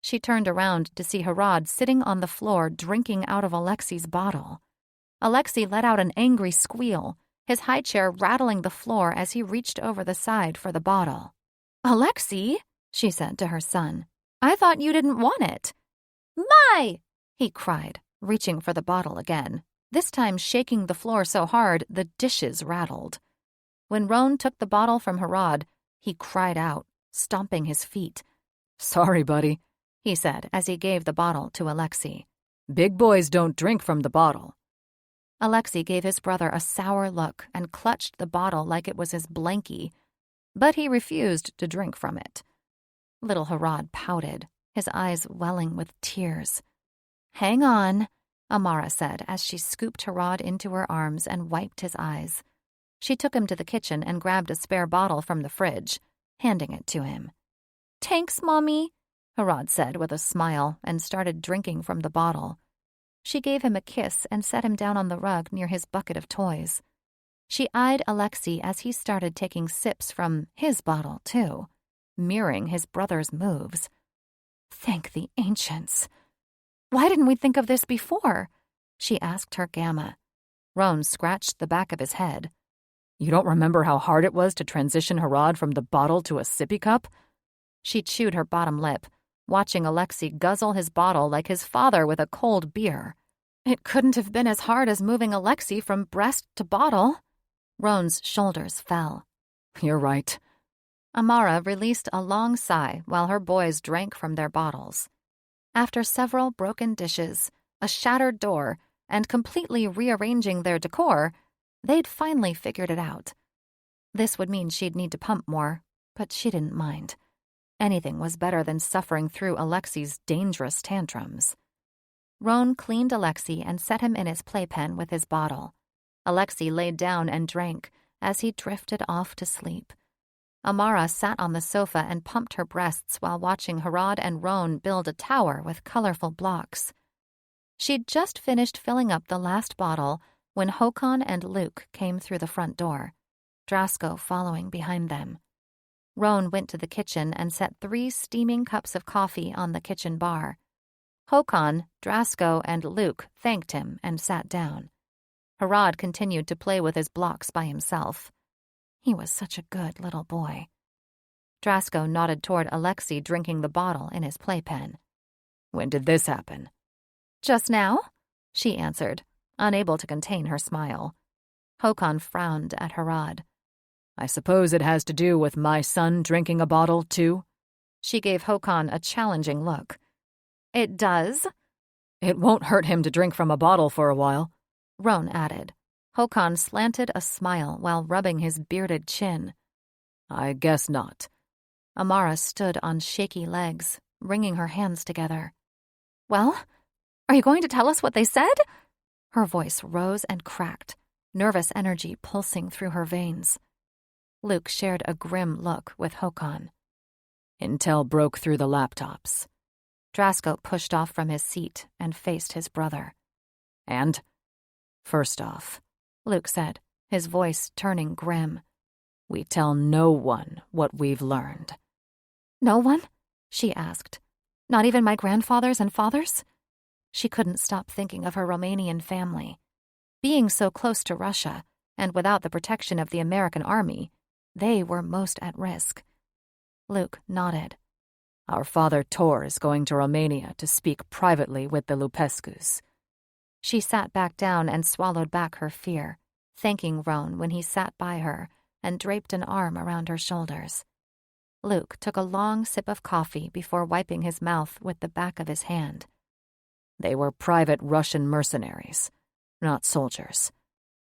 She turned around to see Harad sitting on the floor drinking out of Alexei's bottle. Alexei let out an angry squeal, his high chair rattling the floor as he reached over the side for the bottle. "Alexei," she said to her son, "I thought you didn't want it." "My!" he cried, reaching for the bottle again, this time shaking the floor so hard the dishes rattled. When Roan took the bottle from Harad, he cried out, stomping his feet. "Sorry, buddy," he said as he gave the bottle to Alexei. "Big boys don't drink from the bottle." Alexei gave his brother a sour look and clutched the bottle like it was his blankie, but he refused to drink from it. Little Harad pouted, his eyes welling with tears. "Hang on," Amara said as she scooped Harad into her arms and wiped his eyes. She took him to the kitchen and grabbed a spare bottle from the fridge, handing it to him. "Tanks, Mommy," Harad said with a smile and started drinking from the bottle. She gave him a kiss and set him down on the rug near his bucket of toys. She eyed Alexei as he started taking sips from his bottle, too, mirroring his brother's moves. Thank the ancients. "Why didn't we think of this before?" she asked her gamma. Roan scratched the back of his head. "You don't remember how hard it was to transition Harad from the bottle to a sippy cup?" She chewed her bottom lip, watching Alexei guzzle his bottle like his father with a cold beer. It couldn't have been as hard as moving Alexei from breast to bottle. Roan's shoulders fell. "You're right." Amara released a long sigh while her boys drank from their bottles. After several broken dishes, a shattered door, and completely rearranging their decor, they'd finally figured it out. This would mean she'd need to pump more, but she didn't mind. Anything was better than suffering through Alexei's dangerous tantrums. Roan cleaned Alexei and set him in his playpen with his bottle. Alexei laid down and drank as he drifted off to sleep. Amara sat on the sofa and pumped her breasts while watching Harad and Roan build a tower with colorful blocks. She'd just finished filling up the last bottle when Håkon and Luke came through the front door, Drasko following behind them. Roan went to the kitchen and set 3 steaming cups of coffee on the kitchen bar. Håkon, Drasko, and Luke thanked him and sat down. Harad continued to play with his blocks by himself. He was such a good little boy. Drasko nodded toward Alexei drinking the bottle in his playpen. "When did this happen?" "Just now," she answered, unable to contain her smile. Håkon frowned at Harad. "I suppose it has to do with my son drinking a bottle, too?" She gave Håkon a challenging look. "It does?" "It won't hurt him to drink from a bottle for a while," Roan added. Håkon slanted a smile while rubbing his bearded chin. "I guess not." Amara stood on shaky legs, wringing her hands together. "Well, are you going to tell us what they said?" Her voice rose and cracked, nervous energy pulsing through her veins. Luke shared a grim look with Håkon. "Intel broke through the laptops." Drasko pushed off from his seat and faced his brother. And? First off, Luke said, his voice turning grim. We tell no one what we've learned. No one? She asked. Not even my grandfathers and fathers? She couldn't stop thinking of her Romanian family. Being so close to Russia, and without the protection of the American army, they were most at risk. Luke nodded. Our father Tor is going to Romania to speak privately with the Lupescus. She sat back down and swallowed back her fear, thanking Roan when he sat by her and draped an arm around her shoulders. Luke took a long sip of coffee before wiping his mouth with the back of his hand. They were private Russian mercenaries, not soldiers.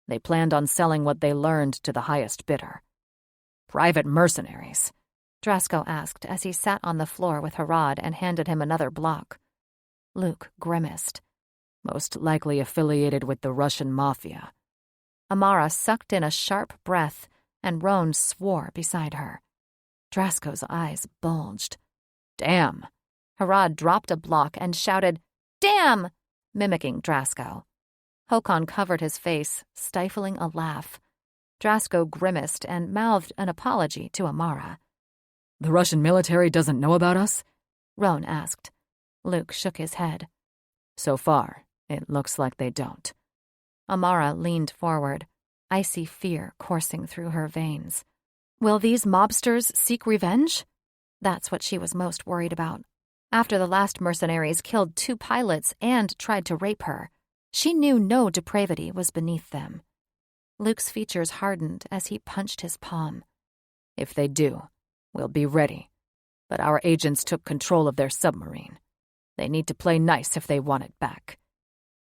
They planned on selling what they learned to the highest bidder. Private mercenaries? Drasko asked as he sat on the floor with Harad and handed him another block. Luke grimaced. Most likely affiliated with the Russian mafia. Amara sucked in a sharp breath, and Roan swore beside her. Drasko's eyes bulged. Damn! Harad dropped a block and shouted, Damn! Mimicking Drasko. Håkon covered his face, stifling a laugh. Drasko grimaced and mouthed an apology to Amara. The Russian military doesn't know about us? Roan asked. Luke shook his head. So far, it looks like they don't. Amara leaned forward, icy fear coursing through her veins. Will these mobsters seek revenge? That's what she was most worried about. After the last mercenaries killed 2 pilots and tried to rape her, she knew no depravity was beneath them. Luke's features hardened as he punched his palm. If they do, we'll be ready. But our agents took control of their submarine. They need to play nice if they want it back.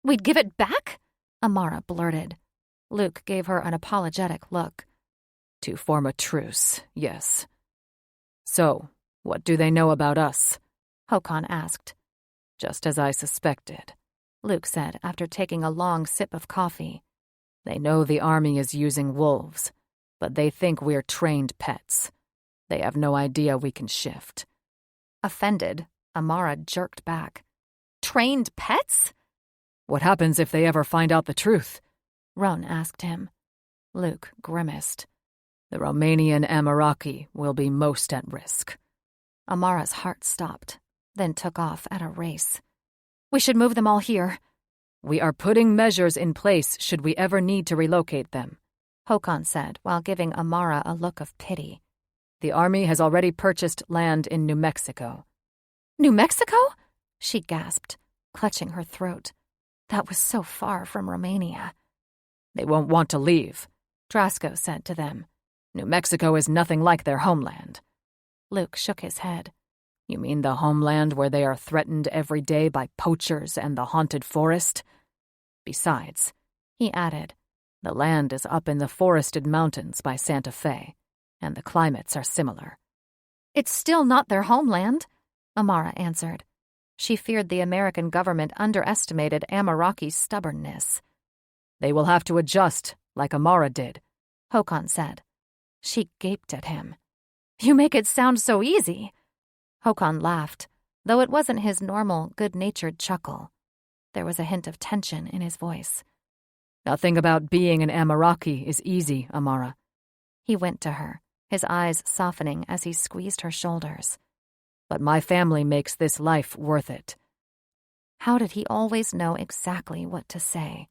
We'd give it back? Amara blurted. Luke gave her an apologetic look. To form a truce, yes. So, what do they know about us? Håkon asked. Just as I suspected, Luke said after taking a long sip of coffee. They know the army is using wolves, but they think we're trained pets. They have no idea we can shift. Offended, Amara jerked back. Trained pets? What happens if they ever find out the truth? Roan asked him. Luke grimaced. The Romanian Ameraki will be most at risk. Amara's heart stopped, then took off at a race. We should move them all here. We are putting measures in place should we ever need to relocate them, Håkon said while giving Amara a look of pity. The army has already purchased land in New Mexico. New Mexico? She gasped, clutching her throat. That was so far from Romania. They won't want to leave, Drasko said to them. New Mexico is nothing like their homeland. Luke shook his head. You mean the homeland where they are threatened every day by poachers and the haunted forest? Besides, he added, the land is up in the forested mountains by Santa Fe, and the climates are similar. It's still not their homeland, Amara answered. She feared the American government underestimated Amaraki's stubbornness. They will have to adjust, like Amara did, Håkon said. She gaped at him. You make it sound so easy. Håkon laughed, though it wasn't his normal, good-natured chuckle. There was a hint of tension in his voice. Nothing about being an Ameraki is easy, Amara. He went to her, his eyes softening as he squeezed her shoulders. But my family makes this life worth it. How did he always know exactly what to say?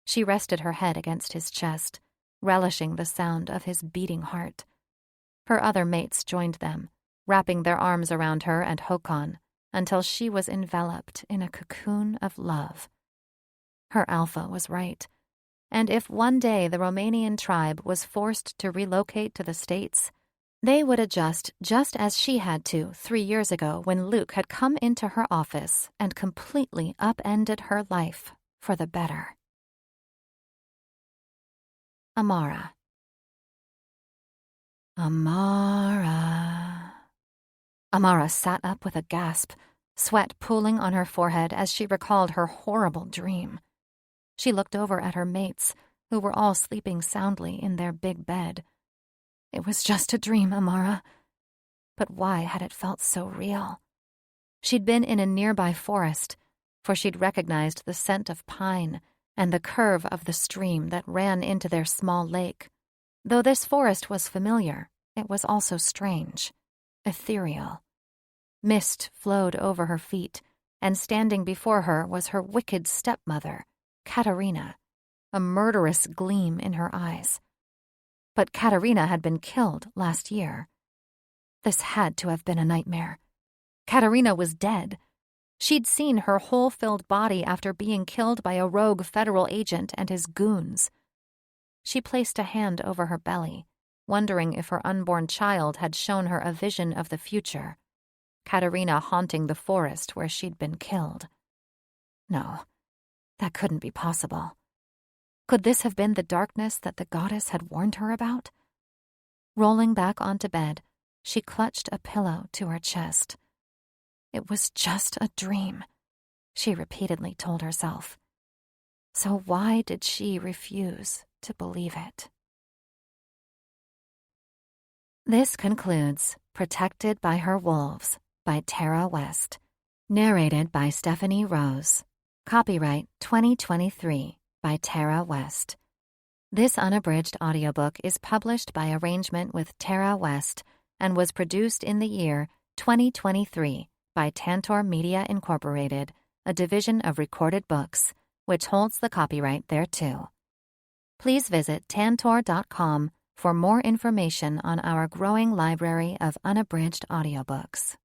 She rested her head against his chest, relishing the sound of his beating heart. Her other mates joined them, wrapping their arms around her and Håkon until she was enveloped in a cocoon of love. Her alpha was right, and if one day the Romanian tribe was forced to relocate to the States, they would adjust just as she had to 3 years ago when Luke had come into her office and completely upended her life for the better. Amara. Amara. Amara sat up with a gasp, sweat pooling on her forehead as she recalled her horrible dream. She looked over at her mates, who were all sleeping soundly in their big bed. It was just a dream, Amara. But why had it felt so real? She'd been in a nearby forest, for she'd recognized the scent of pine and the curve of the stream that ran into their small lake. Though this forest was familiar, it was also strange, ethereal. Mist flowed over her feet, and standing before her was her wicked stepmother, Katerina, a murderous gleam in her eyes. But Katerina had been killed last year. This had to have been a nightmare. Katerina was dead. She'd seen her hole-filled body after being killed by a rogue federal agent and his goons. She placed a hand over her belly, wondering if her unborn child had shown her a vision of the future. Katerina haunting the forest where she'd been killed. No, that couldn't be possible. Could this have been the darkness that the goddess had warned her about? Rolling back onto bed, she clutched a pillow to her chest. It was just a dream, she repeatedly told herself. So why did she refuse to believe it? This concludes Protected by Her Wolves by Tara West. Narrated by Stephanie Rose. Copyright 2023 by Tara West. This unabridged audiobook is published by arrangement with Tara West and was produced in the year 2023 by Tantor Media Incorporated, a division of Recorded Books, which holds the copyright thereto. Please visit tantor.com for more information on our growing library of unabridged audiobooks.